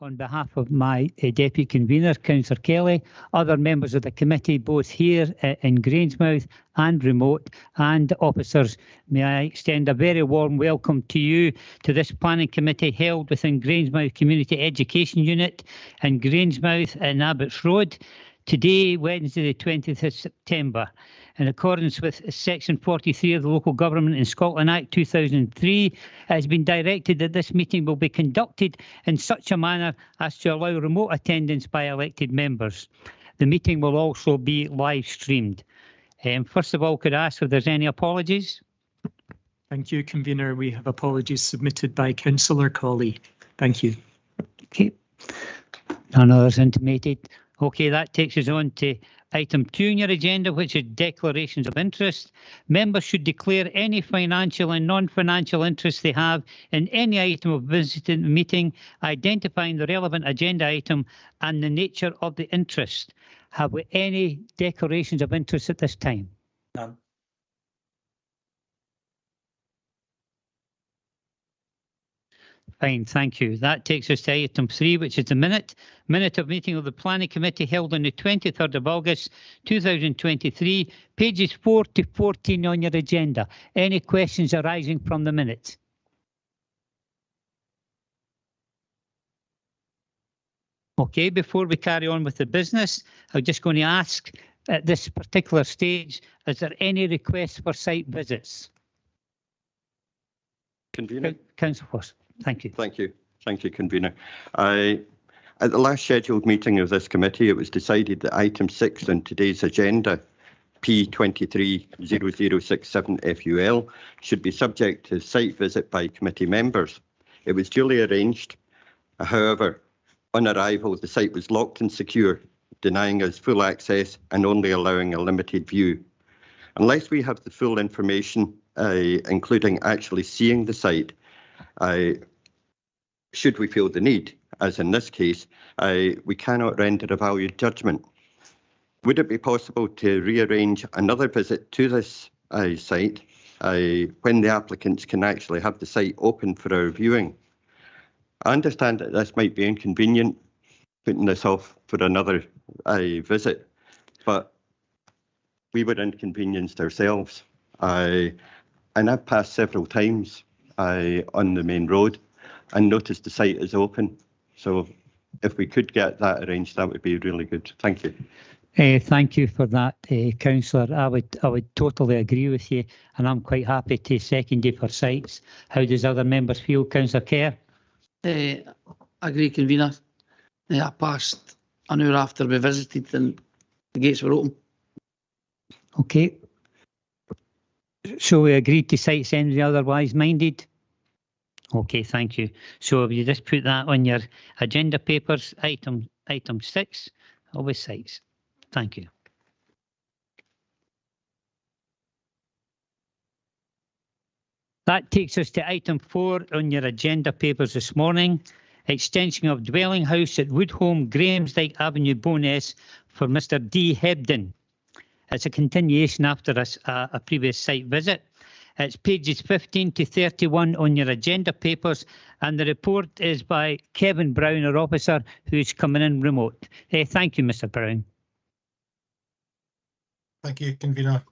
On behalf of my Deputy Convener, Councillor Kelly, other members of the committee, both here in Grangemouth and remote, and officers, may I extend a very warm welcome to you to this planning committee held within Grangemouth Community Education Unit in Grangemouth and Abbots Road. Today, Wednesday the 20th of September, in accordance with Section 43 of the Local Government in Scotland Act 2003, it has been directed that this meeting will be conducted in such a manner as to allow remote attendance by elected members. The meeting will also be live streamed. First of all, could I ask if there's any apologies? Thank you, Convener. We have apologies submitted by Councillor Colley. Thank you. Okay. None others intimated. Okay, that takes us on to item 2 on your agenda, which is declarations of interest. Members should declare any financial and non-financial interest they have in any item of business in the meeting, identifying the relevant agenda item and the nature of the interest. Have we any declarations of interest at this time? None. Fine, thank you. That takes us to item 3, which is the minute of meeting of the Planning Committee held on the 23rd of August 2023, pages 4 to 14 on your agenda. Any questions arising from the minutes? Okay, before we carry on with the business, I'm just going to ask at this particular stage, is there any requests for site visits? Convener. Councillor Foss. Thank you. Thank you. Thank you, Convener. At the last scheduled meeting of this committee, it was decided that item 6 on today's agenda, P230067 FUL, should be subject to site visit by committee members. It was duly arranged. However, on arrival, the site was locked and secure, denying us full access and only allowing a limited view. Unless we have the full information, including actually seeing the site, should we feel the need, as in this case, we cannot render a valued judgment. Would it be possible to rearrange another visit to this site when the applicants can actually have the site open for our viewing? I understand that this might be inconvenient, putting this off for another visit, but we were inconvenienced ourselves. And I've passed several times on the main road and noticed the site is open. So if we could get that arranged, that would be really good. Thank you. Thank you for that, Councillor. I would totally agree with you, and I'm quite happy to second you for sites. How does other members feel, Councillor Kerr? Agree, Convener. I passed an hour after we visited and the gates were open. Okay. So we agreed to sites any otherwise minded? Okay, thank you. So if you just put that on your agenda papers, item 6, always sites. Thank you. That takes us to item 4 on your agenda papers this morning. Extension of dwelling house at Woodholme, Grahamsdyke Avenue, Bowness for Mr. D. Hebden. It's a continuation after a previous site visit. It's pages 15 to 31 on your agenda papers, and the report is by Kevin Brown, our officer, who's coming in remote. Thank you, Mr. Brown. Thank you, Convener.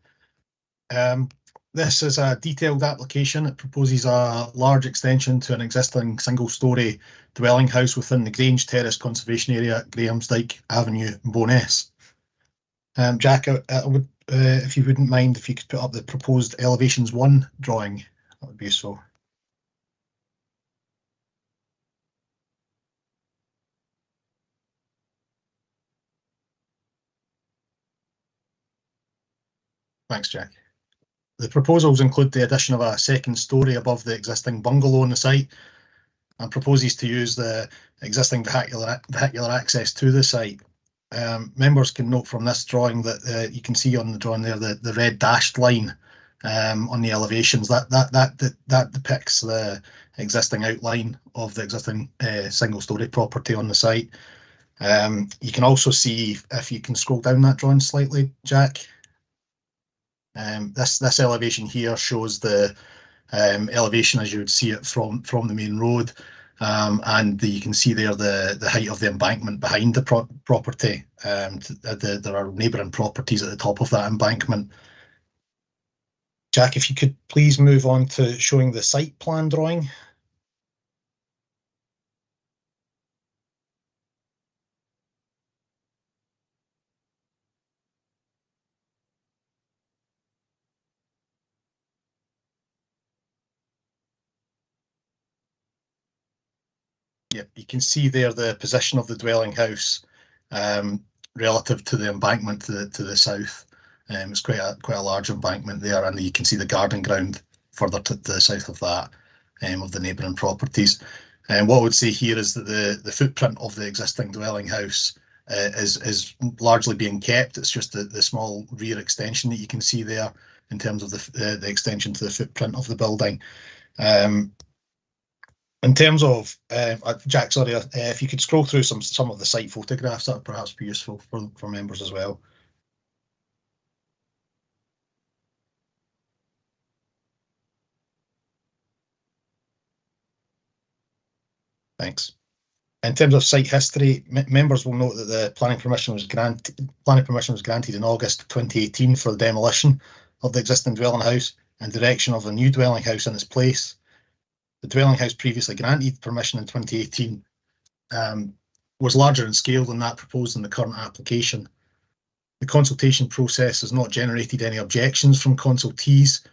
This is a detailed application. It proposes a large extension to an existing single-storey dwelling house within the Grange Terrace Conservation Area at Grahamsdyke Avenue, Bowness. Jack, I would, if you wouldn't mind, if you could put up the proposed elevations 1 drawing, that would be useful. Thanks, Jack. The proposals include the addition of a second storey above the existing bungalow on the site and proposes to use the existing vehicular access to the site. Members can note from this drawing that you can see on the drawing there the red dashed line on the elevations. That depicts the existing outline of the existing single-storey property on the site. You can also see, if you can scroll down that drawing slightly, Jack. This elevation here shows the elevation as you would see it from the main road. And you can see there the height of the embankment behind the property. There are neighbouring properties at the top of that embankment. Jack, if you could please move on to showing the site plan drawing. Yep, you can see there the position of the dwelling house relative to the embankment to the south. It's quite a large embankment there, and you can see the garden ground further to the south of that, of the neighbouring properties. And what I would say here is that the footprint of the existing dwelling house is largely being kept. It's just the small rear extension that you can see there in terms of the extension to the footprint of the building. In terms of, Jack, sorry, if you could scroll through some of the site photographs, that would perhaps be useful for members as well. Thanks. In terms of site history, members will note that the planning permission was granted in August 2018 for the demolition of the existing dwelling house and direction of a new dwelling house in its place. The dwelling house previously granted permission in 2018 was larger in scale than that proposed in the current application. The consultation process has not generated any objections from consultees.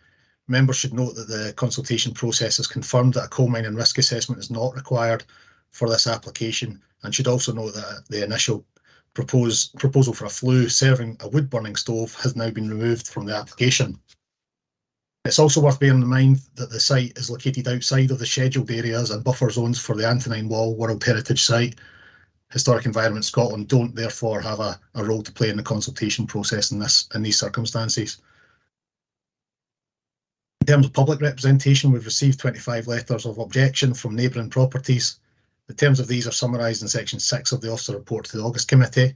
Members should note that the consultation process has confirmed that a coal mining risk assessment is not required for this application, and should also note that the initial proposal for a flue serving a wood burning stove has now been removed from the application. It's also worth bearing in mind that the site is located outside of the scheduled areas and buffer zones for the Antonine Wall World Heritage Site. Historic Environment Scotland don't therefore have a role to play in the consultation process in these circumstances. In terms of public representation, we've received 25 letters of objection from neighbouring properties. The terms of these are summarised in section 6 of the Officer Report to the August Committee.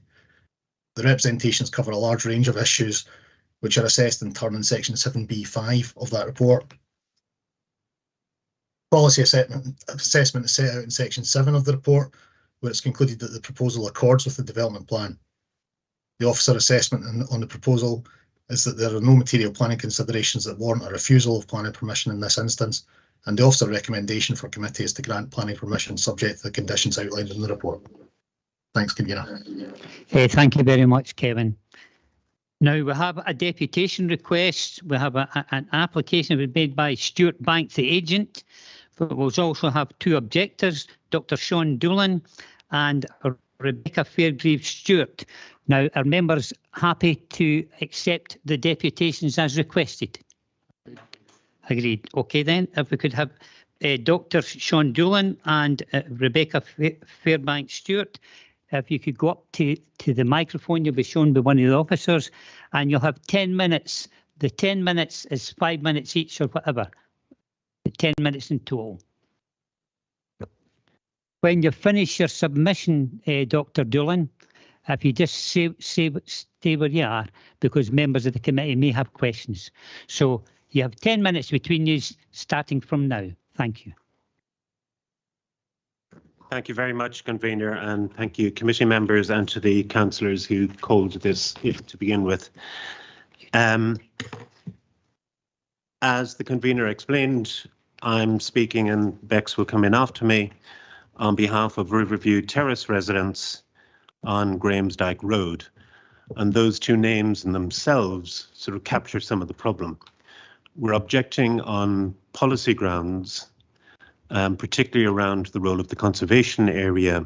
The representations cover a large range of issues, which are assessed in turn in section 7B5 of that report. Policy assessment is set out in section 7 of the report, where it's concluded that the proposal accords with the development plan. The officer assessment on the proposal is that there are no material planning considerations that warrant a refusal of planning permission in this instance, and the officer recommendation for committee is to grant planning permission subject to the conditions outlined in the report. Thanks, Convener. Thank you very much, Kevin. Now we have a deputation request. We have an application made by Stuart Banks, the agent, but we'll also have two objectors, Dr. Sean Doolan and Rebecca Fairgreaves Stewart. Now, are members happy to accept the deputations as requested? Agreed. Okay then, if we could have Dr. Sean Doolan and Rebecca Fairbanks Stewart. If you could go up to the microphone, you'll be shown by one of the officers, and you'll have 10 minutes. The 10 minutes is 5 minutes each or whatever. 10 minutes in total. When you finish your submission, Dr. Doolan, if you just stay where you are, because members of the committee may have questions. So you have 10 minutes between you, starting from now. Thank you. Thank you very much, Convener, and thank you, committee members, and to the councillors who called this to begin with. As the convener explained, I'm speaking, and Bex will come in after me, on behalf of Riverview Terrace residents on Grahamsdyke Road. And those two names in themselves sort of capture some of the problem. We're objecting on policy grounds, particularly around the role of the conservation area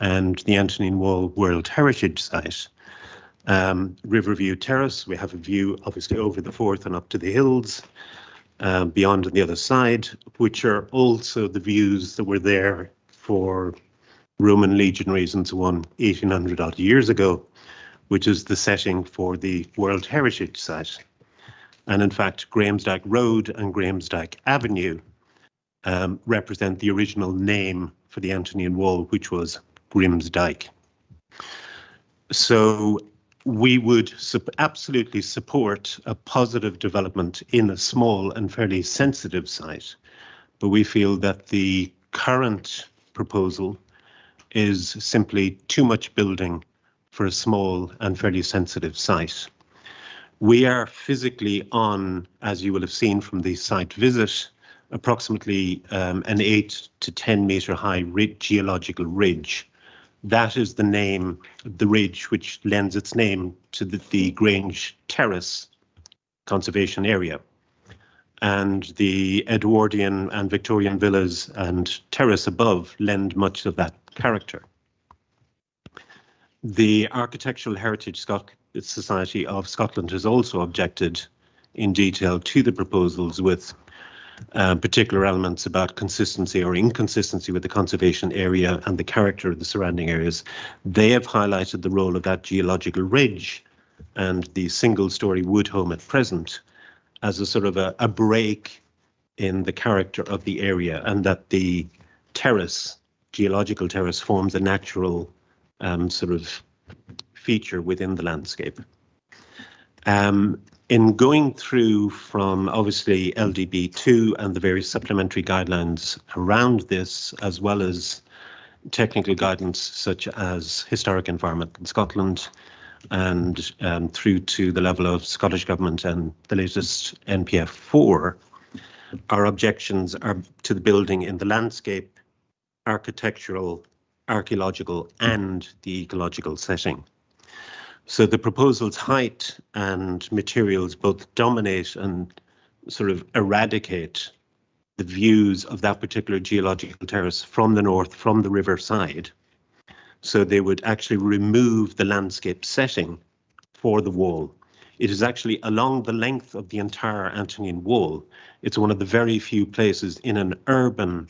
and the Antonine Wall World Heritage Site. Riverview Terrace, we have a view obviously over the Forth and up to the hills, beyond on the other side, which are also the views that were there for Roman legionaries and so on 1800 odd years ago, which is the setting for the World Heritage Site. And in fact, Grahamsdyke Road and Grahamsdyke Avenue represent the original name for the Antonine Wall, which was Grimsdyke. So we would absolutely support a positive development in a small and fairly sensitive site, but we feel that the current proposal is simply too much building for a small and fairly sensitive site. We are physically on, as you will have seen from the site visit, approximately an 8 to 10 metre high geological ridge. That is the name, the ridge which lends its name to the Grange Terrace conservation area. And the Edwardian and Victorian villas and terrace above lend much of that character. The Architectural Heritage Society of Scotland has also objected in detail to the proposals with particular elements about consistency or inconsistency with the conservation area and the character of the surrounding areas. They have highlighted the role of that geological ridge and the single-storey wood home at present as a sort of a break in the character of the area, and that the terrace, geological terrace, forms a natural sort of feature within the landscape. In going through from obviously LDB2 and the various supplementary guidelines around this, as well as technical guidance such as Historic Environment in Scotland, and through to the level of Scottish Government and the latest NPF 4, our objections are to the building in the landscape, architectural, archaeological and the ecological setting. So the proposal's height and materials both dominate and sort of eradicate the views of that particular geological terrace from the north, from the river side. So they would actually remove the landscape setting for the wall. It is actually along the length of the entire Antonine Wall. It's one of the very few places in an urban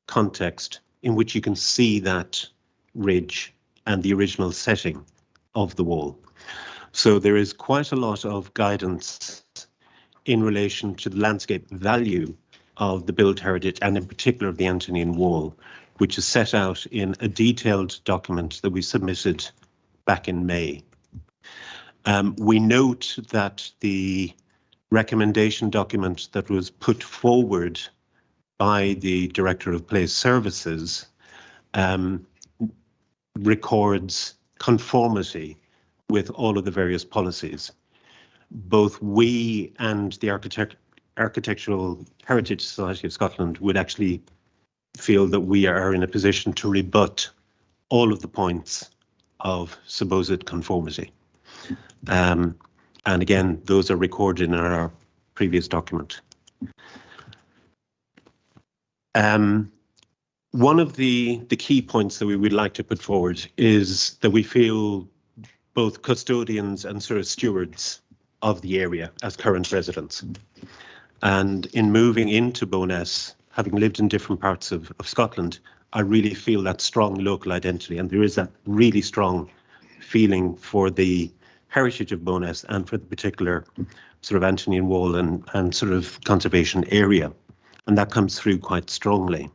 context in which you can see that ridge and the original setting of the wall. So there is quite a lot of guidance in relation to the landscape value of the built heritage, and in particular of the Antonine Wall, which is set out in a detailed document that we submitted back in May. We note that the recommendation document that was put forward by the Director of Place Services records conformity with all of the various policies. Both we and the Architectural Heritage Society of Scotland would actually feel that we are in a position to rebut all of the points of supposed conformity. And again, those are recorded in our previous document. One of the key points that we would like to put forward is that we feel both custodians and sort of stewards of the area as current residents. And in moving into Bowness, having lived in different parts of Scotland, I really feel that strong local identity, and there is that really strong feeling for the heritage of Bowness and for the particular sort of Antonine Wall and sort of conservation area. And that comes through quite strongly.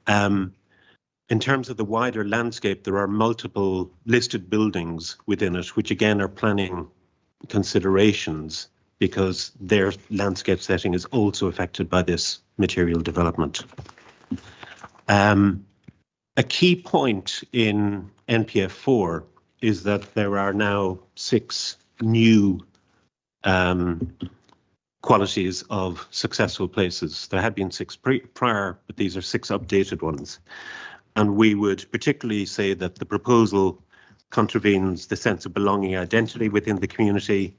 In terms of the wider landscape, there are multiple listed buildings within it, which again are planning considerations because their landscape setting is also affected by this material development. A key point in NPF 4 is that there are now 6 new qualities of successful places. There had been 6 prior, but these are 6 updated ones. And we would particularly say that the proposal contravenes the sense of belonging identity within the community,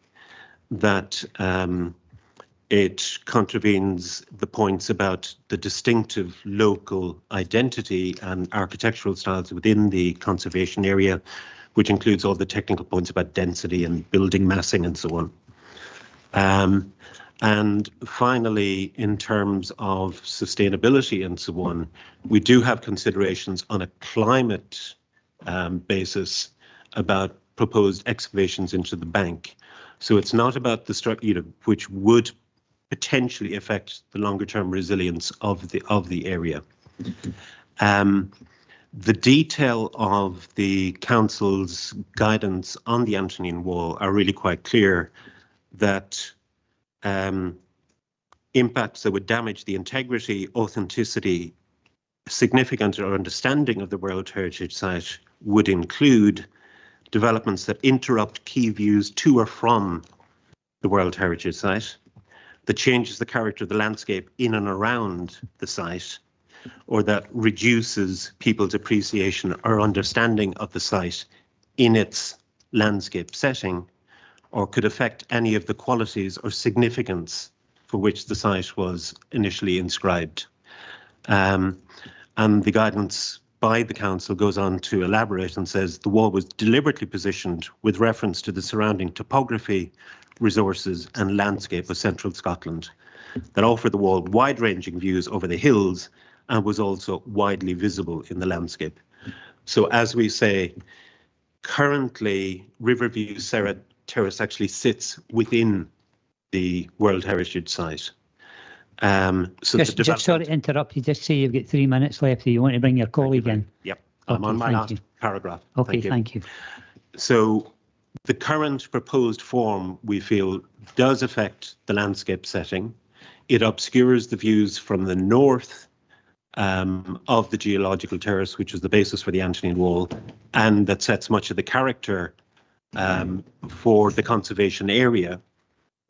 that it contravenes the points about the distinctive local identity and architectural styles within the conservation area, which includes all the technical points about density and building massing and so on. And finally, in terms of sustainability and so on, we do have considerations on a climate basis about proposed excavations into the bank. So it's not about the structure, which would potentially affect the longer term resilience of the area. The detail of the council's guidance on the Antonine Wall are really quite clear, that impacts that would damage the integrity, authenticity significant or understanding of the World Heritage Site would include developments that interrupt key views to or from the World Heritage Site, that changes the character of the landscape in and around the site, or that reduces people's appreciation or understanding of the site in its landscape setting, or could affect any of the qualities or significance for which the site was initially inscribed. And the guidance by the council goes on to elaborate and says the wall was deliberately positioned with reference to the surrounding topography, resources and landscape of central Scotland that offered the wall wide-ranging views over the hills and was also widely visible in the landscape. So as we say, currently Riverview Terrace actually sits within the World Heritage Site. So just sorry to interrupt you, just say you've got 3 minutes left. Do you want to bring your colleague in? Yep, I'm on my last paragraph. Okay, thank you. So the current proposed form, we feel, does affect the landscape setting. It obscures the views from the north of the geological terrace, which is the basis for the Antonine Wall, and that sets much of the character for the conservation area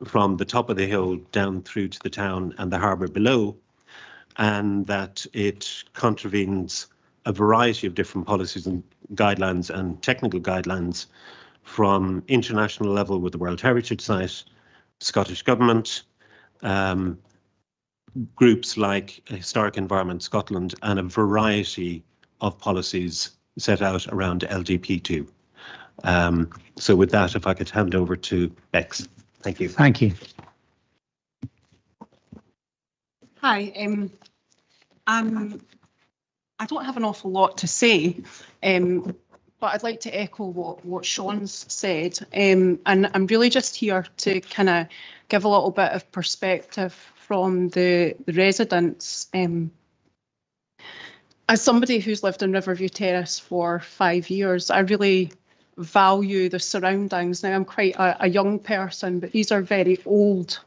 from the top of the hill down through to the town and the harbour below, and that it contravenes a variety of different policies and guidelines and technical guidelines from international level with the World Heritage Site, Scottish Government, groups like Historic Environment Scotland, and a variety of policies set out around LDP2. So with that, if I could hand over to Bex. Thank you. Thank you. Hi, I don't have an awful lot to say, but I'd like to echo what Sean's said, and I'm really just here to kind of give a little bit of perspective from the residents. As somebody who's lived in Riverview Terrace for 5 years, I really value the surroundings. Now, I'm quite a young person, but these are very old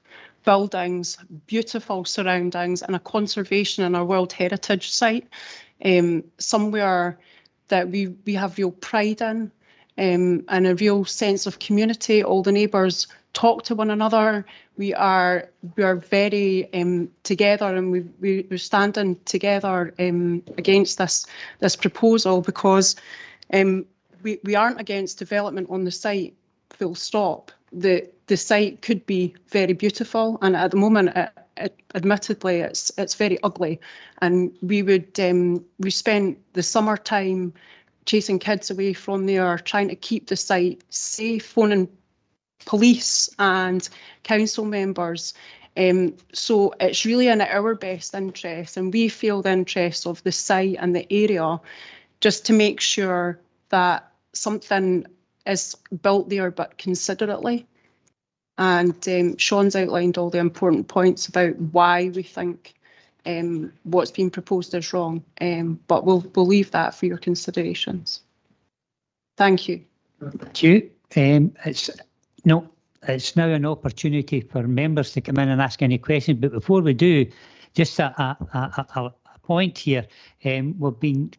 buildings, beautiful surroundings, and a conservation and a World Heritage Site, somewhere that we have real pride in, and a real sense of community. All the neighbours talk to one another. We are very together, and we're standing together against this proposal, because we aren't against development on the site, full stop. The site could be very beautiful, and at the moment, admittedly, it's very ugly. And we spent the summertime chasing kids away from there, trying to keep the site safe, phoning police and council members. So it's really in our best interest, and we feel the interest of the site and the area, just to make sure that something is built there, but considerately. And Sean's outlined all the important points about why we think what's being proposed is wrong, but we'll leave that for your considerations. Thank you. Thank you. It's now an opportunity for members to come in and ask any questions, but before we do, just a point here.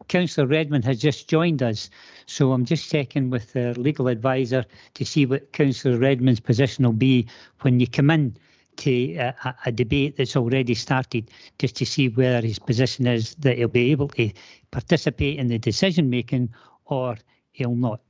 Councillor Redmond has just joined us, so I'm just checking with the legal advisor to see what Councillor Redmond's position will be when you come in to a debate that's already started, just to see whether his position is that he'll be able to participate in the decision making or he'll not.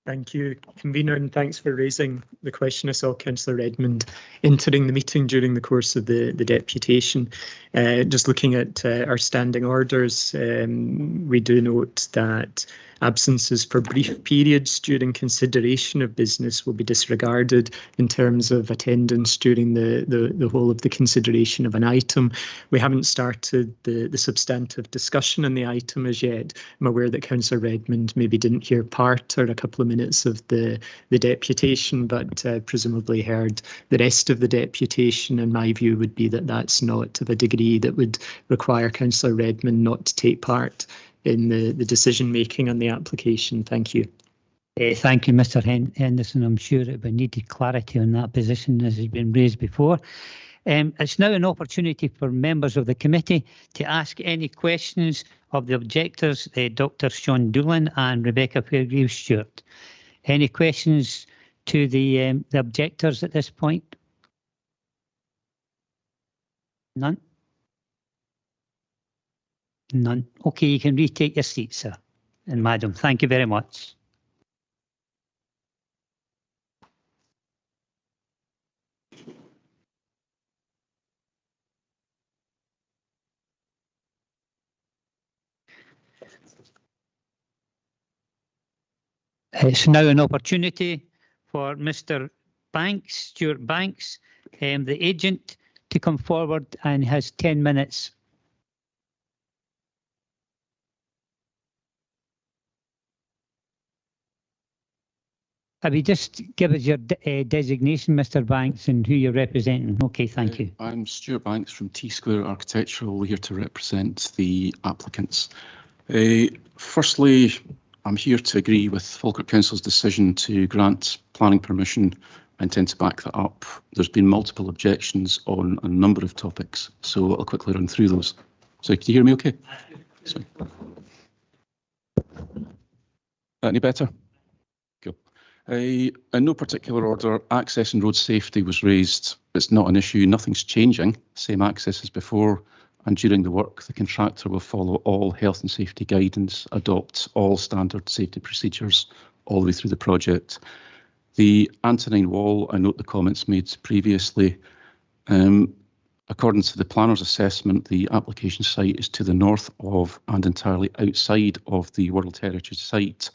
Thank you, Convener, and thanks for raising the question. I saw Councillor Redmond entering the meeting during the course of the deputation. Just looking at our standing orders, we do note that absences for brief periods during consideration of business will be disregarded in terms of attendance during the whole of the consideration of an item. We haven't started the substantive discussion on the item as yet. I'm aware that Councillor Redmond maybe didn't hear part or a couple of minutes of the deputation, but presumably heard the rest of the deputation, and my view would be that that's not of a degree that would require Councillor Redmond not to take part in the decision making on the application. Thank you. Thank you, Mr. Henderson. I'm sure it would need clarity on that position as has been raised before. It's now an opportunity for members of the committee to ask any questions of the objectors, Dr. Sean Doolan and Rebecca Fairview-Stewart. Any questions to the objectors at this point? None? None. Okay, you can retake your seat, sir and madam. Thank you very much. It's now an opportunity for Mr. Banks, Stuart Banks, the agent, to come forward, and has 10 minutes. Have you just give us your designation, Mr. Banks, and who you're representing? Okay, thank you. I'm Stuart Banks from T-Square Architectural, here to represent the applicants. Firstly, I'm here to agree with Falkirk Council's decision to grant planning permission. I intend to back that up. There's been multiple objections on a number of topics, so I'll quickly run through those. So can you hear me okay? Sorry. Any better? Cool. In no particular order, access and road safety was raised. It's not an issue, nothing's changing, same access as before. And during the work, the contractor will follow all health and safety guidance, adopt all standard safety procedures all the way through the project. The Antonine Wall, I note the comments made previously. According to the planner's assessment, the application site is to the north of and entirely outside of the World Heritage Site.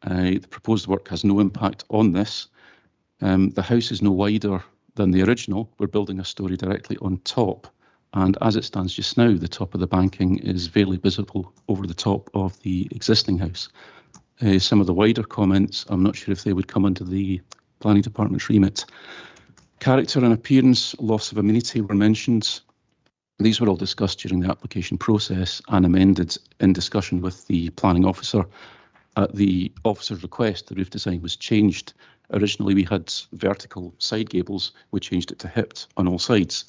The proposed work has no impact on this. The house is no wider than the original. We're building a storey directly on top. And as it stands just now, the top of the banking is barely visible over the top of the existing house. Some of the wider comments, I'm not sure if they would come under the planning department's remit. Character and appearance, loss of amenity were mentioned. These were all discussed during the application process and amended in discussion with the planning officer. At the officer's request, the roof design was changed. Originally, we had vertical side gables. We changed it to hipped on all sides.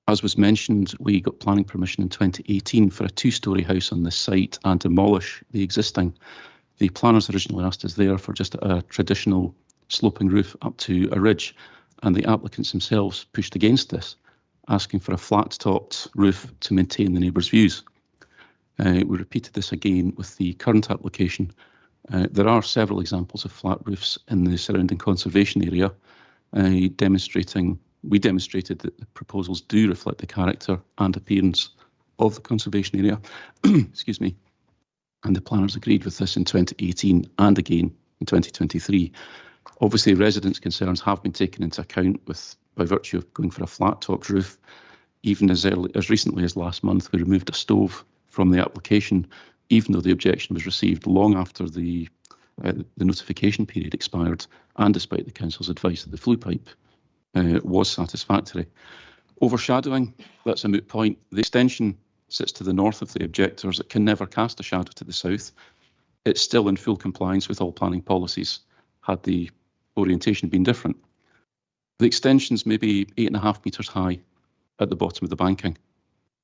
As was mentioned, we got planning permission in 2018 for a two-storey house on this site and demolish the existing. The planners originally asked us there for just a traditional sloping roof up to a ridge, and the applicants themselves pushed against this, asking for a flat-topped roof to maintain the neighbours' views. We repeated this again with the current application. There are several examples of flat roofs in the surrounding conservation area, we demonstrated that the proposals do reflect the character and appearance of the conservation area. Excuse me. And the planners agreed with this in 2018 and again in 2023. Obviously, residents' concerns have been taken into account by virtue of going for a flat-topped roof. Even as recently as last month, we removed a stove from the application, even though the objection was received long after the notification period expired, and despite the council's advice that the flue pipe was satisfactory. Overshadowing, that's a moot point. The extension sits to the north of the objectors. It can never cast a shadow to the south. It's still in full compliance with all planning policies, had the orientation been different. The extension's maybe 8.5 metres high at the bottom of the banking.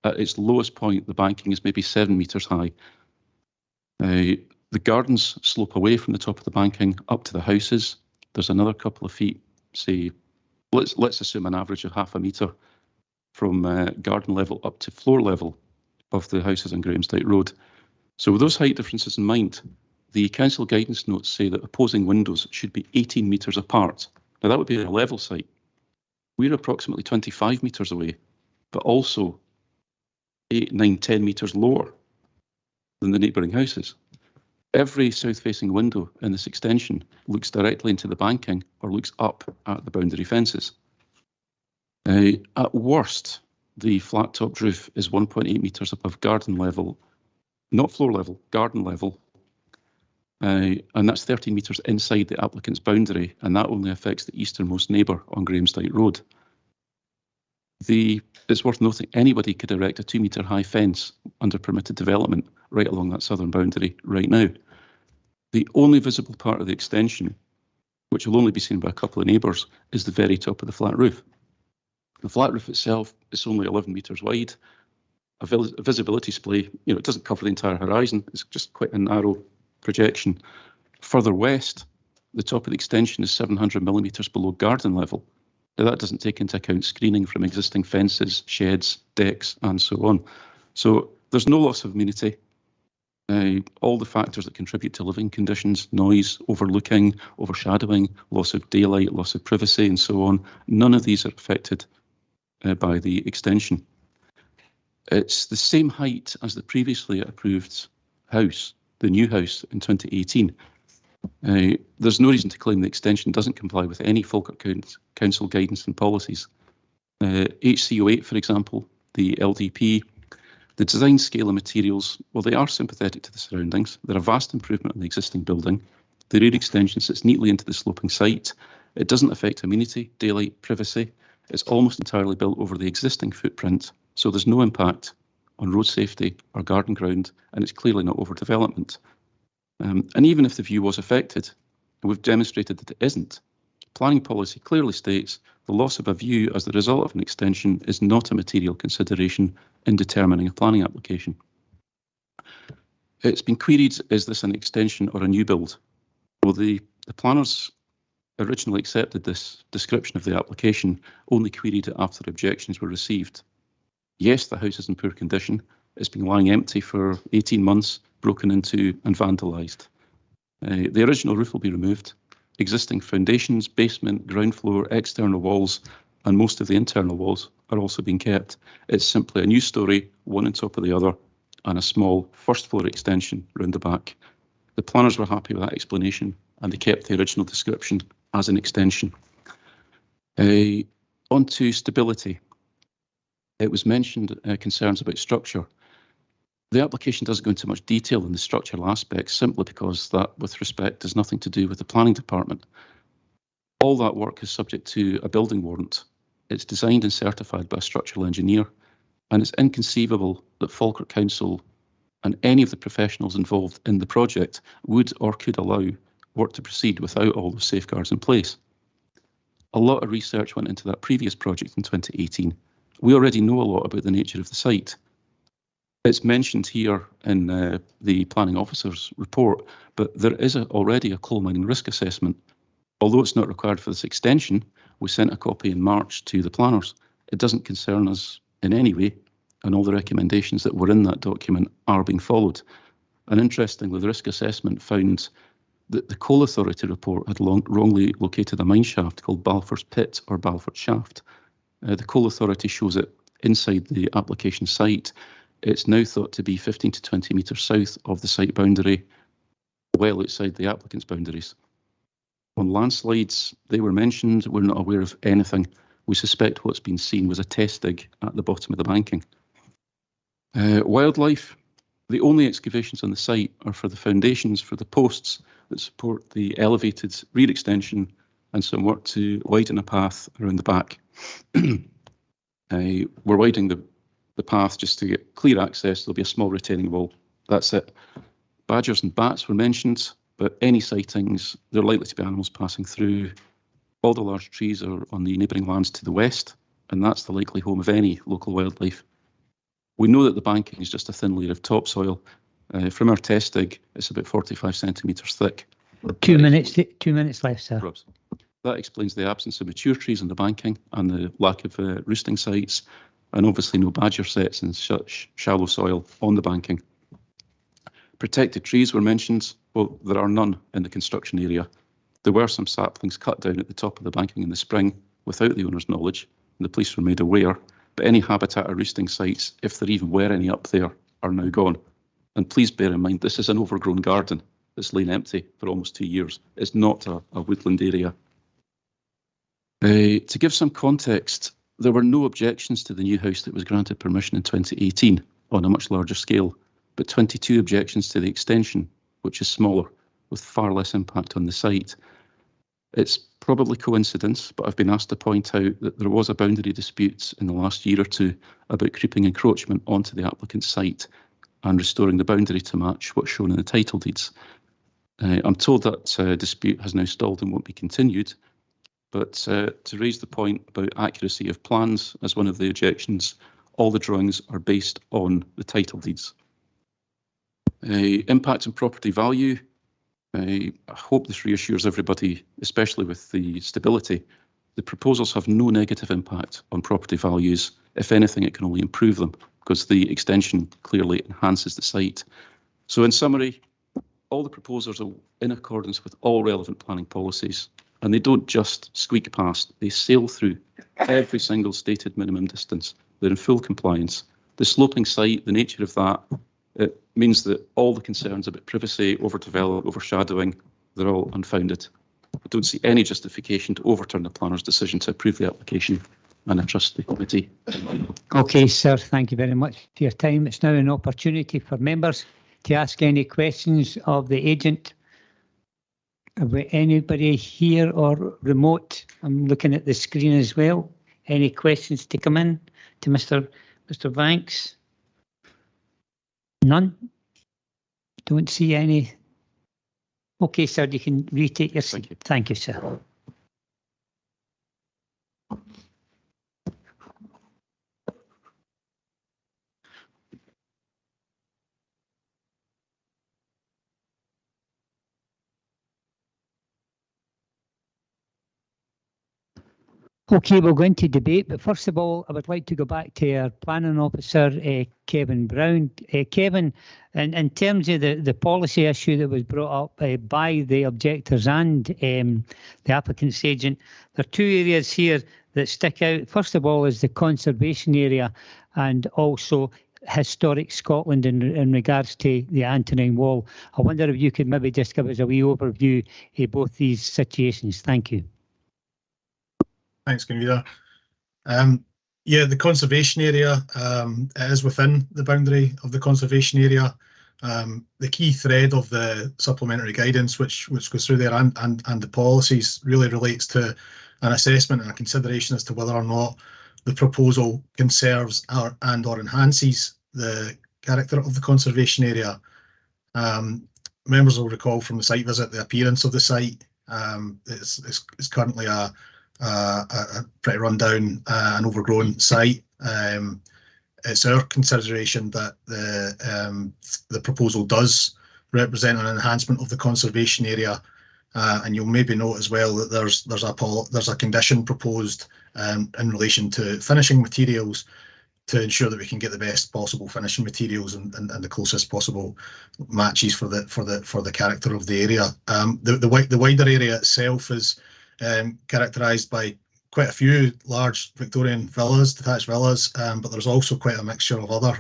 At its lowest point, the banking is maybe 7 metres high. The gardens slope away from the top of the banking up to the houses. There's another couple of feet, say, let's assume an average of 0.5 metre from garden level up to floor level of the houses on Grahamsdyke Road. So with those height differences in mind, the council guidance notes say that opposing windows should be 18 metres apart. Now that would be a level site. We're approximately 25 metres away, but also 8, 9, 10 metres lower than the neighbouring houses. Every south-facing window in this extension looks directly into the banking or looks up at the boundary fences. At worst, the flat-topped roof is 1.8 metres above garden level, not floor level, garden level, and that's 13 metres inside the applicant's boundary, and that only affects the easternmost neighbour on Grahamsdyke Road. It's worth noting anybody could erect a 2-metre high fence under permitted development right along that southern boundary right now. The only visible part of the extension, which will only be seen by a couple of neighbours, is the very top of the flat roof. The flat roof itself is only 11 metres wide. A visibility display, it doesn't cover the entire horizon. It's just quite a narrow projection. Further west, the top of the extension is 700 millimetres below garden level. Now, that doesn't take into account screening from existing fences, sheds, decks, and so on. So there's no loss of amenity. All the factors that contribute to living conditions, noise, overlooking, overshadowing, loss of daylight, loss of privacy, and so on, none of these are affected by the extension. It's the same height as the previously approved house, the new house in 2018. There's no reason to claim the extension doesn't comply with any Falkirk Council guidance and policies. HCO8, for example, the LDP, the design scale and materials, well, they are sympathetic to the surroundings. They're a vast improvement on the existing building. The rear extension sits neatly into the sloping site. It doesn't affect amenity, daylight, privacy. It's almost entirely built over the existing footprint, so there's no impact on road safety or garden ground, and it's clearly not overdevelopment. And even if the view was affected, and we've demonstrated that it isn't, planning policy clearly states the loss of a view as the result of an extension is not a material consideration in determining a planning application. It's been queried, is this an extension or a new build? Well, the planners originally accepted this description of the application, only queried it after objections were received. Yes, the house is in poor condition. It's been lying empty for 18 months, broken into and vandalised. The original roof will be removed. Existing foundations, basement, ground floor, external walls, and most of the internal walls are also being kept. It's simply a new story, one on top of the other, and a small first floor extension round the back. The planners were happy with that explanation, and they kept the original description as an extension. On to stability. It was mentioned concerns about structure. The application doesn't go into much detail in the structural aspects, simply because that, with respect, has nothing to do with the planning department. All that work is subject to a building warrant. It's designed and certified by a structural engineer, and it's inconceivable that Falkirk Council and any of the professionals involved in the project would or could allow work to proceed without all the safeguards in place. A lot of research went into that previous project in 2018. We already know a lot about the nature of the site. It's mentioned here in the planning officer's report, but there is already a coal mining risk assessment. Although it's not required for this extension, we sent a copy in March to the planners. It doesn't concern us in any way, and all the recommendations that were in that document are being followed. And interestingly, the risk assessment found that the Coal Authority report had wrongly located a mine shaft called Balfour's Pit or Balfour Shaft. The Coal Authority shows it inside the application site. It's now thought to be 15 to 20 metres south of the site boundary, well outside the applicant's boundaries. On landslides, they were mentioned. We're not aware of anything. We suspect what's been seen was a test dig at the bottom of the banking. Wildlife, the only excavations on the site are for the foundations for the posts that support the elevated rear extension and some work to widen a path around the back. We're widening the path just to get clear access. There'll be a small retaining wall. That's it. Badgers and bats were mentioned, but any sightings, they're likely to be animals passing through. All the large trees are on the neighbouring lands to the west, and that's the likely home of any local wildlife. We know that the banking is just a thin layer of topsoil. From our test dig, it's about 45 centimetres thick. 2 minutes. 2 minutes left, sir. That explains the absence of mature trees on the banking and the lack of roosting sites, and obviously no badger sets in such shallow soil on the banking. Protected trees were mentioned. Well, there are none in the construction area. There were some saplings cut down at the top of the banking in the spring without the owner's knowledge, and the police were made aware. But any habitat or roosting sites, if there even were any up there, are now gone. And please bear in mind, this is an overgrown garden that's lain empty for almost 2 years. It's not a woodland area. To give some context, there were no objections to the new house that was granted permission in 2018 on a much larger scale, but 22 objections to the extension, which is smaller, with far less impact on the site. It's probably coincidence, but I've been asked to point out that there was a boundary dispute in the last year or two about creeping encroachment onto the applicant's site and restoring the boundary to match what's shown in the title deeds. I'm told that dispute has now stalled and won't be continued, But to raise the point about accuracy of plans, as one of the objections, all the drawings are based on the title deeds. Impact on property value. I hope this reassures everybody, especially with the stability. The proposals have no negative impact on property values. If anything, it can only improve them because the extension clearly enhances the site. So in summary, all the proposals are in accordance with all relevant planning policies, and they don't just squeak past, they sail through every single stated minimum distance. They're in full compliance. The sloping site, the nature of that, it means that all the concerns about privacy, overdevelopment, overshadowing, they're all unfounded. I don't see any justification to overturn the planner's decision to approve the application, and I trust the committee. Okay, sir, thank you very much for your time. It's now an opportunity for members to ask any questions of the agent. Have we anybody here or remote? I'm looking at the screen as well. Any questions to come in to Mr. Banks? None? Don't see any. Okay, sir, you can retake your seat. Thank you, sir. Okay, we'll go into debate, but first of all, I would like to go back to our planning officer, Kevin Brown. Kevin, in terms of the policy issue that was brought up by the objectors and the applicant's agent, there are two areas here that stick out. First of all is the conservation area and also historic Scotland in regards to the Antonine Wall. I wonder if you could maybe just give us a wee overview of both these situations. Thank you. Thanks, Convener. Yeah, the conservation area is within the boundary of the conservation area. The key thread of the supplementary guidance, which goes through there, and the policies, really relates to an assessment and a consideration as to whether or not the proposal conserves or enhances the character of the conservation area. Members will recall from the site visit the appearance of the site. It's currently a pretty rundown and overgrown site. It's our consideration that the proposal does represent an enhancement of the conservation area, and you'll maybe note as well that there's a condition proposed in relation to finishing materials to ensure that we can get the best possible finishing materials and the closest possible matches for the character of the area. The wider area itself is characterised by quite a few large Victorian villas, detached villas, but there's also quite a mixture of other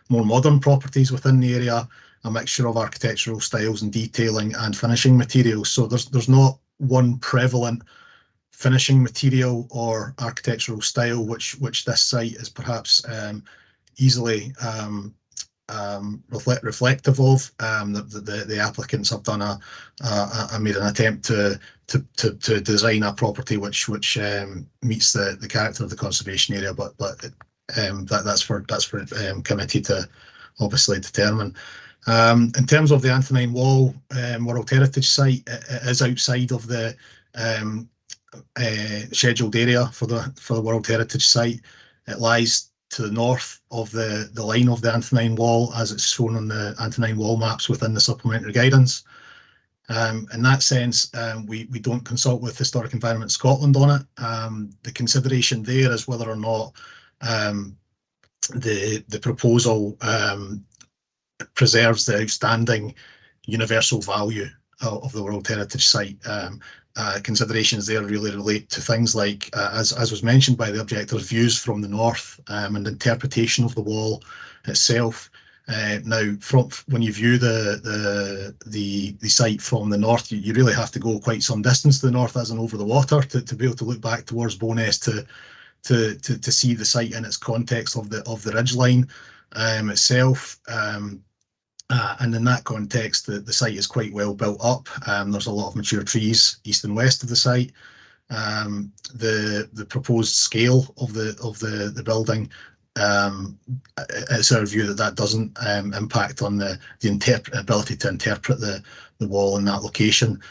more modern properties within the area, a mixture of architectural styles and detailing and finishing materials. So there's not one prevalent finishing material or architectural style which this site is perhaps easily reflective of. The applicants have done made an attempt to design a property which meets the character of the conservation area, but that's for committee to obviously determine. In terms of the Antonine Wall World Heritage Site, it is outside of the scheduled area for the World Heritage Site. It lies to the north of the line of the Antonine Wall as it's shown on the Antonine Wall maps within the supplementary guidance. In that sense, we don't consult with Historic Environment Scotland on it. The consideration there is whether or not the proposal preserves the outstanding universal value of the World Heritage Site. Considerations there really relate to things like, as was mentioned by the objectors, views from the north and interpretation of the wall itself. Now, when you view the site from the north, you really have to go quite some distance to the north, as in over the water, to be able to look back towards Bowness to see the site in its context of the ridgeline itself. And in that context, the site is quite well built up. There's a lot of mature trees east and west of the site. The proposed scale of the building, it's our view that doesn't impact on the ability to interpret the wall in that location.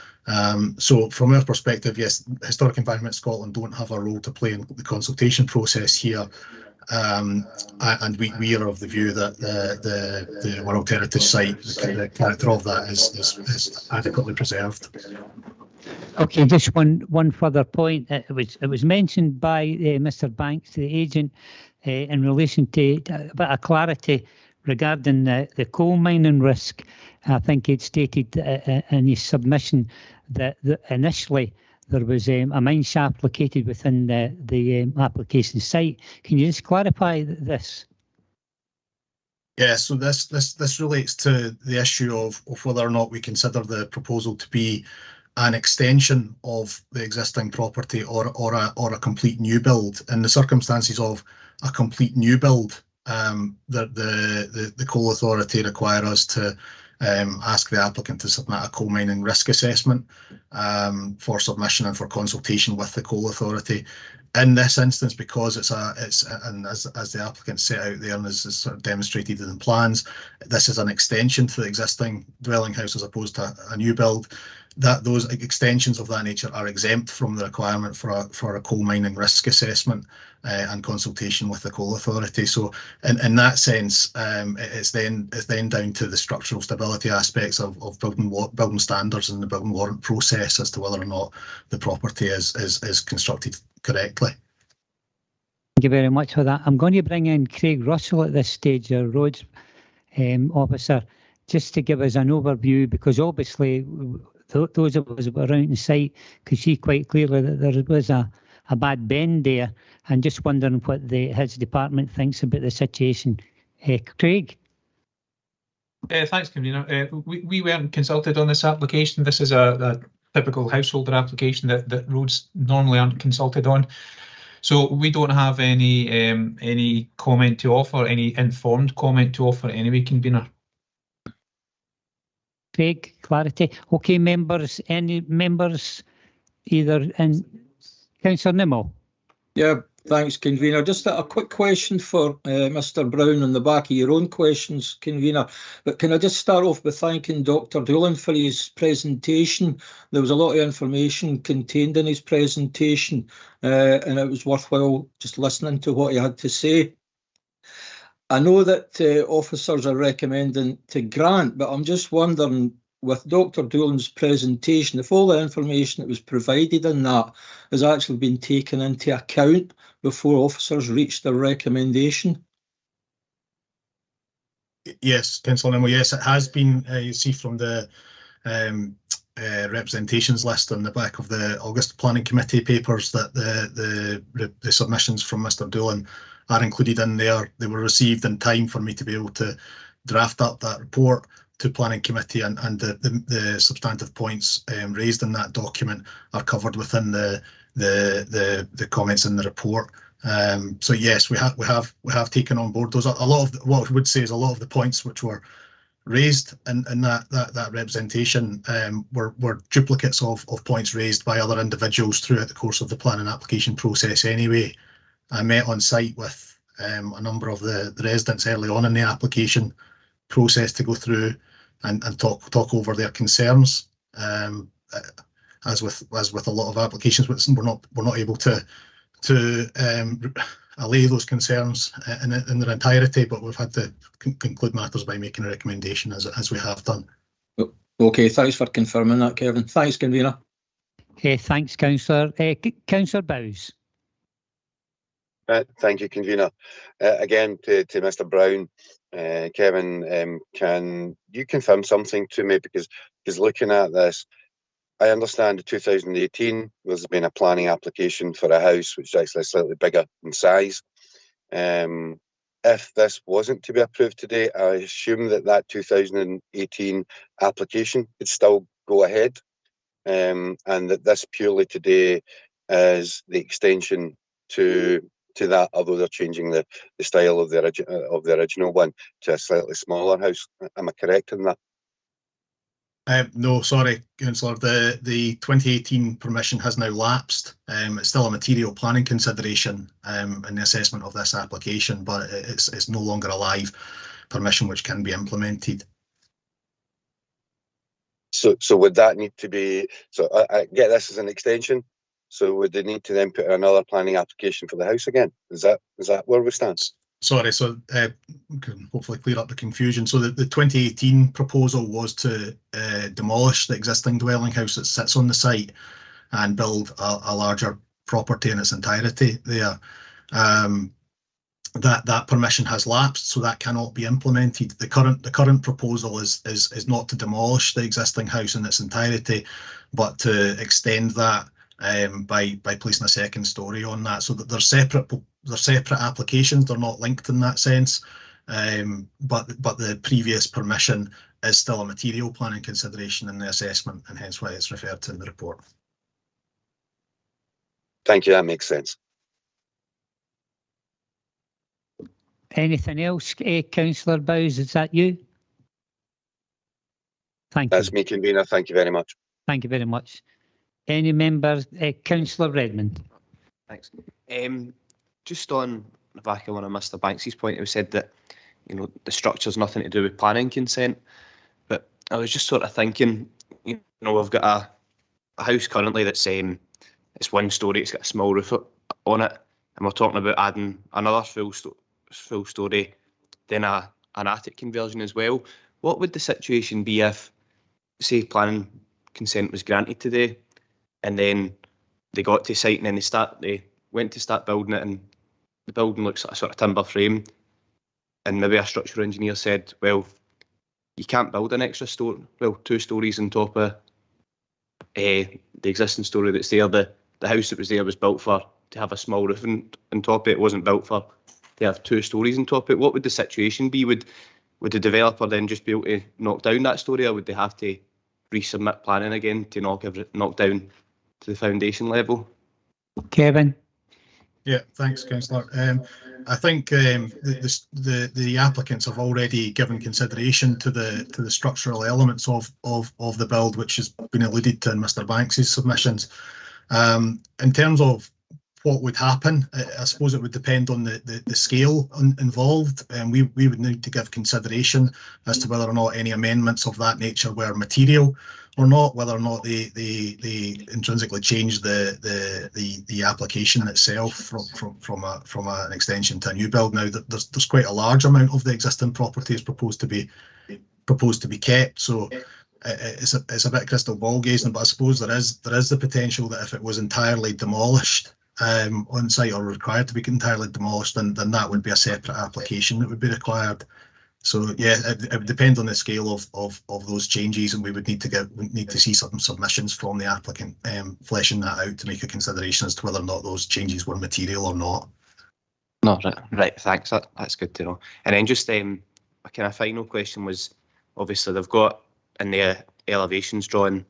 So from our perspective, yes, Historic Environment Scotland don't have a role to play in the consultation process here. And we are of the view that the World Heritage Site, the character of that is adequately preserved. Okay, just one further point. It was mentioned by Mr. Banks, the agent, in relation to a bit of clarity regarding the coal mining risk. I think it stated in his submission that initially there was a mine shaft located within the application site. Can you just clarify this? Yeah, so this relates to the issue of whether or not we consider the proposal to be an extension of the existing property or a complete new build. In the circumstances of a complete new build, the Coal Authority require us to ask the applicant to submit a coal mining risk assessment for submission and for consultation with the Coal Authority. In this instance, because it's and as the applicant set out there and is sort of demonstrated in the plans, this is an extension to the existing dwelling house as opposed to a new build. That those extensions of that nature are exempt from the requirement for a coal mining risk assessment and consultation with the Coal Authority. So in that sense, it's then down to the structural stability aspects of building standards and the building warrant process as to whether or not the property is constructed correctly. Thank you very much for that. I'm going to bring in Craig Russell at this stage, our roads officer, just to give us an overview, because obviously those of us that were around the site could see quite clearly that there was a bad bend there, and just wondering what his department thinks about the situation. Craig? Thanks, Convener. We weren't consulted on this application. This is a typical householder application that roads normally aren't consulted on. So we don't have any comment to offer, any informed comment to offer anyway, Convener. Craig, clarity. Okay, members, any members either in Councillor Nimmo? Yeah, thanks, Convener. Just a quick question for Mr. Brown on the back of your own questions, Convener. But can I just start off by thanking Dr. Doolan for his presentation? There was a lot of information contained in his presentation, and it was worthwhile just listening to what he had to say. I know that officers are recommending to grant, but I'm just wondering, with Dr. Doolan's presentation, if all the information that was provided in that has actually been taken into account before officers reach their recommendation? Yes, Councillor Nimmo, yes, it has been. You see from the representations list on the back of the August Planning Committee papers that the submissions from Mr. Doolan are included in there. They were received in time for me to be able to draft up that report to Planning Committee, and the substantive points raised in that document are covered within the comments in the report. So yes, we have taken on board those. A lot of what I would say is a lot of the points which were raised in that representation were duplicates of points raised by other individuals throughout the course of the planning application process anyway. I met on site with a number of the residents early on in the application process to go through and talk over their concerns. As with a lot of applications, we're not able to allay those concerns in their entirety, but we've had to conclude matters by making a recommendation as we have done. Okay, thanks for confirming that, Kevin. Thanks, Convener. Okay, thanks, Councillor. Councillor Bowes. Thank you, Convener. Again, to Mr. Brown, Kevin, can you confirm something to me? Because looking at this, I understand in 2018 there's been a planning application for a house which is actually slightly bigger in size. If this wasn't to be approved today, I assume that 2018 application would still go ahead, and that this purely today is the extension to that, although they're changing the style of the original one to a slightly smaller house. Am I correct in that? No, sorry, Councillor. The 2018 permission has now lapsed. It's still a material planning consideration in the assessment of this application, but it's no longer a live permission which can be implemented. So would that need to be, so I get this as an extension, so would they need to then put in another planning application for the house again? Is that where we stand? Sorry, so can hopefully clear up the confusion. So the 2018 proposal was to demolish the existing dwelling house that sits on the site and build a larger property in its entirety there. That permission has lapsed, so that cannot be implemented. The current proposal is not to demolish the existing house in its entirety, but to extend that by placing a second story on that, so that they're separate applications. They're not linked in that sense, but the previous permission is still a material planning consideration in the assessment, and hence why it's referred to in the report. Thank you, that makes sense. Anything else, Councillor Bowes? Is that you? Thank you. That's me, convener. Thank you very much. Thank you very much. Any members? Councillor Redmond. Thanks. Just on the back of one of Mr. Banks's point, he said that the structure's nothing to do with planning consent, but I was just sort of thinking, we've got a house currently that's it's one story, it's got a small roof on it, and we're talking about adding another full story, then an attic conversion as well. What would the situation be if, say, planning consent was granted today, and then they got to site and then they went to start building it, and the building looks like a sort of timber frame, and maybe a structural engineer said, well, you can't build an extra story, 2 stories on top of the existing story that's there. The house that was there was built to have a small roof on top of it. It wasn't built to have 2 stories on top of it. What would the situation be? Would the developer then just be able to knock down that story, or would they have to resubmit planning again to knock down to the foundation level? Kevin? Yeah, thanks, Councillor. I think the applicants have already given consideration to the structural elements of the build, which has been alluded to in Mr. Banks's submissions. In terms of what would happen, I suppose it would depend on the scale involved, and we would need to give consideration as to whether or not any amendments of that nature were material or not, whether or not they intrinsically change the application itself from an extension to a new build. Now, there's quite a large amount of the existing property is proposed to be kept, so it's a bit crystal ball gazing, but I suppose there is the potential that if it was entirely demolished on site, or required to be entirely demolished, then that would be a separate application that would be required. So yeah, it would depend on the scale of those changes, and we would need to see some submissions from the applicant fleshing that out to make a consideration as to whether or not those changes were material or not. No, right, thanks. That's good to know. And then just my kind of final question was, obviously they've got in the elevations drawing,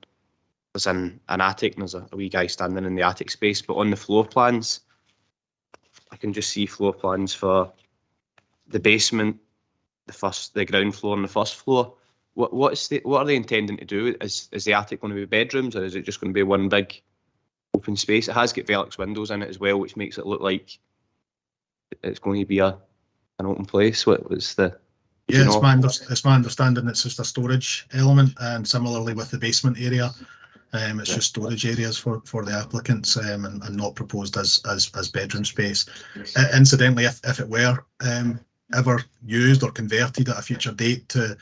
there's an attic, and there's a wee guy standing in the attic space, but on the floor plans, I can just see floor plans for the basement, the ground floor and the first floor. What are they intending to do? Is the attic going to be bedrooms, or is it just going to be one big open space? It has got Velux windows in it as well, which makes it look like it's going to be an open place. What was the... Yeah, it's my understanding it's just a storage element, and similarly with the basement area, it's just storage areas for the applicants, and not proposed as bedroom space. Incidentally, if it were ever used or converted at a future date to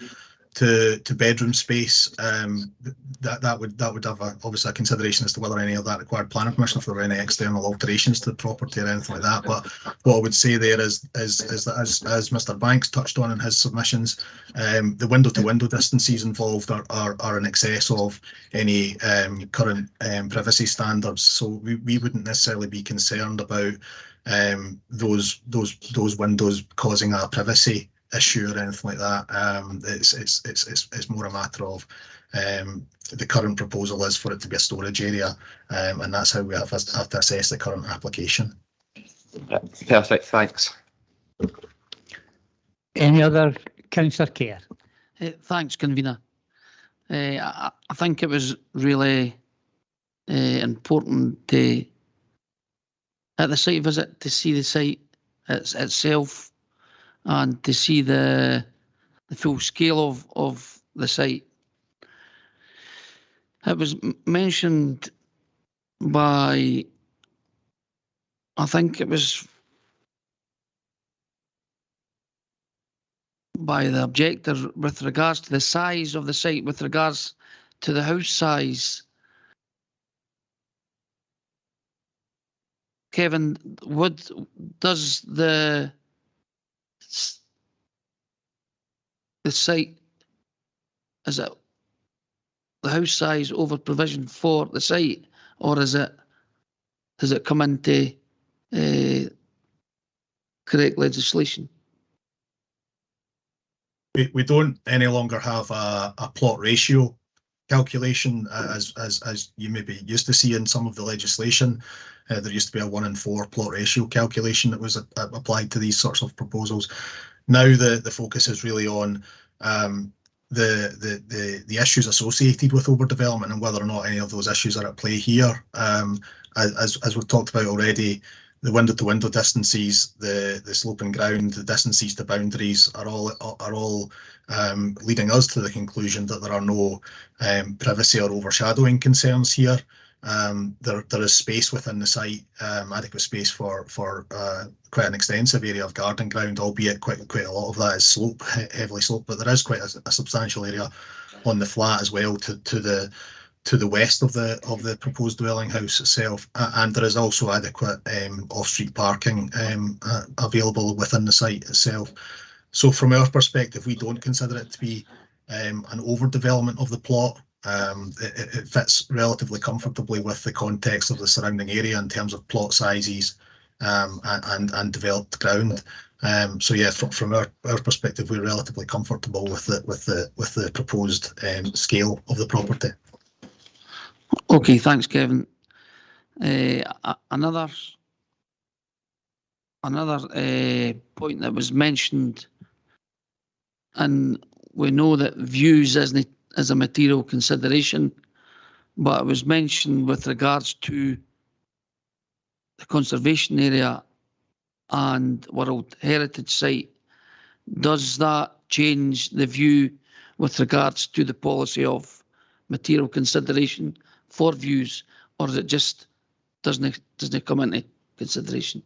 bedroom space, that would have obviously a consideration as to whether any of that required planning permission, if there were any external alterations to the property or anything like that. But what I would say there is that as Mr. Banks touched on in his submissions, the window to window distances involved are in excess of any current privacy standards. So we wouldn't necessarily be concerned about those windows causing a privacy issue or anything like that. It's more a matter of the current proposal is for it to be a storage area, and that's how we have to assess the current application. Perfect, thanks. Any other? Councillor Kerr. Thanks, convener. I think it was really important at the site visit to see the site itself and to see the full scale of the site. it was mentioned by, I think it was by the objector with regards to the size of the site, with regards to the house size. Kevin, does the site, is it the house size over provision for the site, or does it come into correct legislation? We don't any longer have a plot ratio calculation as you may be used to see in some of the legislation. There used to be a 1 in 4 plot ratio calculation that was applied to these sorts of proposals. Now the focus is really on the issues associated with overdevelopment and whether or not any of those issues are at play here. As we've talked about already, the window-to-window distances, the sloping ground, the distances to boundaries are all leading us to the conclusion that there are no privacy or overshadowing concerns here. There is space within the site, adequate space for quite an extensive area of garden ground, albeit quite a lot of that is heavily sloped, but there is quite a substantial area on the flat as well to the west of the proposed dwelling house itself, and there is also adequate off-street parking available within the site itself. So from our perspective, we don't consider it to be an overdevelopment of the plot. It fits relatively comfortably with the context of the surrounding area in terms of plot sizes and developed ground. So yeah, from our perspective, we're relatively comfortable with the proposed scale of the property. Okay, thanks, Kevin. Another point that was mentioned, and we know that views isn't as a material consideration, but it was mentioned with regards to the conservation area and World Heritage Site. Does that change the view with regards to the policy of material consideration for views, or is it just doesn't come into consideration?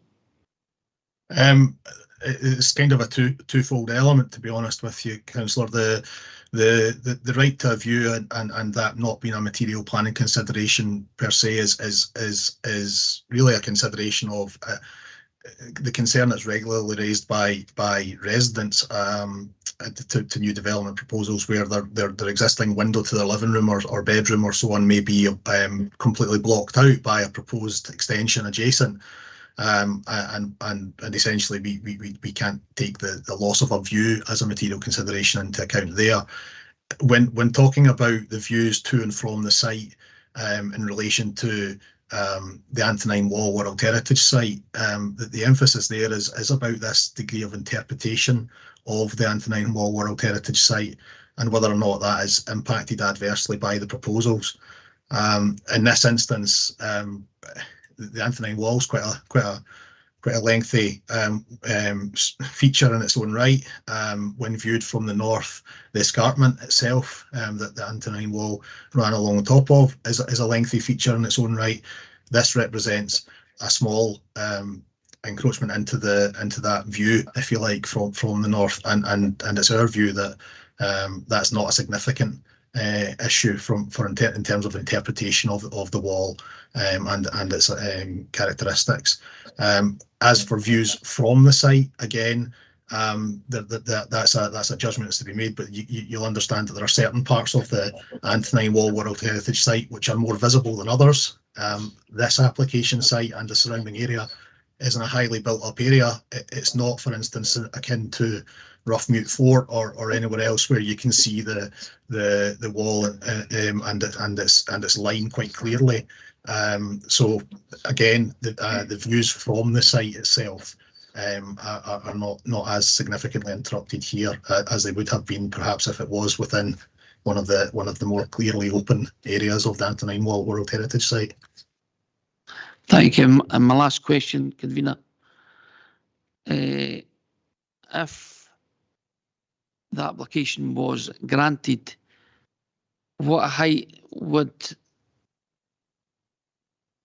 It's kind of a twofold element, to be honest with you, Councillor. The right to a view and that not being a material planning consideration per se is really a consideration of the concern that's regularly raised by residents to new development proposals where their existing window to their living room or bedroom or so on may be completely blocked out by a proposed extension adjacent. And essentially we can't take the loss of a view as a material consideration into account there. When talking about the views to and from the site in relation to the Antonine Wall World Heritage Site, the emphasis there is about this degree of interpretation of the Antonine Wall World Heritage Site and whether or not that is impacted adversely by the proposals. In this instance, the Antonine Wall is quite a lengthy feature in its own right. When viewed from the north, the escarpment itself that the Antonine Wall ran along the top of is a lengthy feature in its own right. This represents a small encroachment into that view, if you like, from the north, and it's our view that that's not a significant issue in terms of interpretation of the wall and its characteristics. As for views from the site, again, that's a judgment that's to be made, but you'll understand that there are certain parts of the Antonine Wall World Heritage Site which are more visible than others. This application site and the surrounding area is in a highly built up area. It's not, for instance, akin to Roughmute Fort or anywhere else where you can see the wall and its line quite clearly. So again, the views from the site itself are not as significantly interrupted here as they would have been perhaps if it was within one of the more clearly open areas of the Antonine Wall World Heritage Site. Thank you. And my last question, Convener. If the application was granted, what height would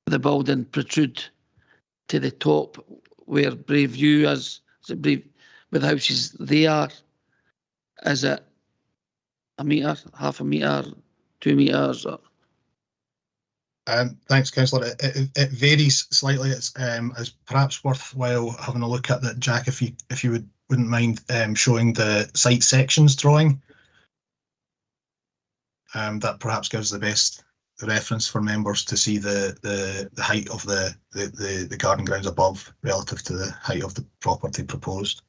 the building protrude to the top where Brave View is it Brave, where the houses they are? Is it a metre, half a metre, 2 metres? Or? Thanks, Councillor. It varies slightly. It's perhaps worthwhile having a look at that, Jack, if you wouldn't mind showing the site sections drawing. That perhaps gives the best reference for members to see the height of the garden grounds above relative to the height of the property proposed.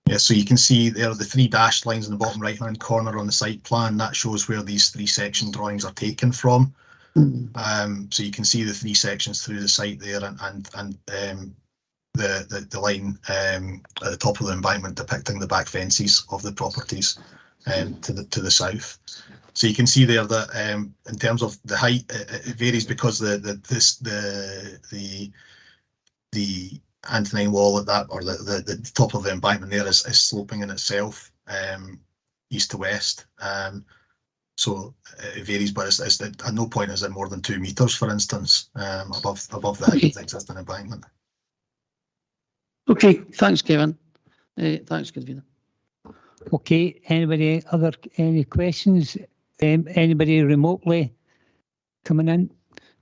Yeah, so you can see there are the 3 dashed lines in the bottom right hand corner on the site plan. That shows where these 3 section drawings are taken from. So you can see the 3 sections through the site there, and the line at the top of the embankment depicting the back fences of the properties to the south. So you can see there that in terms of the height, it varies because the Antonine wall at that, or the top of the embankment there is sloping in itself east to west. So it varies, but it's at no point is it more than 2 metres, for instance, above the height of the existing embankment. Okay, thanks, Kevin. Thanks, Convener. Okay, any questions? Anybody remotely coming in?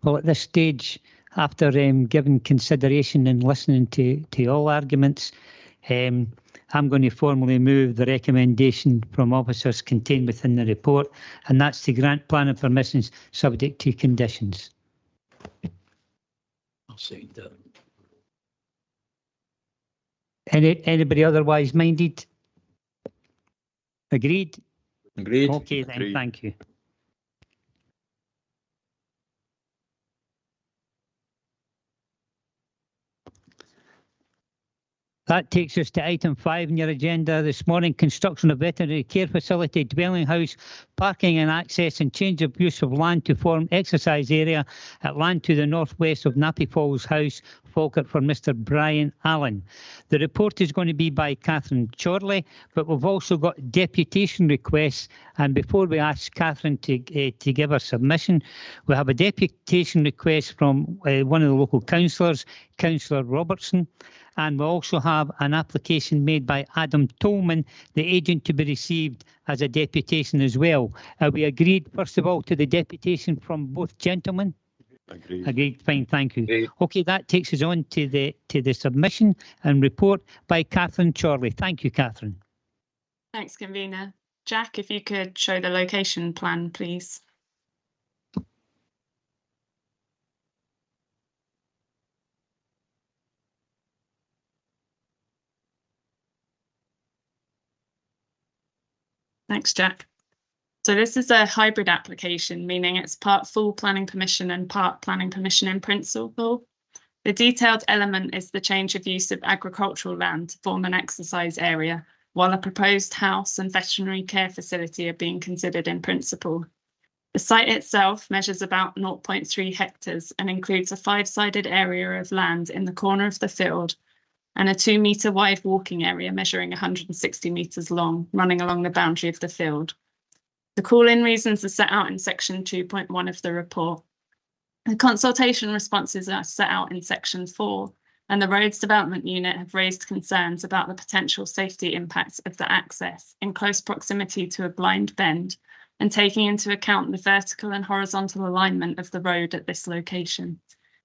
Well, at this stage, after giving consideration and listening to all arguments, I'm going to formally move the recommendation from officers contained within the report, and that's to grant planning permissions subject to conditions. I'll second that. Anybody otherwise minded? Agreed? Agreed. Okay, then, Agreed. Thank you. That takes us to item 5 in your agenda this morning: construction of veterinary care facility, dwelling house, parking and access, and change of use of land to form exercise area at land to the northwest of Nappy Falls House, Falkirk, for Mr. Brian Allen. The report is going to be by Catherine Chorley, but we've also got deputation requests. And before we ask Catherine to give her submission, we have a deputation request from one of the local councillors, Councillor Robertson. And we also have an application made by Adam Tolman, the agent to be received as a deputation as well. We agreed, first of all, to the deputation from both gentlemen? Agreed. Agreed, fine, thank you. Agreed. Okay, that takes us on to the submission and report by Catherine Chorley. Thank you, Catherine. Thanks, Convener. Jack, if you could show the location plan, please. Thanks, Jack. So this is a hybrid application, meaning it's part full planning permission and part planning permission in principle. The detailed element is the change of use of agricultural land to form an exercise area, while a proposed house and veterinary care facility are being considered in principle. The site itself measures about 0.3 hectares and includes a 5-sided area of land in the corner of the field and a 2-metre wide walking area measuring 160 metres long, running along the boundary of the field. The call-in reasons are set out in section 2.1 of the report. The consultation responses are set out in section 4, and the Roads Development Unit have raised concerns about the potential safety impacts of the access in close proximity to a blind bend and taking into account the vertical and horizontal alignment of the road at this location.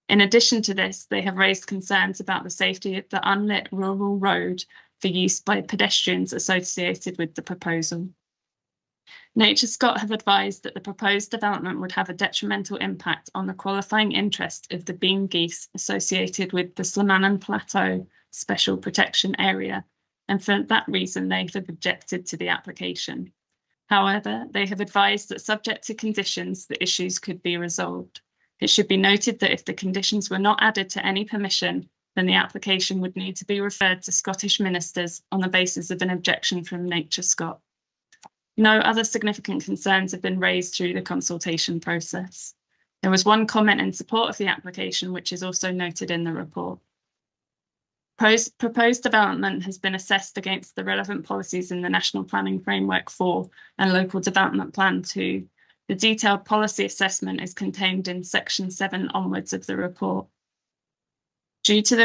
In addition to this, they have raised concerns about the safety of the unlit rural road for use by pedestrians associated with the proposal. Nature Scott have advised that the proposed development would have a detrimental impact on the qualifying interest of the bean geese associated with the Slamanan Plateau Special Protection Area, and for that reason they have objected to the application. However, they have advised that subject to conditions, the issues could be resolved. It should be noted that if the conditions were not added to any permission, then the application would need to be referred to Scottish ministers on the basis of an objection from Nature Scott. No other significant concerns have been raised through the consultation process. There was one comment in support of the application, which is also noted in the report. Proposed development has been assessed against the relevant policies in the National Planning Framework 4 and Local Development Plan 2. The detailed policy assessment is contained in section 7 onwards of the report. Due to the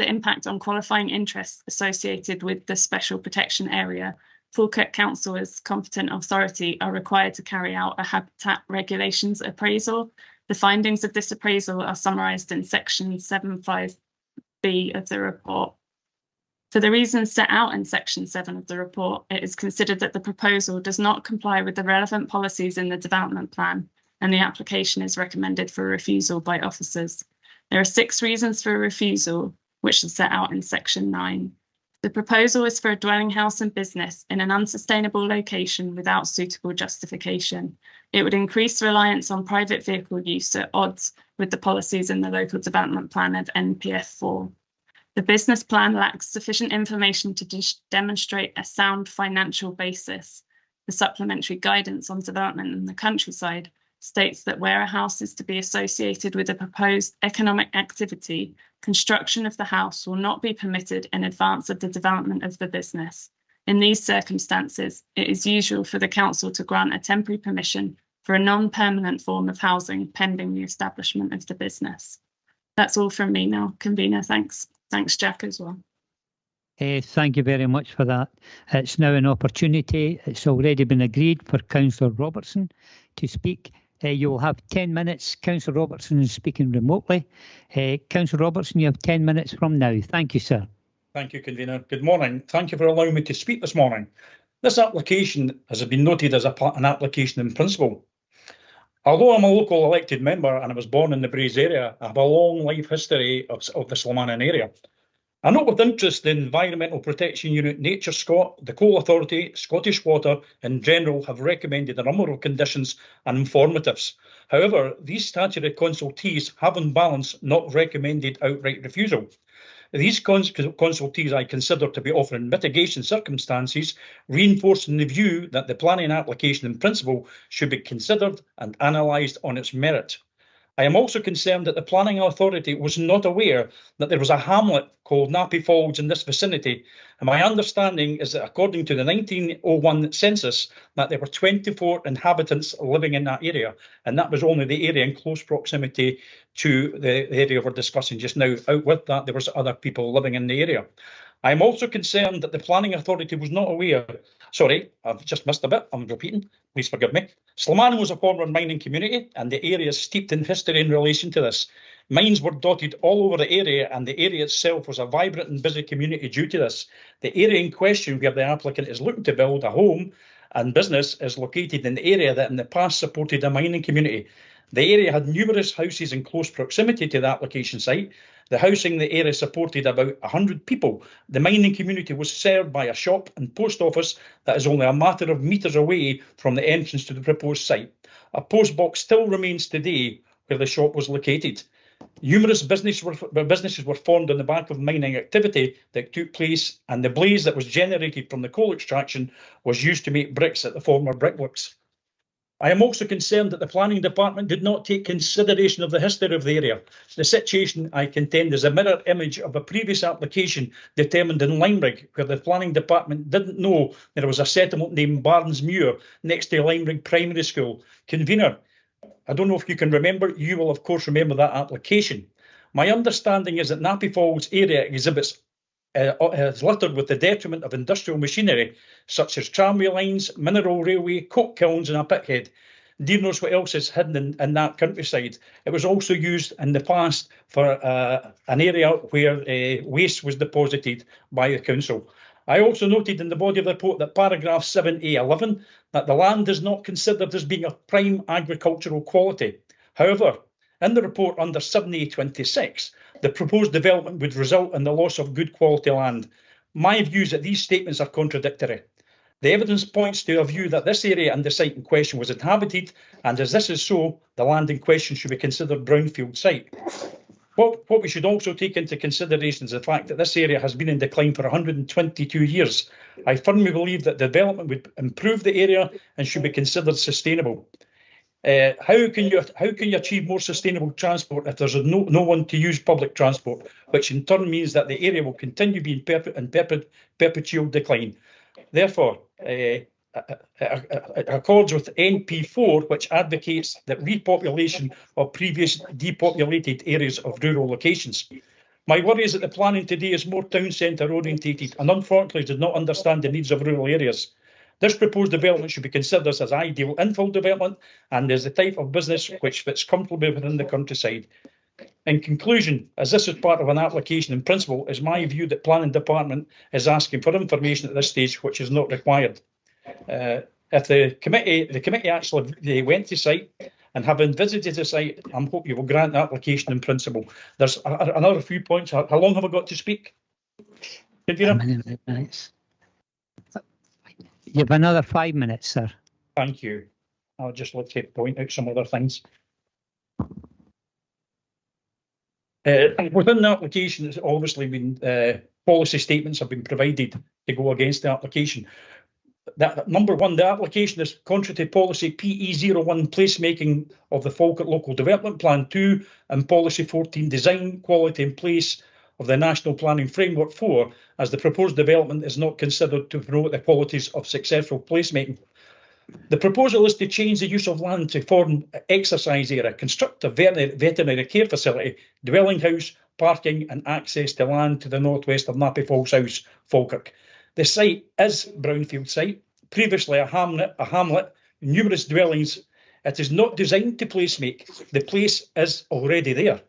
impact on qualifying interests associated with the special protection area, Falkirk Council as competent authority are required to carry out a habitat regulations appraisal. The findings of this appraisal are summarised in section 7.5b of the report. For the reasons set out in section 7 of the report, it is considered that the proposal does not comply with the relevant policies in the development plan, and the application is recommended for refusal by officers. There are 6 reasons for refusal, which are set out in section 9. The proposal is for a dwelling house and business in an unsustainable location without suitable justification. It would increase reliance on private vehicle use at odds with the policies in the Local Development Plan of NPF 4. The business plan lacks sufficient information to demonstrate a sound financial basis. The supplementary guidance on development in the countryside states that where a house is to be associated with a proposed economic activity, construction of the house will not be permitted in advance of the development of the business. In these circumstances, it is usual for the council to grant a temporary permission for a non-permanent form of housing pending the establishment of the business. That's all from me now, convener. Thanks. Thanks, Jack, as well. Thank you very much for that. It's now an opportunity. It's already been agreed for Councillor Robertson to speak. You'll have 10 minutes. Councillor Robertson is speaking remotely. Councillor Robertson, you have 10 minutes from now. Thank you, sir. Thank you, convener. Good morning. Thank you for allowing me to speak this morning. This application has been noted as an application in principle. Although I'm a local elected member and I was born in the Braes area, I have a long life history of the Slamanan area. I note with interest the Environmental Protection Unit, Nature Scot, the Coal Authority, Scottish Water in general have recommended a number of conditions and informatives. However, these statutory consultees have on balance not recommended outright refusal. These consultees I consider to be offering mitigation circumstances, reinforcing the view that the planning application in principle should be considered and analysed on its merit. I am also concerned that the planning authority was not aware that there was a hamlet called Nappy Falls in this vicinity, and my understanding is that according to the 1901 census that there were 24 inhabitants living in that area, and that was only the area in close proximity to the area we're discussing just now. Out with that, there was other people living in the area. I am also concerned that the planning authority was not aware. Sorry, I've just missed a bit. I'm repeating. Please forgive me. Slamanan was a former mining community, and the area is steeped in history in relation to this. Mines were dotted all over the area, and the area itself was a vibrant and busy community due to this. The area in question, where the applicant is looking to build a home and business, is located in the area that in the past supported a mining community. The area had numerous houses in close proximity to the application site. The housing in the area supported about 100 people. The mining community was served by a shop and post office that is only a matter of metres away from the entrance to the proposed site. A post box still remains today where the shop was located. Numerous businesses were formed on the back of mining activity that took place, and the blaze that was generated from the coal extraction was used to make bricks at the former brickworks. I am also concerned that the planning department did not take consideration of the history of the area. The situation, I contend, is a mirror image of a previous application determined in Limerick, where the planning department didn't know there was a settlement named Barnesmuir next to Limerick Primary School. Convener, I don't know if you can remember. You will, of course, remember that application. My understanding is that Nappy Falls area exhibits is littered with the detriment of industrial machinery, such as tramway lines, mineral railway, coke kilns and a pithead. Dear knows what else is hidden in that countryside. It was also used in the past for an area where waste was deposited by the council. I also noted in the body of the report that paragraph 7A11 that the land is not considered as being of prime agricultural quality. However, in the report under 7A26, the proposed development would result in the loss of good quality land. My view is that these statements are contradictory. The evidence points to a view that this area and the site in question was inhabited, and as this is so, the land in question should be considered brownfield site. What we should also take into consideration is the fact that this area has been in decline for 122 years. I firmly believe that development would improve the area and should be considered sustainable. How can you achieve more sustainable transport if there's no one to use public transport, which in turn means that the area will continue being in perpetual decline. Therefore, it accords with NP4, which advocates that repopulation of previous depopulated areas of rural locations. My worry is that the planning today is more town centre orientated and unfortunately does not understand the needs of rural areas. This proposed development should be considered as ideal infill development and is the type of business which fits comfortably within the countryside. In conclusion, as this is part of an application in principle, it's my view that Planning Department is asking for information at this stage which is not required. If the committee actually went to site and having visited the site, I hope you will grant the application in principle. There's another few points. How long have I got to speak? Minutes. You have another 5 minutes, sir. Thank you. I'll just like to point out some other things. Within the application, it's obviously been policy statements have been provided to go against the application. That number one, the application is contrary to policy PE01 placemaking of the Falkirk Local Development Plan 2 and policy 14 design, quality and place of the National Planning Framework 4, as the proposed development is not considered to promote the qualities of successful placemaking. The proposal is to change the use of land to form exercise area, construct a veterinary care facility, dwelling house, parking and access to land to the northwest of Nappy Falls House, Falkirk. The site is brownfield site, previously a hamlet, numerous dwellings. It is not designed to placemake. The place is already there.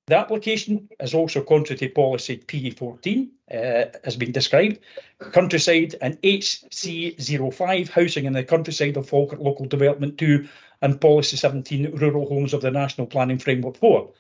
The application is also contrary to policy PE14, has been described, countryside and HC05, housing in the countryside of Falkirk Local Development 2 and policy 17, rural homes of the National Planning Framework 4.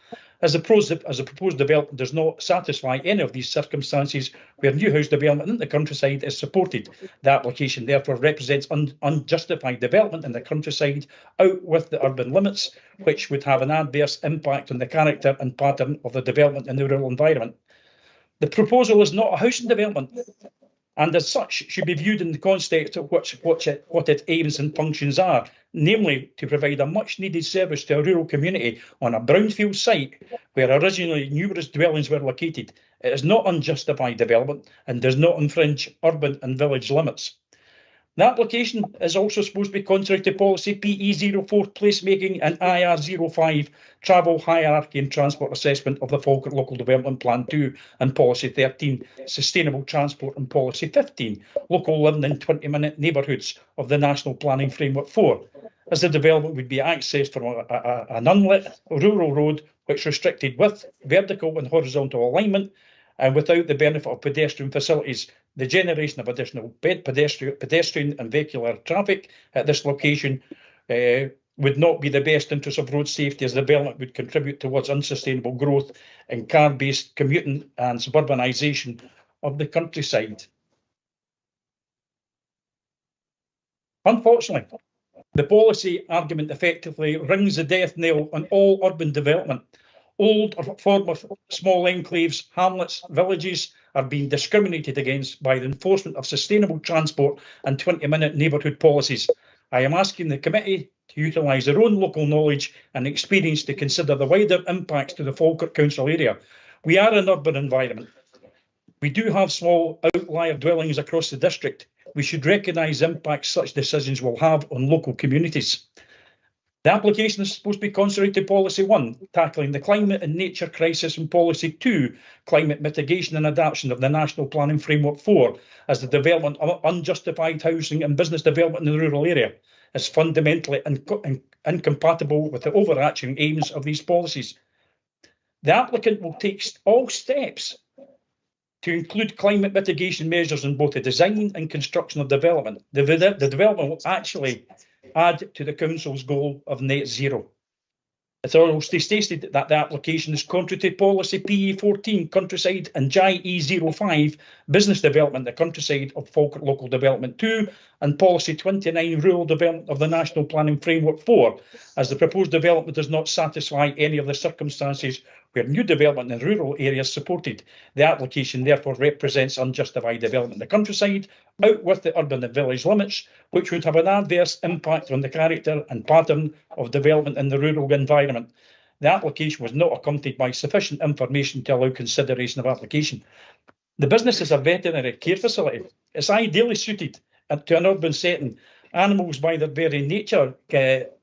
As the proposed development does not satisfy any of these circumstances where new house development in the countryside is supported, the application therefore represents unjustified development in the countryside out with the urban limits, which would have an adverse impact on the character and pattern of the development in the rural environment. The proposal is not a housing development, and as such should be viewed in the context of what its aims and functions are, namely to provide a much needed service to a rural community on a brownfield site where originally numerous dwellings were located. It is not unjustified development and does not infringe urban and village limits. The application is also supposed to be contrary to policy PE04 placemaking and IR05 travel hierarchy and transport assessment of the Falkirk Local Development Plan 2 and policy 13 sustainable transport and policy 15 local living in 20-minute neighbourhoods of the National Planning Framework 4, as the development would be accessed from an unlit rural road which restricted with vertical and horizontal alignment and without the benefit of pedestrian facilities. The generation of additional pedestrian and vehicular traffic at this location would not be the best interest of road safety, as the development would contribute towards unsustainable growth in car-based commuting and suburbanisation of the countryside. Unfortunately, the policy argument effectively rings the death knell on all urban development. Old or former small enclaves, hamlets, villages are being discriminated against by the enforcement of sustainable transport and 20-minute neighbourhood policies. I am asking the committee to utilise their own local knowledge and experience to consider the wider impacts to the Falkirk Council area. We are an urban environment. We do have small outlier dwellings across the district. We should recognise the impact such decisions will have on local communities. The application is supposed to be contrary to policy 1, tackling the climate and nature crisis, and policy 2, climate mitigation and adaptation of the National Planning Framework 4, as the development of unjustified housing and business development in the rural area is fundamentally incompatible with the overarching aims of these policies. The applicant will take all steps to include climate mitigation measures in both the design and construction of development. The development will actually add to the Council's goal of net zero. It's also stated that the application is contrary to policy PE14 countryside and JIE05 business development, the countryside of Falkirk Local Development 2 and Policy 29 Rural Development of the National Planning Framework 4, as the proposed development does not satisfy any of the circumstances where new development in rural areas supported. The application therefore represents unjustified development in the countryside, out with the urban and village limits, which would have an adverse impact on the character and pattern of development in the rural environment. The application was not accompanied by sufficient information to allow consideration of application. The business is a veterinary care facility. It's ideally suited to an urban setting. Animals, by their very nature,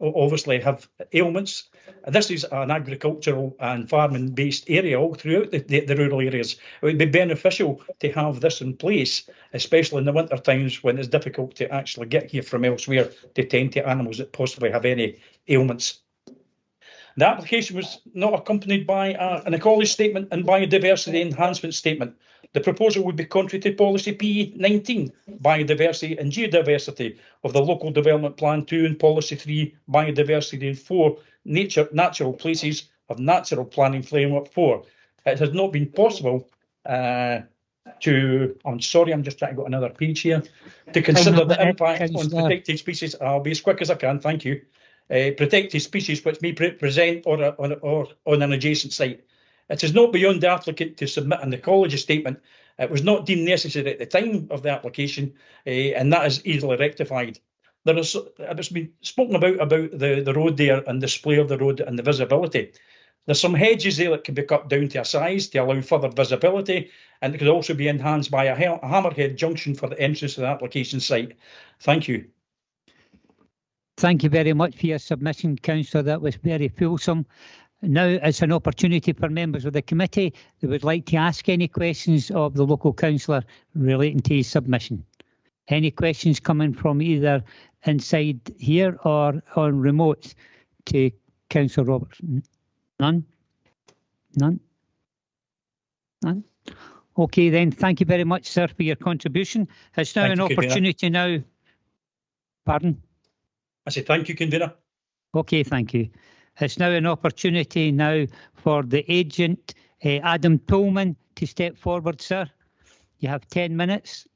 obviously have ailments. This is an agricultural and farming-based area all throughout the rural areas. It would be beneficial to have this in place, especially in the winter times when it's difficult to actually get here from elsewhere to tend to animals that possibly have any ailments. The application was not accompanied by an ecology statement and biodiversity enhancement statement. The proposal would be contrary to Policy P19, Biodiversity and Geodiversity of the Local Development Plan 2 and Policy 3, Biodiversity and 4, Natural Places of Natural Planning Framework 4. It has not been possible I'm sorry, I'm just trying to go another page here, to consider the impact on protected species. I'll be as quick as I can, thank you. Protected species which may present or on an adjacent site. It is not beyond the applicant to submit an ecology statement. It was not deemed necessary at the time of the application, and that is easily rectified. It's been spoken about the road there and display of the road and the visibility. There's some hedges there that can be cut down to a size to allow further visibility, and it could also be enhanced by a hammerhead junction for the entrance to the application site. Thank you. Thank you very much for your submission, Councillor. That was very fulsome. Now it's an opportunity for members of the committee that would like to ask any questions of the local councillor relating to his submission. Any questions coming from either inside here or on remote to Councillor Roberts? None? None? None? Okay then, thank you very much, sir, for your contribution. It's now an opportunity now. Pardon? I say thank you, Convener. Okay, thank you. It's now an opportunity now for the agent, Adam Tolman, to step forward, sir. You have 10 minutes.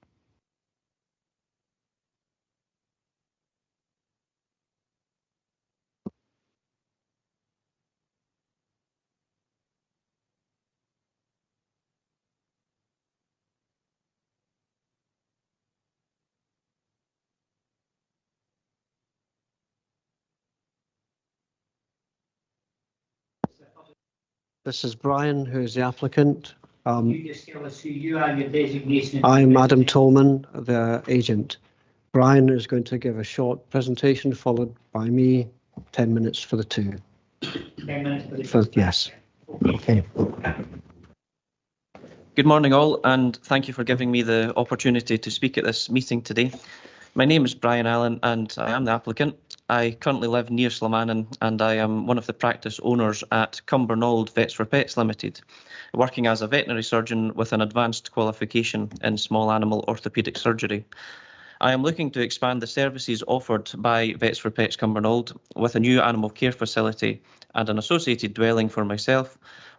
This is Brian, who is the applicant. You just tell us who you are and your designation. I'm Adam Tolman, the agent. Brian is going to give a short presentation, followed by me, 10 minutes for the two. 10 minutes for the two. Yes. Okay. Good morning all, and thank you for giving me the opportunity to speak at this meeting today. My name is Brian Allen and I am the applicant. I currently live near Slamanan and I am one of the practice owners at Cumbernauld Vets for Pets Limited, working as a veterinary surgeon with an advanced qualification in small animal orthopaedic surgery. I am looking to expand the services offered by Vets for Pets Cumbernauld with a new animal care facility and an associated dwelling for myself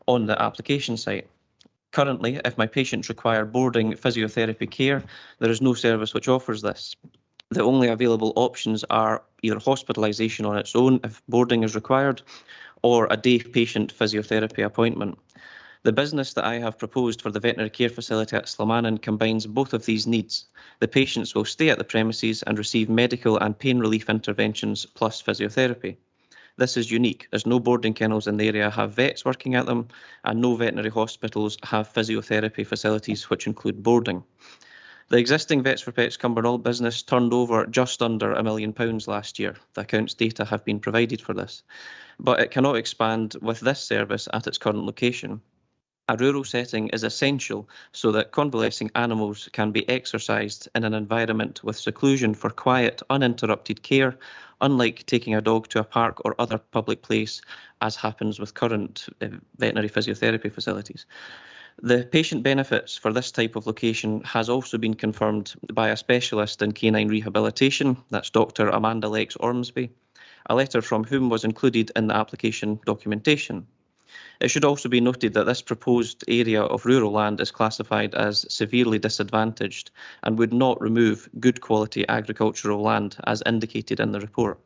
on the application site. Currently, if my patients require boarding physiotherapy care, there is no service which offers this. The only available options are either hospitalisation on its own if boarding is required, or a day patient physiotherapy appointment. The business that I have proposed for the veterinary care facility at Slamanan combines both of these needs. The patients will stay at the premises and receive medical and pain relief interventions plus physiotherapy. This is unique, as no boarding kennels in the area have vets working at them, and no veterinary hospitals have physiotherapy facilities which include boarding. The existing Vets for Pets Cumbernauld business turned over just under £1 million last year. The accounts data have been provided for this, but it cannot expand with this service at its current location. A rural setting is essential so that convalescing animals can be exercised in an environment with seclusion for quiet, uninterrupted care, unlike taking a dog to a park or other public place, as happens with current veterinary physiotherapy facilities. The patient benefits for this type of location has also been confirmed by a specialist in canine rehabilitation, that's Dr. Amanda Lex Ormsby, a letter from whom was included in the application documentation. It should also be noted that this proposed area of rural land is classified as severely disadvantaged and would not remove good quality agricultural land as indicated in the report.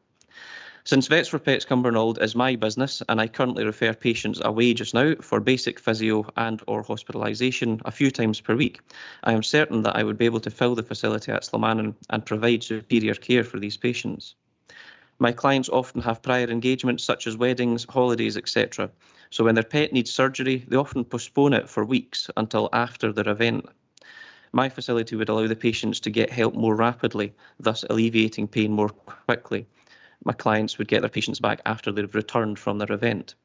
Since Vets for Pets Cumbernauld is my business and I currently refer patients away just now for basic physio and or hospitalisation a few times per week, I am certain that I would be able to fill the facility at Slowmanon and provide superior care for these patients. My clients often have prior engagements such as weddings, holidays, etc. So when their pet needs surgery, they often postpone it for weeks until after their event. My facility would allow the patients to get help more rapidly, thus alleviating pain more quickly. My clients would get their patients back after they've returned from their event.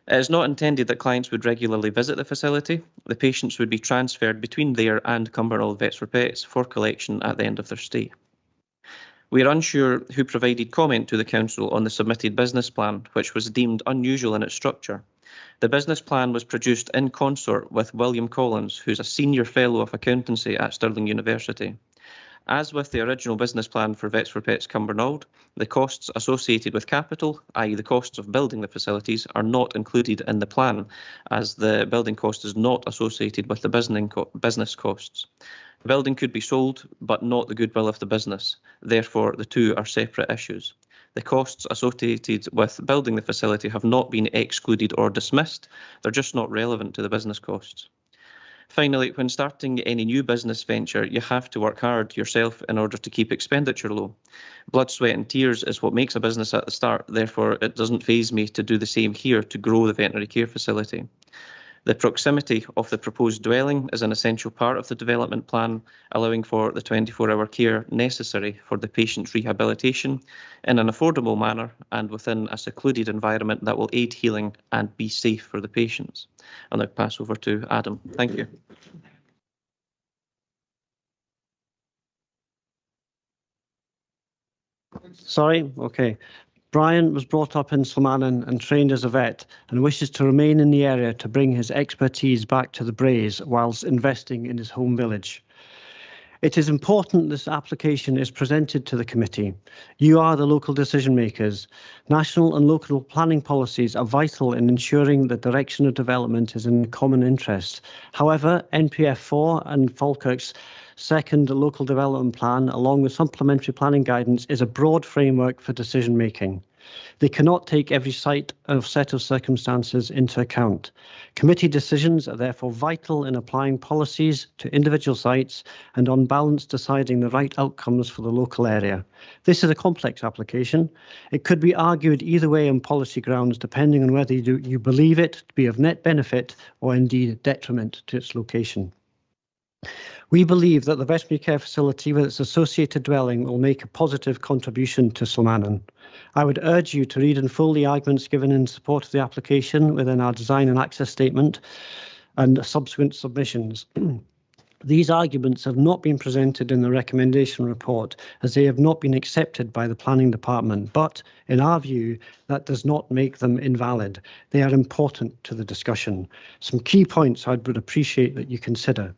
It is not intended that clients would regularly visit the facility. The patients would be transferred between there and Cumbernauld Vets for Pets for collection at the end of their stay. We are unsure who provided comment to the Council on the submitted business plan, which was deemed unusual in its structure. The business plan was produced in consort with William Collins, who's a Senior Fellow of Accountancy at Stirling University. As with the original business plan for Vets for Pets Cumbernauld, the costs associated with capital, i.e. the costs of building the facilities, are not included in the plan, as the building cost is not associated with the business costs. The building could be sold, but not the goodwill of the business. Therefore, the two are separate issues. The costs associated with building the facility have not been excluded or dismissed. They're just not relevant to the business costs. Finally, when starting any new business venture, you have to work hard yourself in order to keep expenditure low. Blood, sweat and tears is what makes a business at the start. Therefore, it doesn't faze me to do the same here to grow the veterinary care facility. The proximity of the proposed dwelling is an essential part of the development plan, allowing for the 24-hour care necessary for the patient's rehabilitation in an affordable manner and within a secluded environment that will aid healing and be safe for the patients. I'll now pass over to Adam. Thank you. Sorry, okay. Brian was brought up in Slowmanon and trained as a vet and wishes to remain in the area to bring his expertise back to the Braes whilst investing in his home village. It is important this application is presented to the committee. You are the local decision makers. National and local planning policies are vital in ensuring the direction of development is in common interest. However, NPF 4 and Falkirk's second local development plan, along with supplementary planning guidance, is a broad framework for decision making. They cannot take every set of circumstances into account. Committee decisions are therefore vital in applying policies to individual sites and on balance deciding the right outcomes for the local area. This is a complex application. It could be argued either way on policy grounds depending on whether you believe it to be of net benefit or indeed detriment to its location. We believe that the veterinary care facility with its associated dwelling will make a positive contribution to Slowmanon. I would urge you to read in full the arguments given in support of the application within our design and access statement and subsequent submissions. These arguments have not been presented in the recommendation report as they have not been accepted by the planning department, but in our view, that does not make them invalid. They are important to the discussion. Some key points I would appreciate that you consider.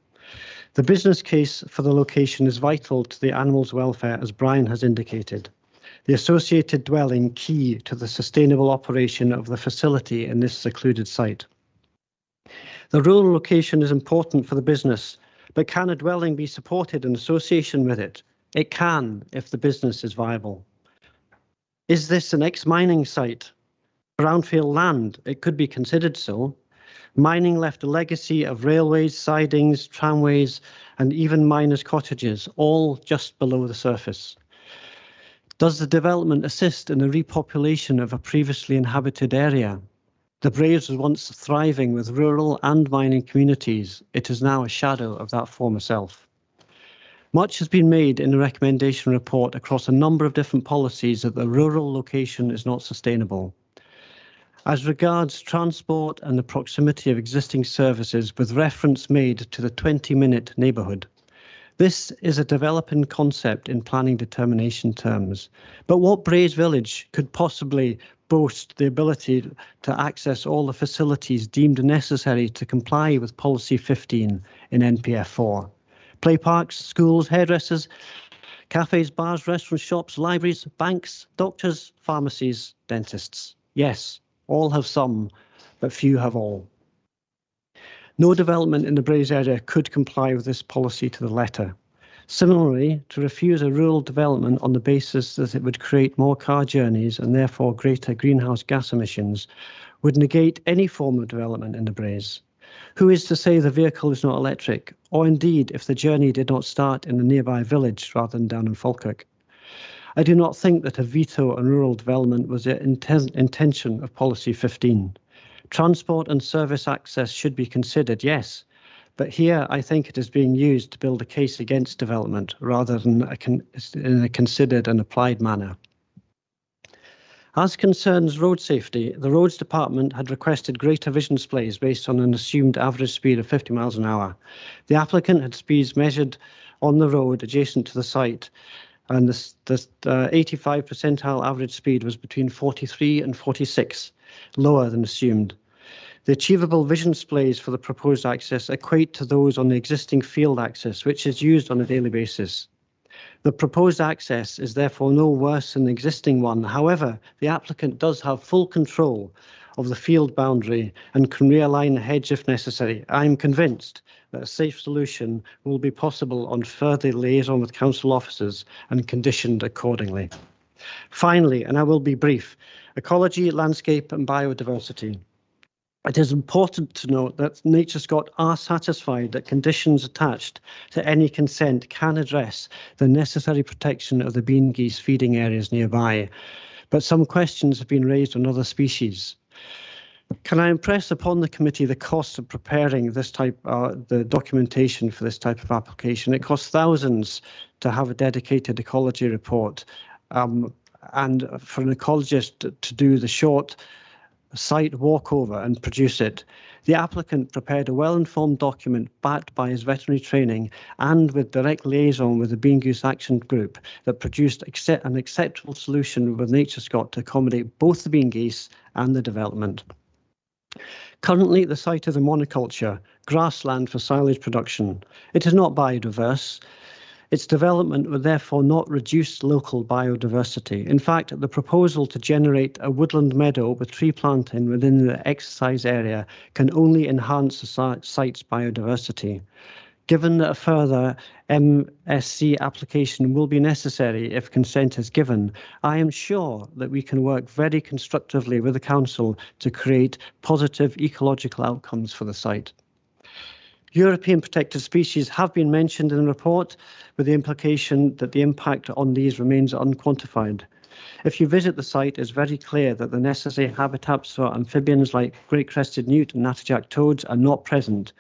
The business case for the location is vital to the animals' welfare, as Brian has indicated. The associated dwelling key to the sustainable operation of the facility in this secluded site. The rural location is important for the business, but can a dwelling be supported in association with it? It can, if the business is viable. Is this an ex-mining site? Brownfield land? It could be considered so. Mining left a legacy of railways, sidings, tramways, and even miners' cottages, all just below the surface. Does the development assist in the repopulation of a previously inhabited area? The Braes was once thriving with rural and mining communities. It is now a shadow of that former self. Much has been made in the recommendation report across a number of different policies that the rural location is not sustainable. As regards transport and the proximity of existing services with reference made to the 20-minute neighbourhood. This is a developing concept in planning determination terms. But what Braes Village could possibly boast the ability to access all the facilities deemed necessary to comply with Policy 15 in NPF 4? Play parks, schools, hairdressers, cafes, bars, restaurants, shops, libraries, banks, doctors, pharmacies, dentists. Yes. All have some, but few have all. No development in the Braes area could comply with this policy to the letter. Similarly, to refuse a rural development on the basis that it would create more car journeys and therefore greater greenhouse gas emissions would negate any form of development in the Braes. Who is to say the vehicle is not electric, or indeed if the journey did not start in a nearby village rather than down in Falkirk? I do not think that a veto on rural development was the intention of Policy 15. Transport and service access should be considered, yes, but here I think it is being used to build a case against development rather than in a considered and applied manner. As concerns road safety, the Roads Department had requested greater vision displays based on an assumed average speed of 50 miles an hour. The applicant had speeds measured on the road adjacent to the site, and the 85 percentile average speed was between 43 and 46, lower than assumed. The achievable vision displays for the proposed access equate to those on the existing field access, which is used on a daily basis. The proposed access is therefore no worse than the existing one. However, the applicant does have full control of the field boundary and can realign the hedge if necessary. I am convinced that a safe solution will be possible on further liaison with council officers and conditioned accordingly. Finally, and I will be brief, ecology, landscape and biodiversity. It is important to note that NatureScot are satisfied that conditions attached to any consent can address the necessary protection of the bean geese feeding areas nearby, but some questions have been raised on other species. Can I impress upon the committee the cost of preparing this type, the documentation for this type of application? It costs thousands to have a dedicated ecology report, and for an ecologist to do the short site walkover and produce it. The applicant prepared a well-informed document backed by his veterinary training and with direct liaison with the Bean Goose Action Group that produced an acceptable solution with NatureScot to accommodate both the bean geese and the development. Currently, the site is a monoculture, grassland for silage production. It is not biodiverse. Its development would therefore not reduce local biodiversity. In fact, the proposal to generate a woodland meadow with tree planting within the exercise area can only enhance the site's biodiversity. Given that a further MSC application will be necessary if consent is given, I am sure that we can work very constructively with the Council to create positive ecological outcomes for the site. European protected species have been mentioned in the report, with the implication that the impact on these remains unquantified. If you visit the site, it's very clear that the necessary habitats for amphibians like great crested newt and natterjack toads are not present.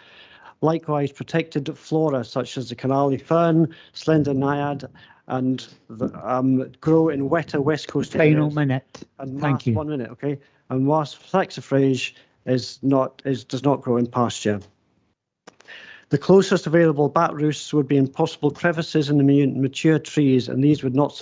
Likewise, protected flora such as the Canali fern, slender naiad, and grow in wetter west coast areas. Final minute. And Thank you. 1 minute, okay. And whilst saxifrage does not grow in pasture. The closest available bat roosts would be in possible crevices in the mature trees, and these would not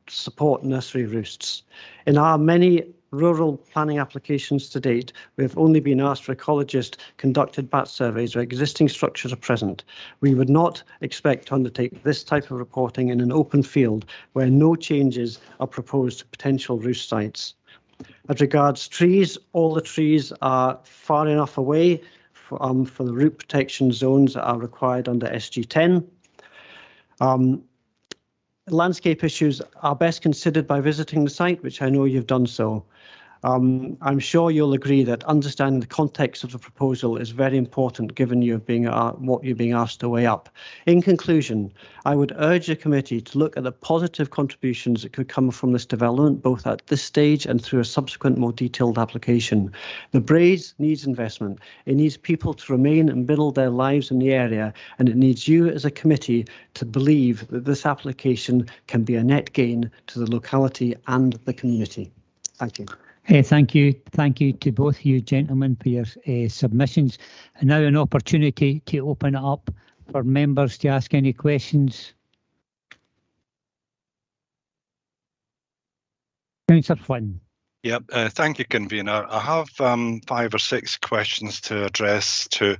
support nursery roosts. In our many rural planning applications to date, we have only been asked for ecologist-conducted bat surveys where existing structures are present. We would not expect to undertake this type of reporting in an open field where no changes are proposed to potential roost sites. As regards trees, all the trees are far enough away for the root protection zones that are required under SG10. Landscape issues are best considered by visiting the site, which I know you've done so. I'm sure you'll agree that understanding the context of the proposal is very important given what you're being asked to weigh up. In conclusion, I would urge the committee to look at the positive contributions that could come from this development, both at this stage and through a subsequent more detailed application. The Braes needs investment. It needs people to remain and build their lives in the area, and it needs you as a committee to believe that this application can be a net gain to the locality and the community. Thank you. Thank you. Thank you to both of you gentlemen for your submissions. And now an opportunity to open it up for members to ask any questions. Councillor Flynn. Yep, thank you, Convener. I have 5 or 6 questions to address to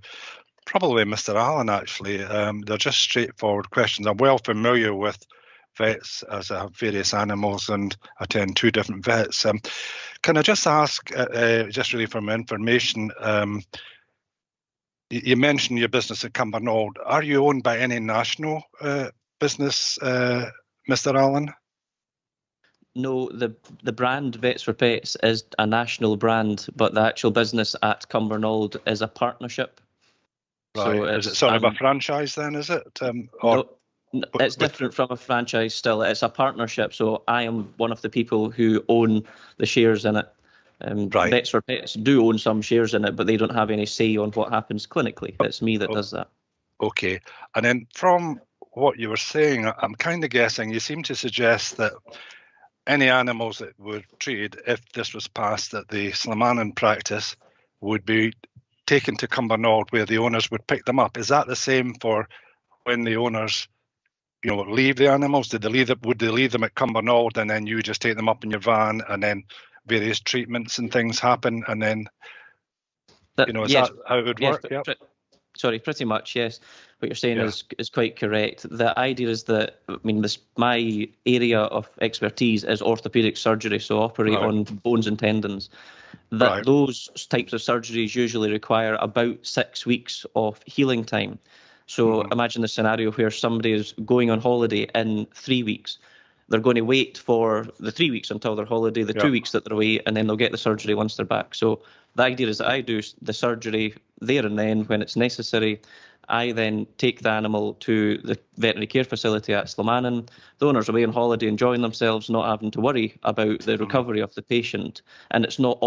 probably Mr. Allen, actually. They're just straightforward questions. I'm well familiar with vets as I have various animals and attend 2 different vets. Can I just ask, just really from information, you mentioned your business at Cumbernauld. Are you owned by any national business, Mr. Allen? No, the brand Vets for Pets is a national brand, but the actual business at Cumbernauld is a partnership. Right. So is it sort of a franchise then, is it? No, it's different from a franchise still. It's a partnership, so I am one of the people who own the shares in it. Right. Vets for Pets do own some shares in it, but they don't have any say on what happens clinically. It's me that does that. Okay. And then from what you were saying, I'm kind of guessing you seem to suggest that any animals that were treated, if this was passed at the Slamanan practice, would be taken to Cumbernauld where the owners would pick them up. Is that the same for when the owners, leave the animals? Would they leave them at Cumbernauld and then you just take them up in your van and then various treatments and things happen and then, is that how it would work? Yes, pretty much, yes. What you're saying is quite correct. The idea is that, my area of expertise is orthopaedic surgery, so operate on bones and tendons. Those types of surgeries usually require about 6 weeks of healing time. So imagine the scenario where somebody is going on holiday in 3 weeks. They're going to wait for the 3 weeks until their holiday, the 2 weeks that they're away, and then they'll get the surgery once they're back. So the idea is that I do the surgery there and then when it's necessary. I then take the animal to the veterinary care facility at Slamanan. The owner's away on holiday, enjoying themselves, not having to worry about the recovery of the patient. And it's not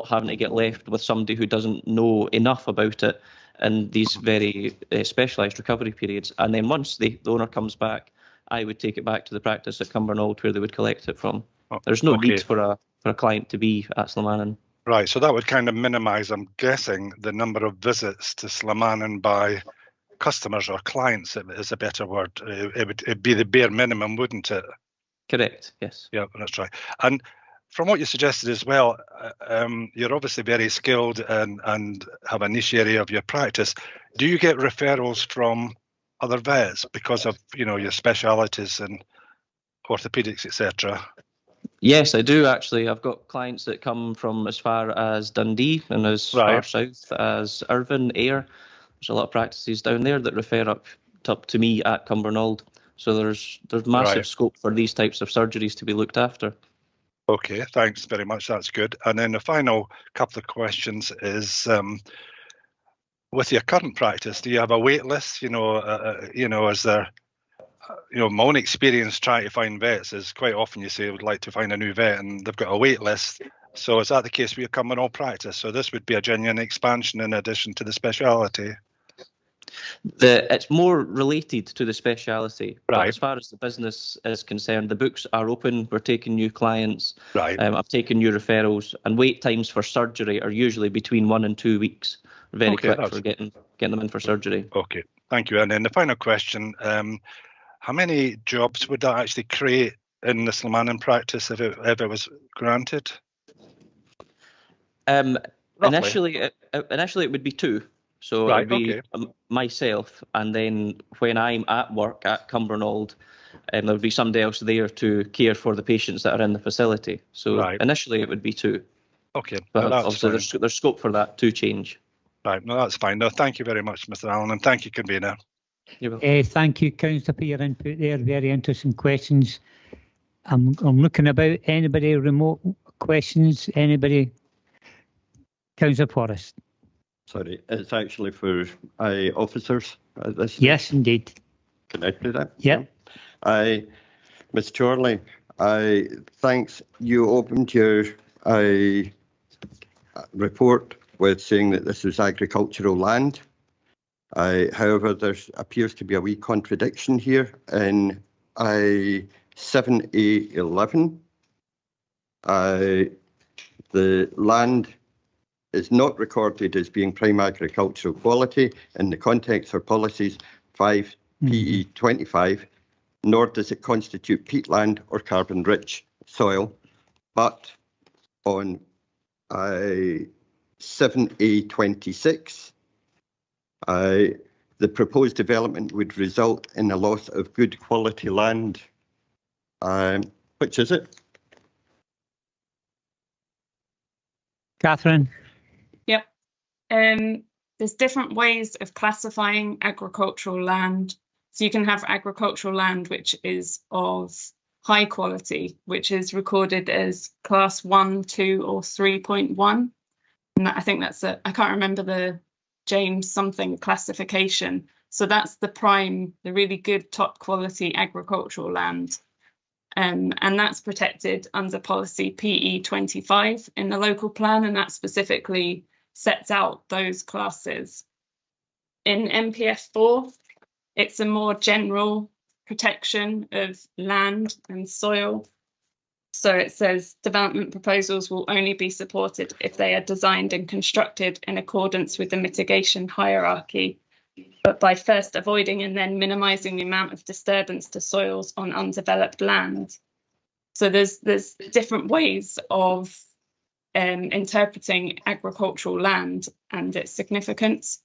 having to get left with somebody who doesn't know enough about it in these very specialised recovery periods. And then once the owner comes back, I would take it back to the practice at Cumbernauld where they would collect it from. There's no need for a client to be at Slamanan. Right, so that would kind of minimise, I'm guessing, the number of visits to Slamanan by customers or clients, is a better word. It'd be the bare minimum, wouldn't it? Correct, yes. Yeah, that's right. And from what you suggested as well, you're obviously very skilled and have a niche area of your practice. Do you get referrals from other vets because of, your specialities and orthopedics, etc.? Yes, I do actually. I've got clients that come from as far as Dundee and as far south as Irvine, Ayr. There's a lot of practices down there that refer up to me at Cumbernauld. So there's massive scope for these types of surgeries to be looked after. Okay, thanks very much. That's good. And then the final couple of questions is, with your current practice, do you have a wait list? Is there, my own experience trying to find vets is quite often you say I would like to find a new vet and they've got a wait list. So is that the case with your Cumbernauld practice? So this would be a genuine expansion in addition to the speciality? It's more related to the speciality. But as far as the business is concerned, the books are open. We're taking new clients. I've taken new referrals, and wait times for surgery are usually between 1 and 2 weeks. Very quick for getting them in for surgery. Okay, thank you. And then the final question: how many jobs would that actually create in the Slamanan practice if it was granted? Initially, it would be 2. So it would be myself, and then when I'm at work at Cumbernauld, there would be somebody else there to care for the patients that are in the facility. So initially it would be 2. Okay. But obviously there's scope for that to change. Right, no, that's fine. No, thank you very much, Mr. Allen, and thank you, convener. Thank you, Councillor, for your input there. Very interesting questions. I'm looking about. Anybody remote questions? Anybody? Councillor Forrest. Sorry, it's actually for officers. Yes, indeed. Can I do that? Yeah. Ms. Chorley, thanks. You opened your report with saying that this is agricultural land. However, there appears to be a wee contradiction here in 7A11. The land is not recorded as being prime agricultural quality in the context or policies 5 PE 25, nor does it constitute peatland or carbon-rich soil, but on 7A26, the proposed development would result in a loss of good quality land Which is it? Catherine? Yep. There's different ways of classifying agricultural land. So you can have agricultural land which is of high quality, which is recorded as class 1, 2 or 3.1. And I think that's I can't remember the James something classification. So that's the prime, the really good top quality agricultural land. And that's protected under policy PE 25 in the local plan, and that specifically sets out those classes. In MPF 4, it's a more general protection of land and soil. So it says development proposals will only be supported if they are designed and constructed in accordance with the mitigation hierarchy, but by first avoiding and then minimising the amount of disturbance to soils on undeveloped land. So there's different ways of interpreting agricultural land and its significance.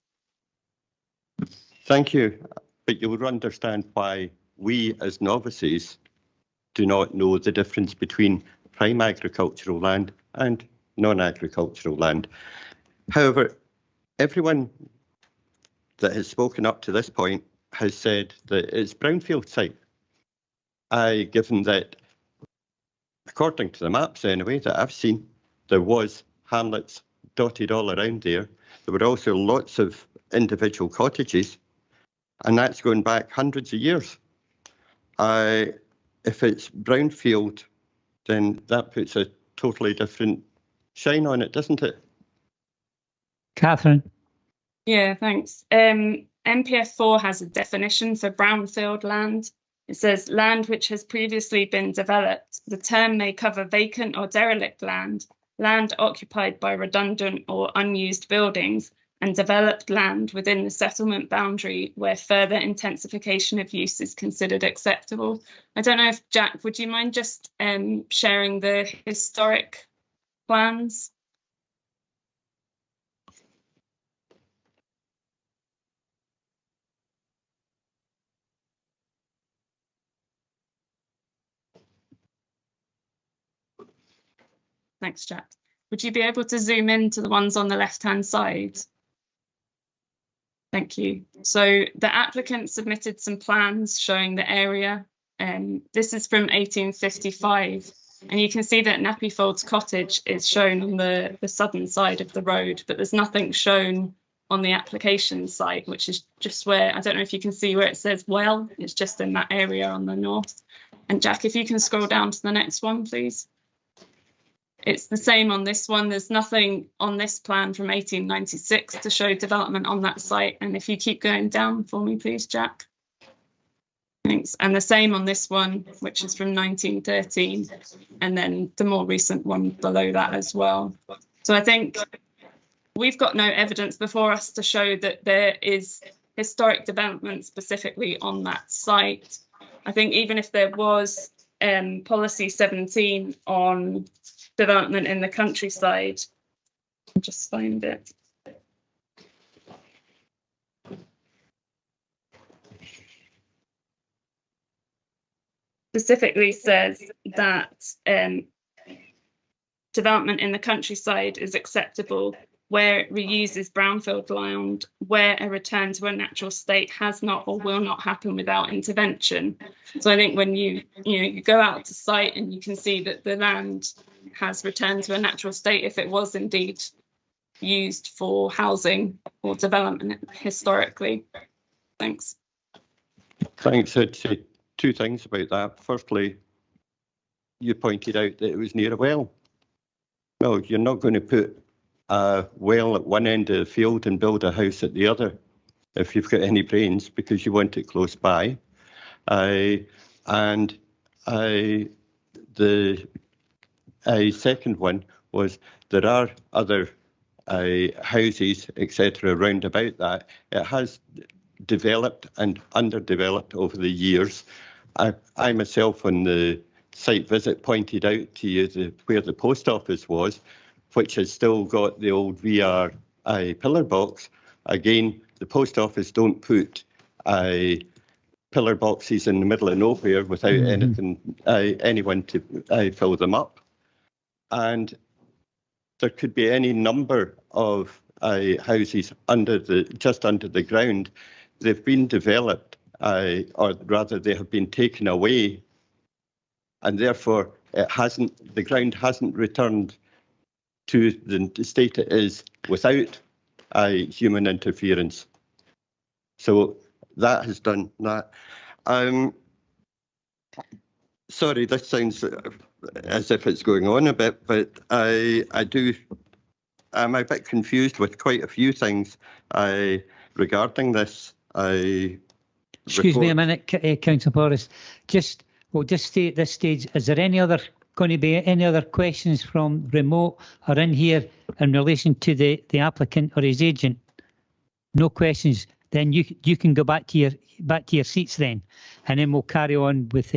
Thank you. But you would understand why we as novices do not know the difference between prime agricultural land and non-agricultural land. However, everyone that has spoken up to this point has said that it's brownfield site. Given that, according to the maps anyway, that I've seen, there was hamlets dotted all around there. There were also lots of individual cottages, and that's going back hundreds of years. If it's brownfield, then that puts a totally different shine on it, doesn't it? Catherine? Yeah, thanks. MPF 4 has a definition for brownfield land. It says land which has previously been developed. The term may cover vacant or derelict land, land occupied by redundant or unused buildings, and developed land within the settlement boundary where further intensification of use is considered acceptable. I don't know if, Jack, would you mind just sharing the historic plans? Thanks, Jack. Would you be able to zoom in to the ones on the left-hand side? Thank you. So the applicant submitted some plans showing the area. This is from 1855. And you can see that Nappyfolds Cottage is shown on the southern side of the road, but there's nothing shown on the application site, which is just where, I don't know if you can see where it says well, it's just in that area on the north. And Jack, if you can scroll down to the next one, please. It's the same on this one. There's nothing on this plan from 1896 to show development on that site. And if you keep going down for me, please, Jack. Thanks. And the same on this one, which is from 1913, and then the more recent one below that as well. So I think we've got no evidence before us to show that there is historic development specifically on that site. I think even if there was policy 17 on development in the countryside, I'll just find it. Specifically says that development in the countryside is acceptable where it reuses brownfield land, where a return to a natural state has not or will not happen without intervention. So I think when you go out to site and you can see that the land has returned to a natural state if it was indeed used for housing or development historically. Thanks. Thanks. I'd say two things about that. Firstly, you pointed out that it was near a well. No, you're not going to put a well at one end of the field and build a house at the other if you've got any brains, because you want it close by. The second one was there are other houses, etc., around about that. It has developed and underdeveloped over the years. I myself on the site visit pointed out to you where the post office was, which has still got the old VR pillar box. Again, the post office don't put pillar boxes in the middle of nowhere without anything, anyone to fill them up. And there could be any number of houses just under the ground. They've been developed, or rather they have been taken away, and therefore the ground hasn't returned to the state it is without human interference. So that has done that. Sorry, this sounds as if it's going on a bit, but I'm a bit confused with quite a few things regarding this. Excuse me a minute, Councillor Forrest. We'll just stay at this stage. Is there going to be any other questions from remote or in here in relation to the applicant or his agent? No questions. Then you can go back to your seats then, and then we'll carry on with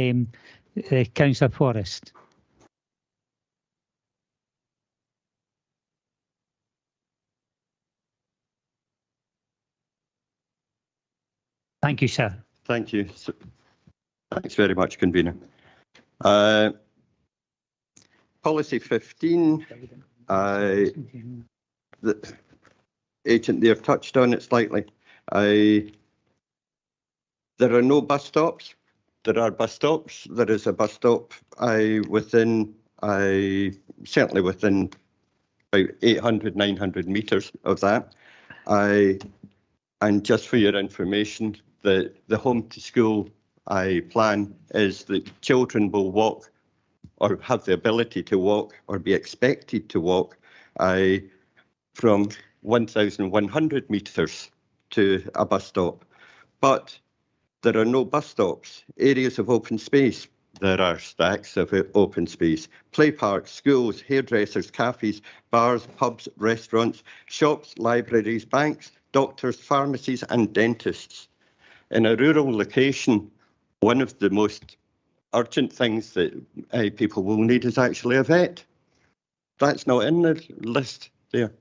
Councillor Forrest. Thank you, sir. Thank you. Thanks very much, Convener. Policy 15, the agent there touched on it slightly. There are no bus stops. There are bus stops. There is a bus stop within, certainly within about 800, 900 metres of that. And just for your information, the home to school plan is that children will walk or have the ability to walk or be expected to walk from 1,100 metres to a bus stop. But there are no bus stops. Areas of open space, there are stacks of open space. Play parks, schools, hairdressers, cafes, bars, pubs, restaurants, shops, libraries, banks, doctors, pharmacies and dentists. In a rural location, one of the most urgent things that people will need is actually a vet. That's not in the list there.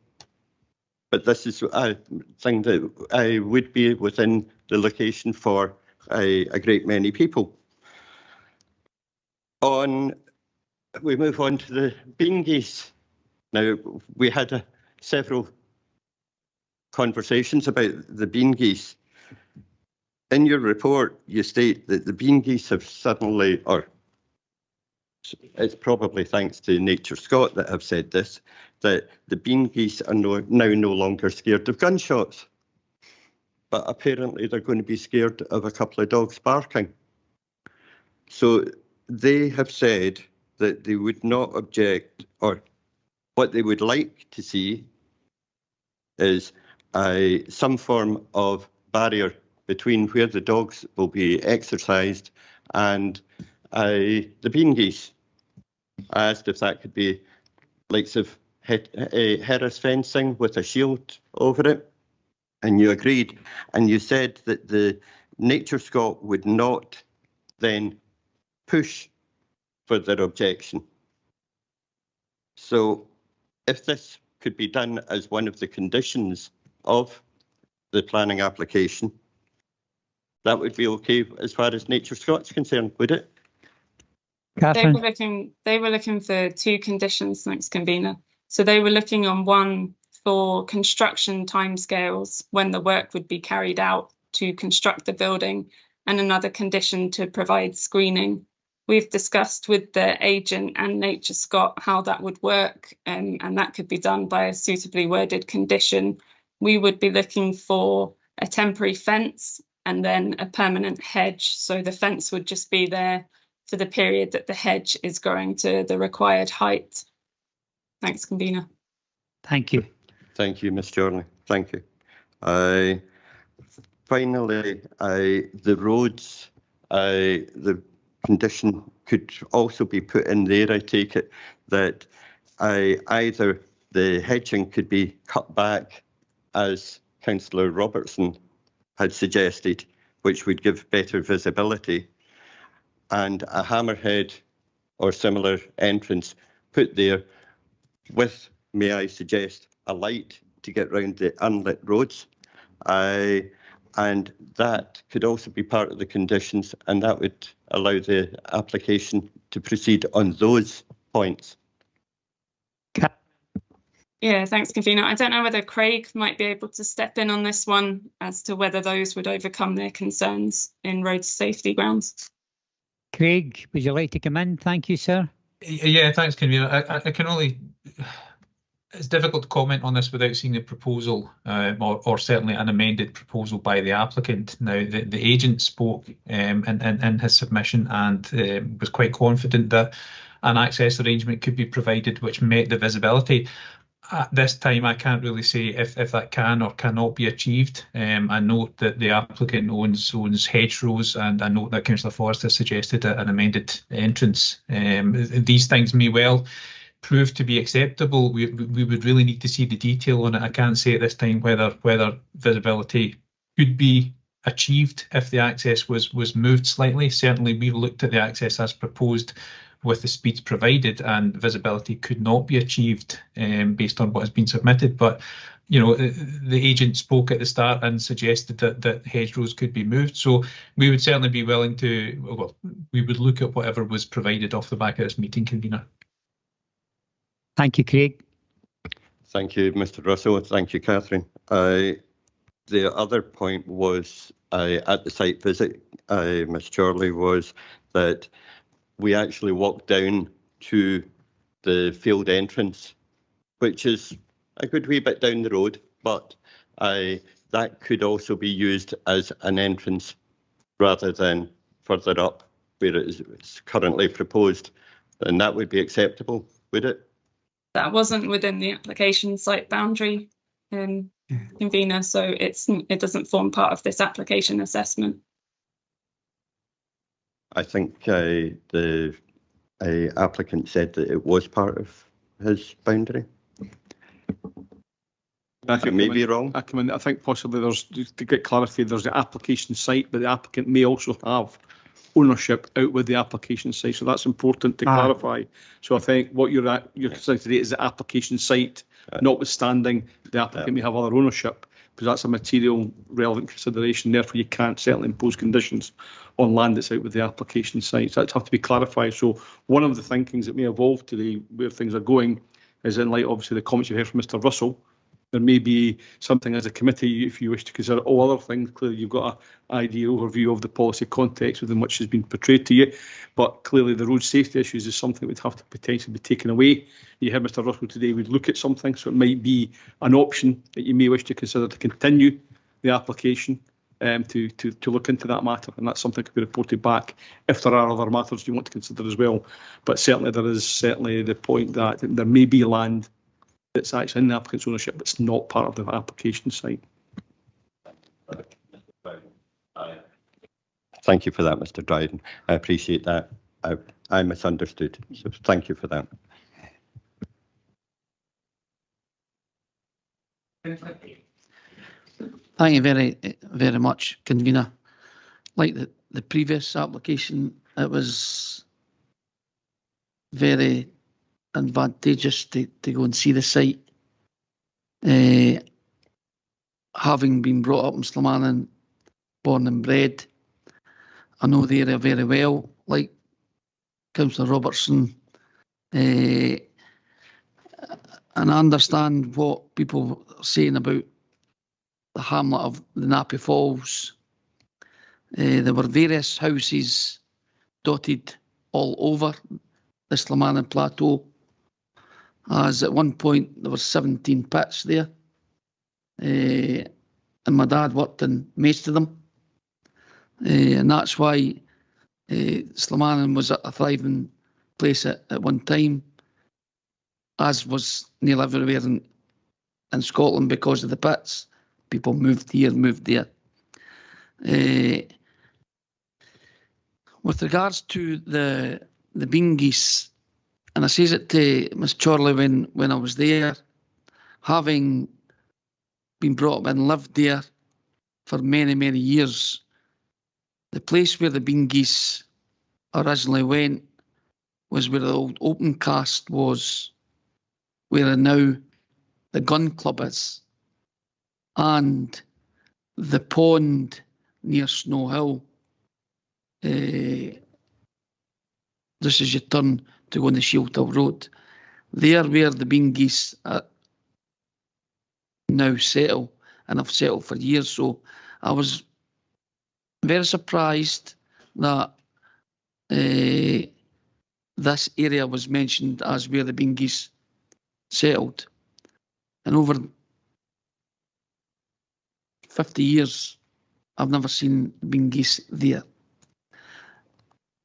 But this is a thing that would be within the location for a great many people. We move on to the bean geese. Now, we had several conversations about the bean geese. In your report, you state that the bean geese have suddenly, or it's probably thanks to Nature Scott that have said this, that the bean geese are now no longer scared of gunshots. But apparently they're going to be scared of a couple of dogs barking. So they have said that they would not object, or what they would like to see is some form of barrier between where the dogs will be exercised and the bean geese. I asked if that could be likes of Harris fencing with a shield over it, and you agreed. And you said that the Nature Scott would not then push for their objection. So if this could be done as one of the conditions of the planning application, that would be okay as far as Nature Scott's concerned, would it? Catherine? They were looking for two conditions, thanks, Convener. So they were looking on one for construction timescales when the work would be carried out to construct the building, and another condition to provide screening. We've discussed with the agent and Nature Scott how that would work, and that could be done by a suitably worded condition. We would be looking for a temporary fence and then a permanent hedge. So the fence would just be there for the period that the hedge is growing to the required height. Thanks, Convener. Thank you. Thank you, Ms. Jorley. Thank you. Finally, the roads, the condition could also be put in there, I take it, that either the hedging could be cut back, as Councillor Robertson had suggested, which would give better visibility, and a hammerhead or similar entrance put there with, may I suggest, a light to get round the unlit roads. and that could also be part of the conditions, and that would allow the application to proceed on those points. Yeah, thanks, Convener. I don't know whether Craig might be able to step in on this one as to whether those would overcome their concerns in road safety grounds. Craig, would you like to come in? Thank you, sir. Yeah, thanks, Convener. I can only... It's difficult to comment on this without seeing the proposal, or certainly an amended proposal by the applicant. Now, the agent spoke in his submission and was quite confident that an access arrangement could be provided which met the visibility. At this time, I can't really say if that can or cannot be achieved. I note that the applicant owns hedgerows, and I note that Councillor Forrester suggested an amended entrance. These things may well prove to be acceptable. We would really need to see the detail on it. I can't say at this time whether visibility could be achieved if the access was moved slightly. Certainly, we've looked at the access as proposed with the speeds provided, and visibility could not be achieved based on what has been submitted. But you know, the agent spoke at the start and suggested that hedgerows could be moved. So we would certainly be willing to, well, we would look at whatever was provided off the back of this meeting, Convener. Thank you, Craig. Thank you, Mr. Russell. Thank you, Catherine. The other point was at the site visit, Ms. Chorley, was that we actually walked down to the field entrance, which is a good wee bit down the road, but that could also be used as an entrance rather than further up where it is currently proposed. And that would be acceptable, would it? That wasn't within the application site boundary, Convener, so it doesn't form part of this application assessment. I think the applicant said that it was part of his boundary. I may be wrong. I think possibly there's, to get clarity, there's the application site, but the applicant may also have ownership out with the application site. So that's important to clarify. So I think what you're considering today is the application site, notwithstanding the applicant may have other ownership, because that's a material relevant consideration. Therefore, you can't certainly impose conditions on land that's out with the application site. So that's have to be clarified. So one of the thinkings that may evolve today, where things are going, is in light, obviously, the comments you heard from Mr. Russell. There may be something as a committee, if you wish to consider all other things. Clearly, you've got an idea, overview of the policy context within which has been portrayed to you. But clearly, the road safety issues is something that would have to potentially be taken away. You heard Mr. Russell today would look at something, so it might be an option that you may wish to consider to continue the application to look into that matter. And that's something that could be reported back if there are other matters you want to consider as well. But certainly, there is certainly the point that there may be land that's actually in the applicant's ownership, but it's not part of the application site. Thank you for that, Mr. Dryden. I appreciate that. I misunderstood, so thank you for that. Thank you very, very much, Convener. Like the previous application, it was very advantageous to go and see the site. Having been brought up in Slamanan, born and bred, I know the area very well, like Councillor Robertson, and I understand what people are saying about the hamlet of the Nappy Falls. There were various houses dotted all over the Slamanan Plateau, as at one point there were 17 pits there, and my dad worked in most of them, and that's why Slamanan was a thriving place at one time, as was nearly everywhere in Scotland because of the pits. People moved here, moved there. With regards to the bean geese, and I says it to Miss Chorley when I was there, having been brought up and lived there for many, many years, the place where the bean geese originally went was where the old open cast was, where now the gun club is. And the pond near Snow Hill. This is your turn to go on the Shield Hill Road. There where the bean geese are now settle, and have settled for years. So I was very surprised that this area was mentioned as where the bean geese settled. And over 50 years, I've never seen bean geese there.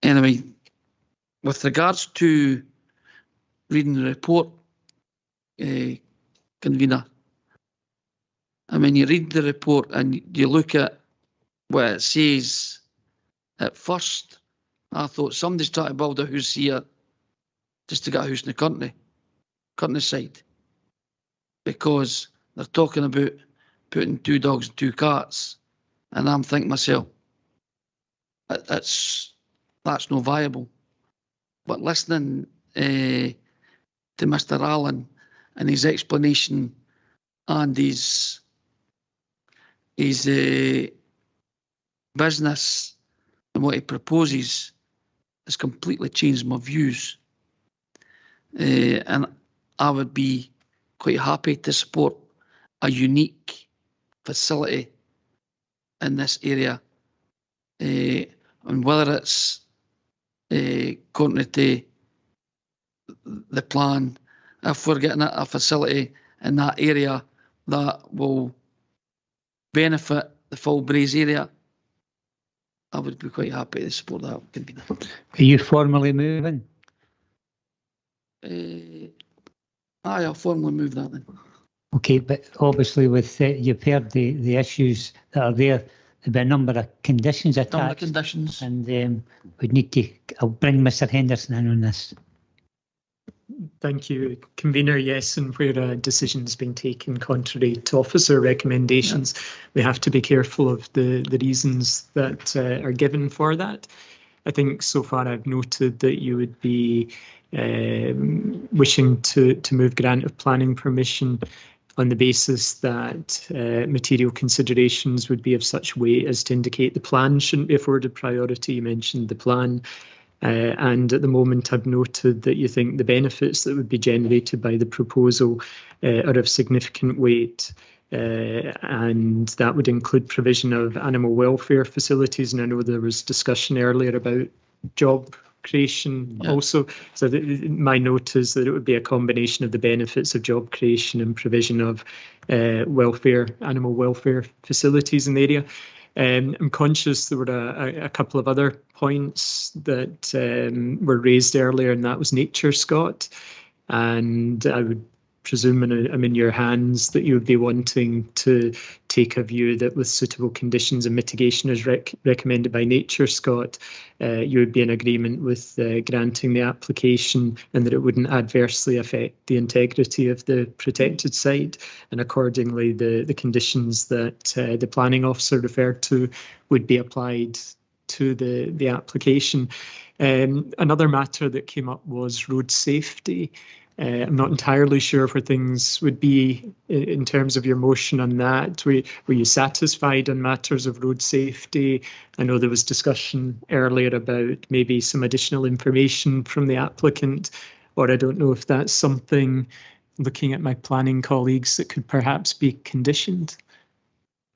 Anyway, with regards to reading the report, convener, I mean, you read the report and you look at what it says. At first, I thought somebody's trying to build a house here just to get a house in the countryside, because they're talking about putting 2 dogs and 2 cats, and I'm thinking myself, that's not viable. But listening to Mr. Allen and his explanation and his business and what he proposes has completely changed my views. And I would be quite happy to support a unique facility in this area. And whether it's contrary to the plan, if we're getting a facility in that area that will benefit the Fallbraes area, I would be quite happy to support that. Are you formally moving? Aye, I'll formally move that then. Okay, but obviously with you've heard the issues that are there. There'll be a number of conditions attached. And we'd need to, I'll bring Mr. Henderson in on this. Thank you, Convener. Yes, and where a decision has been taken contrary to officer recommendations, we have to be careful of the reasons that are given for that. I think so far I've noted that you would be wishing to move grant of planning permission on the basis that material considerations would be of such weight as to indicate the plan shouldn't be afforded priority. You mentioned the plan. And at the moment, I've noted that you think the benefits that would be generated by the proposal are of significant weight, and that would include provision of animal welfare facilities. And I know there was discussion earlier about job creation also. So my note is that it would be a combination of the benefits of job creation and provision of animal welfare facilities in the area. I'm conscious there were a couple of other points that were raised earlier, and that was nature, Scott. And I would presume, and I'm in your hands, that you would be wanting to take a view that with suitable conditions and mitigation as recommended by nature, Scott, you would be in agreement with granting the application and that it wouldn't adversely affect the integrity of the protected site. And accordingly, the conditions that the planning officer referred to would be applied to the application. Another matter that came up was road safety. I'm not entirely sure where things would be in terms of your motion on that. Were you satisfied on matters of road safety? I know there was discussion earlier about maybe some additional information from the applicant, or I don't know if that's something, looking at my planning colleagues, that could perhaps be conditioned.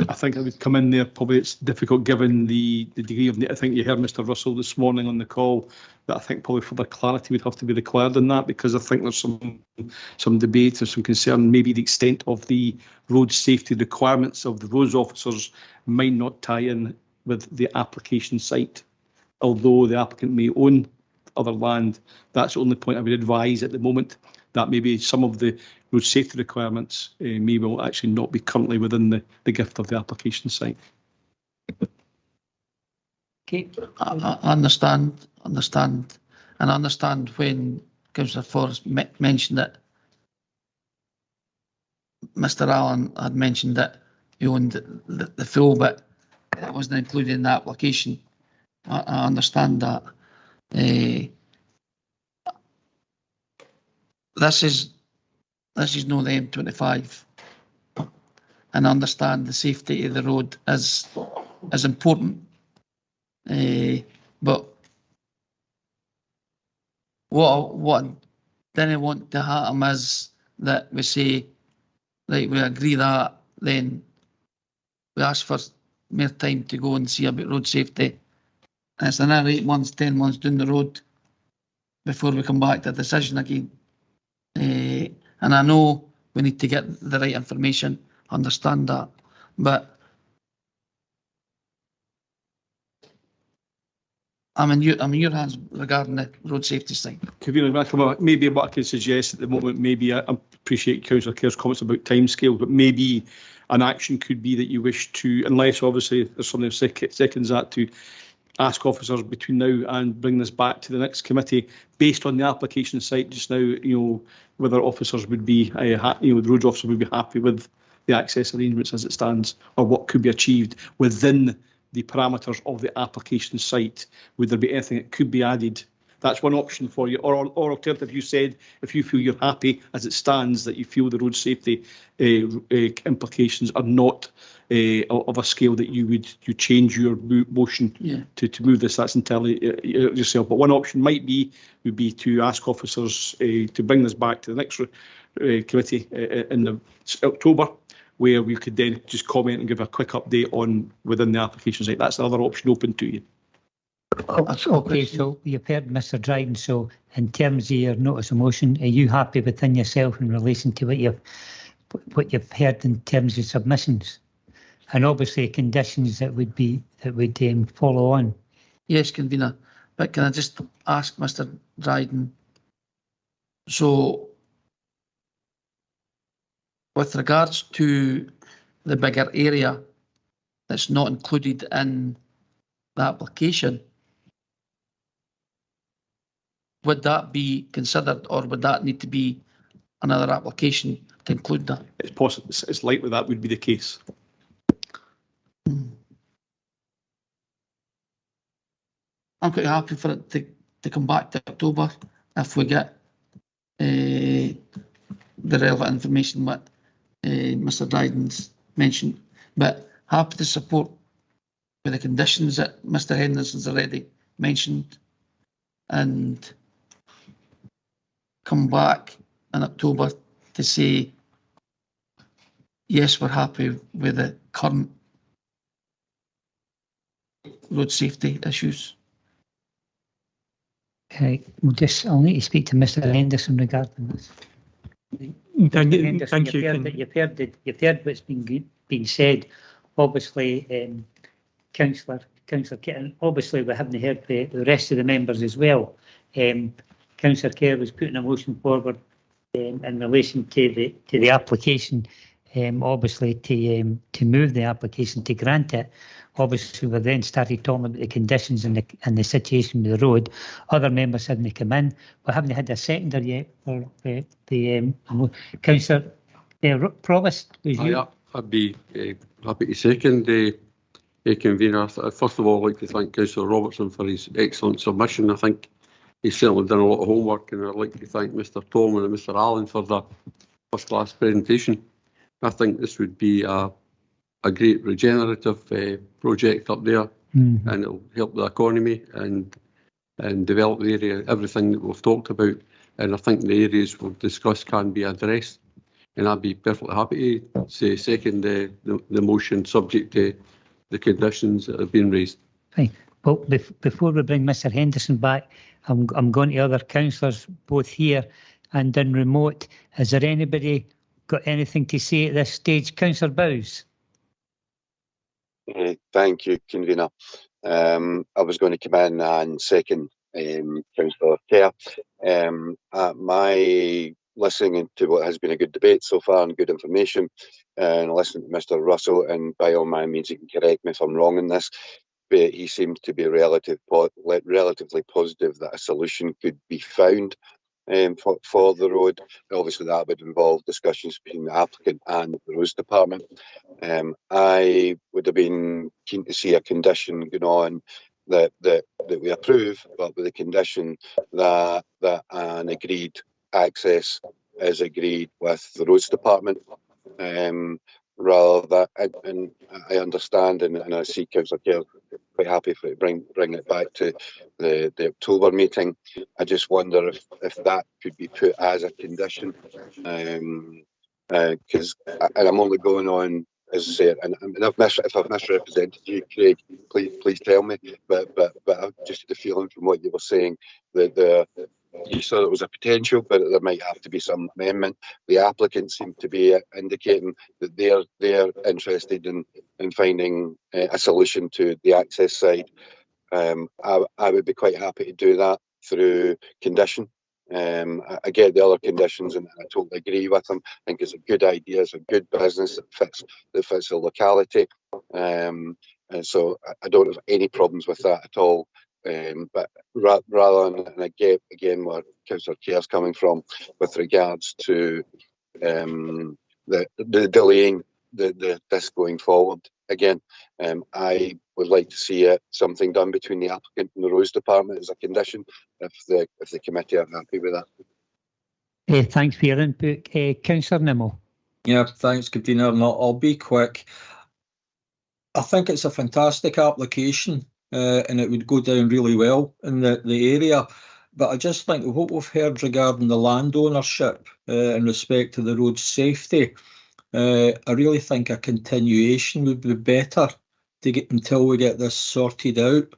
I think it would come in there. Probably it's difficult given the degree of. I think you heard Mr. Russell this morning on the call that I think probably further clarity would have to be required in that, because I think there's some debate or some concern. Maybe the extent of the road safety requirements of the roads officers might not tie in with the application site, although the applicant may own other land. That's the only point I would advise at the moment, that maybe some of the road safety requirements may well actually not be currently within the gift of the application site. Okay, I understand, and I understand when Councillor Forrest mentioned that Mr. Allen had mentioned that he owned the full, but it wasn't included in the application. I understand that. This is not the M25. and understand the safety of the road as important. But what I didn't want to happen is that we say, right, we agree that, then we ask for more time to go and see about road safety. And it's another 8 months, 10 months down the road before we come back to a decision again. And I know we need to get the right information, understand that, but I'm in your hands regarding the road safety side. Maybe what I can suggest at the moment, maybe I appreciate Councillor Kerr's comments about timescale, but maybe an action could be that you wish to, unless obviously there's something seconds that, to ask officers between now and bring this back to the next committee based on the application site just now, whether officers would be, the road officer would be happy with the access arrangements as it stands, or what could be achieved within the parameters of the application site. Would there be anything that could be added? That's one option for you. Or alternative, you said, if you feel you're happy as it stands, that you feel the road safety implications are not of a scale that you change your motion to move this. That's entirely yourself. But one option would be to ask officers to bring this back to the next committee in October, where we could then just comment and give a quick update on within the application site. That's another option open to you. Okay, so you've heard Mr. Dryden. So in terms of your notice of motion, are you happy within yourself in relation to what you've heard in terms of submissions, and obviously conditions that would follow on? Yes, convener. But can I just ask Mr. Dryden? So, with regards to the bigger area that's not included in the application, would that be considered, or would that need to be another application to include that? It's possible. It's likely that would be the case. I'm quite happy for it to come back to October if we get the relevant information what Mr. Dryden's mentioned, but happy to support with the conditions that Mr. Henderson's already mentioned, and come back in October to say, yes, we're happy with the current road safety issues. Okay, I'll need to speak to Mr. Henderson regarding this. Thank you. You've heard what's been said. Obviously, Councillor Kitten, obviously we haven't heard the rest of the members as well. Councillor Kerr was putting a motion forward in relation to the application, obviously to move the application to grant it. Obviously, we then started talking about the conditions and the situation with the road. Other members hadn't come in. We haven't had a seconder yet for the Councillor Provost. Was you? I'd be happy to second the convener. First of all, I'd like to thank Councillor Robertson for his excellent submission. I think he's certainly done a lot of homework, and I'd like to thank Mr. Tolman and Mr. Allen for the first-class presentation. I think this would be a great regenerative project up there, and it'll help the economy and develop the area, everything that we've talked about. And I think the areas we've discussed can be addressed. And I'd be perfectly happy to say second the motion subject to the conditions that have been raised. Fine. Well, before we bring Mr. Henderson back, I'm going to other councillors, both here and in remote. Is there anybody got anything to say at this stage? Councillor Bowes. Thank you, convener. I was going to come in and second Councillor Kerr. My listening to what has been a good debate so far and good information, and listening to Mr. Russell, and by all means he can correct me if I'm wrong in this, but he seems to be relatively positive that a solution could be found for the road. Obviously that would involve discussions between the applicant and the roads department. I would have been keen to see a condition going on that we approve, but with the condition that an agreed access is agreed with the roads department. rather than, and I understand, and I see Councillor Kerr quite happy for it to bring it back to the October meeting. I just wonder if that could be put as a condition, because and I'm only going on, as I say, and if I've misrepresented you, Craig, please tell me. But I've just the feeling from what you were saying that you saw there was a potential, but there might have to be some amendment. The applicants seem to be indicating that they're interested in finding a solution to the access side. I would be quite happy to do that through condition. I get the other conditions, and I totally agree with them. I think it's a good idea. It's a good business that fits the locality, and so I don't have any problems with that at all. But rather than, and I get again where Councillor Kerr's coming from with regards to the delaying this going forward. Again, I would like to see something done between the applicant and the Roads Department as a condition, if the committee are happy with that. Thanks for your input. Councillor Nimmo. Yeah, thanks, Convener. I'll be quick. I think it's a fantastic application, and it would go down really well in the area. But I just think what we've heard regarding the land ownership in respect to the road safety, I really think a continuation would be better to get until we get this sorted out.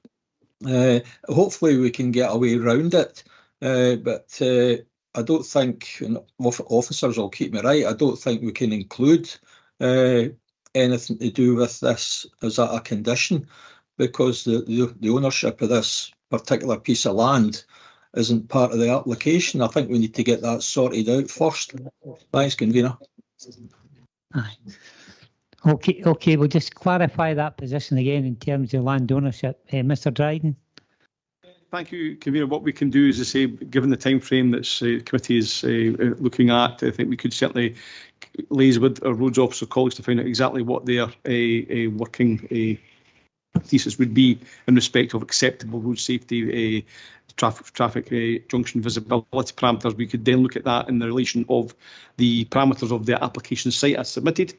Hopefully we can get a way around it, but I don't think, and officers will keep me right, I don't think we can include anything to do with this as a condition, because the ownership of this particular piece of land isn't part of the application. I think we need to get that sorted out first. Thanks, Convener. Aye. Okay, we'll just clarify that position again in terms of land ownership. Mr. Dryden. Thank you, Convener. What we can do is to say, given the time frame that the committee is looking at, I think we could certainly liaise with our roads officer colleagues to find out exactly what their working thesis would be in respect of acceptable road safety, traffic junction visibility parameters. We could then look at that in the relation of the parameters of the application site as submitted,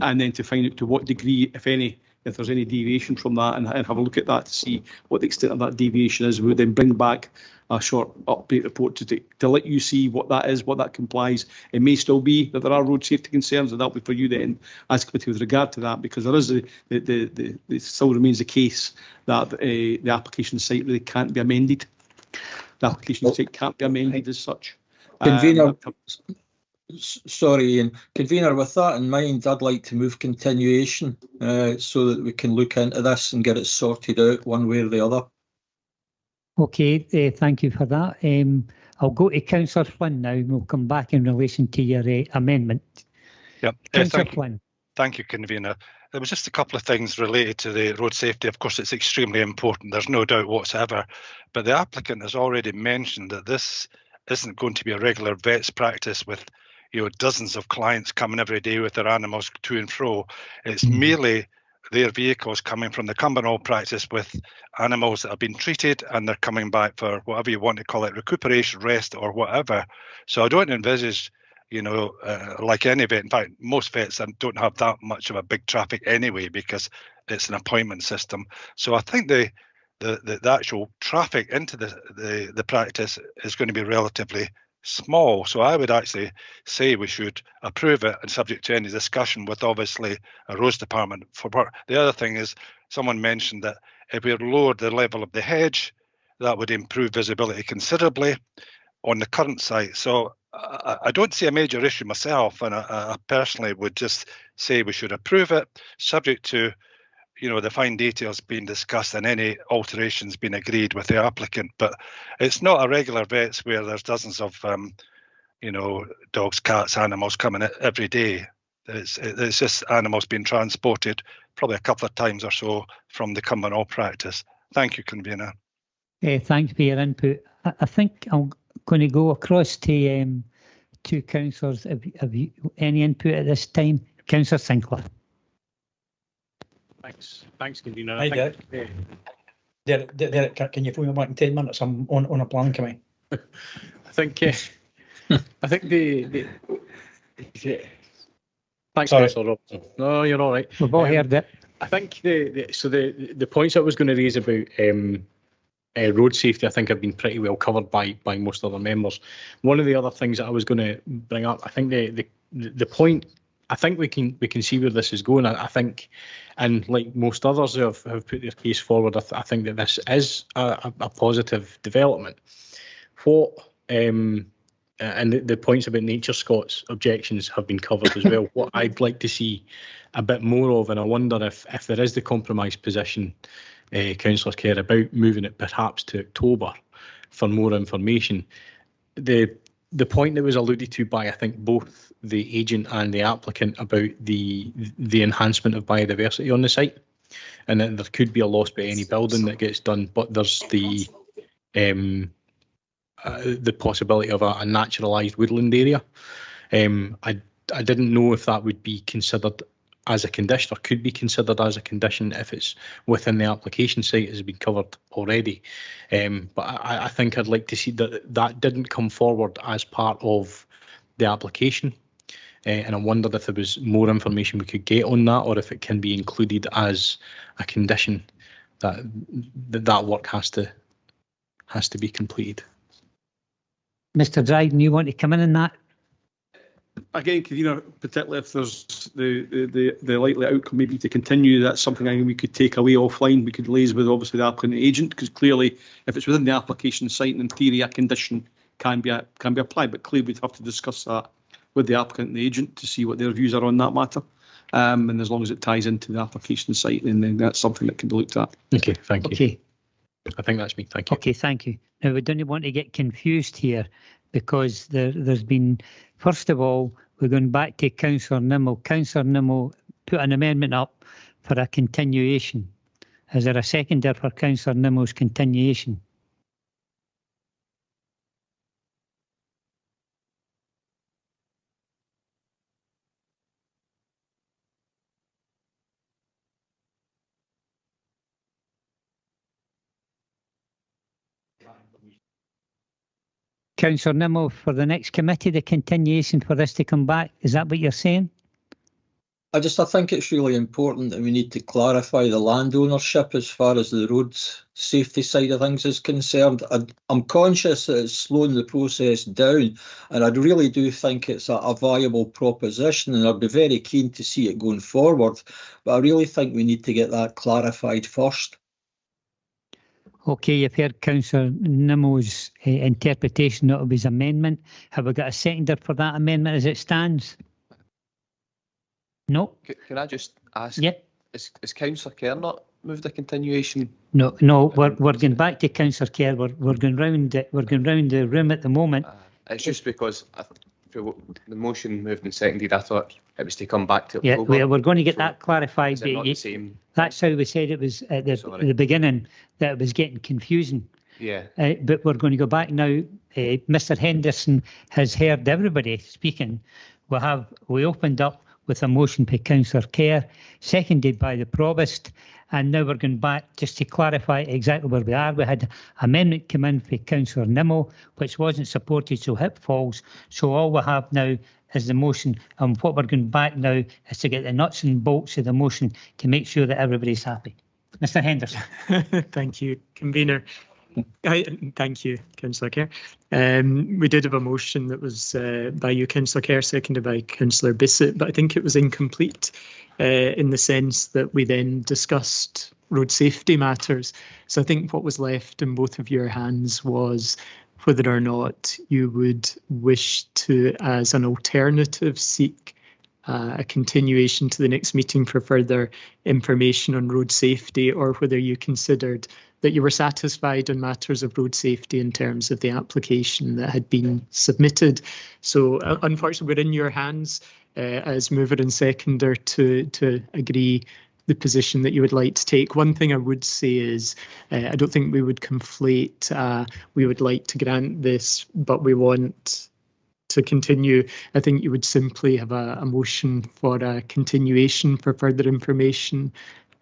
and then to find out to what degree, if any, if there's any deviation from that, and have a look at that to see what the extent of that deviation is. We would then bring back a short update report to let you see what that is, what that complies. It may still be that there are road safety concerns, and that'll be for you then as committee with regard to that, because there is it still remains the case that the application site really can't be amended. The application site can't be amended as such. Convener, sorry, Ian. Convener, with that in mind, I'd like to move continuation so that we can look into this and get it sorted out one way or the other. Okay, thank you for that. I'll go to Councillor Flynn now, and we'll come back in relation to your amendment. Yep. Councillor Flynn. Thank you, Convener. There was just a couple of things related to the road safety. Of course, it's extremely important. There's no doubt whatsoever. But the applicant has already mentioned that this isn't going to be a regular vet's practice with dozens of clients coming every day with their animals to and fro. It's merely their vehicles coming from the Cumbernauld practice with animals that have been treated, and they're coming back for whatever you want to call it, recuperation, rest, or whatever. So I don't envisage, like any vet, in fact, most vets don't have that much of a big traffic anyway, because it's an appointment system. So I think the actual traffic into the practice is going to be relatively small. So I would actually say we should approve it, and subject to any discussion with obviously a roads department for work. The other thing is, someone mentioned that if we lowered the level of the hedge, that would improve visibility considerably on the current site. So I don't see a major issue myself, and I personally would just say we should approve it, subject to the fine details being discussed and any alterations being agreed with the applicant. But it's not a regular vets where there's dozens of, dogs, cats, animals coming every day. It's just animals being transported probably a couple of times or so from the Cumbernauld practice. Thank you, Convener. Thanks for your input. I think I'm going to go across to councillors. Have you any input at this time? Councillor Sinclair. Thanks, Convener. Hi, Derek, can you phone me back in 10 minutes? I'm on a plan committee. I think the Thanks, Sorry. Councillor Robertson. No, you're all right. We've all heard it. I think the points I was going to raise about road safety, I think, have been pretty well covered by most other members. One of the other things that I was going to bring up, I think the point, I think we can see where this is going. I think, and like most others who have put their case forward, I think that this is a positive development. What and the points about Nature Scott's objections have been covered as well. What I'd like to see a bit more of, and I wonder if there is the compromise position, Councillor Kerr, about moving it perhaps to October for more information. The point that was alluded to by, I think, both the agent and the applicant about the enhancement of biodiversity on the site, and that there could be a loss by any building that gets done, but there's the possibility of a naturalised woodland area. I didn't know if that would be considered as a condition, or could be considered as a condition if it's within the application site, has been covered already. But I think I'd like to see that didn't come forward as part of the application. And I wondered if there was more information we could get on that, or if it can be included as a condition that work has to be completed. Mr. Dryden, you want to come in on that? Again, convener, particularly if there's the likely outcome maybe to continue, that's something I think we could take away offline. We could liaise with obviously the applicant and agent, because clearly if it's within the application site, in theory a condition can be applied, but clearly we'd have to discuss that with the applicant and the agent to see what their views are on that matter. And as long as it ties into the application site, then that's something that can be looked at. Okay, thank you. Okay. I think that's me. Thank you. Okay, thank you. Now, we don't want to get confused here, because there's been, first of all, we're going back to Councillor Nimmo. Councillor Nimmo put an amendment up for a continuation. Is there a seconder for Councillor Nimmo's continuation? Councillor Nimmo, for the next committee, the continuation for this to come back, is that what you're saying? I think it's really important that we need to clarify the land ownership as far as the road safety side of things is concerned. I'm conscious that it's slowing the process down, and I really do think it's a viable proposition, and I'd be very keen to see it going forward. But I really think we need to get that clarified first. Okay, you've heard Councillor Nimmo's interpretation of his amendment. Have we got a seconder for that amendment as it stands? No. Can I just ask? Yeah. Is Councillor Kerr not moved a continuation? No, we're going back to Councillor Kerr. We're going round the room at the moment. It's just because the motion moved and seconded. I thought it was to come back to Yeah, October. we're going to get that clarified. Is it not the same? That's how we said it was at the beginning, that it was getting confusing. Yeah. But we're going to go back now. Mr. Henderson has heard everybody speaking. We opened up with a motion by Councillor Kerr, seconded by the Provost, and now we're going back just to clarify exactly where we are. We had amendment come in for Councillor Nimmo, which wasn't supported, so it falls. So all we have now is the motion, and what we're going back now is to get the nuts and bolts of the motion to make sure that everybody's happy. Mr. Henderson. Thank you, convener. Thank you, Councillor Kerr. We did have a motion that was by you, Councillor Kerr, seconded by Councillor Bissett, but I think it was incomplete in the sense that we then discussed road safety matters. So I think what was left in both of your hands was whether or not you would wish to, as an alternative, seek a continuation to the next meeting for further information on road safety, or whether you considered that you were satisfied on matters of road safety in terms of the application that had been submitted. So unfortunately, we're in your hands as mover and seconder to agree the position that you would like to take. One thing I would say is I don't think we would conflate we would like to grant this, but we want to continue. I think you would simply have a motion for a continuation for further information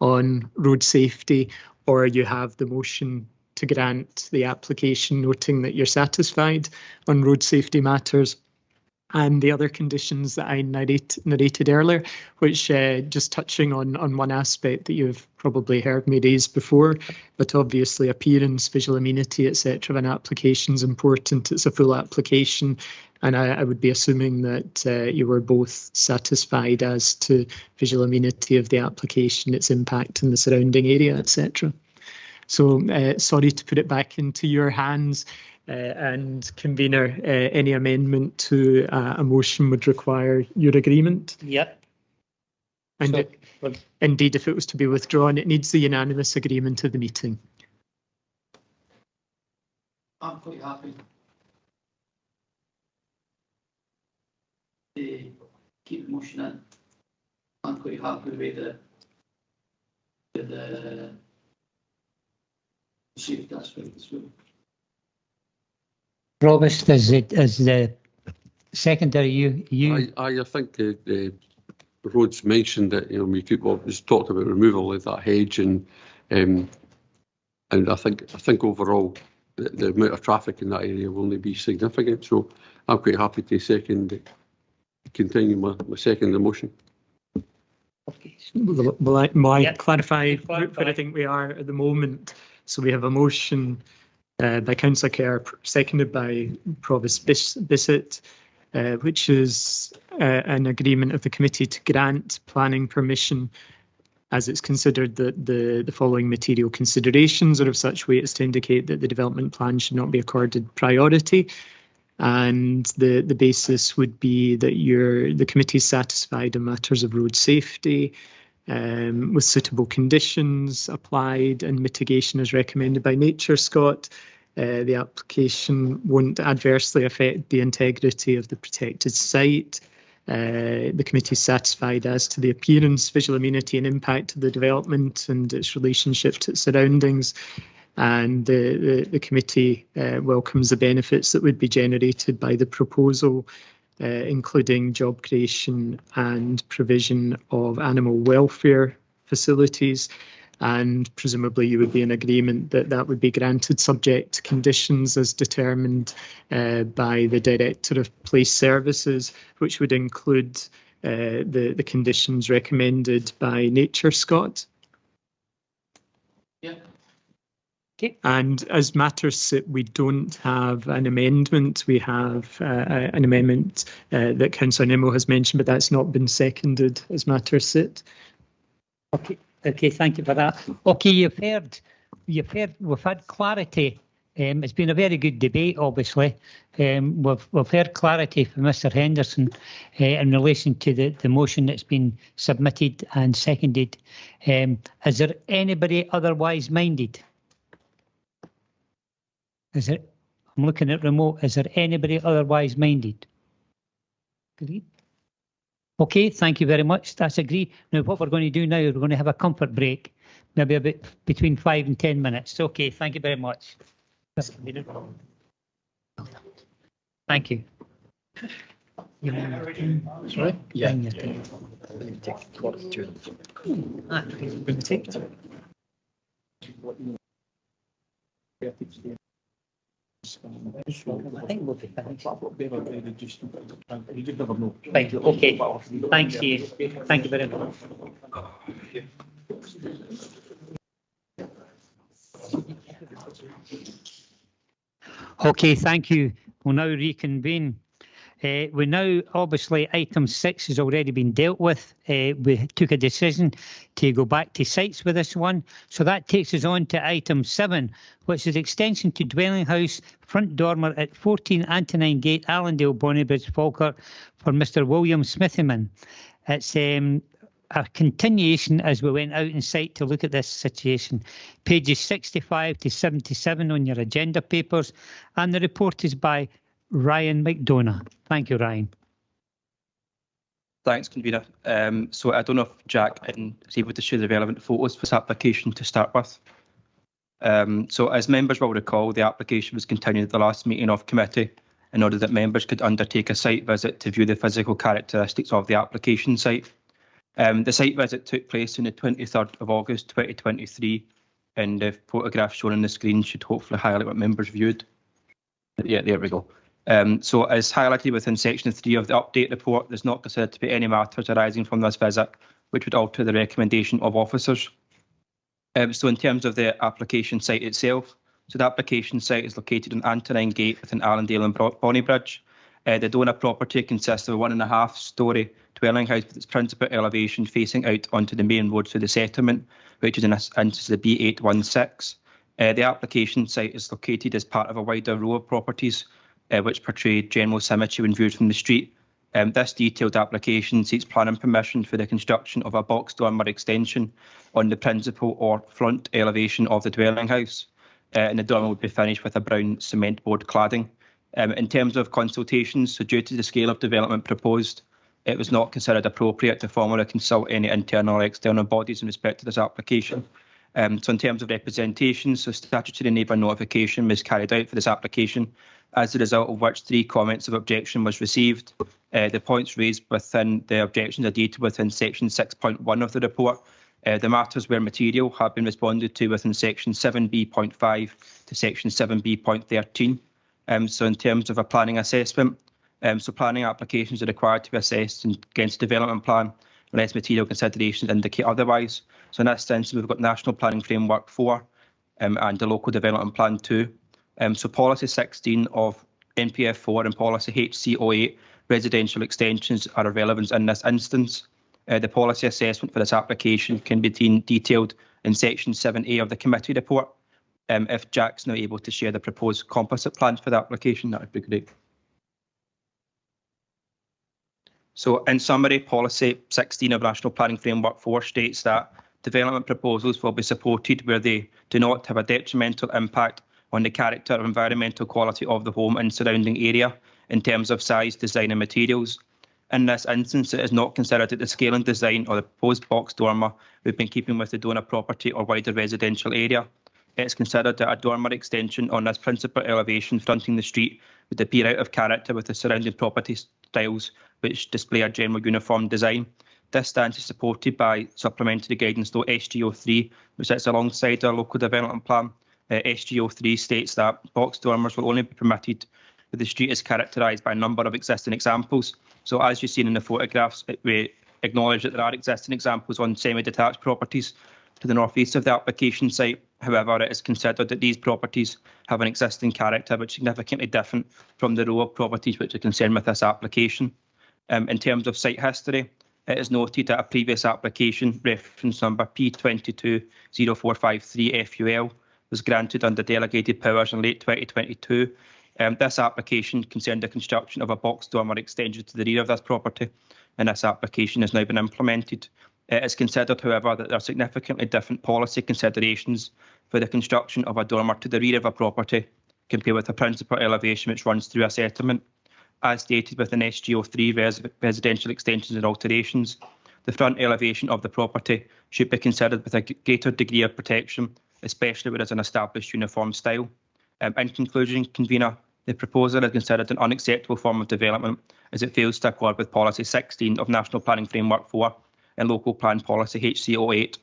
on road safety, or you have the motion to grant the application, noting that you're satisfied on road safety matters. and the other conditions that I narrated earlier, which just touching on one aspect that you've probably heard me raise before, but obviously appearance, visual amenity, etc. of an application is important. It's a full application, and I would be assuming that you were both satisfied as to visual amenity of the application, its impact in the surrounding area, etc. So sorry to put it back into your hands. And convener, any amendment to a motion would require your agreement. Yep. And indeed, if it was to be withdrawn, it needs the unanimous agreement of the meeting. I'm quite happy to keep the motion in. I'm quite happy with the safety aspect as well. Provost, as the secondary, I think the Rhodes mentioned that we could just talked about removal of that hedge, and I think overall the amount of traffic in that area will only be significant. So I'm quite happy to continue my second motion. Okay. Will I clarify where I think we are at the moment? So we have a motion by Councillor Kerr, seconded by Provost Bissett, which is an agreement of the committee to grant planning permission as it's considered that the following material considerations are of such weight as to indicate that the development plan should not be accorded priority. And the basis would be that the committee is satisfied in matters of road safety, with suitable conditions applied and mitigation as recommended by NatureScot. The application won't adversely affect the integrity of the protected site. The committee is satisfied as to the appearance, visual amenity and impact of the development and its relationship to its surroundings. And the committee welcomes the benefits that would be generated by the proposal, including job creation and provision of animal welfare facilities. And presumably you would be in agreement that that would be granted subject to conditions as determined by the Director of Police Services, which would include the conditions recommended by NatureScot. Yeah. Okay. And as matters sit, we don't have an amendment. We have an amendment that Councillor Nimmo has mentioned, but that's not been seconded as matters sit. Okay. Okay, thank you for that. Okay, we've had clarity. It's been a very good debate, obviously. We've heard clarity from Mr. Henderson in relation to the motion that's been submitted and seconded. Is there anybody otherwise minded? I'm looking at remote. Is there anybody otherwise minded? Agreed. Okay, thank you very much. That's agreed. Now, what we're going to do now is we're going to have a comfort break, maybe a bit between 5 and 10 minutes. Okay, thank you very much. Thank you. Sorry? Yeah. I think we'll be finished. Thank you. Okay. Thank you. Thank you very much. Okay, thank you. We'll now reconvene. We now, obviously, item 6 has already been dealt with. We took a decision to go back to sites with this one. So that takes us on to item 7, which is extension to dwelling house front dormer at 14 Antonine Gate, Allendale, Bonnybridge, Falkirk for Mr. William Smithyman. It's a continuation as we went out in site to look at this situation. Pages 65 to 77 on your agenda papers, and the report is by Ryan McDonough. Thank you, Ryan. Thanks, convener. So I don't know if Jack is able to share the relevant photos for this application to start with. So as members will recall, the application was continued at the last meeting of committee in order that members could undertake a site visit to view the physical characteristics of the application site. The site visit took place on the 23rd of August 2023, and the photographs shown on the screen should hopefully highlight what members viewed. Yeah, there we go. So as highlighted within section 3 of the update report, there's not considered to be any matters arising from this visit which would alter the recommendation of officers. So in terms of the application site itself, so the application site is located on Antonine Gate within Allendale and Bonnybridge. The donor property consists of a 1.5-storey dwelling house with its principal elevation facing out onto the main road through the settlement, which is in this instance the B816. The application site is located as part of a wider row of properties which portray general symmetry when viewed from the street. This detailed application seeks planning permission for the construction of a box dormer extension on the principal or front elevation of the dwelling house, and the dormer would be finished with a brown cement board cladding. In terms of consultations, so due to the scale of development proposed, it was not considered appropriate to formally consult any internal or external bodies in respect to this application. So in terms of representations, so statutory neighbour notification was carried out for this application, as a result of which 3 comments of objection was received. The points raised within the objections are detailed within section 6.1 of the report. The matters where material have been responded to within section 7b.5 to section 7b.13. So in terms of a planning assessment, so planning applications are required to be assessed against development plan unless material considerations indicate otherwise. So in this sense, we've got National Planning Framework 4 and the Local Development Plan 2. So Policy 16 of NPF 4 and Policy HC08 residential extensions are of relevance in this instance. The policy assessment for this application can be detailed in section 7A of the committee report. If Jack's now able to share the proposed composite plans for the application, that would be great. So in summary, Policy 16 of National Planning Framework 4 states that development proposals will be supported where they do not have a detrimental impact on the character or environmental quality of the home and surrounding area in terms of size, design and materials. In this instance, it is not considered that the scale and design or the proposed box dormer would be in keeping with the donor property or wider residential area. It is considered that a dormer extension on this principal elevation fronting the street would appear out of character with the surrounding property styles which display a general uniform design. This stance is supported by supplementary guidance law SGO3, which sits alongside our local development plan. SGO3 states that box dormers will only be permitted where the street is characterised by a number of existing examples. So as you've seen in the photographs, we acknowledge that there are existing examples on semi-detached properties to the north-east of the application site. However, it is considered that these properties have an existing character which is significantly different from the row of properties which are concerned with this application. In terms of site history, it is noted that a previous application, reference number P220453 FUL, was granted under delegated powers in late 2022. This application concerned the construction of a box dormer extension to the rear of this property, and this application has now been implemented. It is considered, however, that there are significantly different policy considerations for the construction of a dormer to the rear of a property compared with a principal elevation which runs through a settlement. As stated within SGO3 residential extensions and alterations, the front elevation of the property should be considered with a greater degree of protection, especially where there is an established uniform style. In conclusion, Convener, the proposal is considered an unacceptable form of development as it fails to accord with Policy 16 of National Planning Framework 4 and Local Plan Policy HC08.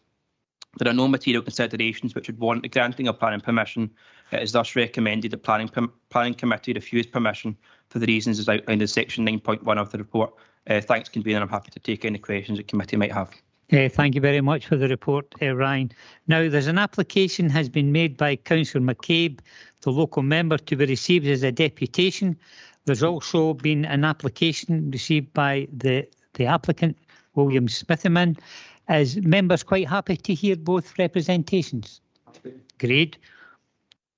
There are no material considerations which would warrant the granting of planning permission. It is thus recommended that Planning Committee refuse permission for the reasons as outlined in section 9.1 of the report. Thanks, Convener. I'm happy to take any questions the committee might have. Thank you very much for the report, Ryan. Now, there's an application has been made by Councillor McCabe, the local member, to be received as a deputation. There's also been an application received by the applicant, William Smithyman. Is members quite happy to hear both representations? Great.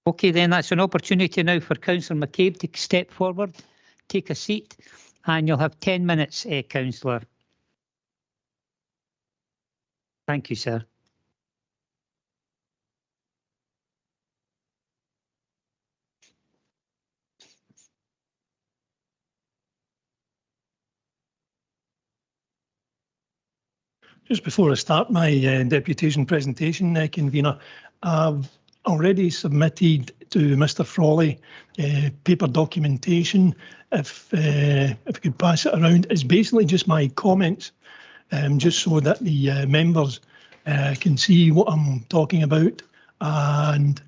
OK, then that's an opportunity now for Councillor McCabe to step forward, take a seat, and you'll have 10 minutes, Councillor. Thank you, sir. Just before I start my deputation presentation, Convener, I've already submitted to Mr. Frawley paper documentation. If we could pass it around, it's basically just my comments, just so that the members can see what I'm talking about. And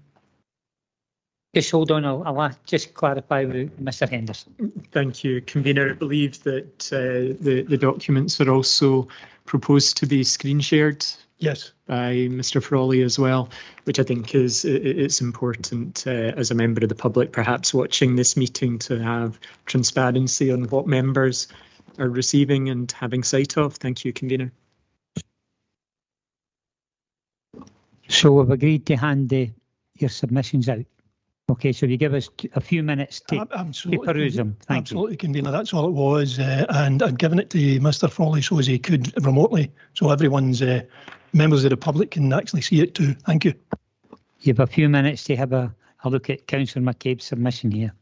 Just hold on, I'll just clarify with Mr Henderson. Thank you, Convener. I believe that the documents are also proposed to be screen shared. Yes. By Mr Frawley as well, which I think it's important as a member of the public perhaps watching this meeting to have transparency on what members are receiving and having sight of. Thank you, Convener. So we've agreed to hand your submissions out. Okay, so you give us a few minutes to peruse them. Absolutely, Convener. That's all it was. And I'd given it to Mr Frawley so as he could remotely, so everyone's members of the public can actually see it too. Thank you. You have a few minutes to have a look at Councillor McCabe's submission here.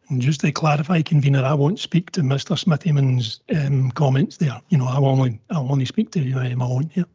And just to clarify, Convener, I won't speak to Mr Smithyman's comments there. You know, I'll only speak to my own here.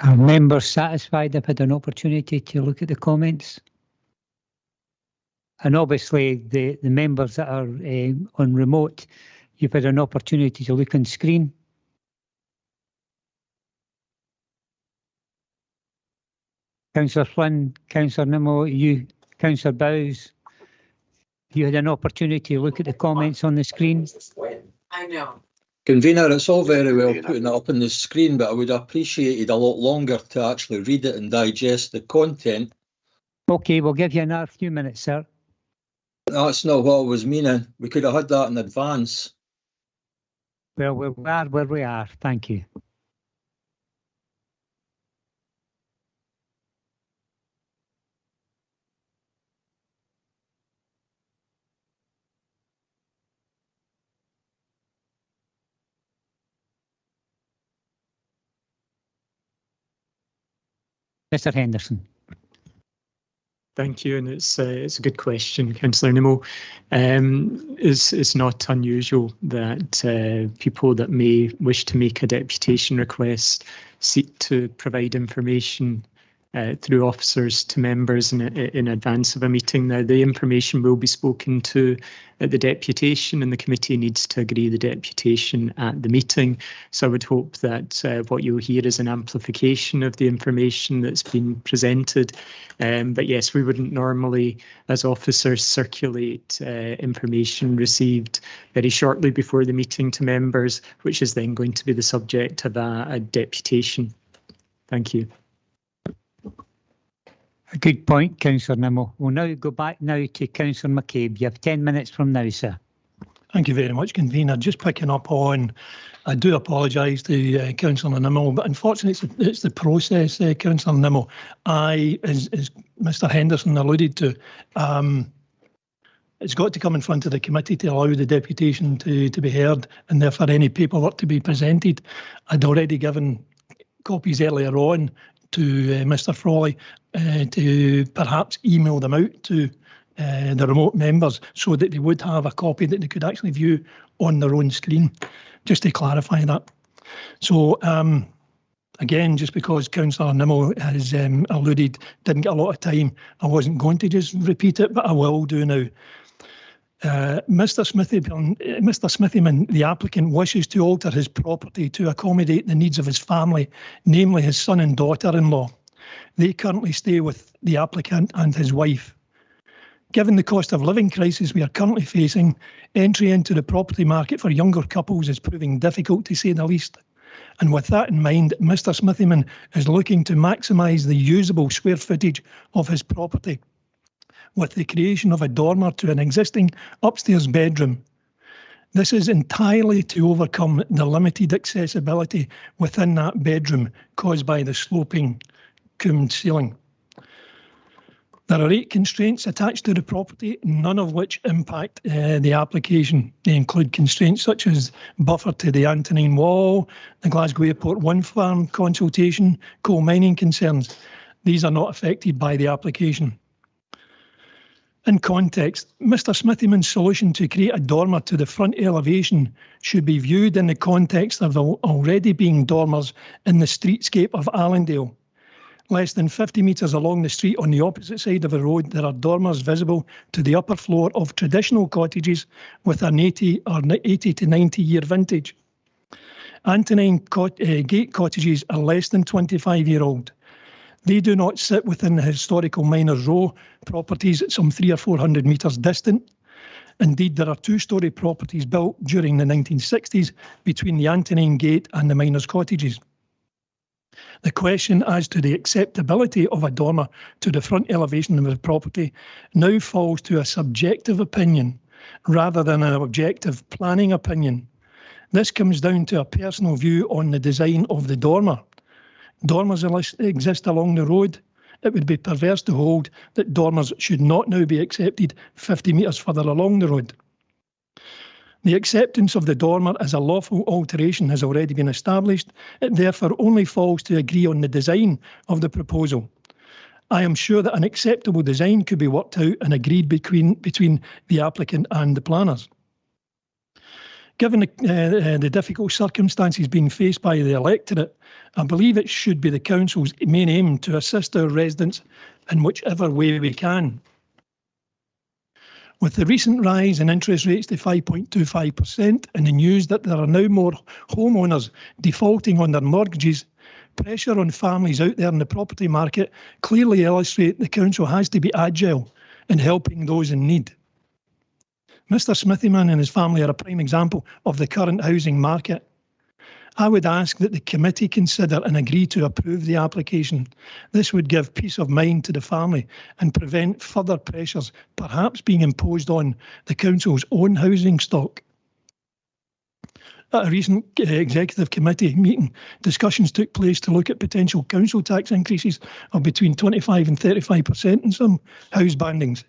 Are members satisfied they've had an opportunity to look at the comments? And obviously the members that are on remote, you've had an opportunity to look on screen. Councillor Flynn, Councillor Nimmo, you, Councillor Bowes, you had an opportunity to look at the comments on the screen. I know. Convener, it's all very well putting it up on the screen, but I would appreciate it a lot longer to actually read it and digest the content. Okay, we'll give you another few minutes, sir. That's not what I was meaning. We could have had that in advance. Well, we are where we are. Thank you. Mr. Henderson. Thank you, and it's a good question, Councillor Nimmo. It's not unusual that people that may wish to make a deputation request seek to provide information through officers to members in advance of a meeting. Now, the information will be spoken to at the deputation, and the committee needs to agree the deputation at the meeting. So I would hope that what you'll hear is an amplification of the information that's been presented. But yes, we wouldn't normally, as officers, circulate information received very shortly before the meeting to members, which is then going to be the subject of a deputation. Thank you. A good point, Councillor Nimmo. We'll now go back now to Councillor McCabe. You have 10 minutes from now, sir. Thank you very much, Convener. Just picking up on, I do apologise to Councillor Nimmo, but unfortunately it's the process, Councillor Nimmo. As Mr Henderson alluded to, it's got to come in front of the committee to allow the deputation to be heard, and therefore any paperwork to be presented. I'd already given copies earlier on to Mr Frawley to perhaps email them out to the remote members so that they would have a copy that they could actually view on their own screen, just to clarify that. So again, just because Councillor Nimmo has alluded, didn't get a lot of time, I wasn't going to just repeat it, but I will do now. Mr Smithyman, the applicant, wishes to alter his property to accommodate the needs of his family, namely his son and daughter-in-law. They currently stay with the applicant and his wife. Given the cost of living crisis we are currently facing, entry into the property market for younger couples is proving difficult, to say the least. And with that in mind, Mr Smithyman is looking to maximise the usable square footage of his property with the creation of a dormer to an existing upstairs bedroom. This is entirely to overcome the limited accessibility within that bedroom caused by the sloping combed ceiling. There are 8 constraints attached to the property, none of which impact the application. They include constraints such as buffer to the Antonine Wall, the Glasgow Airport Wind Farm consultation, coal mining concerns. These are not affected by the application. In context, Mr Smithyman's solution to create a dormer to the front elevation should be viewed in the context of there already being dormers in the streetscape of Allendale. Less than 50 metres along the street on the opposite side of the road, there are dormers visible to the upper floor of traditional cottages with an 80 to 90 year vintage. Antonine Gate cottages are less than 25-year-old. They do not sit within the historical Miners Row properties some 300 or 400 metres distant. Indeed, there are 2-storey properties built during the 1960s between the Antonine Gate and the Miners' cottages. The question as to the acceptability of a dormer to the front elevation of the property now falls to a subjective opinion rather than an objective planning opinion. This comes down to a personal view on the design of the dormer. Dormers exist along the road. It would be perverse to hold that dormers should not now be accepted 50 metres further along the road. The acceptance of the dormer as a lawful alteration has already been established. It therefore only falls to agree on the design of the proposal. I am sure that an acceptable design could be worked out and agreed between the applicant and the planners. Given the difficult circumstances being faced by the electorate, I believe it should be the Council's main aim to assist our residents in whichever way we can. With the recent rise in interest rates to 5.25% and the news that there are now more homeowners defaulting on their mortgages, pressure on families out there in the property market clearly illustrate the Council has to be agile in helping those in need. Mr. Smithyman and his family are a prime example of the current housing market. I would ask that the committee consider and agree to approve the application. This would give peace of mind to the family and prevent further pressures perhaps being imposed on the Council's own housing stock. At a recent executive committee meeting, discussions took place to look at potential council tax increases of between 25 and 35% in some house bandings.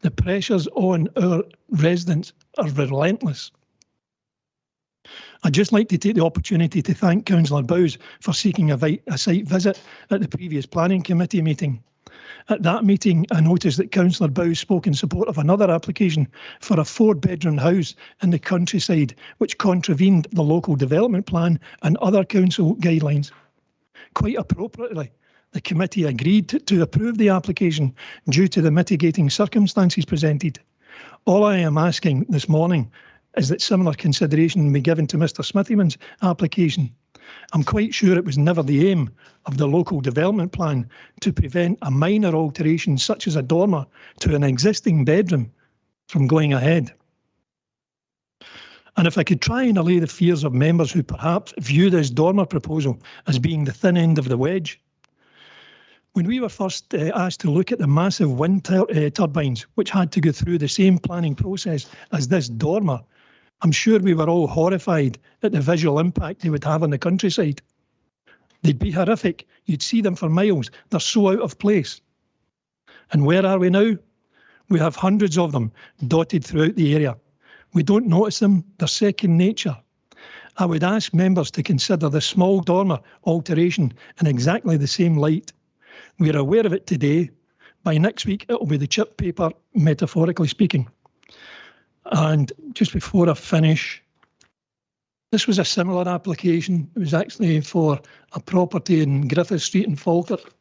The pressures on our residents are relentless. I'd just like to take the opportunity to thank Councillor Bowes for seeking a site visit at the previous Planning Committee meeting. At that meeting, I noticed that Councillor Bowes spoke in support of another application for a 4-bedroom house in the countryside, which contravened the local development plan and other council guidelines. Quite appropriately, the committee agreed to approve the application due to the mitigating circumstances presented. All I am asking this morning is that similar consideration be given to Mr. Smithyman's application. I'm quite sure it was never the aim of the local development plan to prevent a minor alteration such as a dormer to an existing bedroom from going ahead. And if I could try and allay the fears of members who perhaps view this dormer proposal as being the thin end of the wedge, when we were first asked to look at the massive wind turbines, which had to go through the same planning process as this dormer, I'm sure we were all horrified at the visual impact they would have on the countryside. They'd be horrific. You'd see them for miles. They're so out of place. And where are we now? We have hundreds of them dotted throughout the area. We don't notice them. They're second nature. I would ask members to consider the small dormer alteration in exactly the same light. We're aware of it today. By next week, it'll be the chip paper, metaphorically speaking. And just before I finish, this was a similar application. It was actually for a property in Griffith Street in Falkirk.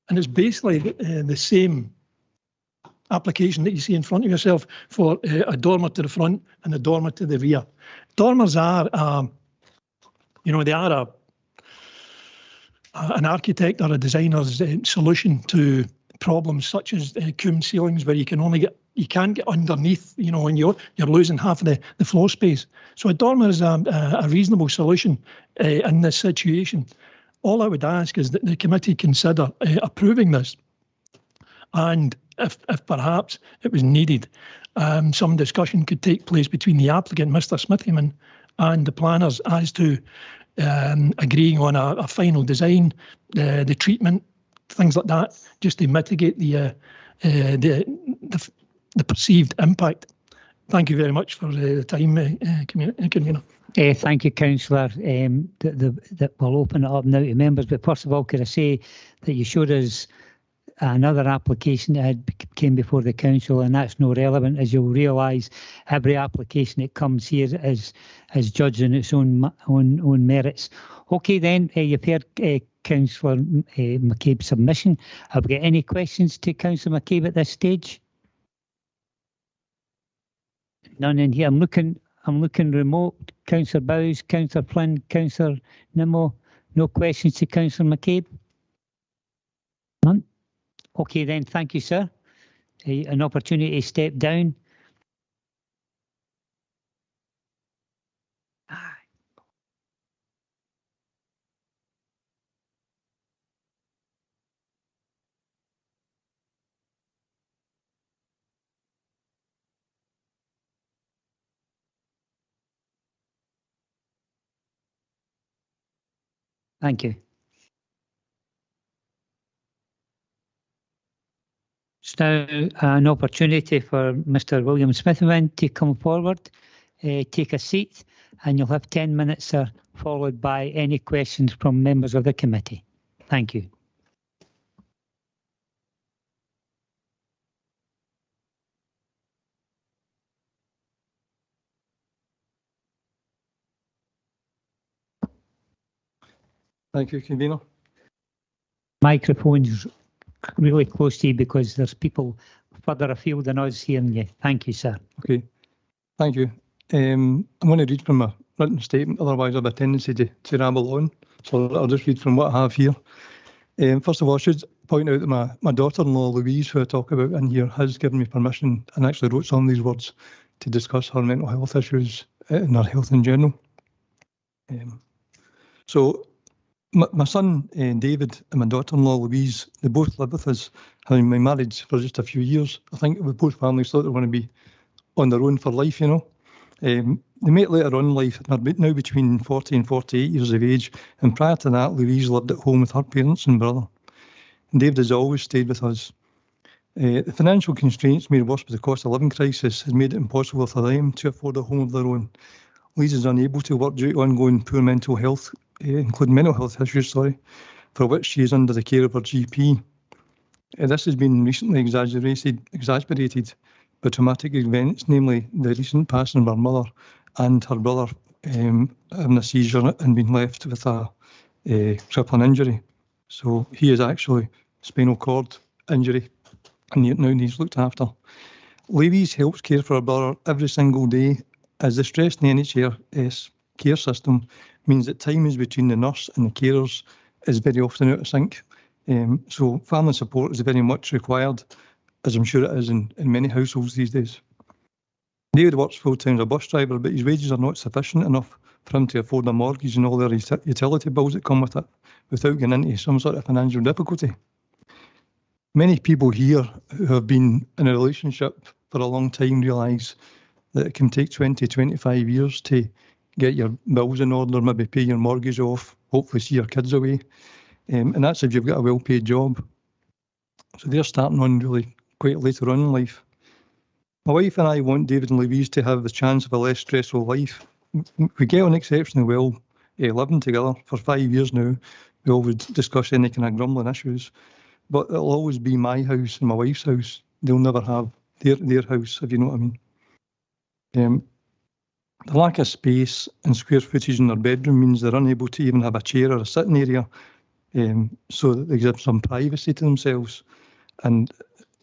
And it's basically the same application that you see in front of yourself for a dormer to the front and a dormer to the rear. Dormers are, they are an architect or a designer's solution to problems such as coombe ceilings, where you can't get underneath, when you're losing half of the floor space. So a dormer is a reasonable solution in this situation. All I would ask is that the committee consider approving this, and if perhaps it was needed, some discussion could take place between the applicant, Mr. Smithyman, and the planners as to agreeing on a final design, the treatment, things like that, just to mitigate the perceived impact. Thank you very much for the time, convener. Thank you, Councillor. That will open it up now to members. But first of all, could I say that you showed us another application that came before the council, and that's no relevant, as you'll realise. Every application that comes here is judged on its own merits. Okay, then you've heard Councillor McCabe's submission. Have we got any questions to Councillor McCabe at this stage? None in here. I'm looking remote. Councillor Bowes, Councillor Flynn, Councillor Nimmo. No questions to Councillor McCabe? None? Okay then, thank you, sir. An opportunity to step down. Thank you. It's now an opportunity for Mr. William Smithyman to come forward, take a seat, and you'll have 10 minutes, sir, followed by any questions from members of the committee. Thank you. Thank you, Convener. Microphone's really close to you because there's people further afield than us hearing you. Thank you, sir. Okay, thank you. I'm going to read from a written statement, otherwise I have a tendency to ramble on. So I'll just read from what I have here. First of all, I should point out that my daughter-in-law, Louise, who I talk about in here, has given me permission and actually wrote some of these words to discuss her mental health issues and her health in general. So my son, David, and my daughter-in-law, Louise, they both live with us, having been married for just a few years. I think with both families thought they were going to be on their own for life, you know. They met later on in life and are now between 40 and 48 years of age, and prior to that, Louise lived at home with her parents and brother. And David has always stayed with us. The financial constraints made worse by the cost of living crisis has made it impossible for them to afford a home of their own. Louise is unable to work due to ongoing poor mental health, including mental health issues, for which she is under the care of her GP. This has been recently exacerbated by traumatic events, namely the recent passing of her mother and her brother having a seizure and being left with a crippling injury. So he is actually spinal cord injury and now needs looked after. Louise helps care for her brother every single day, as the stress in the NHS care system means that time is between the nurse and the carers is very often out of sync. So family support is very much required, as I'm sure it is in many households these days. David works full-time as a bus driver, but his wages are not sufficient enough for him to afford a mortgage and all their utility bills that come with it, without getting into some sort of financial difficulty. Many people here who have been in a relationship for a long time realise that it can take 20, 25 years to get your bills in order, maybe pay your mortgage off, hopefully see your kids away. And that's if you've got a well-paid job. So they're starting on really quite later on in life. My wife and I want David and Louise to have the chance of a less stressful life. We get on exceptionally well, living together for 5 years now. We always discuss any kind of grumbling issues, but it'll always be my house and my wife's house. They'll never have their house, if you know what I mean. The lack of space and square footage in their bedroom means they're unable to even have a chair or a sitting area, so that they give some privacy to themselves. And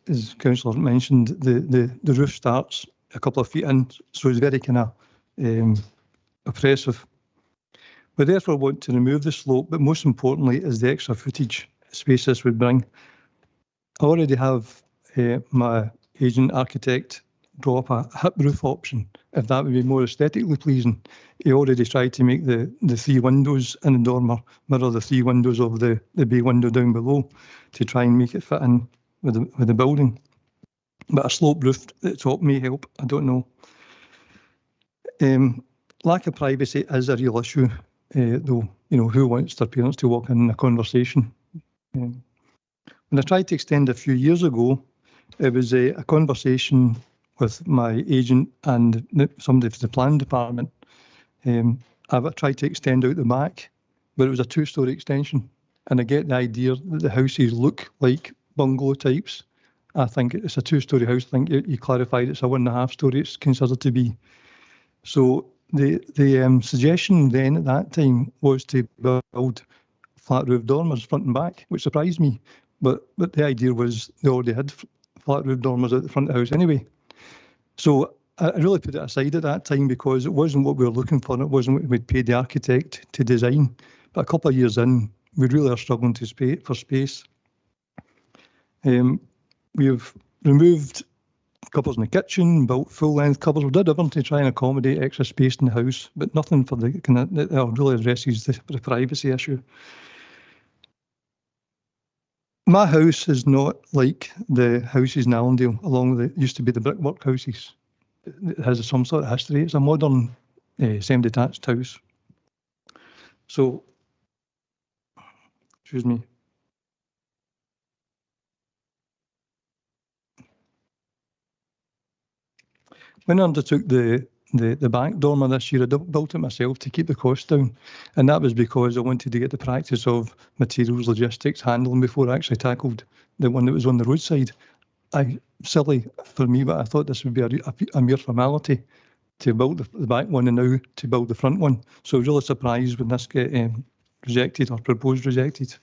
as Councillor mentioned, the roof starts a couple of feet in, so it's very kind of oppressive. We therefore want to remove the slope, but most importantly is the extra footage space this would bring. I already have my agent architect draw up a hip roof option, if that would be more aesthetically pleasing. He already tried to make the 3 windows in the dormer mirror the 3 windows of the bay window down below to try and make it fit in with the building. But a sloped roof at the top may help, I don't know. Lack of privacy is a real issue, though, you know, who wants their parents to walk in a conversation? When I tried to extend a few years ago, it was a conversation with my agent and somebody from the planning department. I tried to extend out the back, but it was a 2-storey extension. And I get the idea that the houses look like bungalow types. I think it's a 2-storey house. I think you clarified it's a 1.5-storey it's considered to be. So the suggestion then at that time was to build flat roof dormers front and back, which surprised me. But the idea was they already had flat roof dormers at the front of the house anyway. So I really put it aside at that time because it wasn't what we were looking for. It wasn't what we'd paid the architect to design. But a couple of years in, we really are struggling for space. We've removed cupboards in the kitchen, built full-length cupboards. We did everything to try and accommodate extra space in the house, but nothing for that really addresses the privacy issue. My house is not like the houses in Allendale along the used to be the brickwork houses. It has some sort of history. It's a modern semi-detached house. So, excuse me. When I undertook the back dormer this year, I built it myself to keep the cost down, and that was because I wanted to get the practice of materials, logistics, handling before I actually tackled the one that was on the roadside. Silly for me, but I thought this would be a mere formality to build the back one and now to build the front one. So I was really surprised when this rejected or proposed rejected.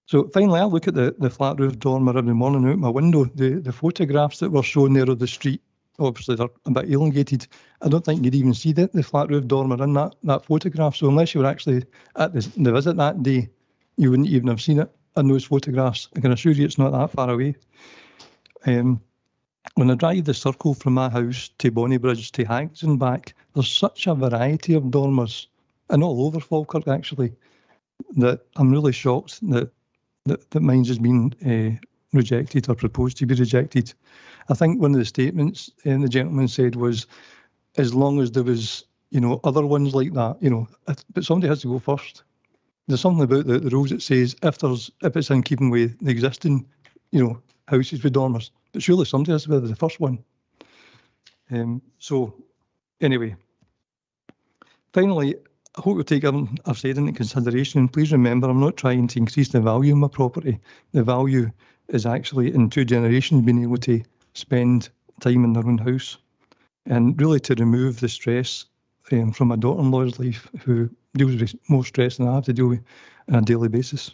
So finally, I look at the flat roof dormer every morning out my window. The photographs that were shown there of the street, obviously they're a bit elongated. I don't think you'd even see the flat roof dormer in that photograph. So unless you were actually at the visit that day, you wouldn't even have seen it in those photographs. I can assure you it's not that far away. When I drive the circle from my house to Bonnybridge to Haggs and back, there's such a variety of dormers, and all over Falkirk actually, that I'm really shocked that mine has been rejected or proposed to be rejected. I think one of the statements the gentleman said was, as long as there was, other ones like that, but somebody has to go first. There's something about the rules that says if it's in keeping with the existing, houses with dormers, but surely somebody has to be the first one. So anyway, finally, I hope you'll take everything I've said into consideration, and please remember I'm not trying to increase the value of my property. The value is actually in 2 generations being able to spend time in their own house, and really to remove the stress from my daughter-in-law's life, who deals with more stress than I have to deal with on a daily basis.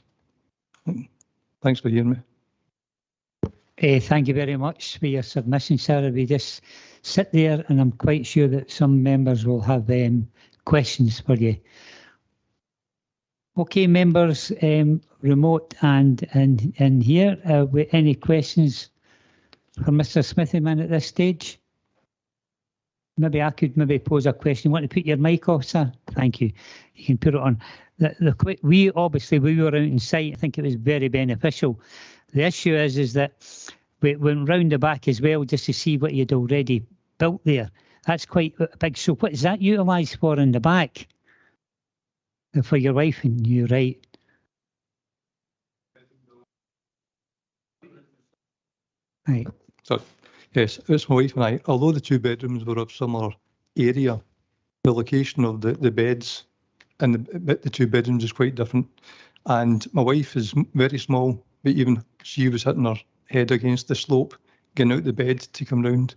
Thanks for hearing me. Thank you very much for your submission, Sarah. We just sit there, and I'm quite sure that some members will have questions for you. Okay, members, remote and here, with any questions for Mr. Smithyman at this stage? Maybe I could pose a question. You want to put your mic off, sir? Thank you. You can put it on. We were out in sight. I think it was very beneficial. The issue is that we went round the back as well just to see what you'd already built there. That's quite big. So what is that utilised for in the back? For your wife and you, right? Right. So, yes, it's my wife and I. Although the 2 bedrooms were of similar area, the location of the beds and the 2 bedrooms is quite different. And my wife is very small, but even she was hitting her head against the slope, getting out the bed to come round.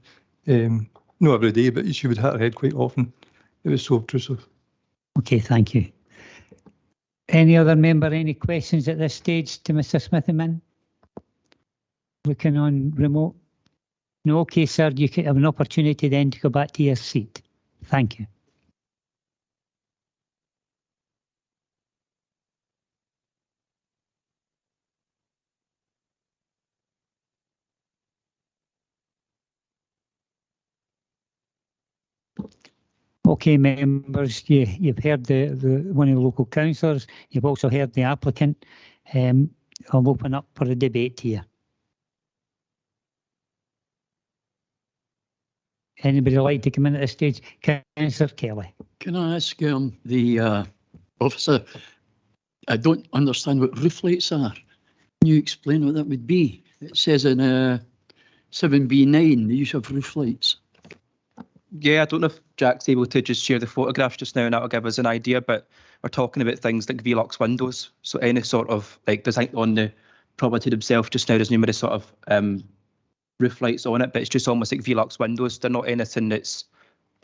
Not every day, but she would hit her head quite often. It was so obtrusive. Okay, thank you. Any other member, any questions at this stage to Mr. Smithyman? Looking on remote? No, okay, sir, you can have an opportunity then to go back to your seat. Thank you. Okay, members, you've heard one of the local councillors. You've also heard the applicant. I'll open up for a debate here. Anybody like to come in at this stage? Councillor Kelly. Can I ask the officer, I don't understand what roof lights are. Can you explain what that would be? It says in 7B9, the use of roof lights. Yeah, I don't know if Jack's able to just share the photographs just now and that'll give us an idea, but we're talking about things like Velux windows. So any sort of, like, there's like on the property themselves just now, there's numerous sort of roof lights on it, but it's just almost like Velux windows. They're not anything that's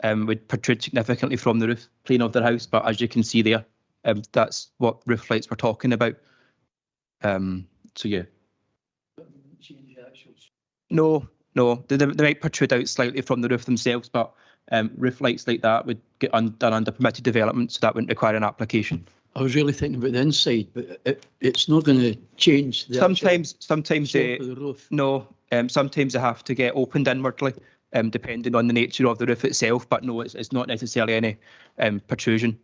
would protrude significantly from the roof plane of their house, but as you can see there, that's what roof lights we're talking about. So yeah. No, they might protrude out slightly from the roof themselves, but roof lights like that would get done under permitted development, so that wouldn't require an application. I was really thinking about the inside, but it's not going to change the sometimes they, the roof. No, sometimes they have to get opened inwardly, depending on the nature of the roof itself, but no, it's not necessarily any protrusion.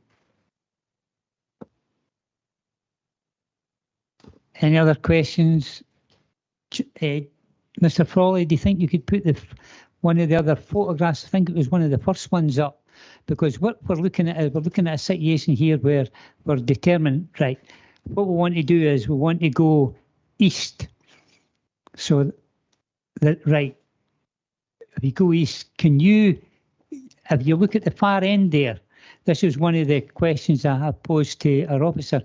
Any other questions? Mr. Frawley, do you think you could put one of the other photographs? I think it was one of the first ones up, because what we're looking at is a situation here where we're determined, right, what we want to do is we want to go east. So that, right, if you go east, if you look at the far end there, this is one of the questions I have posed to our officer.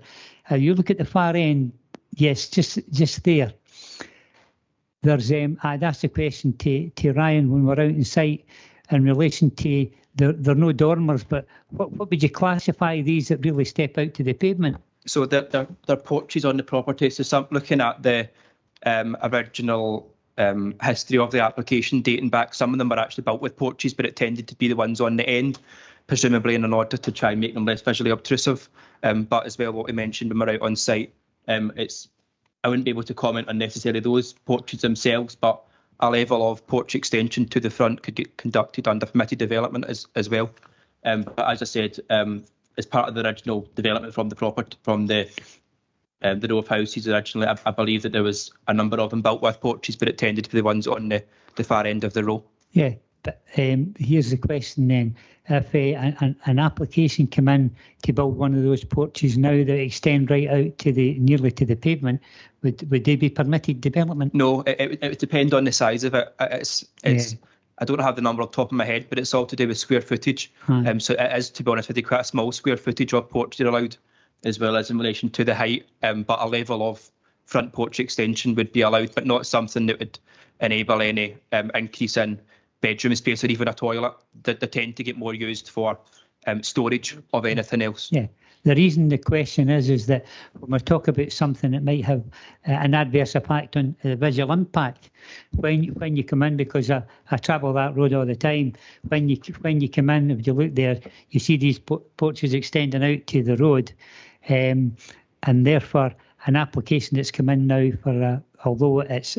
You look at the far end, yes, just there. There's I'd asked a question to Ryan when we're out in sight in relation to they're no dormers, but what would you classify these that really step out to the pavement? So they're porches on the property. So looking at the original history of the application dating back, some of them were actually built with porches, but it tended to be the ones on the end, presumably in order to try and make them less visually obtrusive. But as well, what we mentioned when we're out on site, I wouldn't be able to comment on necessarily those porches themselves, but a level of porch extension to the front could get conducted under permitted development as well. But as I said, as part of the original development from the property, from the row of houses originally, I believe that there was a number of them built with porches, but it tended to be the ones on the far end of the row. Yeah, but here's the question then. If an application came in to build one of those porches now that extend right out to nearly to the pavement, would they be permitted development? No, it would depend on the size of it. I don't have the number off the top of my head, but it's all to do with square footage. So it is, to be honest with you, quite a small square footage of porch they're allowed, as well as in relation to the height. But a level of front porch extension would be allowed, but not something that would enable any increase in bedroom space or even a toilet. They tend to get more used for storage of anything else. Yeah. The reason the question is that when we talk about something that might have an adverse effect on visual impact, when you come in, because I travel that road all the time, when you come in, if you look there, you see these porches extending out to the road, and therefore an application that's come in now for although it's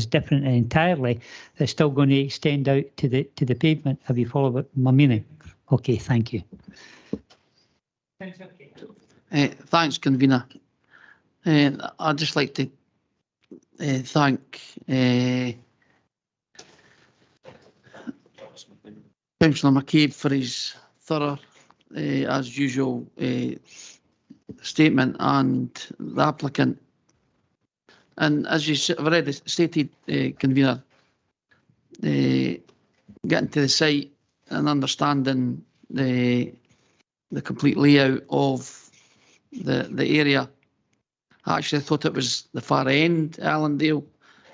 different entirely, it's still going to extend out to the pavement. Have you followed my meaning? Okay, thank you. Thanks, convener. I'd just like to thank Councillor McCabe for his thorough, as usual, statement, and the applicant. And as you have already stated, convener, getting to the site and understanding the complete layout of the area. I actually thought it was the far end, Allendale,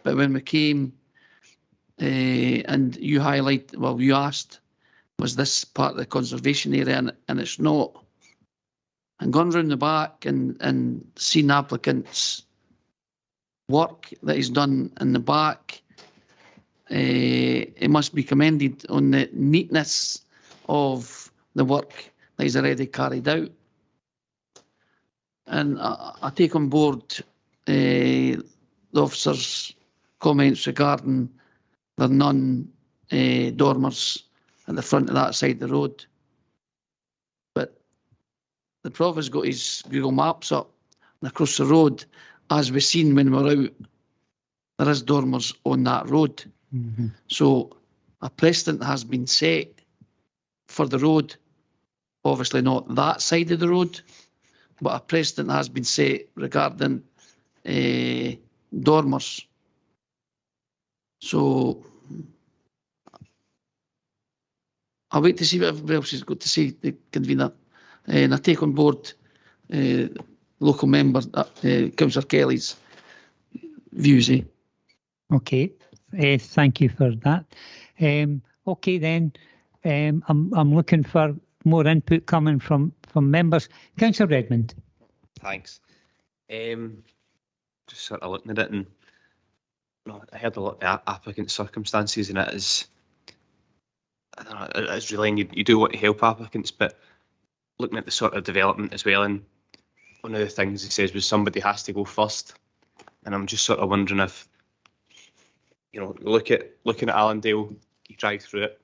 but when we came and you asked, was this part of the conservation area, and it's not. And gone round the back and seen applicants' work that he's done in the back, it must be commended on the neatness of the work that he's already carried out. And I take on board the officer's comments regarding there none dormers at the front of that side of the road. But the Prof has got his Google Maps up, and across the road, as we've seen when we're out, there is dormers on that road. Mm-hmm. So a precedent has been set for the road, obviously not that side of the road, but a precedent has been set regarding dormers. So I'll wait to see what everybody else has got to say, the convener, and I take on board local member, Councillor Kelly's views. Okay, thank you for that. Okay then, I'm looking for more input coming from members. Councillor Redmond. Thanks. Just sort of looking at it, and I heard a lot of applicant circumstances, and it is, I don't know, it's really, and you do want to help applicants, but looking at the sort of development as well, and one of the things he says was somebody has to go first, and I'm just sort of wondering if, looking at Allendale, you drive through it,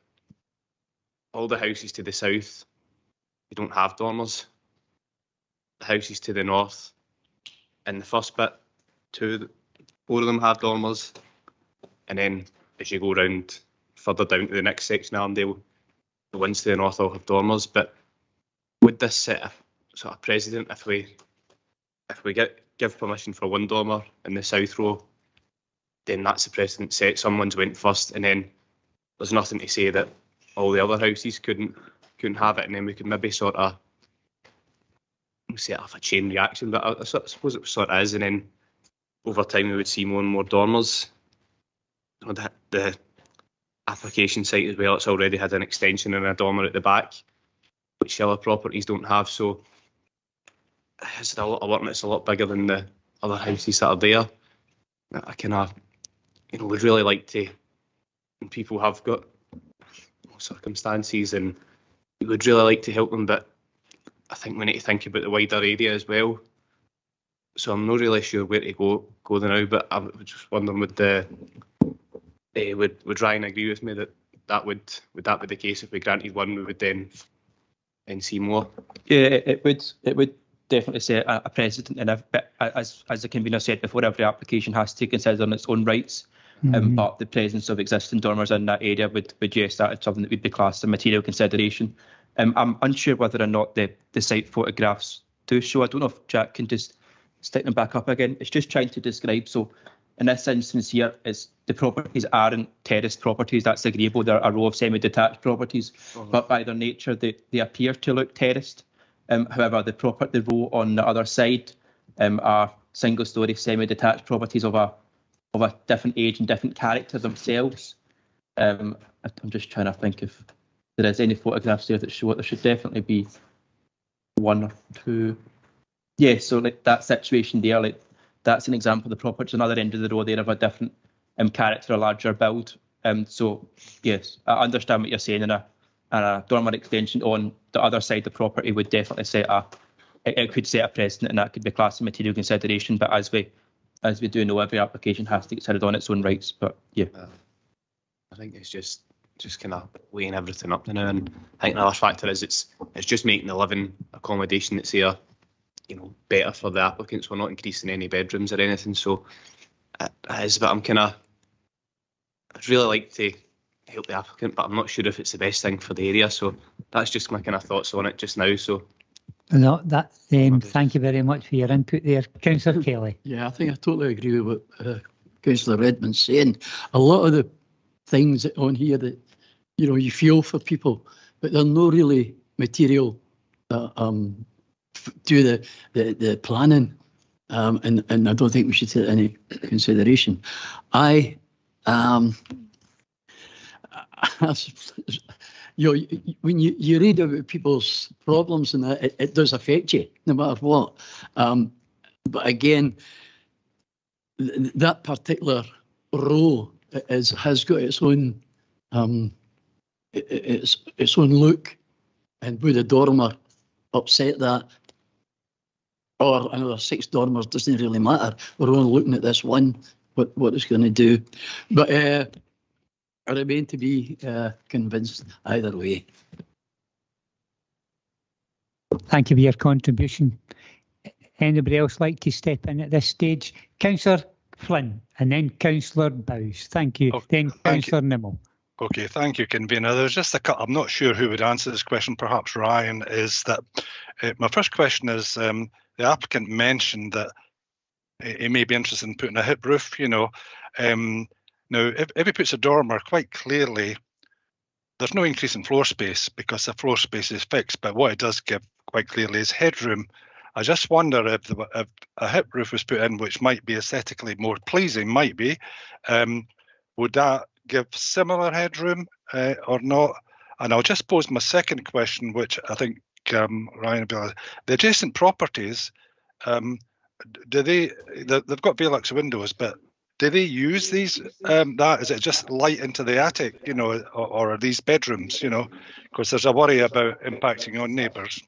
all the houses to the south, you don't have dormers. The houses to the north, in the first bit, 4 of them have dormers, and then as you go round further down to the next section of Allendale, the ones to the north all have dormers. But would this set a sort of precedent if we give permission for one dormer in the south row, then that's the precedent set. Someone's went first, and then there's nothing to say that all the other houses couldn't have it, and then we could maybe sort of set off a chain reaction. But I suppose it sort of is, and then over time we would see more and more dormers. The application site as well, it's already had an extension and a dormer at the back, which other properties don't have. So it's a lot of work, and it's a lot bigger than the other houses that are there. I kind of, would really like to, and people have got circumstances, and we would really like to help them, but I think we need to think about the wider area as well. So I'm not really sure where to go now, but I was just wondering, would Ryan agree with me that would that be the case? If we granted one, we would then see more? Yeah, it would definitely set a precedent, and as the convener said before, every application has to consider on its own rights. But the presence of existing dormers in that area would yes, that is something that would be classed as material consideration. I'm unsure whether or not the site photographs do show. I don't know if Jack can just stick them back up again. It's just trying to describe. So in this instance here, the properties aren't terraced properties. That's agreeable. They're a row of semi-detached properties, but by their nature, they appear to look terraced. However, the row on the other side are single-storey semi-detached properties of a different age and different character themselves. I'm just trying to think if there is any photographs there that show it. There should definitely be one or two. Yeah, so like that situation there, like that's an example of the property. Another end of the row there of a different character, a larger build. So yes, I understand what you're saying, and a dormer extension on the other side of the property would definitely it could set a precedent, and that could be classed as material consideration. But as we do know, every application has to get considered on its own rights. But yeah, I think it's just kind of weighing everything up now, and I think another factor is it's just making the living accommodation that's here, better for the applicants. We're not increasing any bedrooms or anything, so it is. But I'd really like to help the applicant, but I'm not sure if it's the best thing for the area. So that's just my kind of thoughts on it just now. So. No, thank you very much for your input there, Councillor Kelly. Yeah, I think I totally agree with what Councillor Redmond's saying. A lot of the things on here that you feel for people, but they're not really material that do the planning, and I don't think we should take any consideration. When you read about people's problems, and that it does affect you no matter what. But again, that particular row has got its own its own look, and would a dormer upset that, or another 6 dormers, doesn't really matter. We're only looking at this one, what it's going to do. But I remain to be convinced either way. Thank you for your contribution. Anybody else like to step in at this stage? Councillor Flynn, and then Councillor Bowes. Thank you. Then Councillor Nimmo. Okay, thank you, Convener. There's just I'm not sure who would answer this question, perhaps Ryan, is that my first question is, the applicant mentioned that he may be interested in putting a hip roof, Now, if he puts a dormer, quite clearly, there's no increase in floor space because the floor space is fixed, but what it does give quite clearly is headroom. I just wonder if a hip roof was put in, which might be aesthetically more pleasing, would that give similar headroom or not? And I'll just pose my second question, which I think Ryan will be able to. The adjacent properties, they've got Velux windows, but do they use these? Is it just light into the attic, or are these bedrooms, Because there's a worry about impacting on neighbours.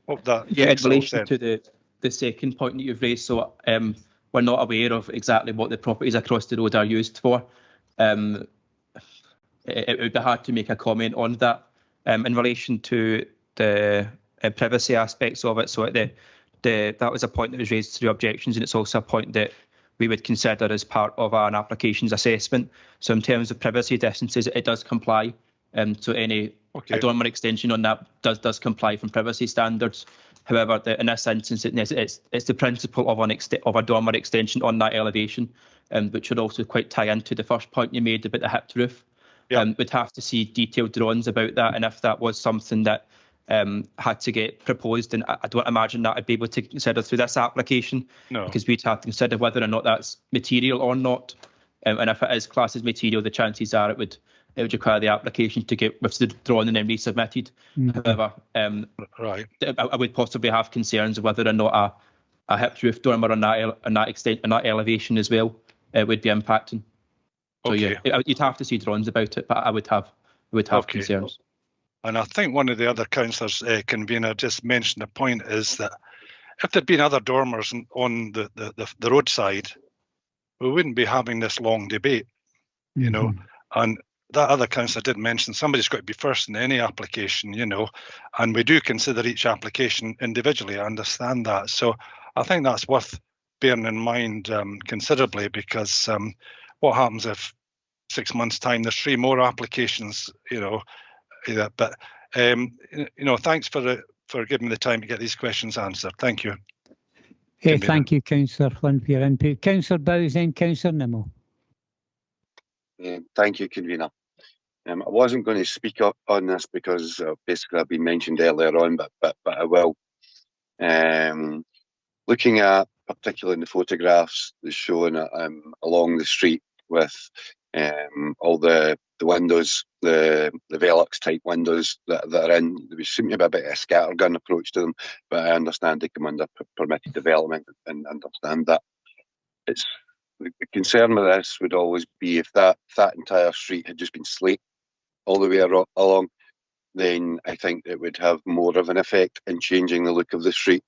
Hope that. Yeah, in relation to the second point that you've raised, so we're not aware of exactly what the properties across the road are used for. It would be hard to make a comment on that. In relation to the privacy aspects of it, so that was a point that was raised through objections, and it's also a point that we would consider as part of an application's assessment. So in terms of privacy distances, it does comply. So any dormer extension on that does comply from privacy standards. However, in this instance, it's the principle of a dormer extension on that elevation, which would also quite tie into the first point you made about the hipped roof. We'd have to see detailed drawings about that, and if that was something that had to get proposed, and I don't imagine that I'd be able to consider through this application, because we'd have to consider whether or not that's material or not. And if it is classed as material, the chances are it it would require the application to get withdrawn and then resubmitted. However, right, I would possibly have concerns of whether or not a hipped roof dormer on that extent and that elevation as well would be impacting. So okay. yeah, you'd have to see drawings about it, but I would have Okay. concerns. And I think one of the other councillors, convener, just mentioned a point is that if there'd been other dormers on the roadside, we wouldn't be having this long debate, you know. And that other councillor did mention somebody's got to be first in any application, you know, and we do consider each application individually. I understand that. So I think that's worth bearing in mind considerably, because what happens if 6 months' time there's 3 more applications, you know? But you know, thanks for giving me the time to get these questions answered. Thank you. Thank you, Councillor Flynn, for your input. Councillor Bowes, then Councillor Nimmo. Thank you, convener. I wasn't going to speak up on this because basically I've been mentioned earlier on, but I will. Looking at, particularly in the photographs that's shown along the street with all the windows, the Velux type windows that are in, there seem to be a bit of a scattergun approach to them, but I understand they come under permitted development and understand that. It's the concern with this would always be if that entire street had just been slate all the way along, then I think it would have more of an effect in changing the look of the street.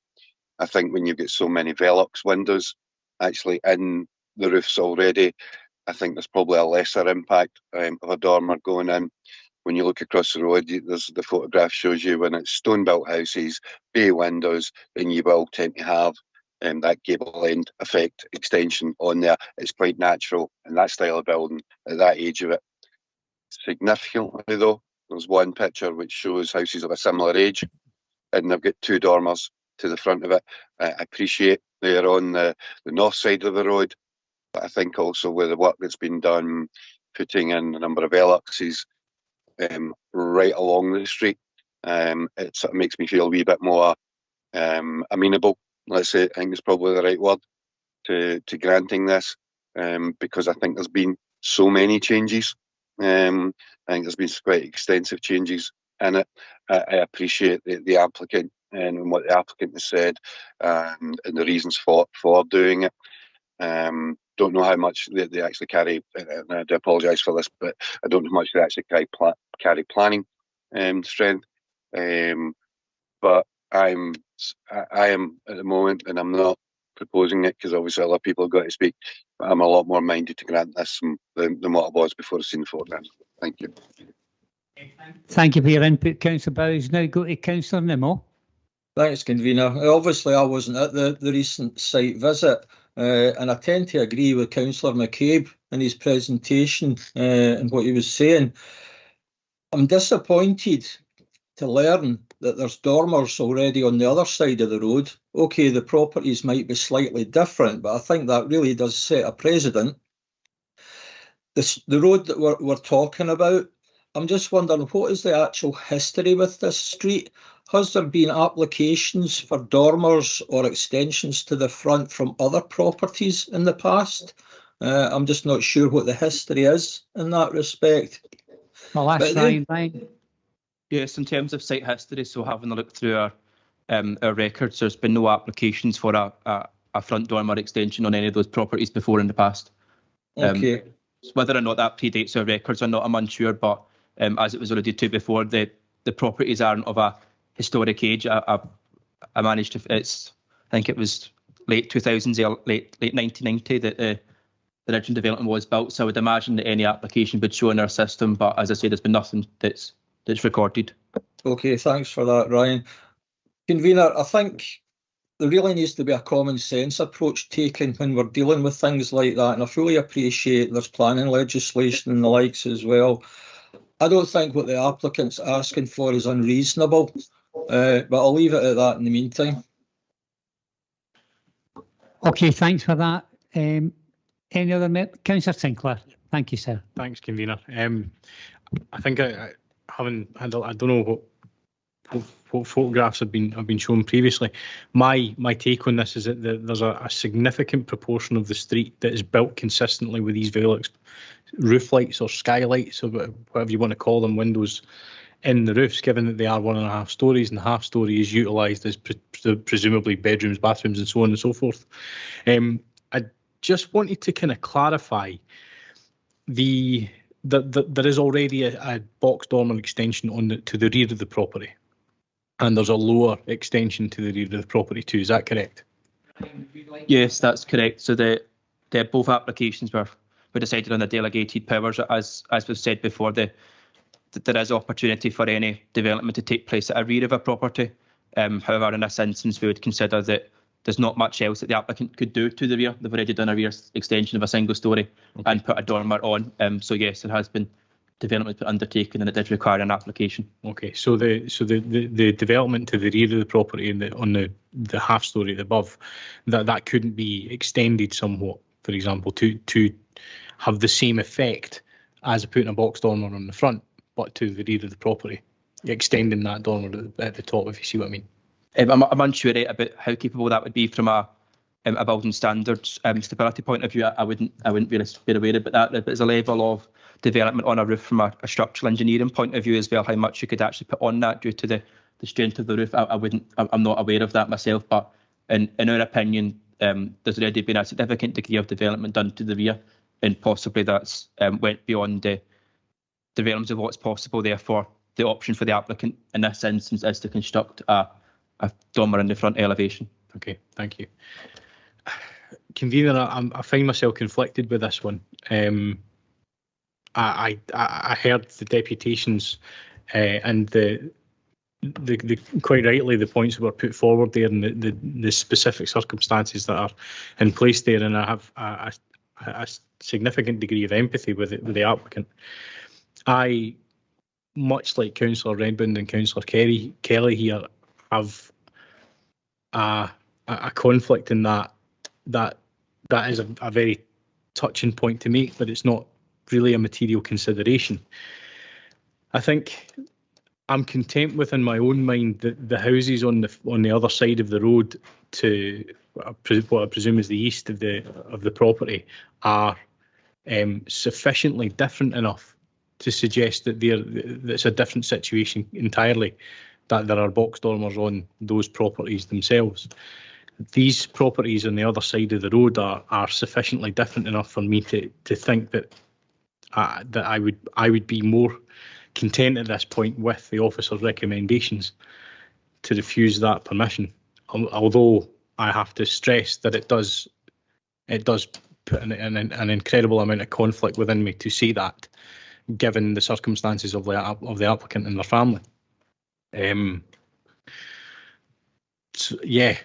I think when you've got so many Velux windows actually in the roofs already, I think there's probably a lesser impact of a dormer going in. When you look across the road, the photograph shows you when it's stone-built houses, bay windows, then you will tend to have that gable end effect extension on there. It's quite natural in that style of building at that age of it. Significantly though, there's one picture which shows houses of a similar age and they've got 2 dormers to the front of it. I appreciate they're on the north side of the road, but I think also with the work that's been done, putting in a number of Veluxes right along the street, it sort of makes me feel a wee bit more amenable, let's say, I think is probably the right word, to granting this, because I think there's been so many changes. I think there's been quite extensive changes in it. I appreciate the applicant and what the applicant has said and the reasons for doing it. Don't know how much they actually carry, and I do apologise for this, but I don't know how much they actually carry planning strength. But I am at the moment, and I'm not proposing it because obviously other people have got to speak, but I'm a lot more minded to grant this than what I was before I've seen the photographs. Thank you. Thank you for your input, Councillor Bowes. Now go to Councillor Nimmo. Thanks, convener. Obviously, I wasn't at the recent site visit, and I tend to agree with Councillor McCabe in his presentation and what he was saying. I'm disappointed to learn that there's dormers already on the other side of the road. Okay, the properties might be slightly different, but I think that really does set a precedent. The road that we're talking about, I'm just wondering, what is the actual history with this street? Has there been applications for dormers or extensions to the front from other properties in the past? I'm just not sure what the history is in that respect. Well, that's Ryan. Yes, in terms of site history, so having a look through our records, there's been no applications for a front dormer extension on any of those properties before in the past. Okay. Whether or not that predates our records or not, I'm unsure, but as it was alluded to before, the properties aren't of a historic age. I managed to, I think it was late 2000s, late 1990 that the original development was built, so I would imagine that any application would show in our system, but as I say, there's been nothing that's recorded. Okay, thanks for that, Ryan. Convener, I think there really needs to be a common sense approach taken when we're dealing with things like that, and I fully appreciate there's planning legislation and the likes as well. I don't think what the applicant's asking for is unreasonable, but I'll leave it at that in the meantime. Okay, thanks for that. Any other Councillor Sinclair? Thank you, sir. Thanks, convener. I think I haven't had. I don't know what photographs have been shown previously. My take on this is that there's a significant proportion of the street that is built consistently with these Velux roof lights or skylights or whatever you want to call them, windows in the roofs, given that they are 1.5 stories and the half story is utilised as presumably bedrooms, bathrooms and so on and so forth. I just wanted to kind of clarify that there is already a box dormer extension to the rear of the property, and there's a lower extension to the rear of the property too. Is that correct? Yes, that's correct. So both applications were decided on the delegated powers. As was said before, there is opportunity for any development to take place at a rear of a property. However, in this instance, we would consider that there's not much else that the applicant could do to the rear. They've already done a rear extension of a single story and put a dormer on. So yes, there has been development undertaken, and it did require an application. Okay, so the development to the rear of the property and on the half story above, that couldn't be extended somewhat, for example, to have the same effect as putting a box dormer on the front, but to the rear of the property, extending that dormer at the top, if you see what I mean. I'm unsure about how capable that would be from a building standards stability point of view. I wouldn't really be aware of that. But there's a level of development on a roof from a structural engineering point of view as well, how much you could actually put on that due to the strength of the roof. I'm not aware of that myself, but in our opinion, there's already been a significant degree of development done to the rear, and possibly that's went beyond the development of what's possible. Therefore, the option for the applicant in this instance is to construct a dormer in the front elevation. Okay, thank you. Convener, I find myself conflicted with this one. I heard the deputations and the quite rightly the points that were put forward there, and the specific circumstances that are in place there, and I have a significant degree of empathy with the applicant. I, much like Councillor Redmond and Councillor Kelly here, have a conflict in that is a very touching point to make, but it's not really a material consideration. I think I'm content with, in my own mind, that the houses on the other side of the road to what I presume is the east of the property are sufficiently different enough to suggest that it's a different situation entirely, that there are box dormers on those properties themselves. These properties on the other side of the road are sufficiently different enough for me to think that I would be more content at this point with the officer's recommendations to refuse that permission. Although I have to stress that it does put an incredible amount of conflict within me to say that, given the circumstances of the applicant and their family. So, yeah,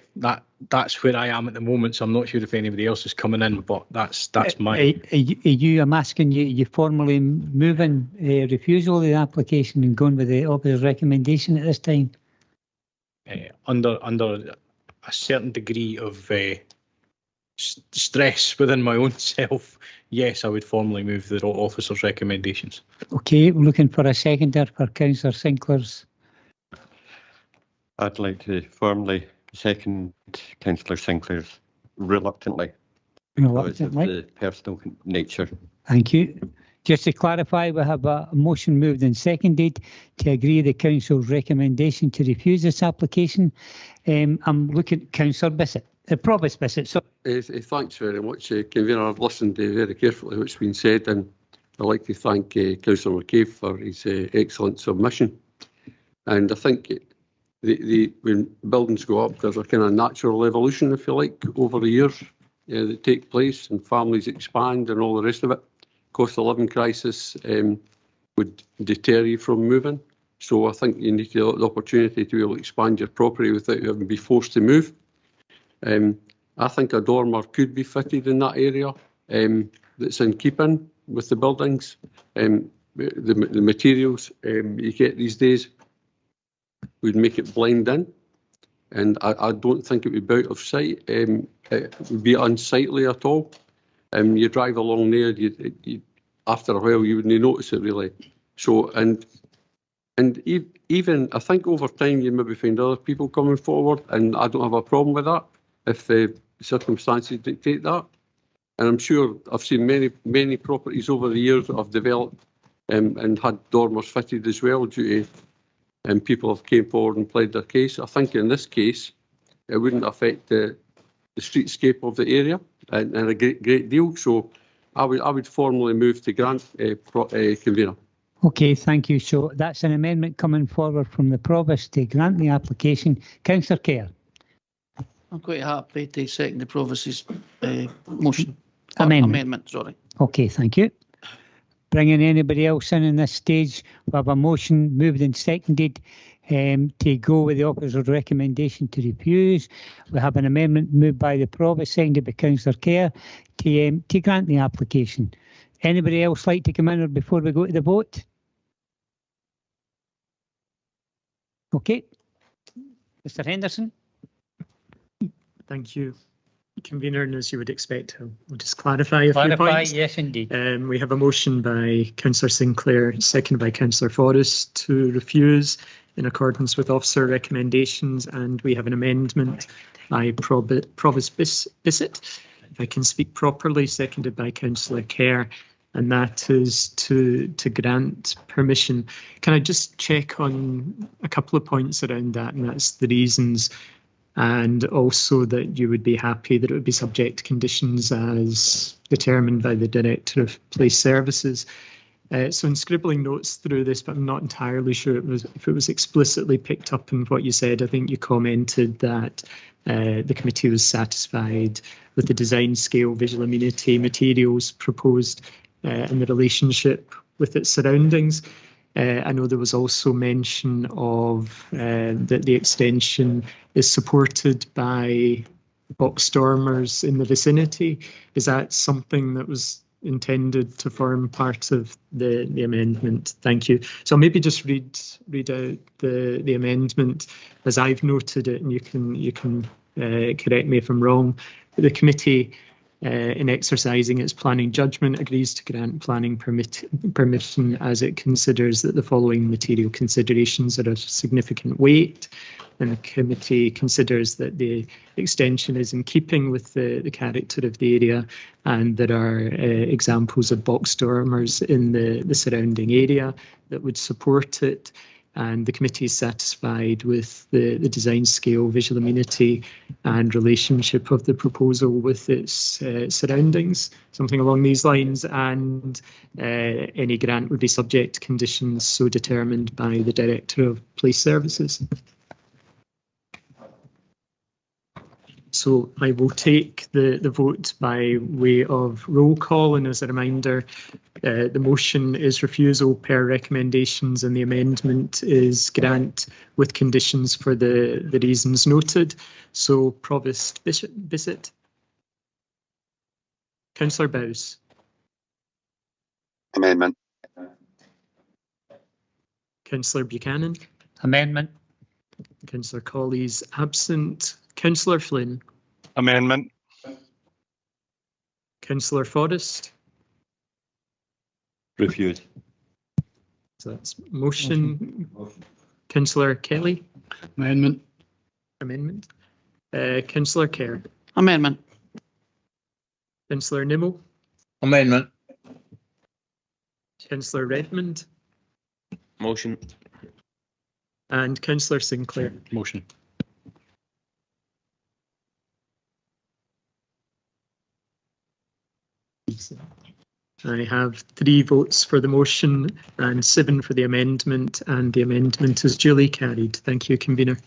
that's where I am at the moment. So I'm not sure if anybody else is coming in, but that's my. I'm asking you formally moving refusal of the application and going with the officer's recommendation at this time? Under a certain degree of stress within my own self, yes, I would formally move the officer's recommendations. Okay, we're looking for a seconder for Councillor Sinclair's. I'd like to formally second Councillor Sinclair's reluctantly. Because of the personal nature. Thank you. Just to clarify, we have a motion moved and seconded to agree the Council's recommendation to refuse this application. I'm looking at Councillor Bissett. Provost Bissett. So. Thanks very much, Convener. I've listened very carefully to what's been said, and I'd like to thank Councillor McCabe for his excellent submission. And I think when buildings go up, there's a kind of natural evolution, if you like, over the years that take place, and families expand and all the rest of it. Cost of living crisis would deter you from moving. So I think you need to have the opportunity to be able to expand your property without having to be forced to move. I think a dormer could be fitted in that area that's in keeping with the buildings. The materials you get these days would make it blend in, and I don't think it would be out of sight. It would be unsightly at all. You drive along there, you after a while you wouldn't notice it really. So and even I think over time you maybe find other people coming forward, and I don't have a problem with that if the circumstances dictate that. And I'm sure I've seen many properties over the years that I've developed and had dormers fitted as well due to people have came forward and pled their case. I think in this case, it wouldn't affect the streetscape of the area and a great deal. So I would formally move to grant, convener. Okay, thank you. So that's an amendment coming forward from the Provost to grant the application. Councillor Kerr. I'm quite happy to second the Provost's motion. Amendment. Sorry. Okay, thank you. Bringing anybody else in this stage, we have a motion moved and seconded to go with the officer's recommendation to refuse. We have an amendment moved by the Provost, seconded by Councillor Kerr to grant the application. Anybody else like to come in before we go to the vote? Okay. Mr. Henderson. Thank you, Convener, and as you would expect, I'll just clarify a few points. Yes, indeed. We have a motion by Councillor Sinclair, seconded by Councillor Forrest, to refuse in accordance with officer recommendations, and we have an amendment by Provost Bissett, if I can speak properly, seconded by Councillor Kerr, and that is to grant permission. Can I just check on a couple of points around that, and that's the reasons, and also that you would be happy that it would be subject to conditions as determined by the Director of Police Services. So in scribbling notes through this, but I'm not entirely sure if it was explicitly picked up in what you said. I think you commented that the committee was satisfied with the design scale visual amenity materials proposed and the relationship with its surroundings. I know there was also mention of that the extension is supported by box dormers in the vicinity. Is that something that was intended to form part of the amendment? Thank you. So I'll maybe just read out the amendment as I've noted it, and you can correct me if I'm wrong. The committee, in exercising its planning judgment, agrees to grant planning permission as it considers that the following material considerations are of significant weight. And the committee considers that the extension is in keeping with the character of the area, and there are examples of box dormers in the surrounding area that would support it. And the committee is satisfied with the design scale, visual amenity and relationship of the proposal with its surroundings, something along these lines, and any grant would be subject to conditions so determined by the Director of Police Services. So I will take the vote by way of roll call, and as a reminder, the motion is refusal per recommendations and the amendment is grant with conditions for the reasons noted. So Provost Bissett. Councillor Bowes. Amendment. Councillor Buchanan. Amendment. Councillor Colley's absent. Councillor Flynn. Amendment. Councillor Forrest. Refuse. So that's motion. Councillor Kelly. Amendment. Amendment. Councillor Kerr. Amendment. Councillor Nimmo. Amendment. Councillor Redmond. Motion. And Councillor Sinclair. Motion. I have 3 votes for the motion and 7 for the amendment, and the amendment is duly carried. Thank you, Convener.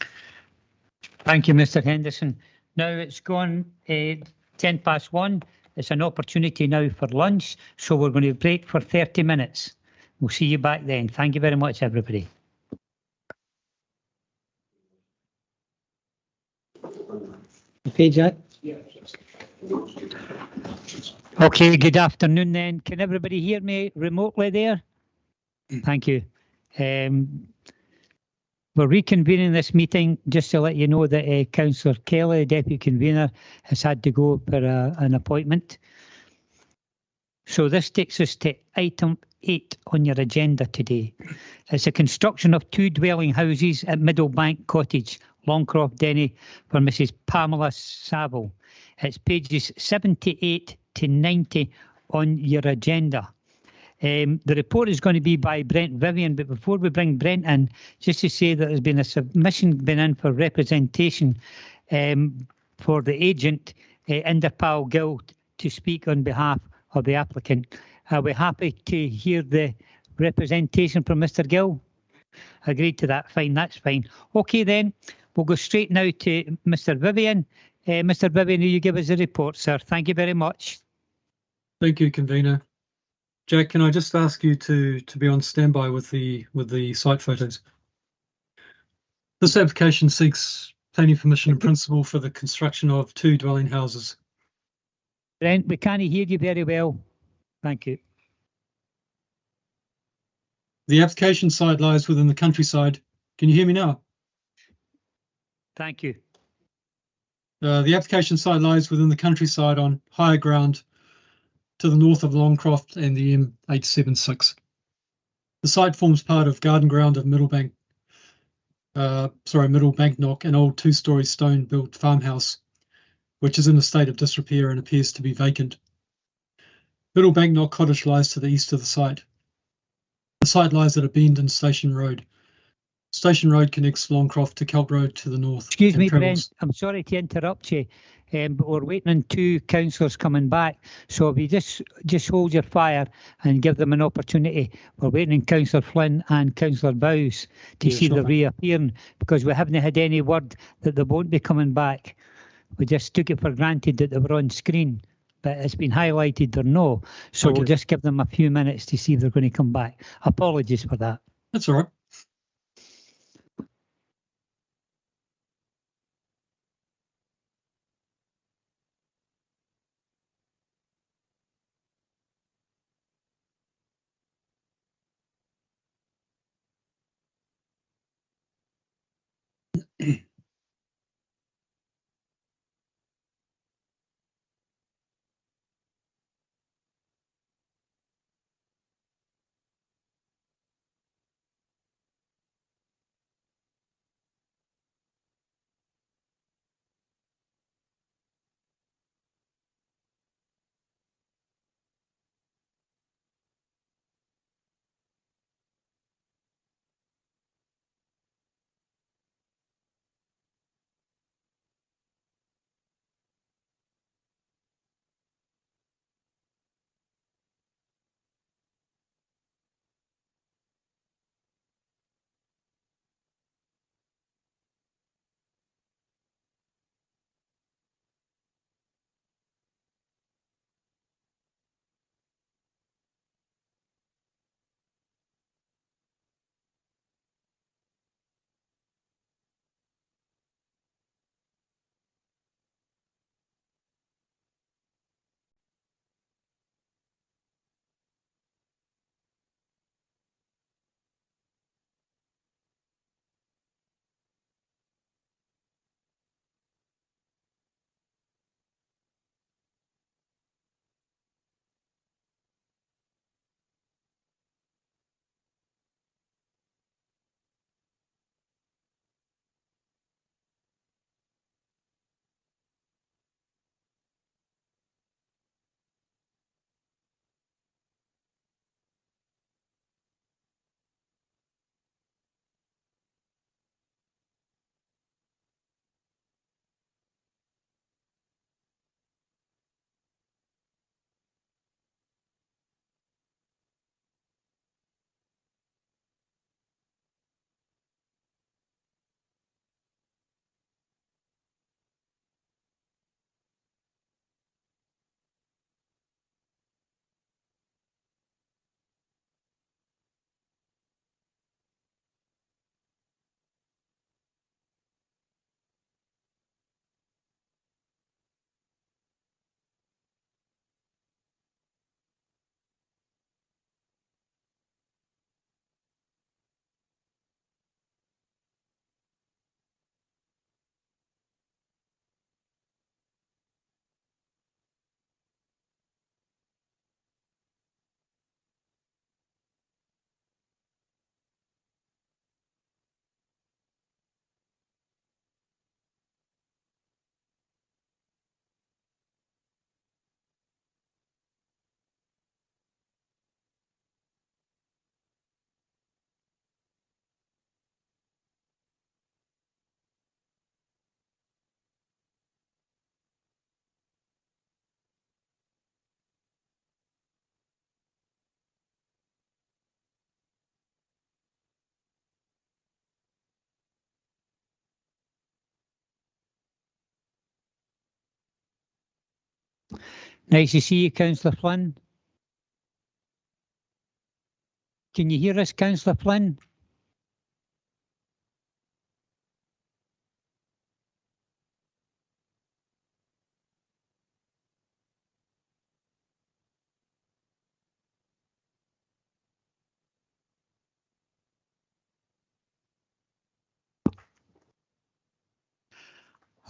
Thank you, Mr. Henderson. Now it's gone 1:10 It's an opportunity now for lunch, so we're going to break for 30 minutes. We'll see you back then. Thank you very much, everybody. Okay, Jack? Okay, good afternoon then. Can everybody hear me remotely there? Thank you. We're reconvening this meeting just to let you know that Councillor Kelly, Deputy Convener, has had to go for an appointment. So this takes us to item 8 on your agenda today. It's the construction of 2 dwelling houses at Middlebank Cottage, Longcroft, Denny, for Mrs. Pamela Saville. It's pages 78 to 90 on your agenda. The report is going to be by Brent Vivian, but before we bring Brent in, just to say that there's been a submission been in for representation for the agent, Inderpal Guild, to speak on behalf of the applicant. Are we happy to hear the representation from Mr. Gill? Agreed to that. Fine, that's fine. Okay, then we'll go straight now to Mr. Vivian. Mr. Vivian, will you give us a report, sir? Thank you very much. Thank you, convener. Jack, can I just ask you to be on standby with the site photos? This application seeks planning permission in principle for the construction of 2 dwelling houses. Brent, we can't hear you very well. Thank you. The application site lies within the countryside. Can you hear me now? Thank you. The application site lies within the countryside on higher ground to the north of Longcroft and the M876. The site forms part of garden ground of Middle Banknock, an old 2-storey stone-built farmhouse, which is in a state of disrepair and appears to be vacant. Middle Banknock Cottage lies to the east of the site. The site lies at a bend in Station Road. Station Road connects Longcroft to Kelp Road to the north. Excuse me, Brent, I'm sorry to interrupt you, but we're waiting on 2 councillors coming back. So if you just hold your fire and give them an opportunity. We're waiting on Councillor Flynn and Councillor Bowes to see them reappearing, because we haven't had any word that they won't be coming back. We just took it for granted that they were on screen, but it's been highlighted they're no. So we'll just give them a few minutes to see if they're going to come back. Apologies for that. That's all right. Nice to see you, Councillor Flynn. Can you hear us, Councillor Flynn?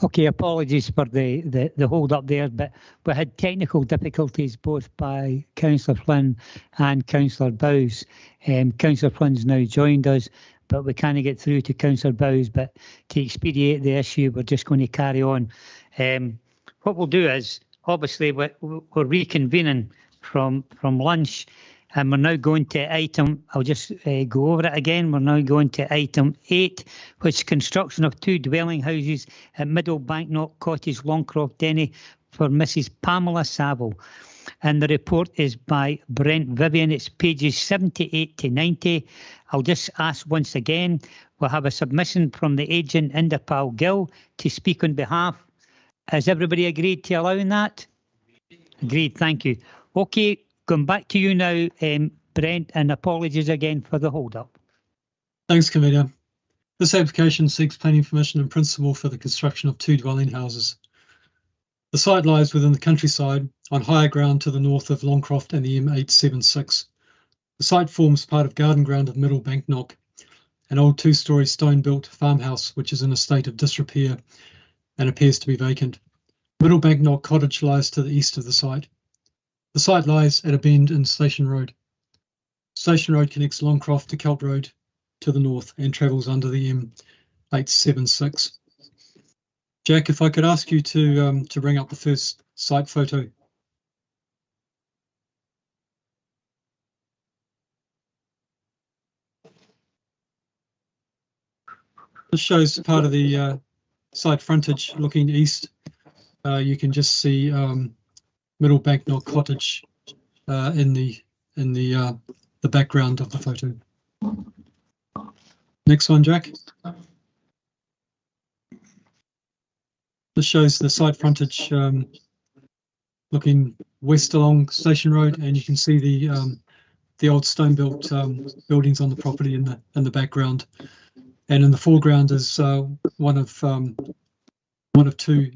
Okay, apologies for the hold up there, but we had technical difficulties both by Councillor Flynn and Councillor Bowes. Councillor Flynn's now joined us, but we can't get through to Councillor Bowes. But to expedite the issue, we're just going to carry on. What we'll do is, obviously, we're reconvening from lunch. And we're now going to item, I'll just go over it again. We're now going to item 8, which is construction of 2 dwelling houses at Middle Banknock Cottage, Longcroft, Denny, for Mrs. Pamela Saville. And the report is by Brent Vivian. It's pages 78 to 90. I'll just ask once again, we'll have a submission from the agent Inderpal Gill to speak on behalf. Has everybody agreed to allowing that? Agreed, thank you. Okay. Going back to you now, Brent, and apologies again for the hold-up. Thanks, Convener. This application seeks planning permission in principle for the construction of 2 dwelling houses. The site lies within the countryside on higher ground to the north of Longcroft and the M876. The site forms part of garden ground of Middle Banknock, an old 2-storey stone-built farmhouse which is in a state of disrepair and appears to be vacant. Middle Banknock Cottage lies to the east of the site. The site lies at a bend in Station Road. Station Road connects Longcroft to Kelt Road to the north and travels under the M876. Jack, if I could ask you to bring up the first site photo. This shows part of the site frontage looking east. You can just see Middle Banknock Cottage in the background of the photo. Next one, Jack. This shows the site frontage looking west along Station Road, and you can see the old stone-built buildings on the property in the background. And in the foreground is one of 2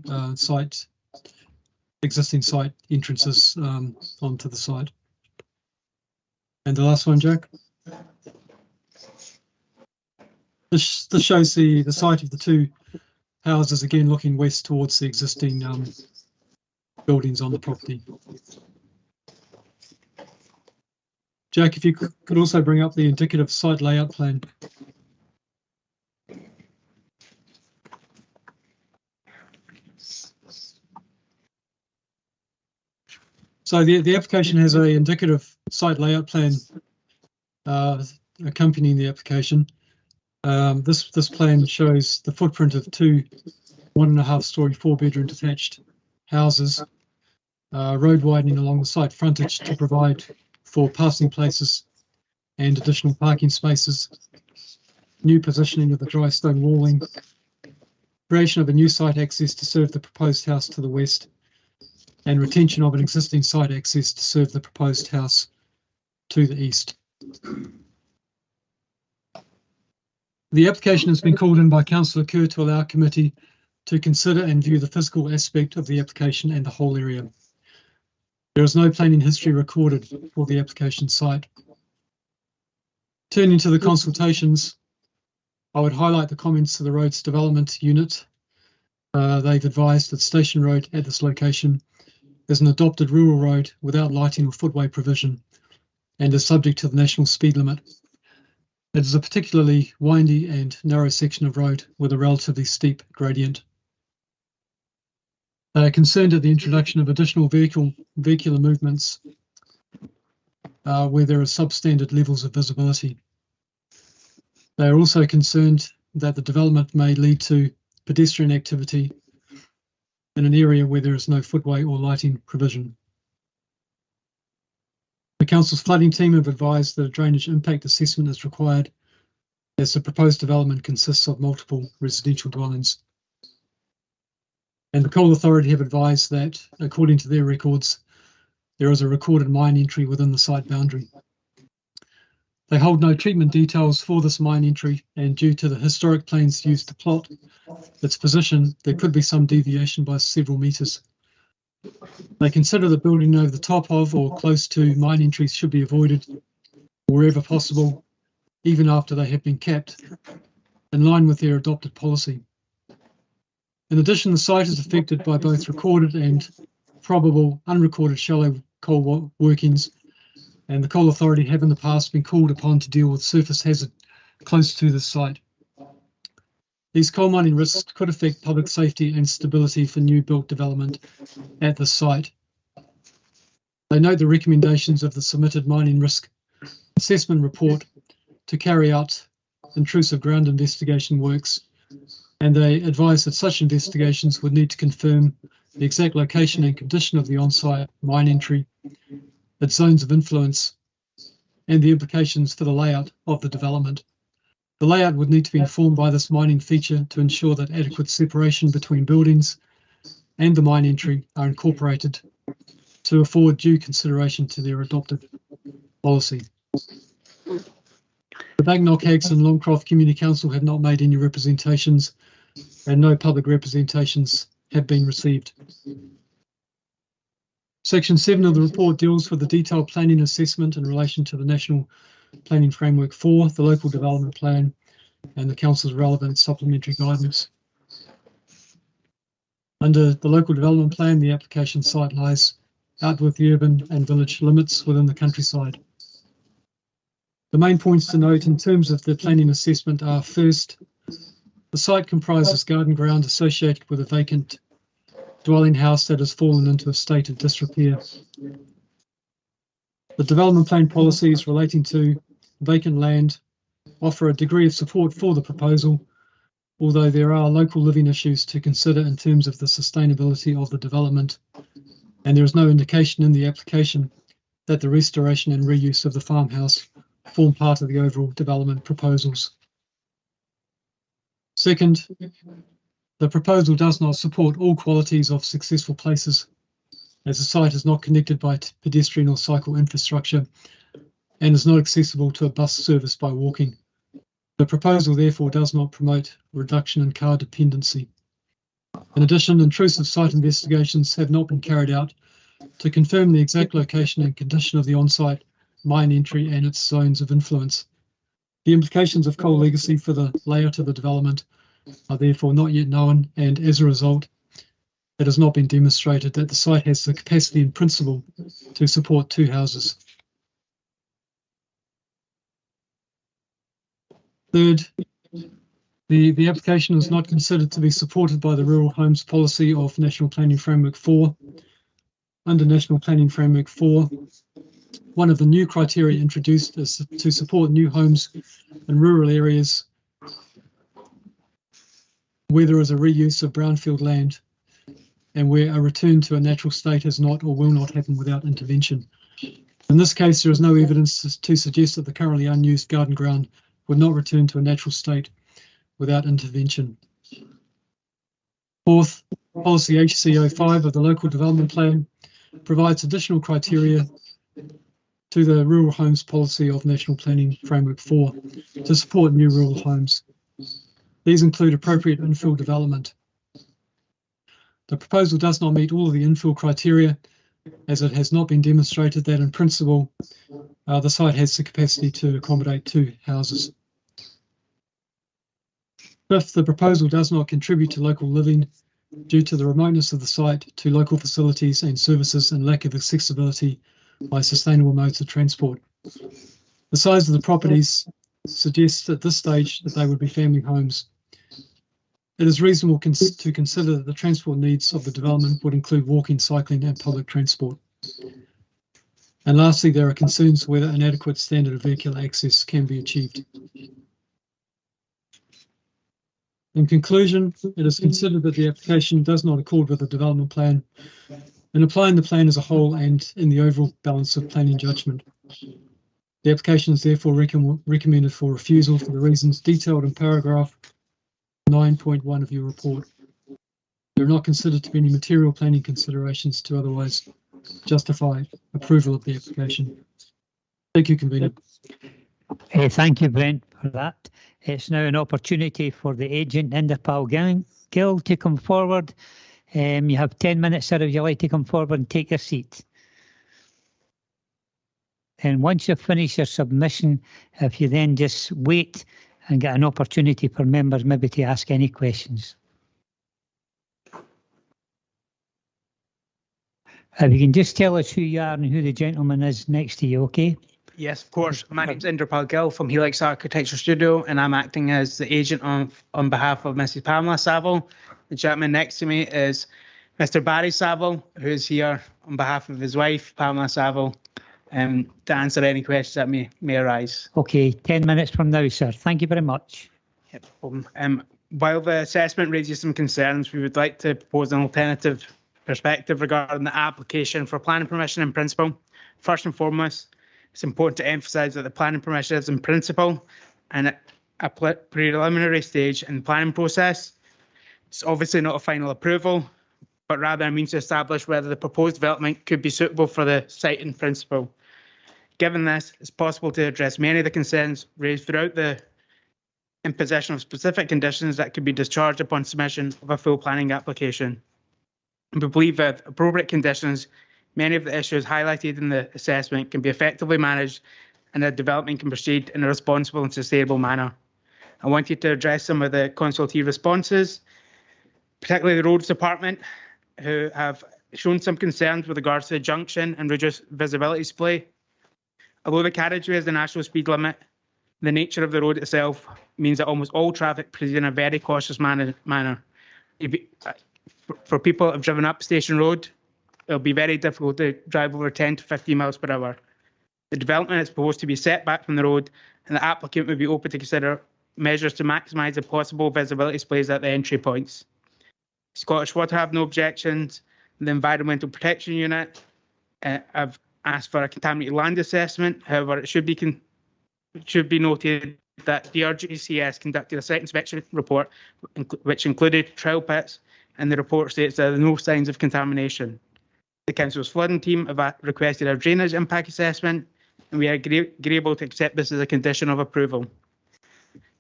existing site entrances onto the site. And the last one, Jack. This shows the site of the 2 houses, again looking west towards the existing buildings on the property. Jack, if you could also bring up the indicative site layout plan. So the application has an indicative site layout plan accompanying the application. This plan shows the footprint of 2 1.5-storey 4-bedroom detached houses, road widening along the site frontage to provide for passing places and additional parking spaces, new positioning of the dry stone walling, creation of a new site access to serve the proposed house to the west, and retention of an existing site access to serve the proposed house to the east. The application has been called in by Councillor Kerr to allow committee to consider and view the physical aspect of the application and the whole area. There is no planning history recorded for the application site. Turning to the consultations, I would highlight the comments to the Roads Development Unit. They've advised that Station Road at this location is an adopted rural road without lighting or footway provision and is subject to the national speed limit. It is a particularly windy and narrow section of road with a relatively steep gradient. They are concerned at the introduction of additional vehicular movements where there are substandard levels of visibility. They are also concerned that the development may lead to pedestrian activity in an area where there is no footway or lighting provision. The Council's flooding team have advised that a drainage impact assessment is required as the proposed development consists of multiple residential dwellings. And the Coal Authority have advised that, according to their records, there is a recorded mine entry within the site boundary. They hold no treatment details for this mine entry, and due to the historic planes used to plot its position, there could be some deviation by several metres. They consider that building over the top of or close to mine entries should be avoided wherever possible, even after they have been capped, in line with their adopted policy. In addition, the site is affected by both recorded and probable unrecorded shallow coal workings, and the Coal Authority have in the past been called upon to deal with surface hazard close to the site. These coal mining risks could affect public safety and stability for new built development at the site. They note the recommendations of the submitted mining risk assessment report to carry out intrusive ground investigation works, and they advise that such investigations would need to confirm the exact location and condition of the on-site mine entry, its zones of influence, and the implications for the layout of the development. The layout would need to be informed by this mining feature to ensure that adequate separation between buildings and the mine entry are incorporated to afford due consideration to their adopted policy. The Bagnock, Haggs and Longcroft Community Council have not made any representations, and no public representations have been received. Section 7 of the report deals with the detailed planning assessment in relation to the National Planning Framework 4, the Local Development Plan, and the Council's relevant supplementary guidance. Under the Local Development Plan, the application site lies out with the urban and village limits within the countryside. The main points to note in terms of the planning assessment are: first, the site comprises garden ground associated with a vacant dwelling house that has fallen into a state of disrepair. The development plan policies relating to vacant land offer a degree of support for the proposal, although there are local living issues to consider in terms of the sustainability of the development, and there is no indication in the application that the restoration and reuse of the farmhouse form part of the overall development proposals. Second, the proposal does not support all qualities of successful places, as the site is not connected by pedestrian or cycle infrastructure and is not accessible to a bus service by walking. The proposal therefore does not promote reduction in car dependency. In addition, intrusive site investigations have not been carried out to confirm the exact location and condition of the on-site mine entry and its zones of influence. The implications of coal legacy for the layout of the development are therefore not yet known, and as a result, it has not been demonstrated that the site has the capacity in principle to support 2 houses. Third, the application is not considered to be supported by the Rural Homes Policy of National Planning Framework 4. Under National Planning Framework 4, one of the new criteria introduced is to support new homes in rural areas where there is a reuse of brownfield land and where a return to a natural state has not or will not happen without intervention. In this case, there is no evidence to suggest that the currently unused garden ground would not return to a natural state without intervention. Fourth, policy HC05 of the Local Development Plan provides additional criteria to the Rural Homes Policy of National Planning Framework 4 to support new rural homes. These include appropriate infill development. The proposal does not meet all of the infill criteria, as it has not been demonstrated that in principle the site has the capacity to accommodate 2 houses. Fifth, the proposal does not contribute to local living due to the remoteness of the site to local facilities and services and lack of accessibility by sustainable modes of transport. The size of the properties suggests at this stage that they would be family homes. It is reasonable to consider that the transport needs of the development would include walking, cycling and public transport. And lastly, there are concerns whether an adequate standard of vehicular access can be achieved. In conclusion, it is considered that the application does not accord with the development plan in applying the plan as a whole and in the overall balance of planning judgment. The application is therefore recommended for refusal for the reasons detailed in paragraph 9.1 of your report. There are not considered to be any material planning considerations to otherwise justify approval of the application. Thank you, Convener. Thank you, Brent, for that. It's now an opportunity for the agent Inderpal Gill to come forward. You have 10 minutes, sir, if you like to come forward and take your seat. And once you've finished your submission, if you then just wait and get an opportunity for members maybe to ask any questions. If you can just tell us who you are and who the gentleman is next to you, okay? Yes, of course. My name's Inderpal Gill from Helix Architecture Studio, and I'm acting as the agent on behalf of Mrs. Pamela Saville. The gentleman next to me is Mr. Barry Saville, who's here on behalf of his wife, Pamela Saville, to answer any questions that may arise. Okay, 10 minutes from now, sir. Thank you very much. While the assessment raises some concerns, we would like to propose an alternative perspective regarding the application for planning permission in principle. First and foremost, it's important to emphasise that the planning permission is in principle and at a preliminary stage in the planning process. It's obviously not a final approval, but rather a means to establish whether the proposed development could be suitable for the site in principle. Given this, it's possible to address many of the concerns raised throughout the imposition of specific conditions that could be discharged upon submission of a full planning application. We believe that appropriate conditions, many of the issues highlighted in the assessment can be effectively managed and that development can proceed in a responsible and sustainable manner. I wanted to address some of the consultee responses, particularly the Roads Department, who have shown some concerns with regards to the junction and reduced visibility display. Although the carriageway has the national speed limit, the nature of the road itself means that almost all traffic proceeds in a very cautious manner. For people that have driven up Station Road, it'll be very difficult to drive over 10 to 15 miles per hour. The development is proposed to be set back from the road, and the applicant would be open to consider measures to maximise the possible visibility displays at the entry points. Scottish Water have no objections. The Environmental Protection Unit have asked for a contaminated land assessment. However, it should be noted that DRGCS conducted a site inspection report which included trial pits, and the report states that there are no signs of contamination. The Council's flooding team have requested a drainage impact assessment, and we are agreeable to accept this as a condition of approval.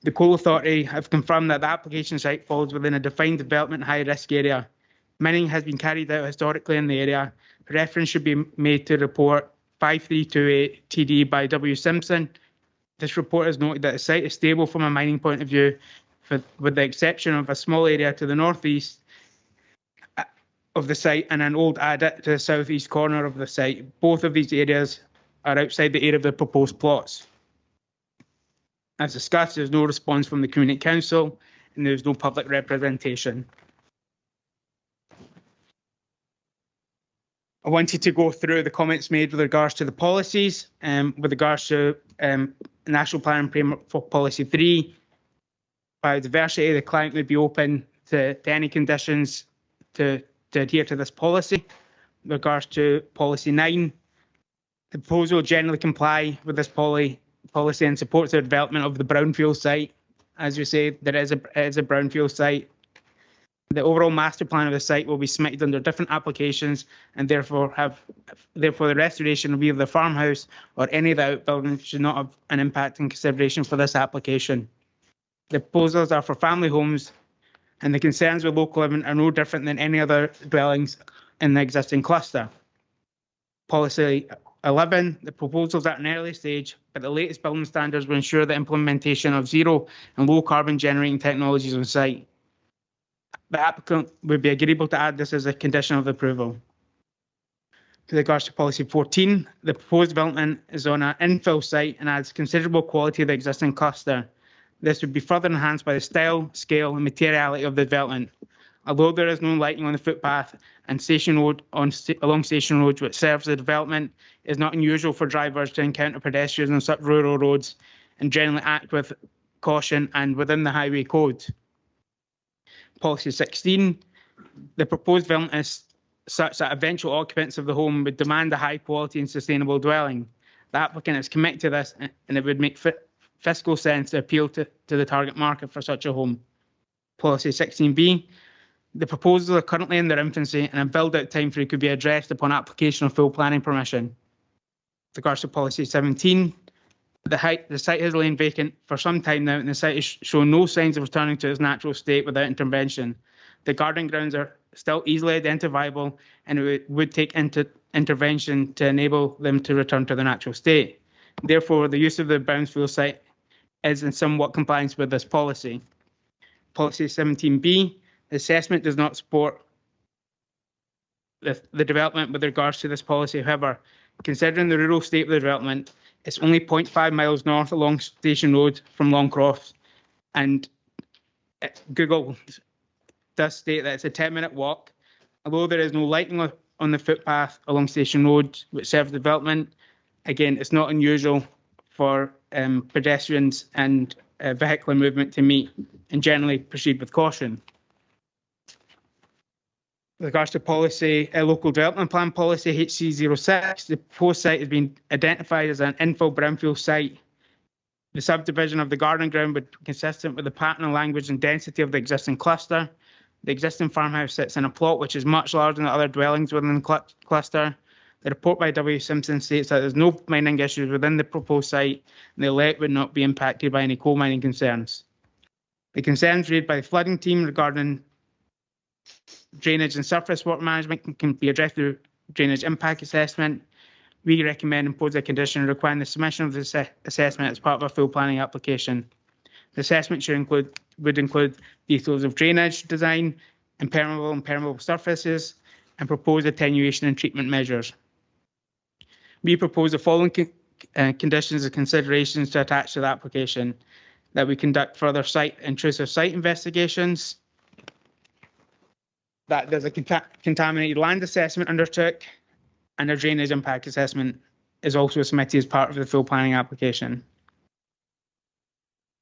The Coal Authority have confirmed that the application site falls within a defined development high-risk area. Mining has been carried out historically in the area. Reference should be made to report 5328 TD by W. Simpson. This report has noted that the site is stable from a mining point of view, with the exception of a small area to the northeast of the site and an old adit to the southeast corner of the site. Both of these areas are outside the area of the proposed plots. As discussed, there's no response from the Community Council and there's no public representation. I wanted to go through the comments made with regards to the policies. With regards to National Planning Framework for Policy 3, biodiversity, the client would be open to any conditions to adhere to this policy. With regards to Policy 9, the proposal generally comply with this policy and supports the development of the brownfield site. As you say, there is a brownfield site. The overall master plan of the site will be submitted under different applications, and therefore the restoration of either the farmhouse or any of the outbuildings should not have an impact in consideration for this application. The proposals are for family homes, and the concerns with local living are no different than any other dwellings in the existing cluster. Policy 11, the proposals are at an early stage, but the latest building standards will ensure the implementation of zero and low carbon generating technologies on site. The applicant would be agreeable to add this as a condition of approval. With regards to Policy 14, the proposed development is on an infill site and adds considerable quality to the existing cluster. This would be further enhanced by the style, scale and materiality of the development. Although there is no lighting on the footpath and Station Road along Station Road, which serves the development, it is not unusual for drivers to encounter pedestrians on such rural roads and generally act with caution and within the highway code. Policy 16, the proposed development is such that eventual occupants of the home would demand a high quality and sustainable dwelling. The applicant is committed to this, and it would make fiscal sense to appeal to the target market for such a home. Policy 16B, The proposals are currently in their infancy and a build-out timeframe could be addressed upon application of full planning permission. With regards to policy 17, the site has lain vacant for some time now and the site has shown no signs of returning to its natural state without intervention. The garden grounds are still easily identifiable and it would take intervention to enable them to return to their natural state. Therefore, the use of the brownfield site is in somewhat compliance with this policy. Policy 17B, the assessment does not support the development with regards to this policy. However, considering the rural state of the development, it's only 0.5 miles north along Station Road from Longcroft, and Google does state that it's a 10-minute walk. Although there is no lighting on the footpath along Station Road which serves development, again, it's not unusual for pedestrians and vehicular movement to meet and generally proceed with caution. With regards to policy, local development plan policy HC06, the proposed site has been identified as an infill brownfield site. The subdivision of the garden ground would be consistent with the pattern and language and density of the existing cluster. The existing farmhouse sits in a plot which is much larger than the other dwellings within the cluster. The report by W. Simpson states that there's no mining issues within the proposed site and the layout would not be impacted by any coal mining concerns. The concerns raised by the flooding team regarding drainage and surface water management can be addressed through drainage impact assessment. We recommend imposing a condition requiring the submission of the assessment as part of a full planning application. The assessment would include details of drainage design, impermeable and permeable surfaces, and propose attenuation and treatment measures. We propose the following conditions and considerations to attach to the application: that we conduct further intrusive site investigations, that there's a contaminated land assessment undertook, and a drainage impact assessment is also submitted as part of the full planning application.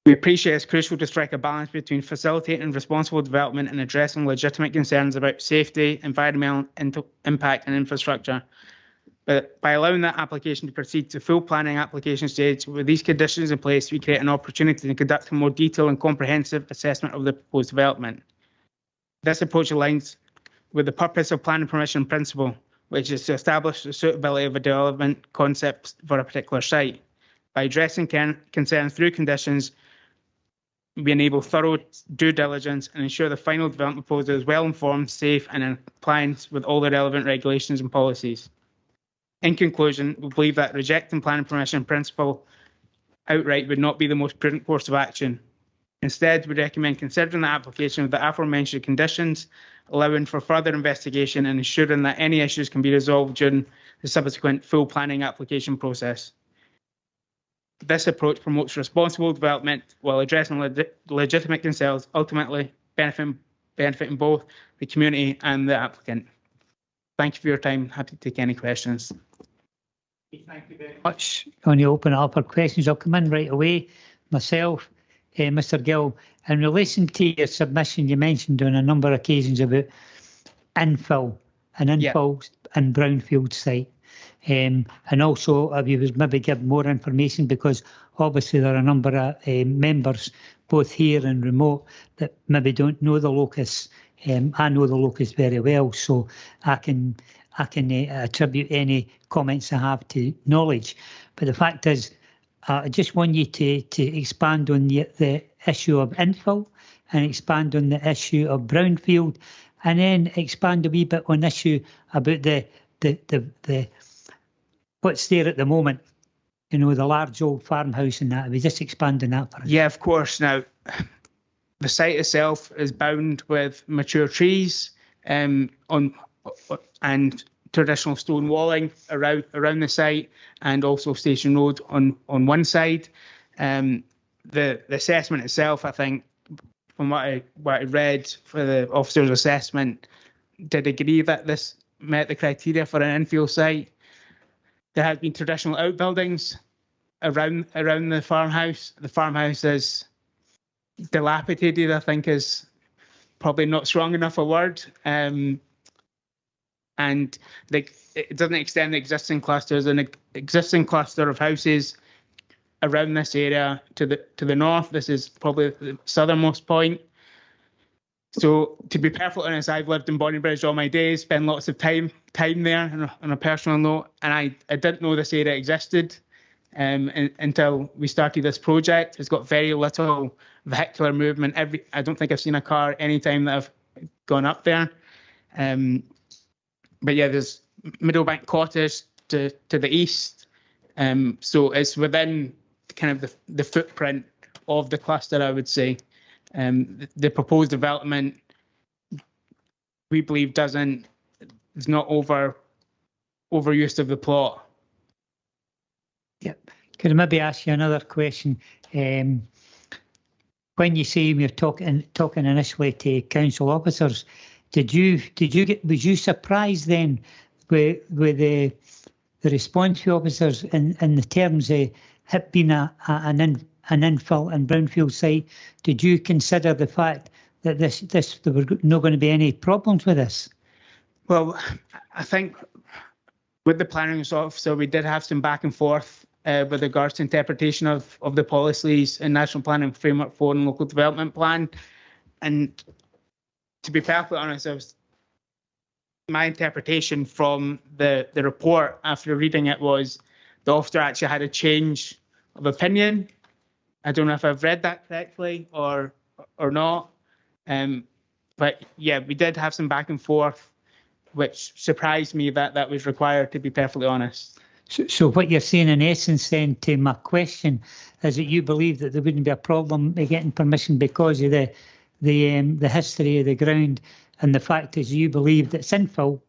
We appreciate it's crucial to strike a balance between facilitating responsible development and addressing legitimate concerns about safety, environmental impact and infrastructure. But by allowing that application to proceed to full planning application stage with these conditions in place, we create an opportunity to conduct a more detailed and comprehensive assessment of the proposed development. This approach aligns with the purpose of planning permission principle, which is to establish the suitability of a development concept for a particular site. By addressing concerns through conditions, we enable thorough due diligence and ensure the final development proposal is well informed, safe, and in compliance with all the relevant regulations and policies. In conclusion, we believe that rejecting planning permission principle outright would not be the most prudent course of action. Instead, we recommend considering the application of the aforementioned conditions, allowing for further investigation and ensuring that any issues can be resolved during the subsequent full planning application process. This approach promotes responsible development while addressing legitimate concerns, ultimately benefiting both the community and the applicant. Thank you for your time. Happy to take any questions. Thank you very much. Going to open it up for questions. I'll come in right away. Myself, Mr. Gill, in relation to your submission, you mentioned on a number of occasions about infill and brownfield site. And also, if you would maybe give more information, because obviously there are a number of members, both here and remote, that maybe don't know the locus. I know the locus very well, so I can attribute any comments I have to knowledge. But the fact is, I just want you to expand on the issue of infill and expand on the issue of brownfield, and then expand a wee bit on the issue about the what's there at the moment. You know, the large old farmhouse and that. We just expand on that for us. Yeah, of course. Now, the site itself is bound with mature trees and traditional stone walling around the site, and also Station Road on one side. The assessment itself, I think, from what I read for the officer's assessment, did agree that this met the criteria for an infill site. There has been traditional outbuildings around the farmhouse. The farmhouse is dilapidated, I think, is probably not strong enough a word. And it doesn't extend the existing cluster. There's an existing cluster of houses around this area to the north. This is probably the southernmost point. So to be perfectly honest, I've lived in Bonnybridge all my days, spent lots of time there on a personal note, and I didn't know this area existed until we started this project. It's got very little vehicular movement. I don't think I've seen a car any time that I've gone up there. But yeah, there's Middlebank Cottage to the east. So it's within kind of the footprint of the cluster, I would say. The proposed development, we believe, is not overuse of the plot. Yep. Could I maybe ask you another question? When you say you're talking initially to council officers, was you surprised then with the response officers in the terms of it being an infill and brownfield site? Did you consider the fact that there were not going to be any problems with this? Well, I think with the planning officer, we did have some back and forth with regards to interpretation of the policies in National Planning Framework 4 and Local Development Plan. And to be perfectly honest, my interpretation from the report after reading it was the officer actually had a change of opinion. I don't know if I've read that correctly or not. But yeah, we did have some back and forth, which surprised me that was required, to be perfectly honest. So what you're saying in essence then to my question is that you believe that there wouldn't be a problem with getting permission because of the history of the ground, and the fact is you believe that it's infill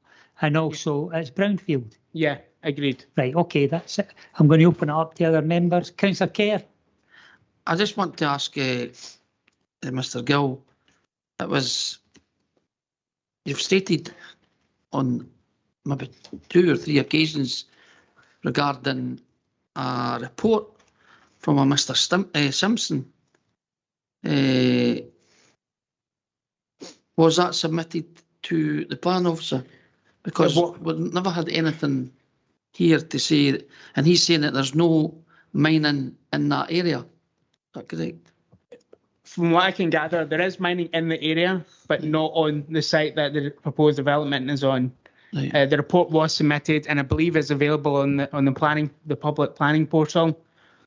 and also it's brownfield. Yeah, agreed. Right, okay, that's it. I'm going to open it up to other members. Councillor Kerr. I just want to ask Mr. Gill, you've stated on maybe 2 or 3 occasions regarding a report from a Mr. Simpson. Was that submitted to the plan officer? Because we've never had anything here to say, and he's saying that there's no mining in that area. Is that correct? From what I can gather, there is mining in the area, but not on the site that the proposed development is on. Right. The report was submitted, and I believe is available on the public planning portal.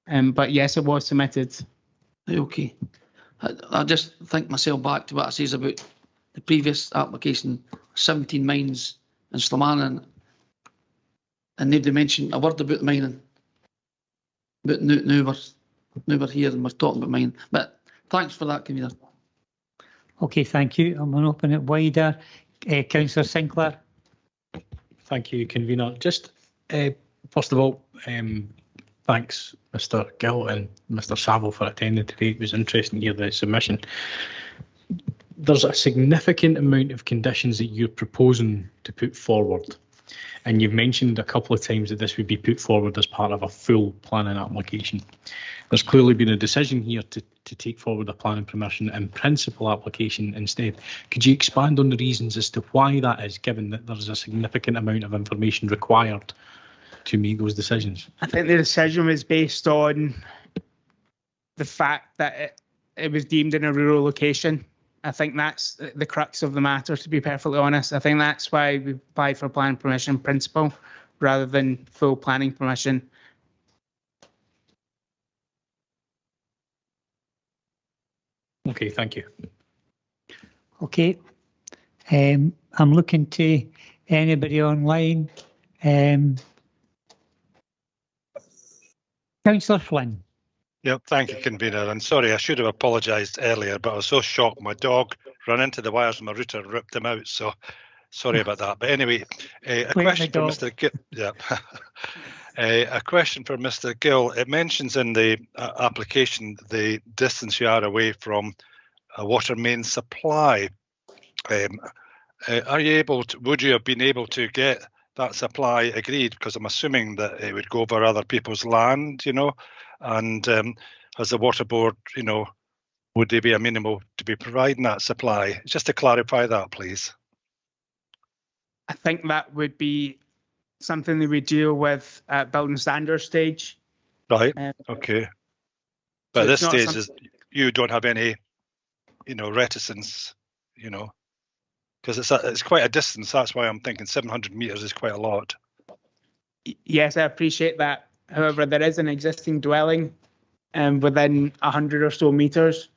But yes, it was submitted. Okay. I just think myself back to what I says about the previous application, 17 mines in Slamanan, and nobody mentioned a word about the mining. But now we're here and we're talking about mining. But thanks for that, Convener. Okay, thank you. I'm going to open it wider. Councillor Sinclair. Thank you, Convener. Just first of all, thanks, Mr. Gill and Mr. Saville, for attending today. It was interesting to hear the submission. There's a significant amount of conditions that you're proposing to put forward, and you've mentioned a couple of times that this would be put forward as part of a full planning application. There's clearly been a decision here to take forward a planning permission in principle application instead. Could you expand on the reasons as to why that is, given that there's a significant amount of information required to make those decisions? I think the decision was based on the fact that it was deemed in a rural location. I think that's the crux of the matter, to be perfectly honest. I think that's why we applied for planning permission in principle rather than full planning permission. Okay, thank you. Okay. I'm looking to anybody online. Councillor Flynn. Yep, thank you, Convener. And sorry, I should have apologised earlier, but I was so shocked. My dog ran into the wires in my router and ripped them out. So sorry about that. But anyway, a question for Mr. Gill. Yeah. A question for Mr. Gill. It mentions in the application the distance you are away from a water main supply. Are you able to? Would you have been able to get that supply agreed? Because I'm assuming that it would go over other people's land, you know. And as the water board, you know, would they be amenable to be providing that supply? Just to clarify that, please. I think that would be something that we deal with at building standards stage. Right. Okay. But So at this it's not stage, you don't have any, you know, reticence. you know, because it's quite a distance. That's why I'm thinking 700 metres is quite a lot. Yes, I appreciate that. However, there is an existing dwelling within 100 or so metres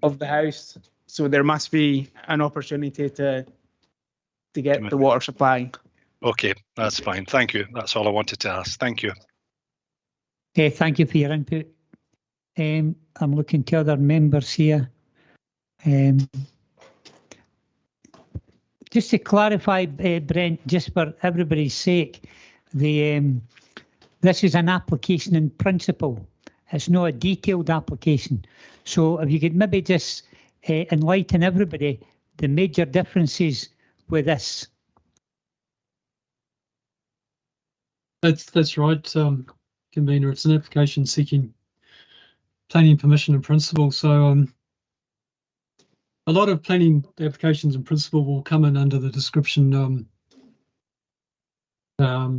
of the house, so there must be an opportunity to get the water supply. Okay, that's fine. Thank you. That's all I wanted to ask. Thank you. Thank you for your input. I'm looking to other members here. Just to clarify, Brent, just for everybody's sake, this is an application in principle. It's not a detailed application. So if you could maybe just enlighten everybody the major differences with this. That's right, Convener. It's an application seeking planning permission in principle. So a lot of planning applications in principle will come in under the description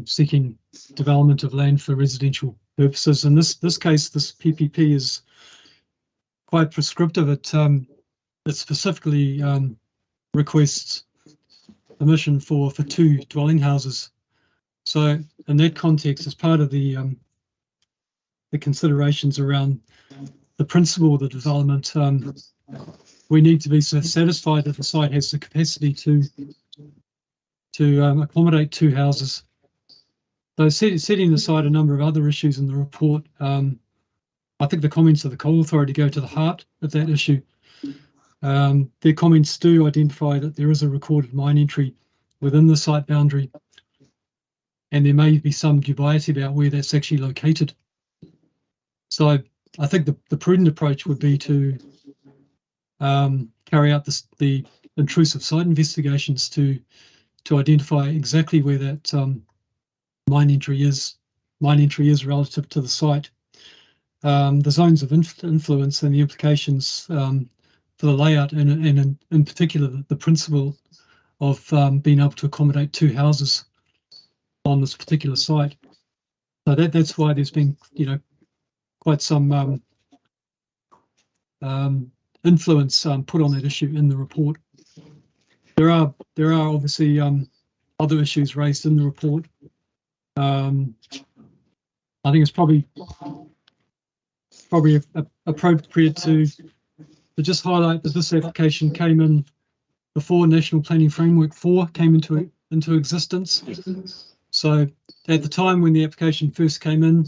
seeking development of land for residential purposes. In this case, this PPP is quite prescriptive. It specifically requests permission for 2 dwelling houses. So in that context, as part of the considerations around the principle of the development, we need to be satisfied that the site has the capacity to accommodate 2 houses. So setting aside a number of other issues in the report, I think the comments of the Coal Authority go to the heart of that issue. Their comments do identify that there is a recorded mine entry within the site boundary, and there may be some dubiety about where that's actually located. So I think the prudent approach would be to carry out the intrusive site investigations to identify exactly where that mine entry is relative to the site, the zones of influence and the implications for the layout, and in particular the principle of being able to accommodate 2 houses on this particular site. So that's why there's been, quite some influence put on that issue in the report. There are obviously other issues raised in the report. I think it's probably appropriate to just highlight that this application came in before National Planning Framework 4 came into existence. So at the time when the application first came in,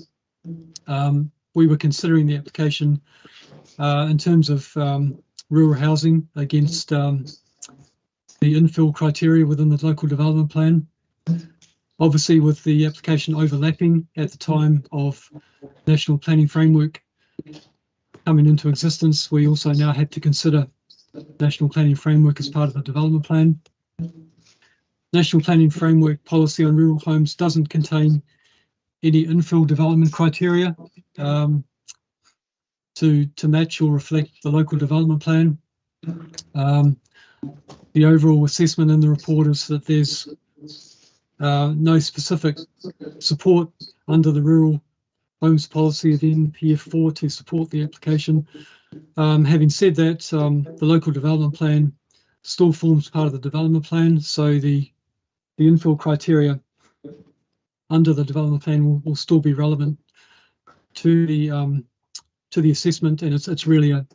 we were considering the application in terms of rural housing against the infill criteria within the local development plan. Obviously, with the application overlapping at the time of National Planning Framework coming into existence, we also now had to consider National Planning Framework as part of the development plan. National Planning Framework policy on rural homes doesn't contain any infill development criteria to match or reflect the local development plan. The overall assessment in the report is that there's no specific support under the rural homes policy of NPF4 to support the application. Having said that, the local development plan still forms part of the development plan, so the infill criteria under the development plan will still be relevant to the assessment, and it's really a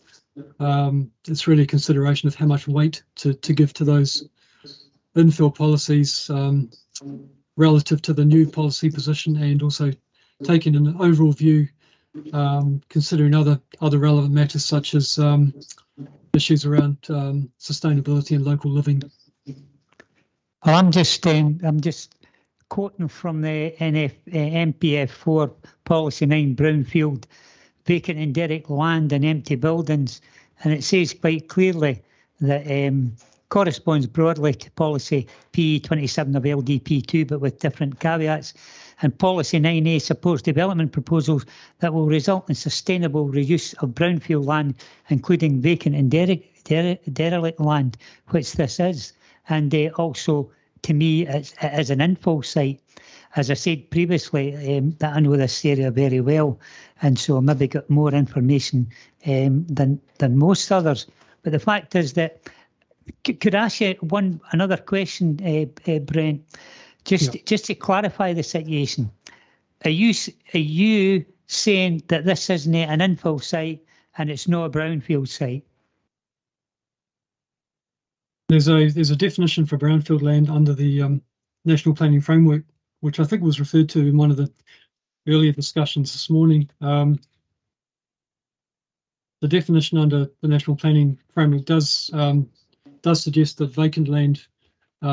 consideration of how much weight to give to those infill policies relative to the new policy position, and also taking an overall view, considering other relevant matters such as issues around sustainability and local living. Well, I'm just quoting from the NPF4 Policy 9 Brownfield, vacant and derelict land and empty buildings, and it says quite clearly that corresponds broadly to Policy PE27 of LDP2, but with different caveats. And Policy 9A supports development proposals that will result in sustainable reuse of brownfield land, including vacant and derelict land, which this is. And also, to me, it's an infill site. As I said previously, that I know this area very well, and so I maybe got more information than most others. But the fact is that Could I ask you another question, Brent? Just to clarify the situation, are you saying that this isn't an infill site and it's not a brownfield site? There's a definition for brownfield land under the National Planning Framework, which I think was referred to in one of the earlier discussions this morning. The definition under the National Planning Framework does suggest that vacant land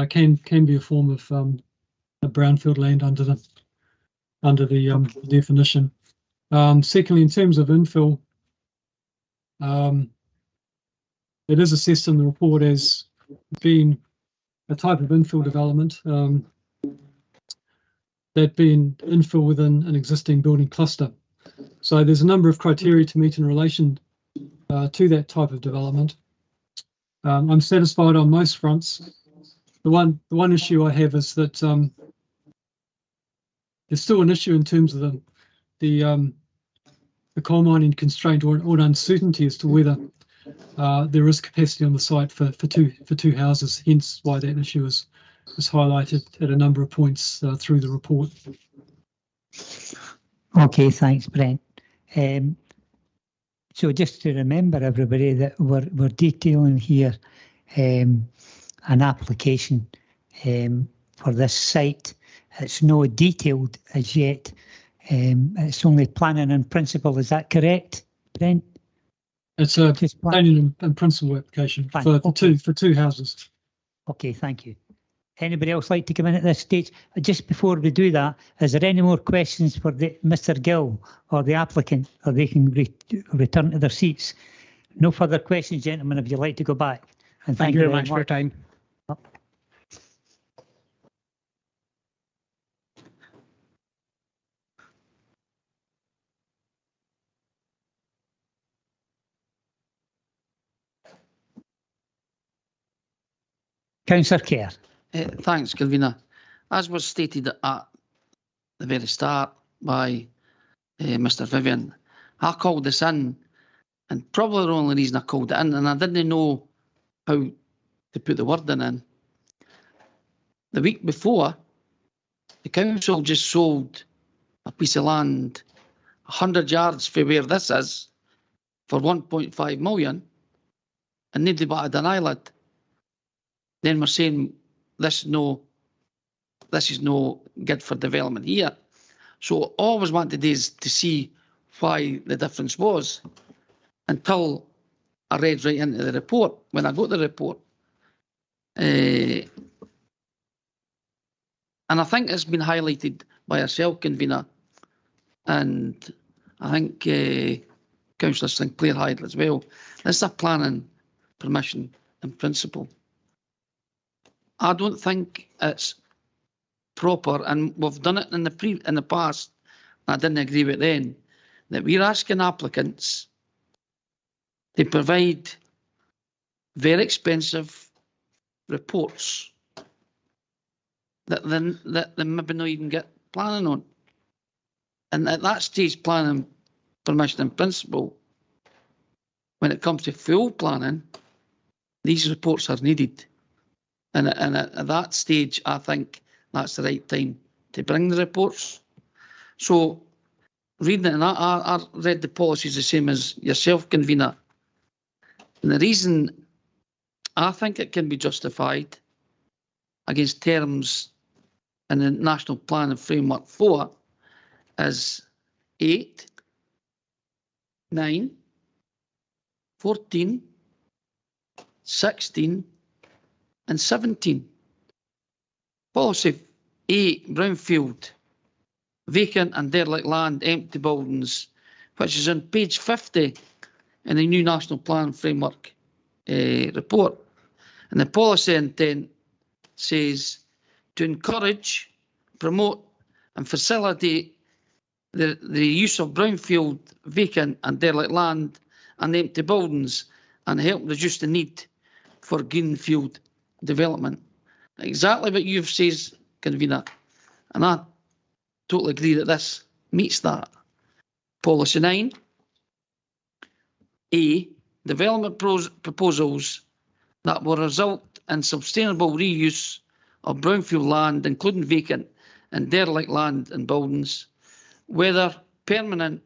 can be a form of a brownfield land under the definition. Secondly, in terms of infill, it is assessed in the report as being a type of infill development, that being infill within an existing building cluster. So there's a number of criteria to meet in relation to that type of development. I'm satisfied on most fronts. The one issue I have is that there's still an issue in terms of the coal mining constraint or an uncertainty as to whether there is capacity on the site for two houses. Hence why that issue is highlighted at a number of points through the report. Okay, thanks, Brent. So just to remember everybody that we're detailing here an application for this site. It's not detailed as yet. It's only planning in principle. Is that correct, Brent? It's a planning and principle application for two houses. Okay, thank you. Anybody else like to come in at this stage? Just before we do that, is there any more questions for Mr. Gill or the applicant, or they can return to their seats? No further questions, gentlemen, if you'd like to go back. And thank you very much for your time. Councillor Kerr. Thanks, Convener. As was stated at the very start by Mr. Vivian, I called this in, and probably the only reason I called it in, and I didn't know how to put the wording in. The week before, the council just sold a piece of land 100 yards from where this is for 1.5 million, and nobody batted an eyelid. Then we're saying this is no good for development here. So all I was wanted is to see why the difference was, until I read right into the report. When I got the report, and I think it's been highlighted by yourself, Convener, and I think Councillor Sinclair highlighted as well. This is a planning permission in principle. I don't think it's proper, and we've done it in the past, and I didn't agree with it then, that we're asking applicants to provide very expensive reports that they maybe not even get planning on. And at that stage, planning permission in principle, when it comes to full planning, these reports are needed. And at that stage, I think that's the right time to bring the reports. So, reading it, and I read the policies the same as yourself, Convener. And the reason I think it can be justified against terms in the National Planning Framework 4 is 8, 9, 14, 16, and 17. Policy 8, brownfield, vacant and derelict land, empty buildings, which is on page 50 in the new National Plan Framework report. And the policy intent says to encourage, promote and facilitate the use of brownfield, vacant and derelict land and empty buildings, and help reduce the need for greenfield development. Exactly what you've said, Convener, and I totally agree that this meets that. Policy 9, A, development proposals that will result in sustainable reuse of brownfield land, including vacant and derelict land and buildings, whether permanent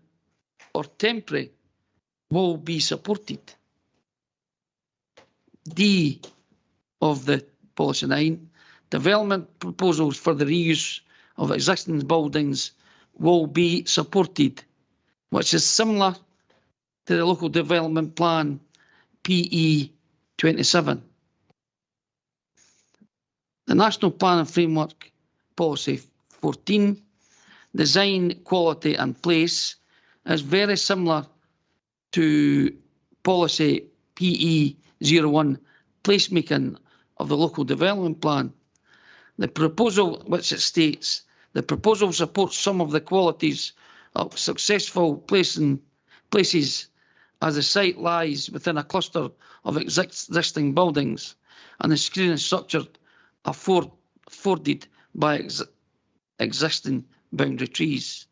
or temporary, will be supported. D of the Policy 9, development proposals for the reuse of existing buildings will be supported, which is similar to the Local Development Plan PE 27. The National Planning Framework Policy 14, design, quality and place, is very similar to Policy PE 01, placemaking of the Local Development Plan. The proposal, which it states, the proposal supports some of the qualities of successful places as the site lies within a cluster of existing buildings and the screening structure afforded by existing boundary trees.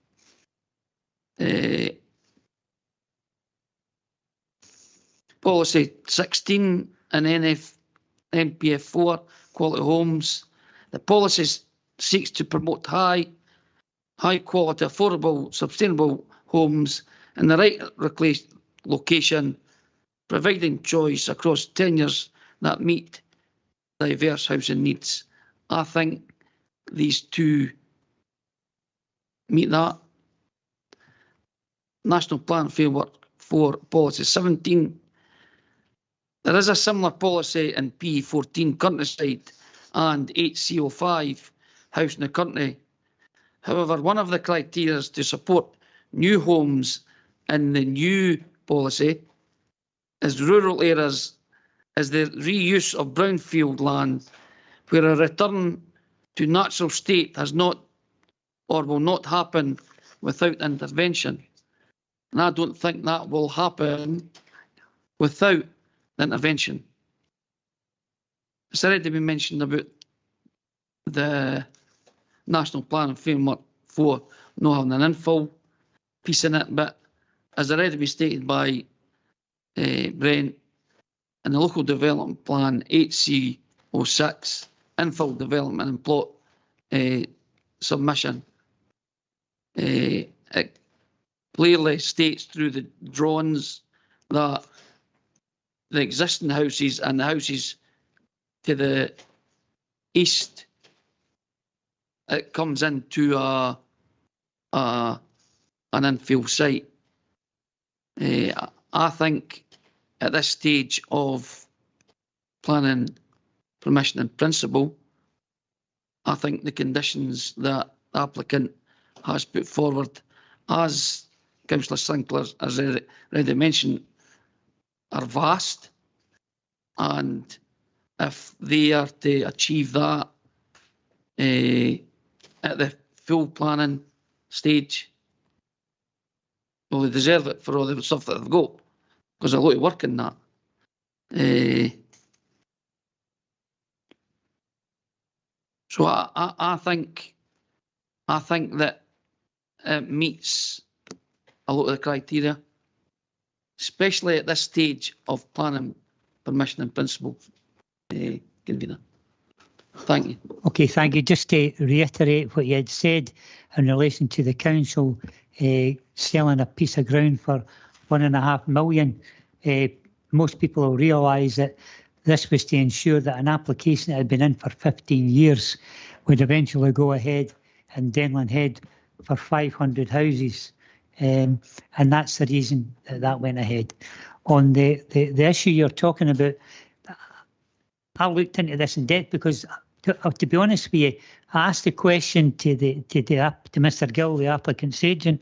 Policy 16 and NPF 4, quality homes. The policy seeks to promote high quality, affordable, sustainable homes in the right location, providing choice across tenures that meet diverse housing needs. I think these two meet that. National Plan Framework for Policy 17. There is a similar policy in P14, Countryside, and HCO5, House in the Country. However, one of the criteria to support new homes in the new policy is rural areas, is the reuse of brownfield land where a return to natural state has not or will not happen without intervention. And I don't think that will happen without the intervention. It's already been mentioned about the National Planning Framework for not having an infill piece in it, but as already been stated by Brent, in the Local Development Plan HC06, infill development and plot submission, it clearly states through the drawings that the existing houses and the houses to the east, it comes into an infill site. I think at this stage of planning permission in principle, I think the conditions that the applicant has put forward, as Councillor Sinclair has already mentioned, are vast, and if they are to achieve that at the full planning stage, well, they deserve it for all the stuff that they've got, because there's a lot of work in that. So I think that it meets a lot of the criteria, especially at this stage of planning permission in principle, Convener. Thank you. Okay, thank you. Just to reiterate what you had said in relation to the council selling a piece of ground for £1.5 million, most people will realise that this was to ensure that an application that had been in for 15 years would eventually go ahead in Denland Head for 500 houses. And that's the reason that went ahead. On the issue you're talking about, I looked into this in depth because, to be honest with you, I asked the question to Mr. Gill, the applicant's agent.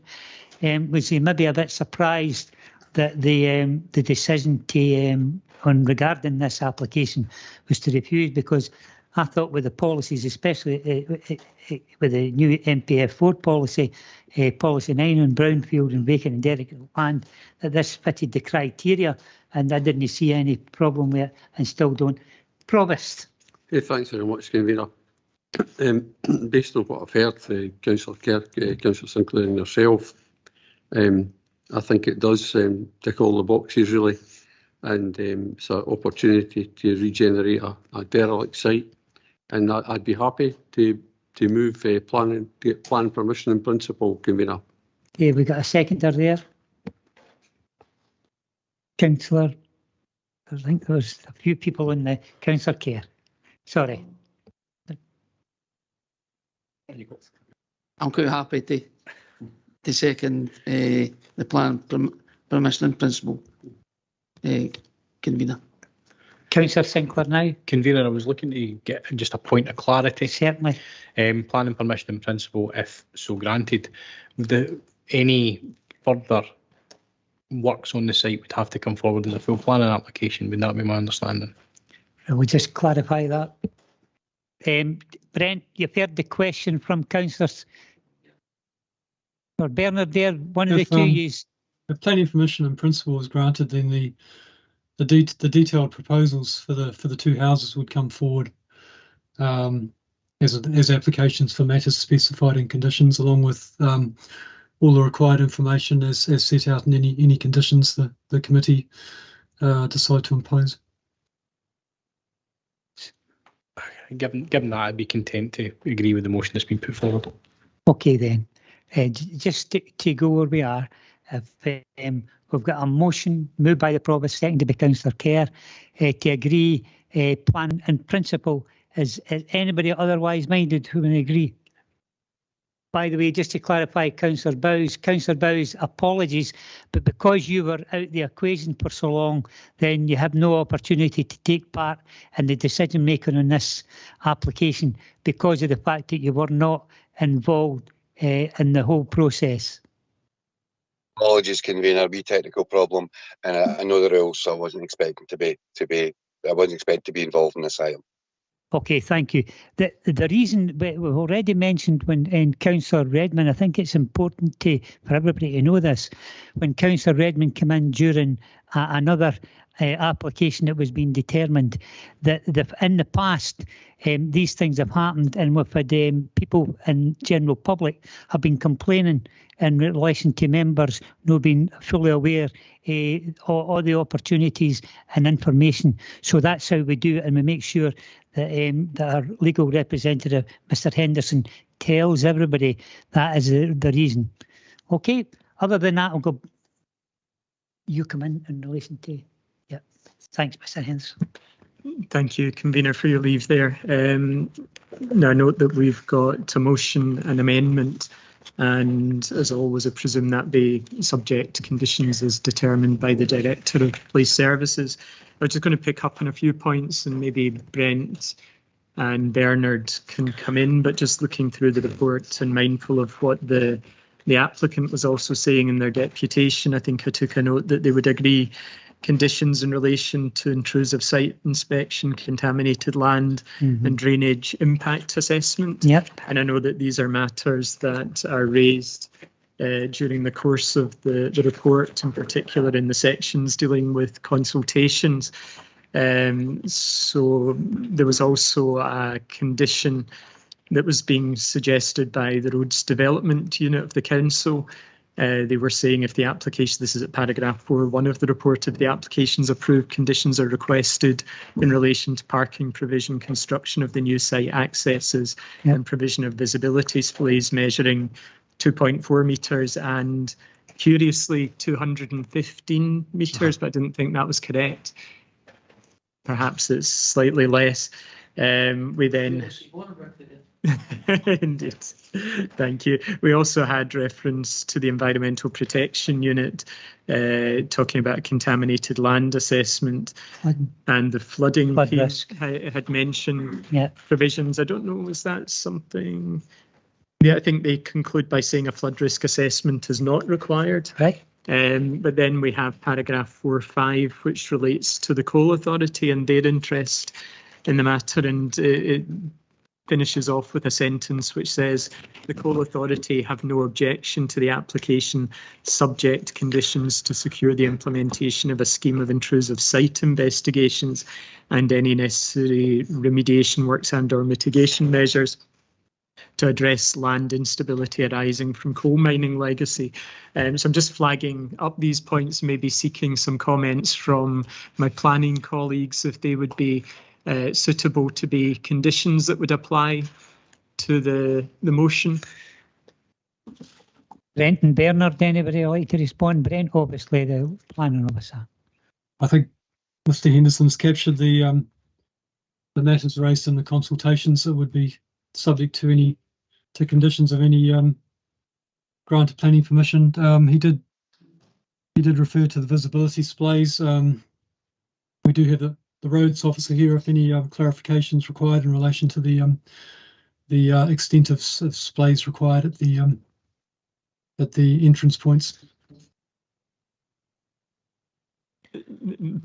Was he maybe a bit surprised that the decision to on regarding this application was to refuse? Because I thought with the policies, especially with the new NPF 4 policy, policy 9 on brownfield and vacant and derelict land, that this fitted the criteria, and I didn't see any problem with it, and still don't. Provost. Hey, thanks very much, Convener. Based on what I've heard, Councillor Kirk, Councillor Sinclair and yourself, I think it does tick all the boxes really. and it's an opportunity to regenerate a derelict site. And I'd be happy to move planning, to get planning permission in principle, Convener. Okay, we got a seconder there. Councillor, I think there was a few people in the Councillor Kerr. Sorry. I'm quite happy to second the plan permission in principle, Convener. Councillor Sinclair now. Convener, I was looking to get just a point of clarity. Certainly. Planning permission in principle, if so granted, any further works on the site would have to come forward as a full planning application. Would that be my understanding? We'll just clarify that. Brent, you've heard the question from councillors. Or Bernard there, one of the two use. If planning permission in principle is granted, then the detailed proposals for the two houses would come forward as applications for matters specified in conditions, along with all the required information as set out in any conditions the committee decide to impose. Given that, I'd be content to agree with the motion that's been put forward. Okay then, just to go where we are, if we've got a motion moved by the Provost, seconded by Councillor Kerr, to agree plan in principle. Is anybody otherwise minded who would agree? By the way, just to clarify, Councillor Bowes, apologies, but because you were out the equation for so long, then you have no opportunity to take part in the decision making on this application because of the fact that you were not involved in the whole process. Apologies, Convener, a wee technical problem, and I know the rules, so I wasn't expecting to be involved in this item. Okay, thank you. The reason we've already mentioned when Councillor Redmond, I think it's important for everybody to know this, when Councillor Redmond came in during another application that was being determined, that in the past these things have happened, and we've had people in general public have been complaining in relation to members not being fully aware of all the opportunities and information. So that's how we do it, and we make sure that our legal representative, Mr. Henderson, tells everybody that is the reason. Okay, other than that, I'll go. You come in relation to. Yeah, thanks, Mr. Henderson. Thank you, Convener, for your leave there. Now, note that we've got a motion and amendment, and as always, I presume that be subject to conditions as determined by the Director of Police Services. I'm just going to pick up on a few points, and maybe Brent and Bernard can come in, but just looking through the report and mindful of what the applicant was also saying in their deputation, I think I took a note that they would agree conditions in relation to intrusive site inspection, contaminated land and drainage impact assessment. Yep. And I know that these are matters that are raised during the course of the report, in particular in the sections dealing with consultations. So there was also a condition that was being suggested by the Roads Development Unit of the Council. They were saying if the application, this is at paragraph 4.1 of the report, if the application's approved, conditions are requested in relation to parking provision, construction of the new site accesses and provision of visibility displays measuring 2.4 metres and curiously 215 metres, but I didn't think that was correct. Perhaps it's slightly less. We then... Indeed. Thank you. We also had reference to the Environmental Protection Unit talking about contaminated land assessment and the flooding risk. Had mentioned provisions. I don't know, was that something? Yeah, I think they conclude by saying a flood risk assessment is not required. Right. But then we have paragraph 4.5, which relates to the Coal Authority and their interest in the matter, and it finishes off with a sentence which says the Coal Authority have no objection to the application subject conditions to secure the implementation of a scheme of intrusive site investigations and any necessary remediation works and or mitigation measures. to address land instability arising from coal mining legacy. So I'm just flagging up these points, maybe seeking some comments from my planning colleagues if they would be suitable to be conditions that would apply to the motion. Brent and Bernard, anybody like to respond? Brent, obviously the planning officer. I think Mr. Henderson's captured the matters raised in the consultations that would be subject to conditions of any grant of planning permission. He did refer to the visibility displays. We do have the roads officer here if any clarifications required in relation to the extent of displays required at the entrance points.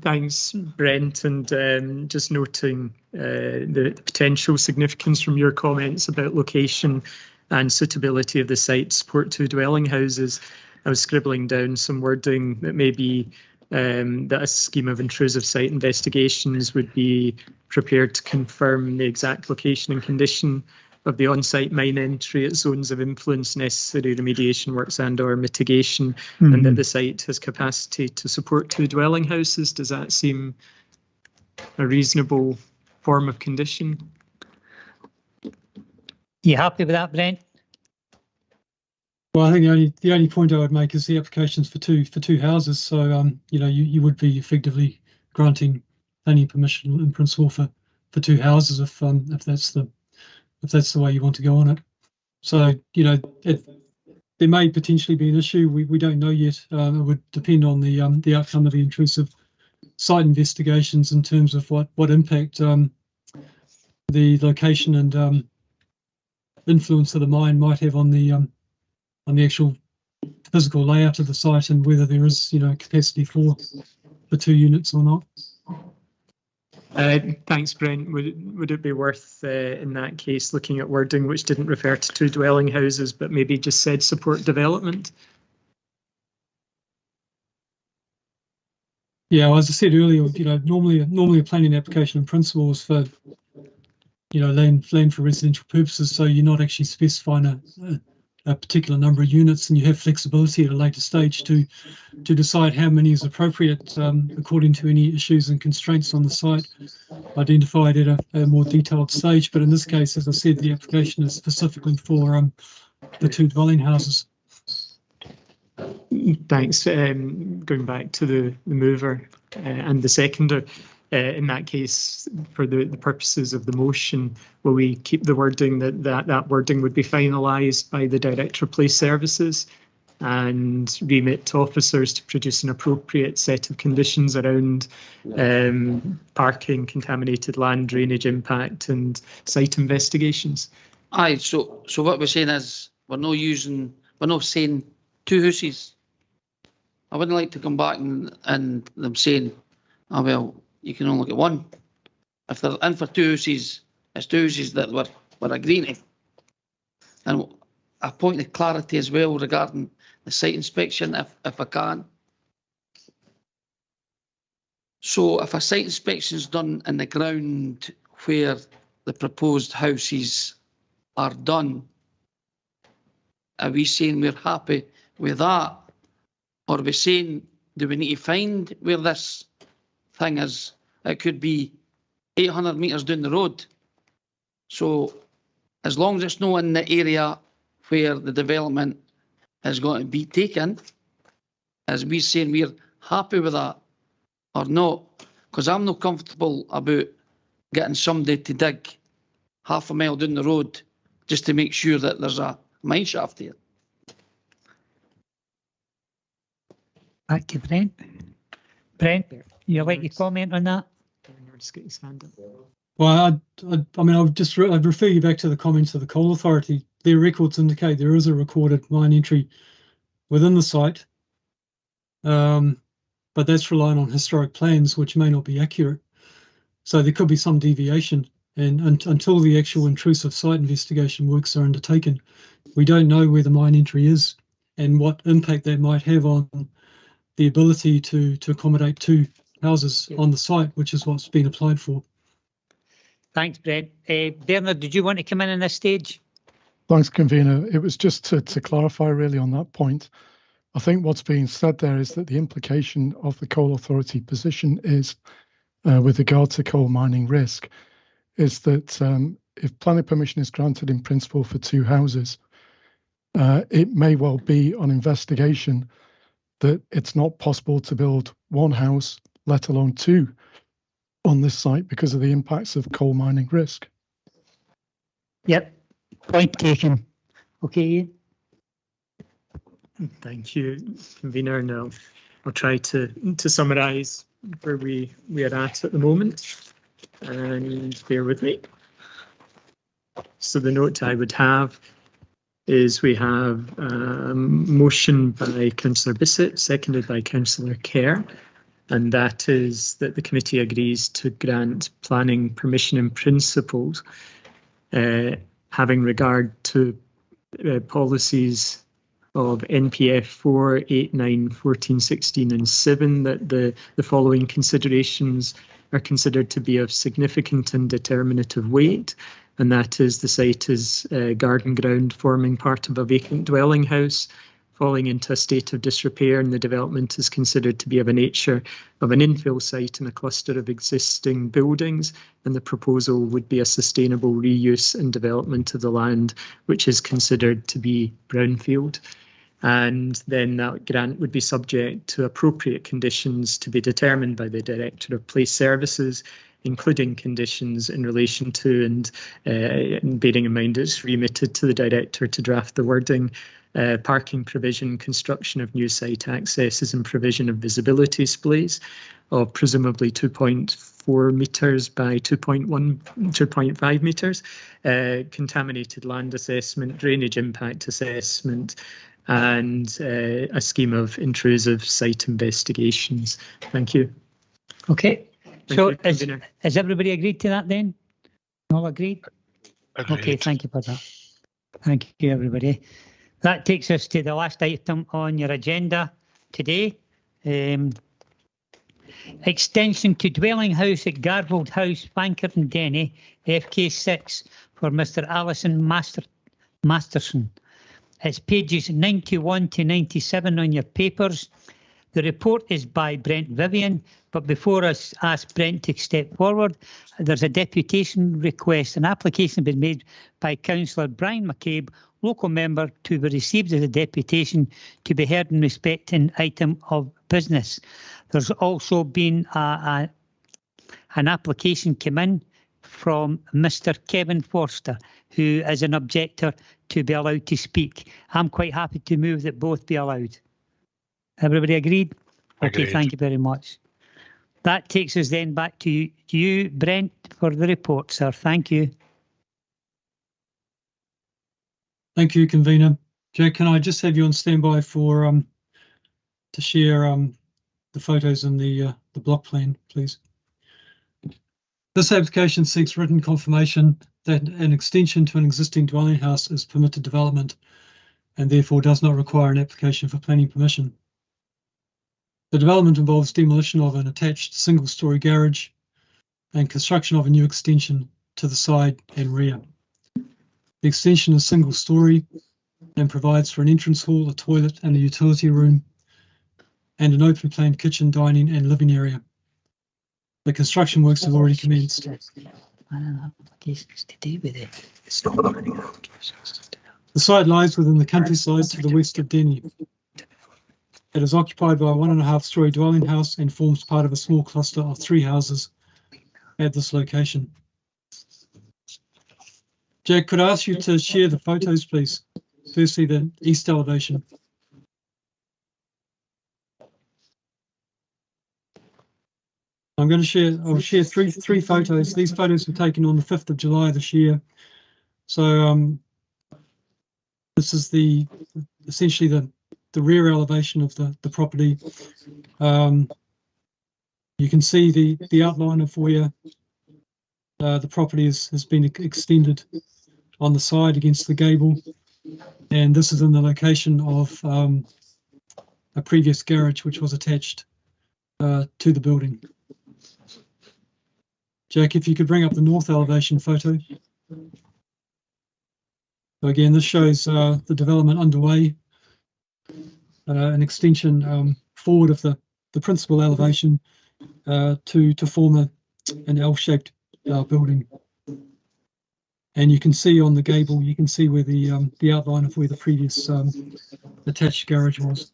Thanks, Brent, and just noting the potential significance from your comments about location and suitability of the site to support 2 dwelling houses. I was scribbling down some wording that maybe that a scheme of intrusive site investigations would be prepared to confirm the exact location and condition of the on-site mine entry at zones of influence, necessary remediation works and/or mitigation, and that the site has capacity to support 2 dwelling houses. Does that seem a reasonable form of condition? You happy with that, Brent? Well, I think the only point I would make is the applications for two houses. So you would be effectively granting planning permission in principle for 2 houses if that's the way you want to go on it. So, there may potentially be an issue. We don't know yet. It would depend on the outcome of the intrusive site investigations in terms of what impact the location and influence of the mine might have on the actual physical layout of the site and whether there is, capacity for 2 units or not. Thanks, Brent. Would it be worth, in that case, looking at wording which didn't refer to 2 dwelling houses, but maybe just said support development? Yeah, well, as I said earlier, normally a planning application in principle is for, land for residential purposes. So you're not actually specifying a particular number of units, and you have flexibility at a later stage to decide how many is appropriate according to any issues and constraints on the site identified at a more detailed stage. But in this case, as I said, the application is specifically for the 2 dwelling houses. Thanks. Going back to the mover and the seconder, in that case, for the purposes of the motion, will we keep the wording that wording would be finalised by the Director of Police Services and remit to officers to produce an appropriate set of conditions around parking, contaminated land, drainage impact and site investigations? Aye, so what we're saying is we're not saying 2 houses. I wouldn't like to come back and them saying, oh well, you can only get 1. If they're in for 2 houses, it's 2 houses that we're agreeing to. And a point of clarity as well regarding the site inspection, if I can. So if a site inspection is done in the ground where the proposed houses are done, are we saying we're happy with that? Or are we saying, do we need to find where this thing is? It could be 800 metres down the road. So as long as it's not in the area where the development is going to be taken, as we saying we're happy with that or not, because I'm not comfortable about getting somebody to dig half a mile down the road just to make sure that there's a mine shaft here. Thank you, Brent. Brent, you like to comment on that? Well, I'd refer you back to the comments of the Coal Authority. Their records indicate there is a recorded mine entry within the site, but that's relying on historic plans, which may not be accurate. So there could be some deviation, and until the actual intrusive site investigation works are undertaken, we don't know where the mine entry is and what impact that might have on the ability to accommodate 2 houses on the site, which is what's been applied for. Thanks, Brent. Bernard, did you want to come in on this stage? Thanks, Convener. It was just to clarify really on that point. I think what's being said there is that the implication of the Coal Authority position is, with regard to coal mining risk, is that if planning permission is granted in principle for 2 houses, it may well be on investigation that it's not possible to build 1 house, let alone 2, on this site because of the impacts of coal mining risk. Yep, point taken. Okay, Ian. Thank you, Convener. Now, I'll try to summarise where we are at the moment, and bear with me. So the note I would have is we have a motion by Councillor Bissett, seconded by Councillor Kerr, and that is that the committee agrees to grant planning permission in principle, having regard to policies of NPF 4, 8, 9, 14, 16 and 7, that the following considerations are considered to be of significant and determinative weight, and that is the site is garden ground forming part of a vacant dwelling house, falling into a state of disrepair, and the development is considered to be of a nature of an infill site in a cluster of existing buildings, and the proposal would be a sustainable reuse and development of the land, which is considered to be brownfield. And then that grant would be subject to appropriate conditions to be determined by the Director of Place Services, including conditions in relation to, and bearing in mind it's remitted to the Director to draft the wording, parking provision, construction of new site accesses and provision of visibility displays of presumably 2.4 metres by 2.5 metres, contaminated land assessment, drainage impact assessment, and a scheme of intrusive site investigations. Thank you. Okay, so has everybody agreed to that then? All agreed? Agreed. Okay, thank you for that. Thank you, everybody. That takes us to the last item on your agenda today. Extension to dwelling house at Garvold House, Bankerton Denny, FK6 for Mr. Alison Masterson. It's pages 91 to 97 on your papers. The report is by Brent Vivian, but before I ask Brent to step forward, there's a deputation request. An application has been made by Councillor Brian McCabe, local member, to be received as a deputation to be heard in respect to an item of business. There's also been an application come in from Mr. Kevin Forster, who is an objector to be allowed to speak. I'm quite happy to move that both be allowed. Everybody agreed? Okay, Agreed. thank you very much. That takes us then back to you, Brent, for the report, sir. Thank you. Thank you, Convener. Jack, can I just have you on standby for to share the photos and the block plan, please? This application seeks written confirmation that an extension to an existing dwelling house is permitted development and therefore does not require an application for planning permission. The development involves demolition of an attached single-storey garage and construction of a new extension to the side and rear. The extension is single-storey and provides for an entrance hall, a toilet and a utility room, and an open plan kitchen, dining and living area. The construction works have already commenced. The site lies within the countryside to the west of Denny. It is occupied by a 1.5-storey dwelling house and forms part of a small cluster of 3 houses at this location. Jack, could I ask you to share the photos, please? Firstly, the east elevation. I'm going to share. I'll share three photos. These photos were taken on the 5th of July this year. So this is essentially the rear elevation of the property. You can see the outline of where the property has been extended on the side against the gable, and this is in the location of a previous garage which was attached to the building. Jack, if you could bring up the north elevation photo. So again, this shows the development underway, an extension forward of the principal elevation to form an L-shaped building. And you can see on the gable, you can see where the outline of where the previous attached garage was.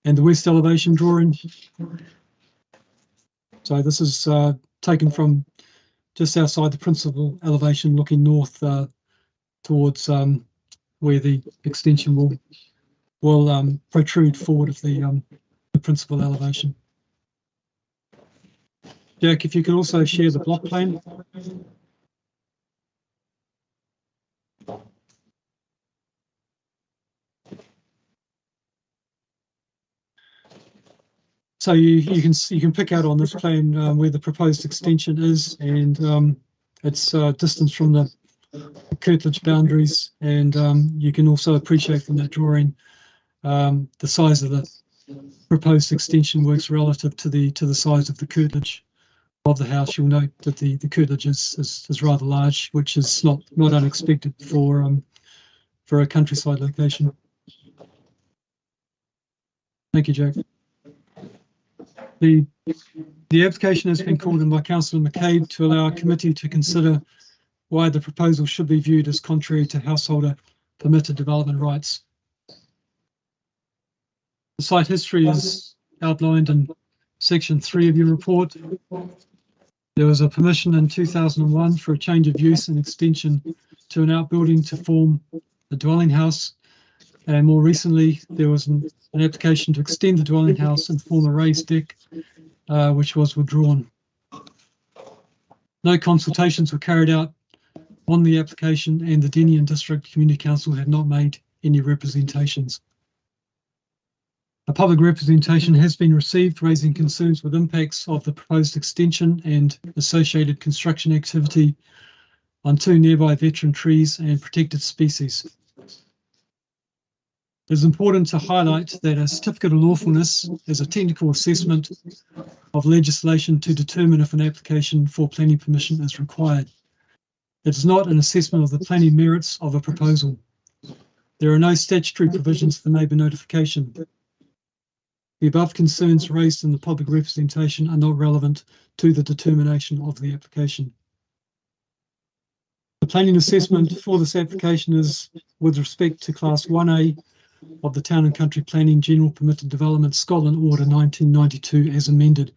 And the west elevation drawing. So this is taken from just outside the principal elevation, looking north towards where the extension will protrude forward of the principal elevation. Jack, if you could also share the block plan. So you can pick out on this plan where the proposed extension is and its distance from the curtilage boundaries, and you can also appreciate from that drawing the size of the proposed extension works relative to the size of the curtilage of the house. You'll note that the curtilage is rather large, which is not unexpected for a countryside location. Thank you, Jack. The application has been called in by Councillor McCabe to allow a committee to consider why the proposal should be viewed as contrary to householder permitted development rights. The site history is outlined in section 3 of your report. There was a permission in 2001 for a change of use and extension to an outbuilding to form a dwelling house. And more recently, there was an application to extend the dwelling house and form a raised deck, which was withdrawn. No consultations were carried out on the application, and the Denian District Community Council had not made any representations. A public representation has been received raising concerns with impacts of the proposed extension and associated construction activity on 2 nearby veteran trees and protected species. It is important to highlight that a certificate of lawfulness is a technical assessment of legislation to determine if an application for planning permission is required. It is not an assessment of the planning merits of a proposal. There are no statutory provisions for neighbour notification. The above concerns raised in the public representation are not relevant to the determination of the application. The planning assessment for this application is with respect to Class 1A of the Town and Country Planning General Permitted Development Scotland Order 1992 as amended,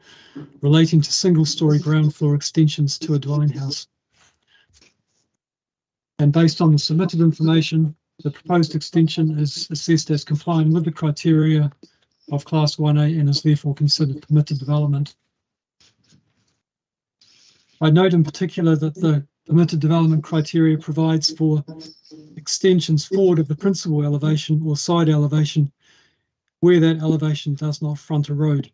relating to single-storey ground floor extensions to a dwelling house. And based on the submitted information, the proposed extension is assessed as complying with the criteria of Class 1A and is therefore considered permitted development. I note in particular that the permitted development criteria provides for extensions forward of the principal elevation or side elevation where that elevation does not front a road.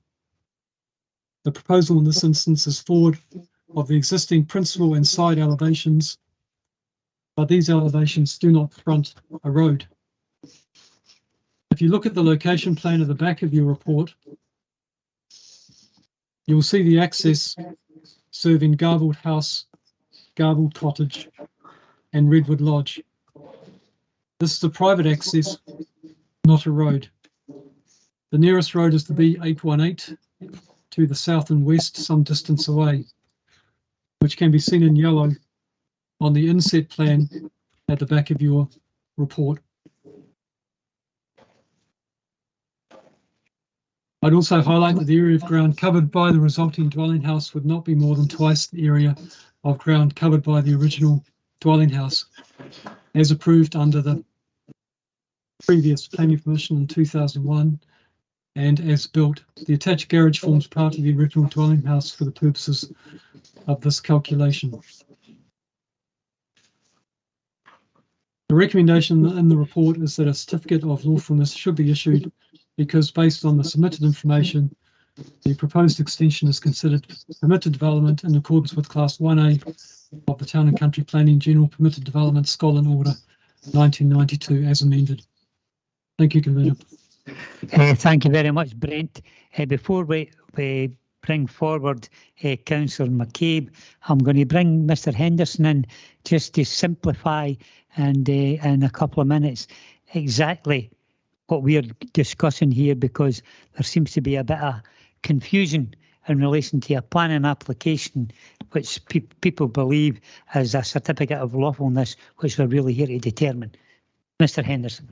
The proposal in this instance is forward of the existing principal and side elevations, but these elevations do not front a road. If you look at the location plan at the back of your report, you will see the access serving Garbled House, Garbled Cottage and Redwood Lodge. This is a private access, not a road. The nearest road is the B818 to the south and west, some distance away, which can be seen in yellow on the inset plan at the back of your report. I'd also highlight that the area of ground covered by the resulting dwelling house would not be more than twice the area of ground covered by the original dwelling house, as approved under the previous planning permission in 2001 and as built. The attached garage forms part of the original dwelling house for the purposes of this calculation. The recommendation in the report is that a certificate of lawfulness should be issued because based on the submitted information, the proposed extension is considered permitted development in accordance with Class 1A of the Town and Country Planning General Permitted Development Scotland Order 1992 as amended. Thank you, Convener. Thank you very much, Brent. Before we bring forward Councillor McCabe. I'm going to bring Mr Henderson in just to simplify and in a couple of minutes exactly what we're discussing here, because there seems to be a bit of confusion in relation to a planning application which people believe is a certificate of lawfulness, which we're really here to determine. Mr Henderson.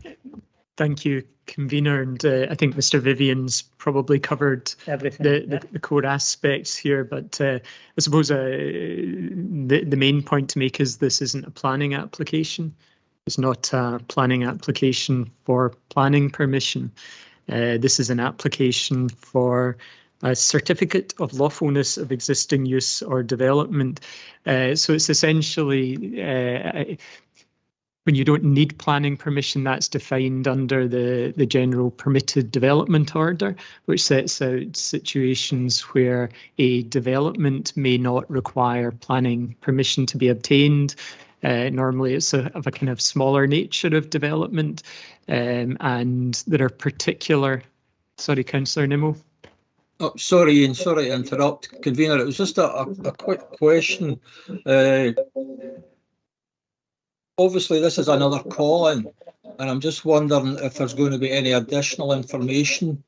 Thank you, Convener, and I think Mr Vivian's probably covered everything, the core aspects here, but I suppose the main point to make is this isn't a planning application. It's not a planning application for planning permission. This is an application for a certificate of lawfulness of existing use or development. So it's essentially when you don't need planning permission, that's defined under the General Permitted Development Order, which sets out situations where a development may not require planning permission to be obtained. Normally it's of a kind of smaller nature of development, and there are particular... Sorry, Councillor Nimmo. Oh, sorry, Ian, sorry to interrupt, Convener. It was just a quick question. Obviously, this is another call-in, and I'm just wondering if there's going to be any additional information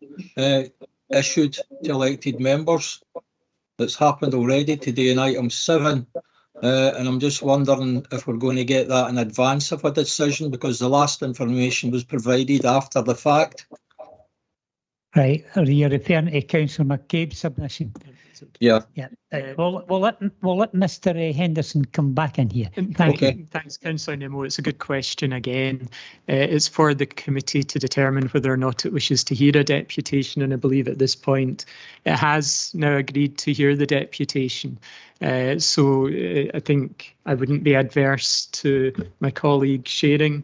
issued to elected members. That's happened already today in item 7, and I'm just wondering if we're going to get that in advance of a decision, because the last information was provided after the fact. Right, are you referring to Councillor McCabe's submission? Yeah. Yeah. We'll let Mr. Henderson come back in here. Thank you. Thanks, Councillor Nimmo. It's a good question again. It's for the committee to determine whether or not it wishes to hear a deputation, and I believe at this point it has now agreed to hear the deputation. So I think I wouldn't be adverse to my colleague sharing.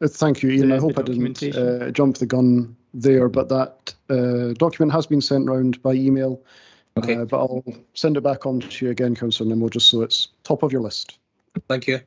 Thank you, Ian. I hope I didn't jump the gun there, but that document has been sent round by email. Okay. But I'll send it back on to you again, Councillor Nimmo, just so it's top of your list. Thank you.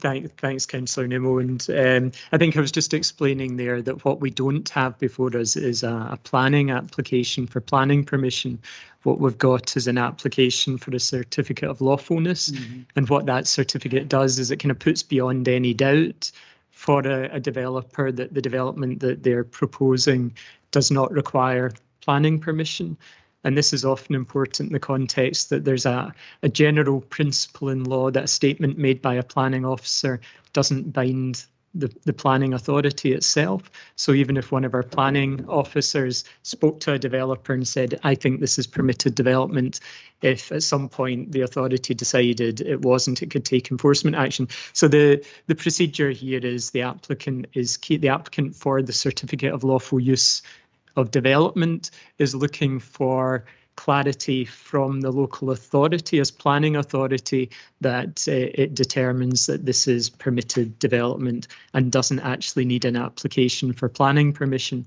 Thanks, Councillor Nimmo. And I think I was just explaining there that what we don't have before us is a planning application for planning permission. What we've got is an application for a certificate of lawfulness. And what that certificate does is it kind of puts beyond any doubt for a developer that the development that they're proposing does not require planning permission. And this is often important in the context that there's a general principle in law that a statement made by a planning officer doesn't bind the planning authority itself. So even if one of our planning officers spoke to a developer and said, I think this is permitted development, if at some point the authority decided it wasn't, it could take enforcement action. So the procedure here is the applicant for the certificate of lawful use of development is looking for clarity from the local authority as planning authority that it determines that this is permitted development and doesn't actually need an application for planning permission.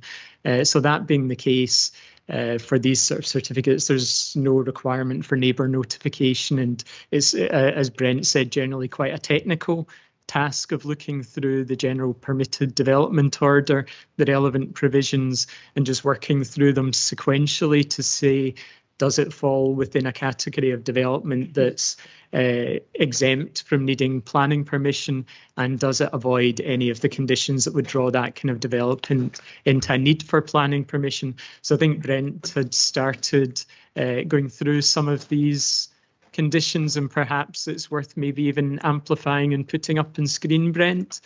So that being the case, for these sort of certificates, there's no requirement for neighbour notification, and it's, as Brent said, generally quite a technical task of looking through the General Permitted Development Order, the relevant provisions, and just working through them sequentially to say, does it fall within a category of development that's exempt from needing planning permission, and does it avoid any of the conditions that would draw that kind of development into a need for planning permission? So I think Brent had started going through some of these conditions, and perhaps it's worth maybe even amplifying and putting up on screen, Brent,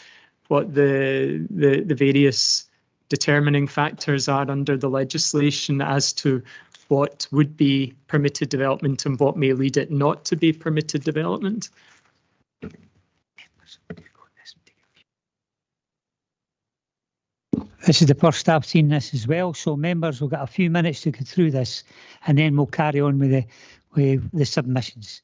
what the various determining factors are under the legislation as to what would be permitted development and what may lead it not to be permitted development. This is the first I've seen this as well, so members will get a few minutes to go through this, and then we'll carry on with the submissions.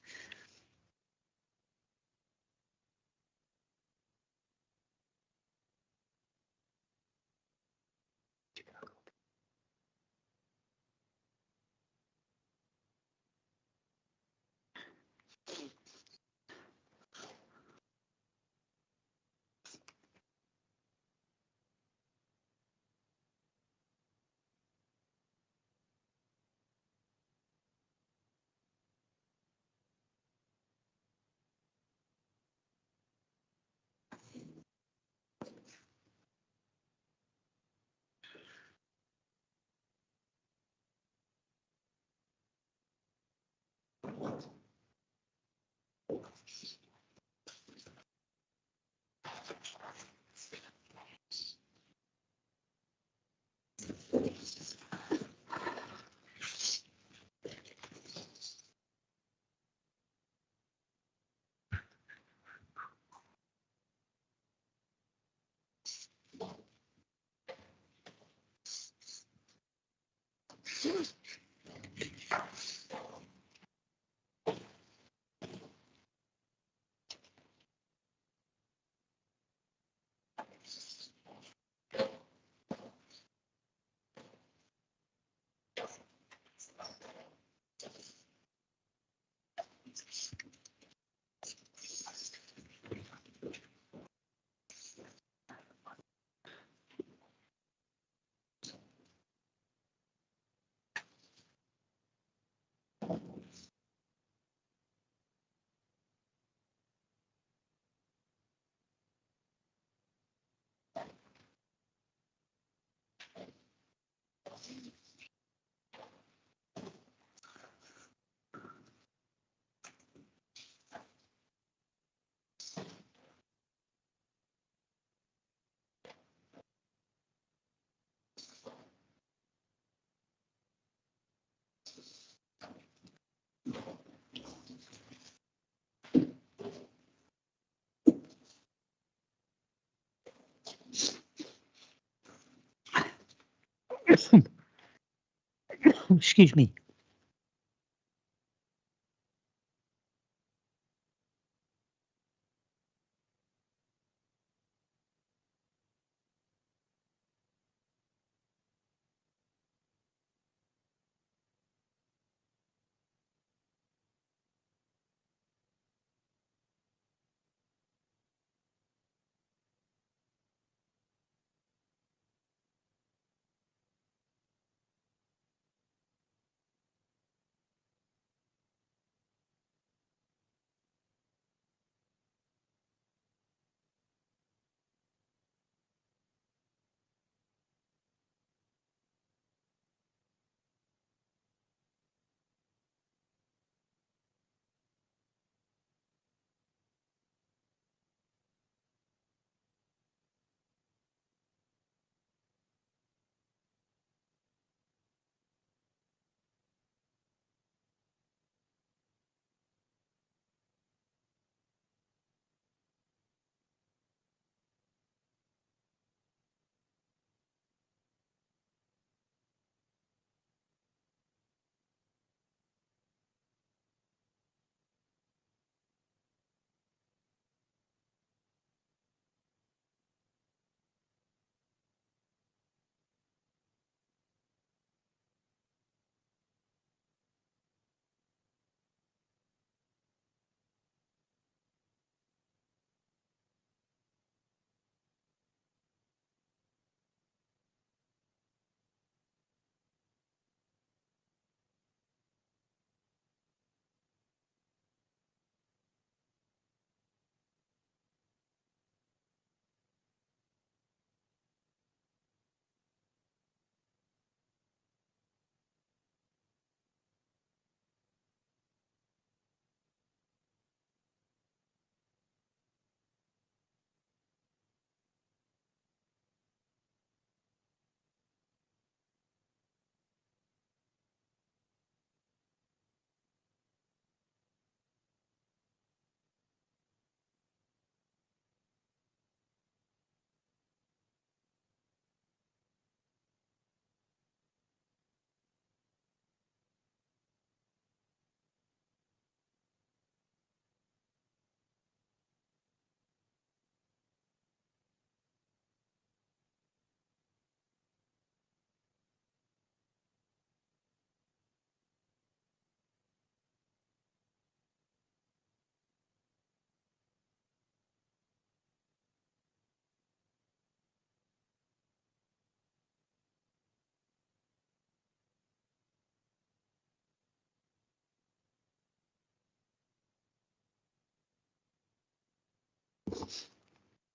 Excuse me.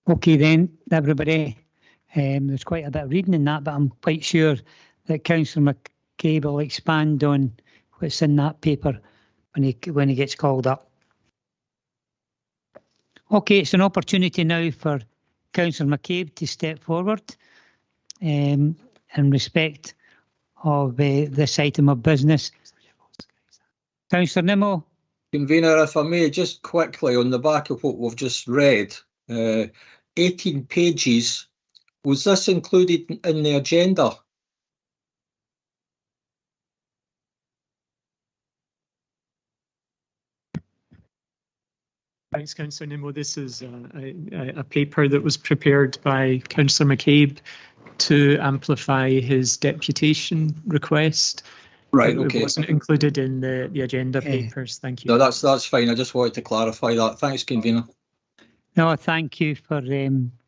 Okay then, everybody. There's quite a bit of reading in that, but I'm quite sure that Councillor McCabe will expand on what's in that paper when he gets called up. Okay, it's an opportunity now for Councillor McCabe to step forward. in respect of this item of business. Councillor Nimmo. Convener, if I may, just quickly on the back of what we've just read, 18 pages, was this included in the agenda? Thanks, Councillor Nimmo. This is a paper that was prepared by Councillor McCabe to amplify his deputation request. Right, okay. It wasn't included in the agenda papers. Thank you. No, that's fine. I just wanted to clarify that. Thanks, Convener. No, thank you for that.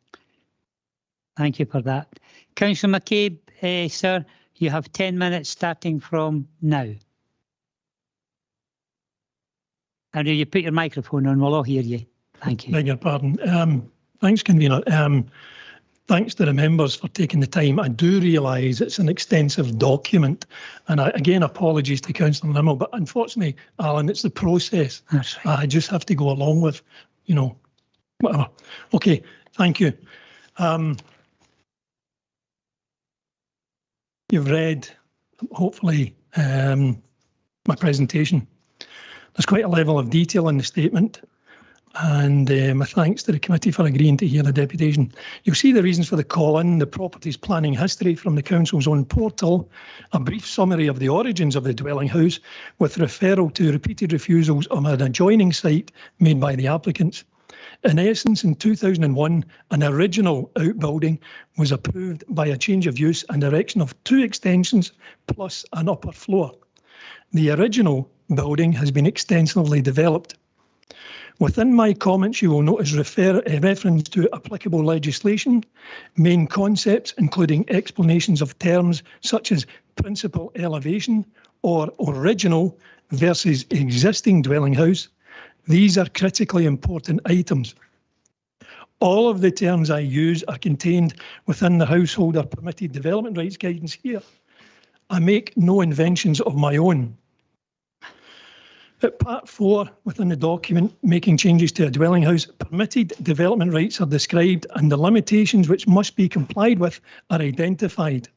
Councillor McCabe, sir, you have 10 minutes starting from now. And you put your microphone on, we'll all hear you. Thank you. Beg your pardon. Thanks, Convener. Thanks to the members for taking the time. I do realise it's an extensive document, and again, apologies to Councillor Nimmo, but unfortunately, Alan, it's the process. That's right. I just have to go along with, whatever. Okay, thank you. You've read, hopefully, my presentation. There's quite a level of detail in the statement, and my thanks to the committee for agreeing to hear the deputation. You'll see the reasons for the call-in, the property's planning history from the Council's own portal, a brief summary of the origins of the dwelling house with referral to repeated refusals of an adjoining site made by the applicants. In essence, in 2001, an original outbuilding was approved by a change of use and erection of 2 extensions plus an upper floor. The original building has been extensively developed. Within my comments, you will notice reference to applicable legislation, main concepts, including explanations of terms such as principal elevation or original versus existing dwelling house. These are critically important items. All of the terms I use are contained within the householder permitted development rights guidance here. I make no inventions of my own. At part 4 within the document, making changes to a dwelling house, permitted development rights are described and the limitations which must be complied with are identified.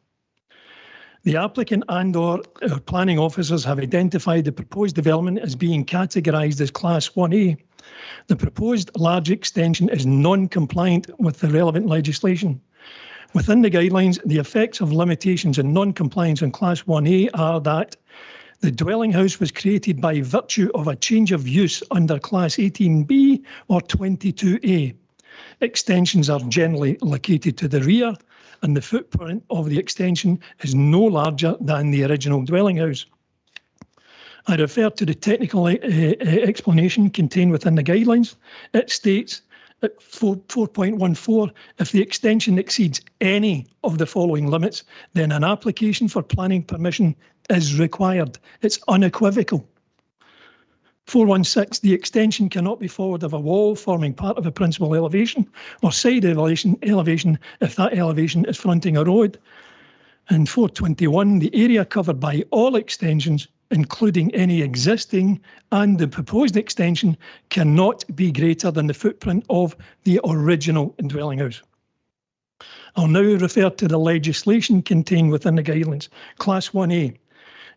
The applicant and/or planning officers have identified the proposed development as being categorised as Class 1A. The proposed large extension is non-compliant with the relevant legislation. Within the guidelines, the effects of limitations and non-compliance in Class 1A are that the dwelling house was created by virtue of a change of use under Class 18B or 22A. Extensions are generally located to the rear, and the footprint of the extension is no larger than the original dwelling house. I refer to the technical explanation contained within the guidelines. It states at 4.14, if the extension exceeds any of the following limits, then an application for planning permission is required. It's unequivocal. 416, the extension cannot be forward of a wall forming part of a principal elevation or side elevation if that elevation is fronting a road. And 421, the area covered by all extensions, including any existing and the proposed extension, cannot be greater than the footprint of the original dwelling house. I'll now refer to the legislation contained within the guidelines. Class 1A,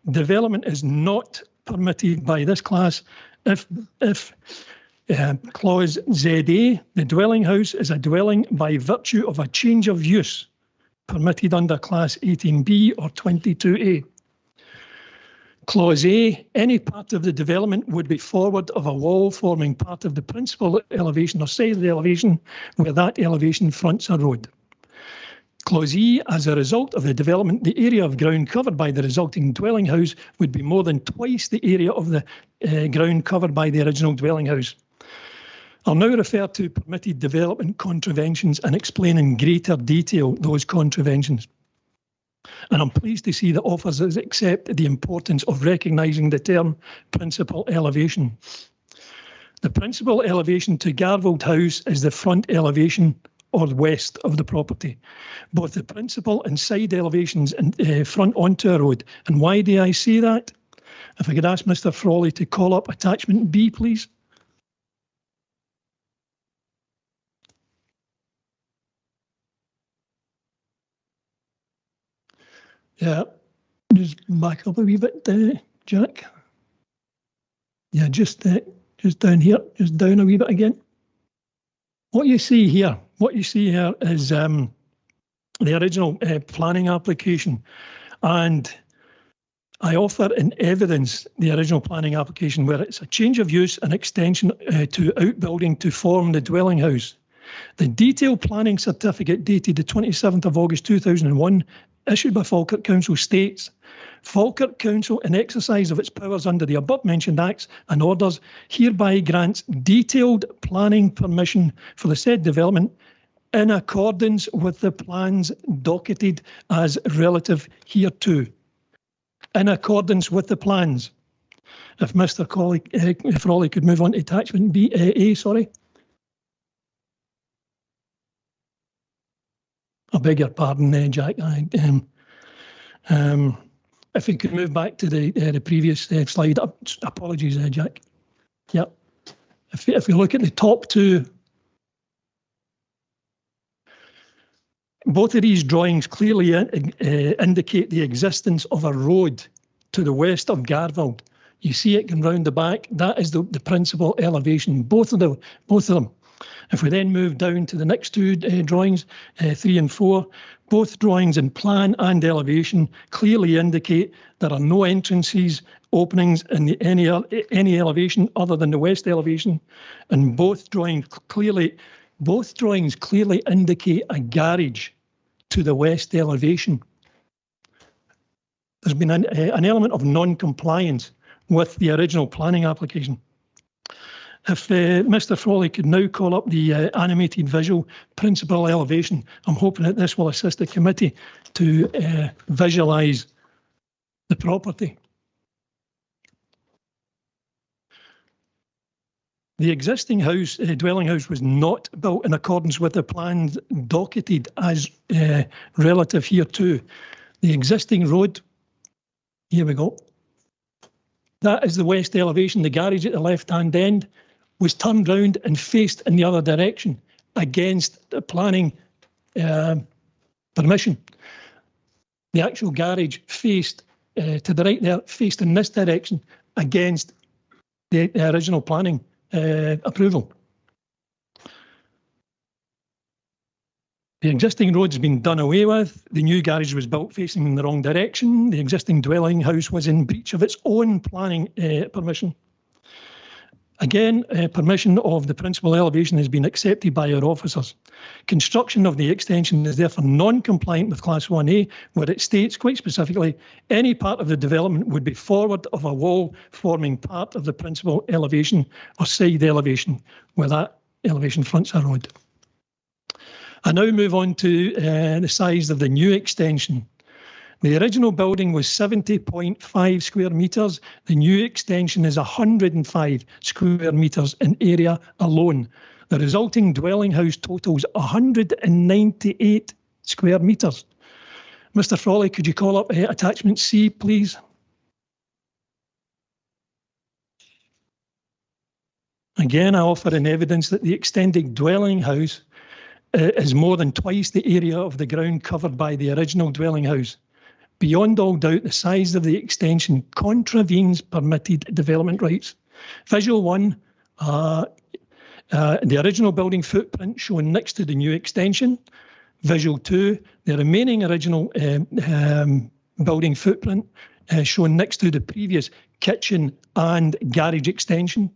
development is not permitted by this class if clause ZA, the dwelling house is a dwelling by virtue of a change of use permitted under Class 18B or 22A. Clause A, any part of the development would be forward of a wall forming part of the principal elevation or side elevation where that elevation fronts a road. Clause E, as a result of the development, the area of ground covered by the resulting dwelling house would be more than twice the area of the ground covered by the original dwelling house. I'll now refer to permitted development contraventions and explain in greater detail those contraventions. And I'm pleased to see that officers accept the importance of recognising the term principal elevation. The principal elevation to Garvold House is the front elevation or west of the property. Both the principal and side elevations front onto a road. And why do I say that? If I could ask Mr. Frawley to call up attachment B, please. Yeah, just back up a wee bit, Jack. Yeah, just down here, just down a wee bit again. What you see here is the original planning application, and I offer in evidence the original planning application where it's a change of use and extension to outbuilding to form the dwelling house. The detailed planning certificate dated the 27th of August 2001 issued by Falkirk Council states, Falkirk Council, in exercise of its powers under the above-mentioned acts and orders, hereby grants detailed planning permission for the said development in accordance with the plans docketed as relative hereto. In accordance with the plans. If Mr. Frawley could move on to attachment A, sorry. I beg your pardon, Jack. If we could move back to the previous slide. Apologies, Jack. Yep. If we look at the top two, both of these drawings clearly indicate the existence of a road to the west of Garfield. You see it going round the back. That is the principal elevation, both of them. If we then move down to the next two drawings, 3 and 4, both drawings in plan and elevation clearly indicate there are no entrances, openings in any elevation other than the west elevation, and both drawings clearly indicate a garage to the west elevation. There's been an element of non-compliance with the original planning application. If Mr. Frawley could now call up the animated visual principal elevation, I'm hoping that this will assist the committee to visualise the property. The existing house, dwelling house, was not built in accordance with the plans docketed as relative hereto. The existing road, here we go. That is the west elevation. The garage at the left-hand end was turned round and faced in the other direction against the planning permission. The actual garage faced to the right there, faced in this direction against the original planning approval. The existing road has been done away with. The new garage was built facing in the wrong direction. The existing dwelling house was in breach of its own planning permission. Again, permission of the principal elevation has been accepted by our officers. Construction of the extension is therefore non-compliant with Class 1A, where it states quite specifically, any part of the development would be forward of a wall forming part of the principal elevation or side elevation, where that elevation fronts a road. I now move on to the size of the new extension. The original building was 70.5 square metres. The new extension is 105 square metres in area alone. The resulting dwelling house totals 198 square metres. Mr. Frawley, could you call up attachment C, please? Again, I offer in evidence that the extended dwelling house is more than twice the area of the ground covered by the original dwelling house. Beyond all doubt, the size of the extension contravenes permitted development rights. Visual 1, the original building footprint shown next to the new extension. Visual 2, the remaining original building footprint shown next to the previous kitchen and garage extension.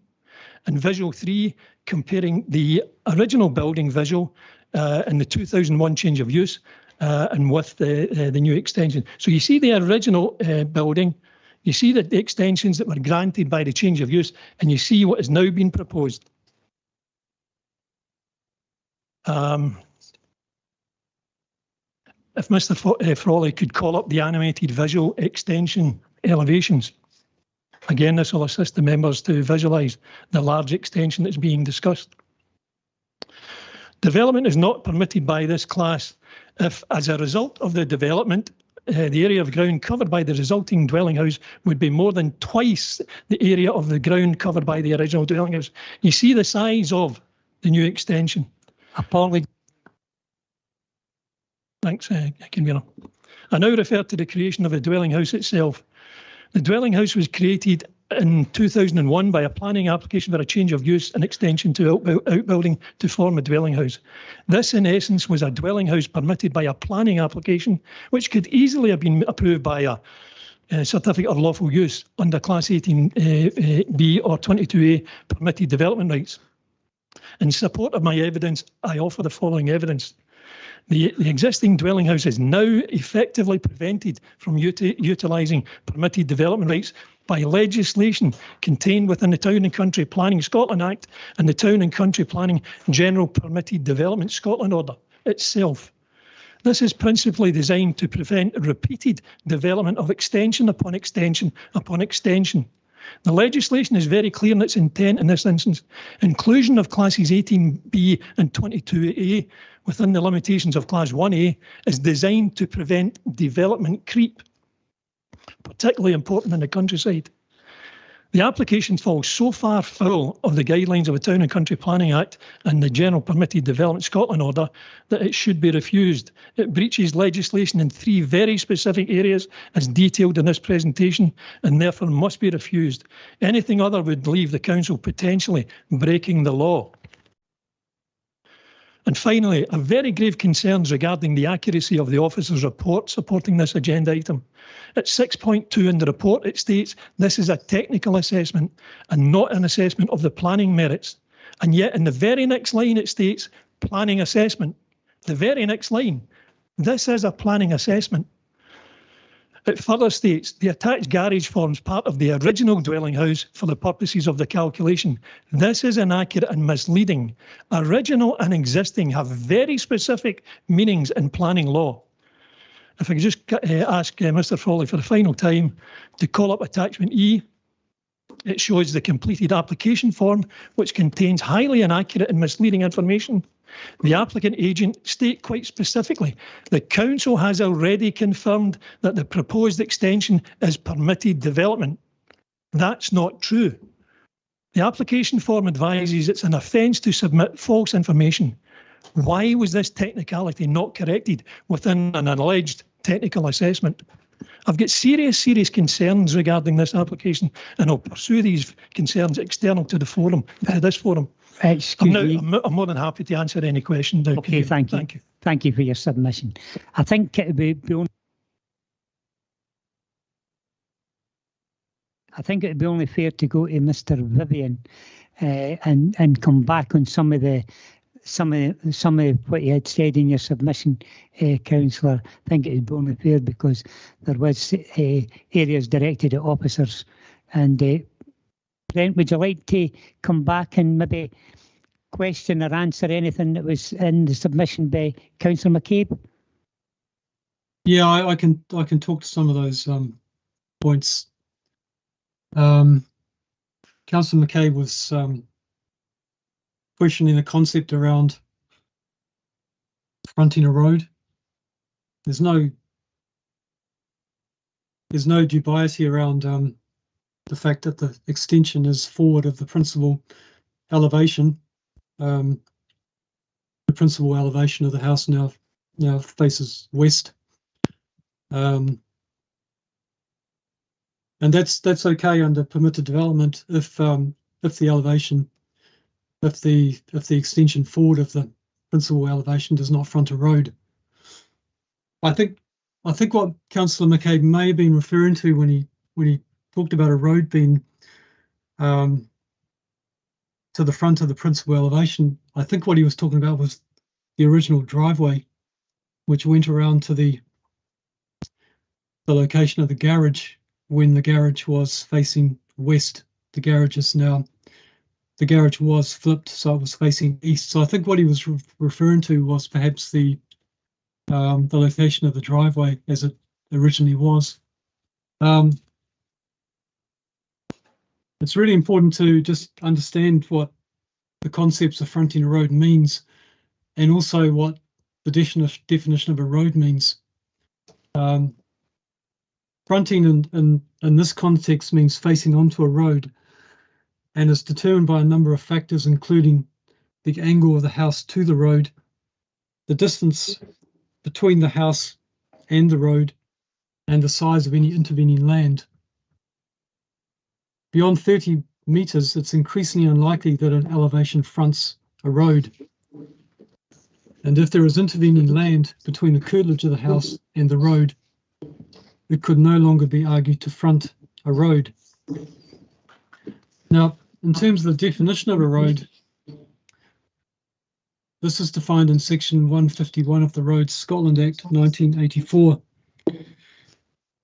And visual 3, comparing the original building visual and the 2001 change of use and with the new extension. So you see the original building, you see the extensions that were granted by the change of use, and you see what is now being proposed. If Mr. Frawley could call up the animated visual extension elevations. Again, this will assist the members to visualise the large extension that's being discussed. Development is not permitted by this class if, as a result of the development, the area of ground covered by the resulting dwelling house would be more than twice the area of the ground covered by the original dwelling house. You see the size of the new extension. Apologies. Thanks, Convener. I now refer to the creation of a dwelling house itself. The dwelling house was created in 2001 by a planning application for a change of use and extension to outbuilding to form a dwelling house. This, in essence, was a dwelling house permitted by a planning application, which could easily have been approved by a certificate of lawful use under Class 18B or 22A permitted development rights. In support of my evidence, I offer the following evidence. The existing dwelling house is now effectively prevented from utilising permitted development rights by legislation contained within the Town and Country Planning Scotland Act and the Town and Country Planning General Permitted Development Scotland Order itself. This is principally designed to prevent repeated development of extension upon extension upon extension. The legislation is very clear in its intent in this instance. Inclusion of classes 18B and 22A within the limitations of class 1A is designed to prevent development creep, particularly important in the countryside. The application falls so far foul of the guidelines of the Town and Country Planning Act and the General Permitted Development Scotland Order that it should be refused. It breaches legislation in 3 very specific areas as detailed in this presentation and therefore must be refused. Anything other would leave the Council potentially breaking the law. And finally, I have very grave concerns regarding the accuracy of the officer's report supporting this agenda item. At 6.2 in the report, it states this is a technical assessment and not an assessment of the planning merits. And yet in the very next line, it states planning assessment. The very next line, this is a planning assessment. It further states the attached garage forms part of the original dwelling house for the purposes of the calculation. This is inaccurate and misleading. Original and existing have very specific meanings in planning law. If I could just ask Mr. Frawley for the final time to call up attachment E. It shows the completed application form, which contains highly inaccurate and misleading information. The applicant agent state quite specifically, the council has already confirmed that the proposed extension is permitted development. That's not true. The application form advises it's an offence to submit false information. Why was this technicality not corrected within an alleged technical assessment? I've got serious concerns regarding this application, and I'll pursue these concerns external to the forum, this forum. I'm more than happy to answer any questions. Okay, thank you. Thank you for your submission. I think it would be only fair to go to Mr. Vivian and come back on some of what you had said in your submission, Councillor. I think it would be only fair because there was areas directed at officers. And Brent, would you like to come back and maybe question or answer anything that was in the submission by Councillor McCabe? Yeah, I can talk to some of those points. Councillor McCabe was questioning the concept around fronting a road. There's no dubiety around the fact that the extension is forward of the principal elevation. The principal elevation of the house now faces west, and that's okay under permitted development if the extension forward of the principal elevation does not front a road. I think what Councillor McCabe may have been referring to when he talked about a road being to the front of the principal elevation, I think what he was talking about was the original driveway, which went around to the location of the garage when the garage was facing west. The garage was flipped, so it was facing east. So I think what he was referring to was perhaps the location of the driveway as it originally was. It's really important to just understand what the concepts of fronting a road means, and also what the definition of a road means. Fronting in this context means facing onto a road, and is determined by a number of factors, including the angle of the house to the road, the distance between the house and the road, and the size of any intervening land. Beyond 30 metres, it's increasingly unlikely that an elevation fronts a road. And if there is intervening land between the curtilage of the house and the road, it could no longer be argued to front a road. Now, in terms of the definition of a road, this is defined in section 151 of the Roads Scotland Act 1984.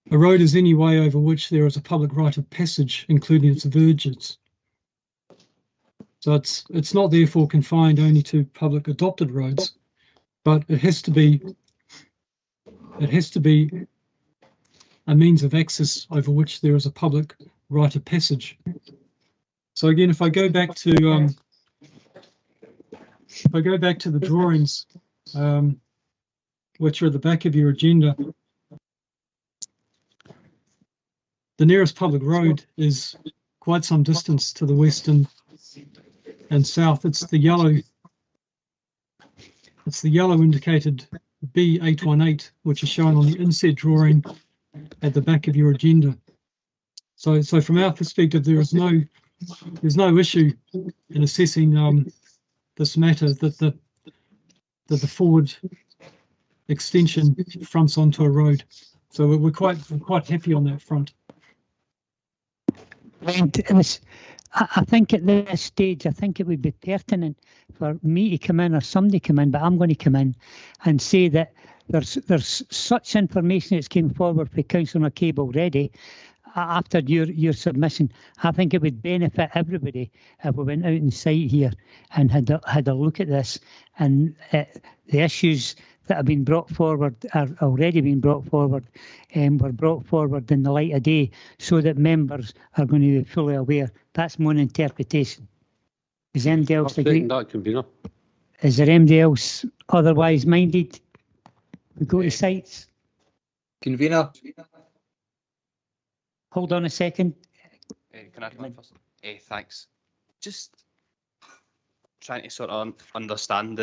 A road is any way over which there is a public right of passage, including its verges. So it's not therefore confined only to public adopted roads, but it has to be a means of access over which there is a public right of passage. So again, if I go back to the drawings, which are at the back of your agenda, the nearest public road is quite some distance to the west and south. It's the yellow indicated B818, which is shown on the inset drawing at the back of your agenda. So from our perspective, there's no issue in assessing this matter that the forward extension fronts onto a road. So we're quite happy on that front. I think at this stage, I think it would be pertinent for me to come in or somebody come in, but I'm going to come in and say that there's such information that's came forward for Councillor McCabe already after your submission. I think it would benefit everybody if we went out in site here and had a look at this, and the issues that have been brought forward are already being brought forward and were brought forward in the light of day, so that members are going to be fully aware. That's my interpretation. Is anybody else agree? Is there anybody else otherwise minded? We go to sites. Convener. Hold on a second. Can I come in first? Thanks. Just trying to sort of understand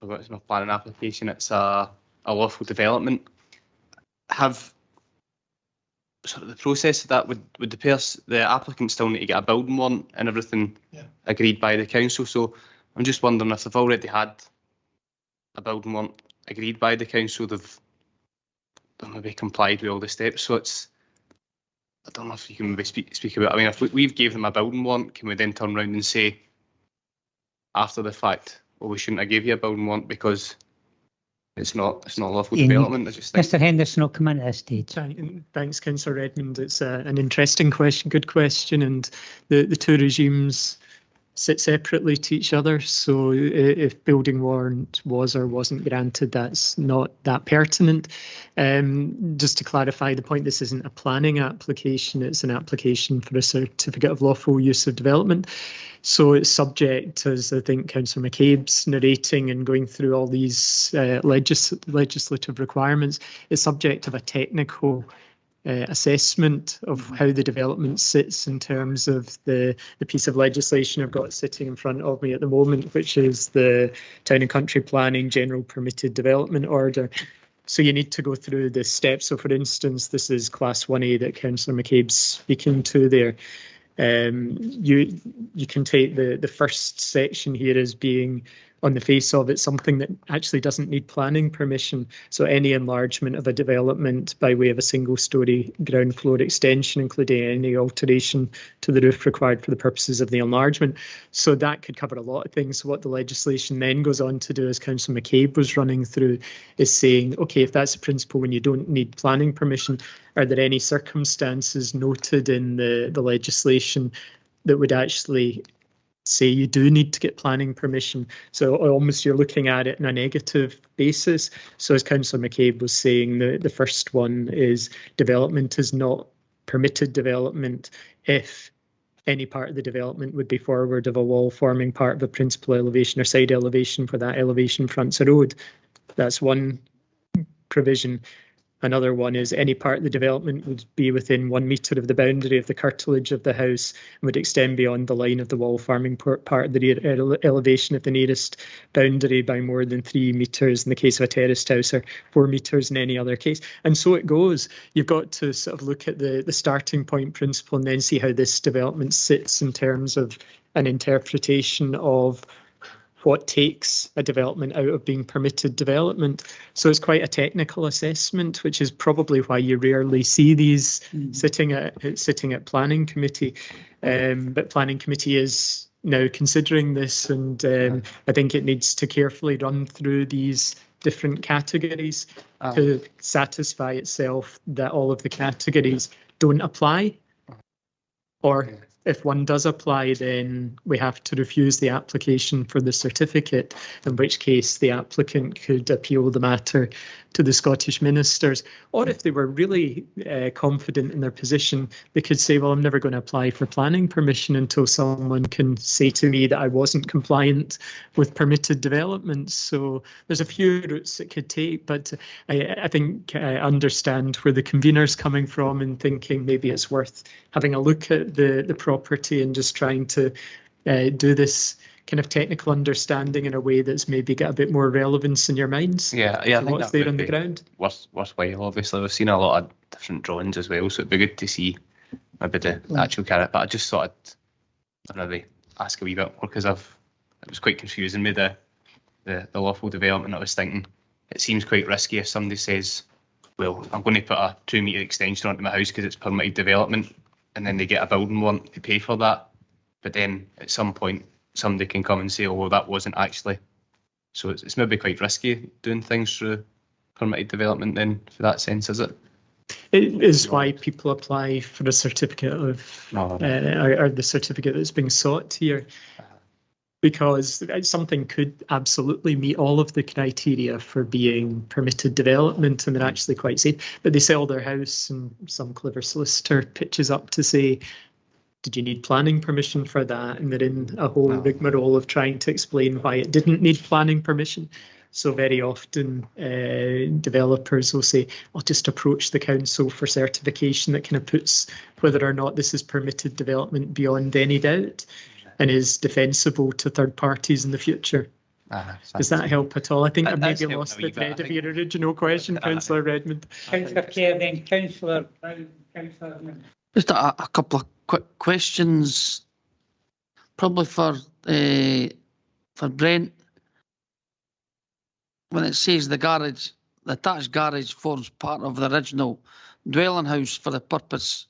it's my planning application. It's a lawful development. Have sort of the process of that, would the applicant still need to get a building warrant and everything agreed by the council? So I'm just wondering if they've already had a building warrant agreed by the council, they've maybe complied with all the steps. So I don't know if you can maybe speak about. I mean, if we've gave them a building warrant, can we then turn around and say after the fact, well, we shouldn't have gave you a building warrant because it's not lawful development? I just think. Mr. Henderson will come in at this stage. Thanks, Councillor Redmond. It's an interesting question, good question, and the two regimes sit separately to each other. So if building warrant was or wasn't granted, that's not that pertinent. Just to clarify the point, this isn't a planning application, it's an application for a certificate of lawful use of development. So it's subject, as I think Councillor McCabe's narrating and going through all these legislative requirements, it's subject of a technical assessment of how the development sits in terms of the piece of legislation I've got sitting in front of me at the moment, which is the Town and Country Planning General Permitted Development Order. So you need to go through the steps. So for instance, this is Class 1A that Councillor McCabe's speaking to there. You can take the first section here as being, on the face of it, something that actually doesn't need planning permission. So any enlargement of a development by way of a single-storey ground floor extension, including any alteration to the roof required for the purposes of the enlargement. So that could cover a lot of things. So what the legislation then goes on to do, as Councillor McCabe was running through, is saying, OK, if that's a principle when you don't need planning permission, are there any circumstances noted in the legislation that would actually say you do need to get planning permission? So almost you're looking at it in a negative basis. So as Councillor McCabe was saying, the first one is development is not permitted development if any part of the development would be forward of a wall forming part of a principal elevation or side elevation for that elevation fronts a road. That's one provision. Another one is any part of the development would be within 1 metre of the boundary of the curtilage of the house and would extend beyond the line of the wall farming part of the elevation of the nearest boundary by more than 3 metres in the case of a terraced house, or 4 metres in any other case. And so it goes. You've got to sort of look at the starting point principle and then see how this development sits in terms of an interpretation of what takes a development out of being permitted development. So it's quite a technical assessment, which is probably why you rarely see these sitting at planning committee. But planning committee is now considering this, and I think it needs to carefully run through these different categories to satisfy itself that all of the categories don't apply, or if one does apply, then we have to refuse the application for the certificate, in which case the applicant could appeal the matter to the Scottish ministers. Or if they were really confident in their position, they could say, well, I'm never going to apply for planning permission until someone can say to me that I wasn't compliant with permitted development. So there's a few routes it could take, but I think I understand where the convener's coming from and thinking maybe it's worth having a look at the property and just trying to do this kind of technical understanding in a way that's maybe got a bit more relevance in your minds. Yeah, I think what's there on the ground. Worthwhile. Obviously, we've seen a lot of different drawings as well, so it'd be good to see maybe the actual carrot. But I just thought I'd maybe ask a wee bit more, because it was quite confusing with the lawful development. I was thinking it seems quite risky if somebody says, well, I'm going to put a 2 metre extension onto my house because it's permitted development, and then they get a building warrant to pay for that. But then at some point, somebody can come and say, oh, well, that wasn't actually. So it's maybe quite risky doing things through permitted development then, for that sense, is it? It is why people apply for a certificate of, or the certificate that's being sought here. Because something could absolutely meet all of the criteria for being permitted development, and they're actually quite safe. But they sell their house, and some clever solicitor pitches up to say, did you need planning permission for that? And they're in a whole rigmarole of trying to explain why it didn't need planning permission. So very often developers will say, I'll just approach the council for certification that kind of puts whether or not this is permitted development beyond any doubt and is defensible to third parties in the future. Does that help at all? I think I maybe lost the thread of your original question, Councillor Redmond. Councillor Kerr, then Councillor Brown, Councillor. Just a couple of quick questions, probably for Brent. When it says the attached garage forms part of the original dwelling house for the purpose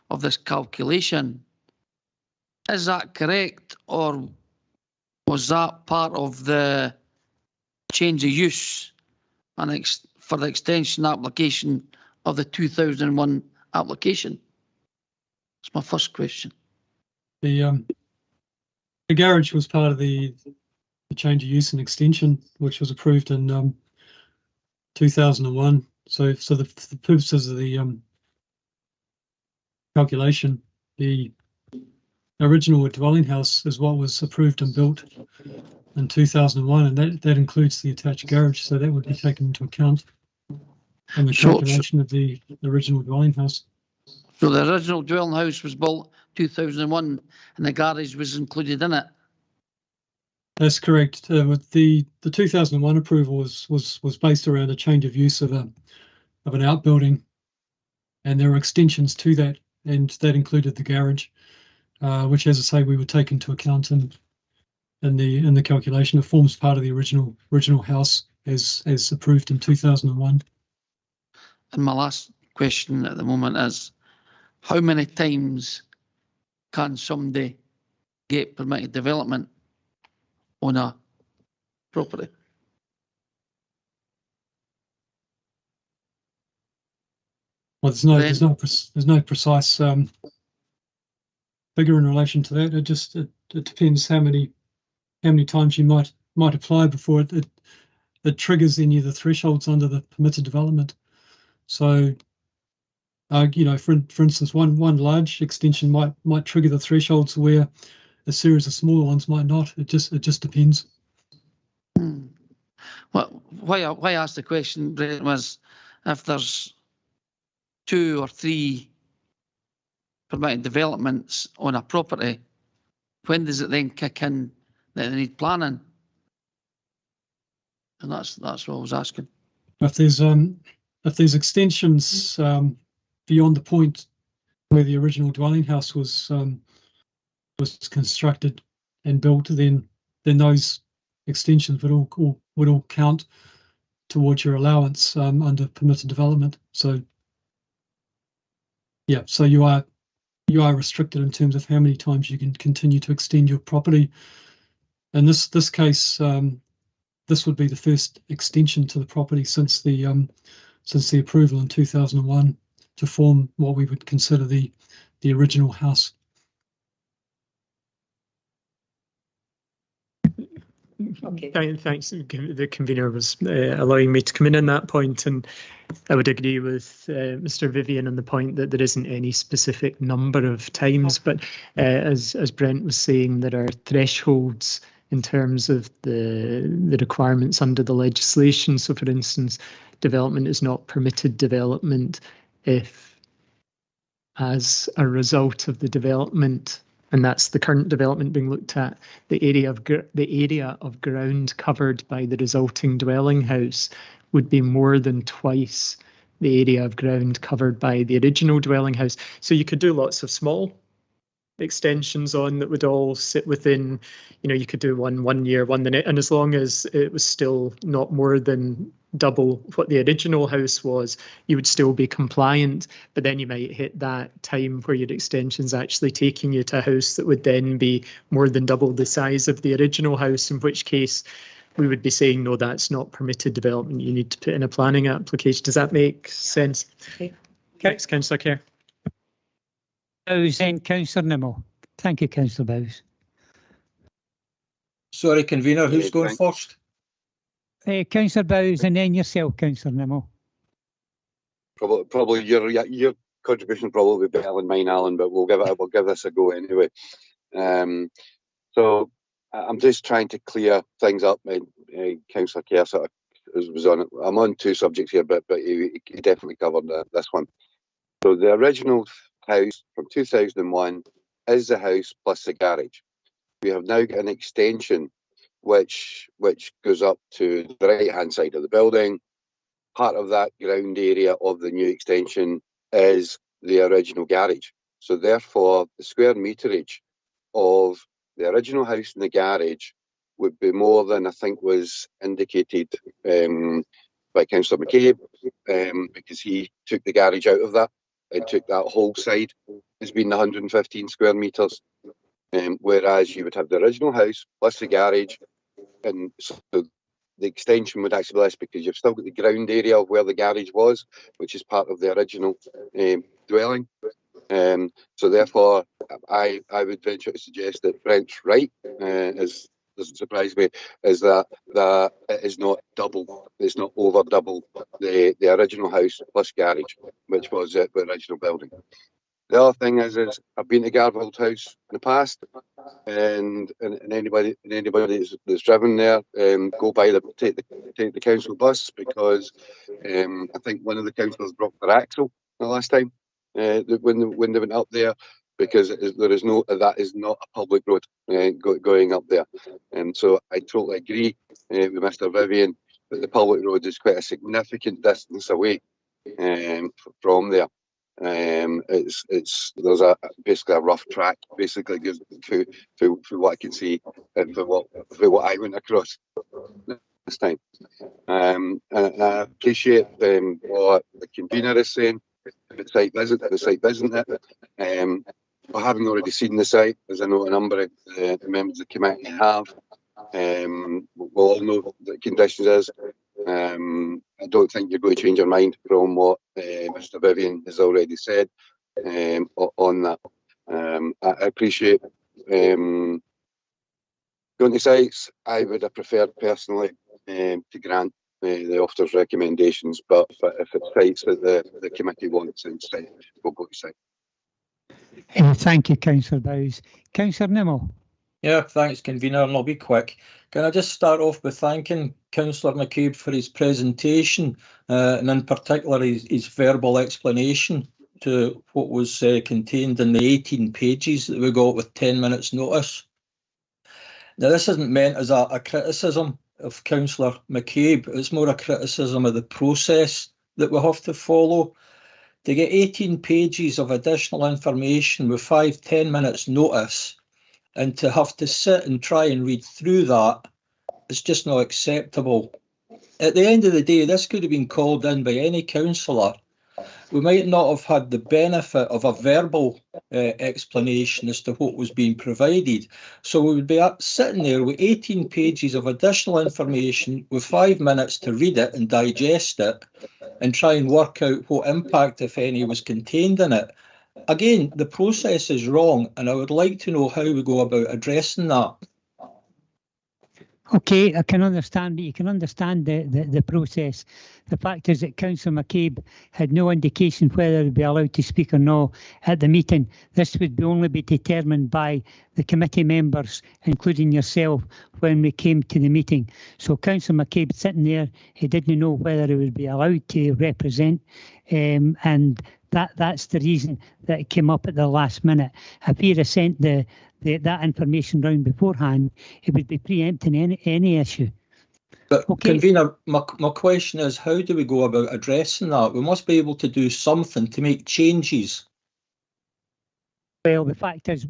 of this calculation, is that correct, or was that part of the change of use and for the extension application of the 2001 application? That's my first question. The garage was part of the change of use and extension, which was approved in 2001. So for the purposes of the calculation, the original dwelling house is what was approved and built in 2001, and that includes the attached garage, so that would be taken into account in the calculation of the original dwelling house. So the original dwelling house was built 2001 and the garage was included in it? That's correct. With the 2001 approval was based around a change of use of an outbuilding, and there were extensions to that, and that included the garage, which, as I say, we would take into account in the calculation. It forms part of the original house as approved in 2001. And my last question at the moment is, how many times can somebody get permitted development on a property? Well, there's no precise figure in relation to that. It depends how many times you might apply before it triggers any of the thresholds under the permitted development. So, for instance, one large extension might trigger the thresholds where a series of smaller ones might not. It just depends. Well, why I asked the question, Brent, was if there's 2 or 3 permitted developments on a property, when does it then kick in that they need planning? And that's what I was asking. If there's extensions beyond the point where the original dwelling house was constructed and built, then those extensions would all count towards your allowance under permitted development. So yeah, so you are restricted in terms of how many times you can continue to extend your property. In this case, this would be the first extension to the property since the approval in 2001 to form what we would consider the original house. Okay. Thanks. The convener was allowing me to come in on that point, and I would agree with Mr. Vivian on the point that there isn't any specific number of times, but as Brent was saying, there are thresholds in terms of the requirements under the legislation. So, for instance, development is not permitted development if, as a result of the development, and that's the current development being looked at, the area of ground covered by the resulting dwelling house would be more than twice the area of ground covered by the original dwelling house. So you could do lots of small extensions on that would all sit within, you could do one year, one the next, and as long as it was still not more than double what the original house was, you would still be compliant. But then you might hit that time where your extension's actually taking you to a house that would then be more than double the size of the original house, in which case we would be saying, no, that's not permitted development. You need to put in a planning application. Does that make sense? Okay. Thanks, Councillor Kerr. Bowes and Councillor Nimmo. Thank you, Councillor Bowes. Sorry, convener, who's going first? Councillor Bowes and then yourself, Councillor Nimmo. Probably your contribution probably be better than mine, Alan, but we'll give this a go anyway. So I'm just trying to clear things up. Councillor Kerr sort of was on it. I'm on 2 subjects here, but he definitely covered this one. So the original house from 2001 is the house plus the garage. We have now got an extension which goes up to the right-hand side of the building. Part of that ground area of the new extension is the original garage. So therefore, the square meterage of the original house and the garage would be more than I think was indicated by Councillor McCabe, because he took the garage out of that and took that whole side as being 115 square metres. Whereas you would have the original house plus the garage, and so the extension would actually be less because you've still got the ground area of where the garage was, which is part of the original dwelling. So therefore, I would venture to suggest that Brent's right, as doesn't surprise me, is that it is not double, it's not over double the original house plus garage, which was the original building. The other thing is I've been to Garfield House in the past, and anybody that's driven there, go by take the council bus, because I think one of the councillors broke their axle the last time when they went up there, because that is not a public road going up there. And so I totally agree with Mr. Vivian that the public road is quite a significant distance away from there. There's basically a rough track, basically goes for what I can see and for what I went across this time. And I appreciate what the convener is saying. The site visit it. I haven't already seen the site, as I know a number of the members of the committee have. We'll all know what the conditions is. I don't think you're going to change your mind from what Mr. Vivian has already said on that. I appreciate going to sites. I would have preferred personally to grant the officer's recommendations, but if it's sites that the committee wants, then we'll go to site. Thank you, Councillor Bowes. Councillor Nimmo. Yeah, thanks, convener, and I'll be quick. Can I just start off with thanking Councillor McCabe for his presentation, and in particular his verbal explanation to what was contained in the 18 pages that we got with 10 minutes notice. Now, this isn't meant as a criticism of Councillor McCabe, it's more a criticism of the process that we have to follow. To get 18 pages of additional information with 5-10 minutes notice and to have to sit and try and read through that, it's just not acceptable. At the end of the day, this could have been called in by any councillor. We might not have had the benefit of a verbal explanation as to what was being provided. So we would be sitting there with 18 pages of additional information with 5 minutes to read it and digest it and try and work out what impact, if any, was contained in it. Again, the process is wrong, and I would like to know how we go about addressing that. Okay, I can understand, but you can understand the process. The fact is that Councillor McCabe had no indication whether he would be allowed to speak or no at the meeting. This would only be determined by the committee members, including yourself, when we came to the meeting. So Councillor McCabe sitting there, he didn't know whether he would be allowed to represent, and that's the reason that it came up at the last minute. If he had sent that information round beforehand, it would be preempting any issue. But Convener, my question is, how do we go about addressing that? We must be able to do something to make changes. Well, the fact is,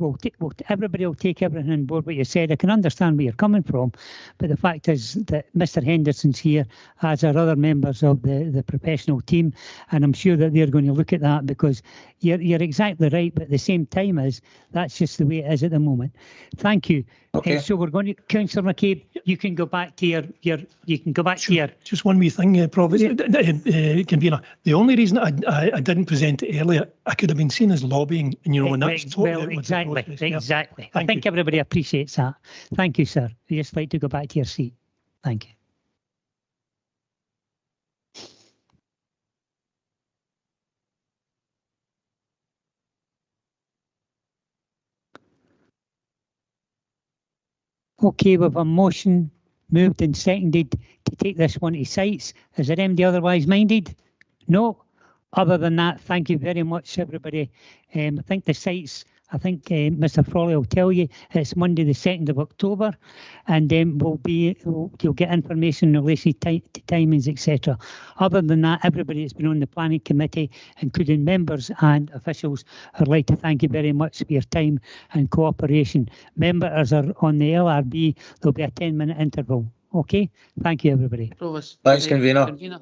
everybody will take everything on board what you said. I can understand where you're coming from, but the fact is that Mr. Henderson's here, as are other members of the professional team, and I'm sure that they're going to look at that, because you're exactly right, but at the same time that's just the way it is at the moment. Thank you. Okay. So we're going to, Councillor McCabe, you can go back to your Just one wee thing, Provost, Convener. The only reason I didn't present it earlier, I could have been seen as lobbying, and and that's totally exactly. I think everybody appreciates that. Thank you, sir. You just like to go back to your seat. Thank you. Okay, we have a motion moved and seconded to take this one to sites. Is there anybody otherwise minded? No. Other than that, thank you very much, everybody. I think the sites, Mr. Frawley will tell you, it's Monday the 2nd of October, and you'll get information in relation to timings, etc. Other than that, everybody that's been on the planning committee, including members and officials, I'd like to thank you very much for your time and cooperation. Members are on the LRB, there'll be a 10-minute interval. Okay, thank you, everybody. Thanks, Convener.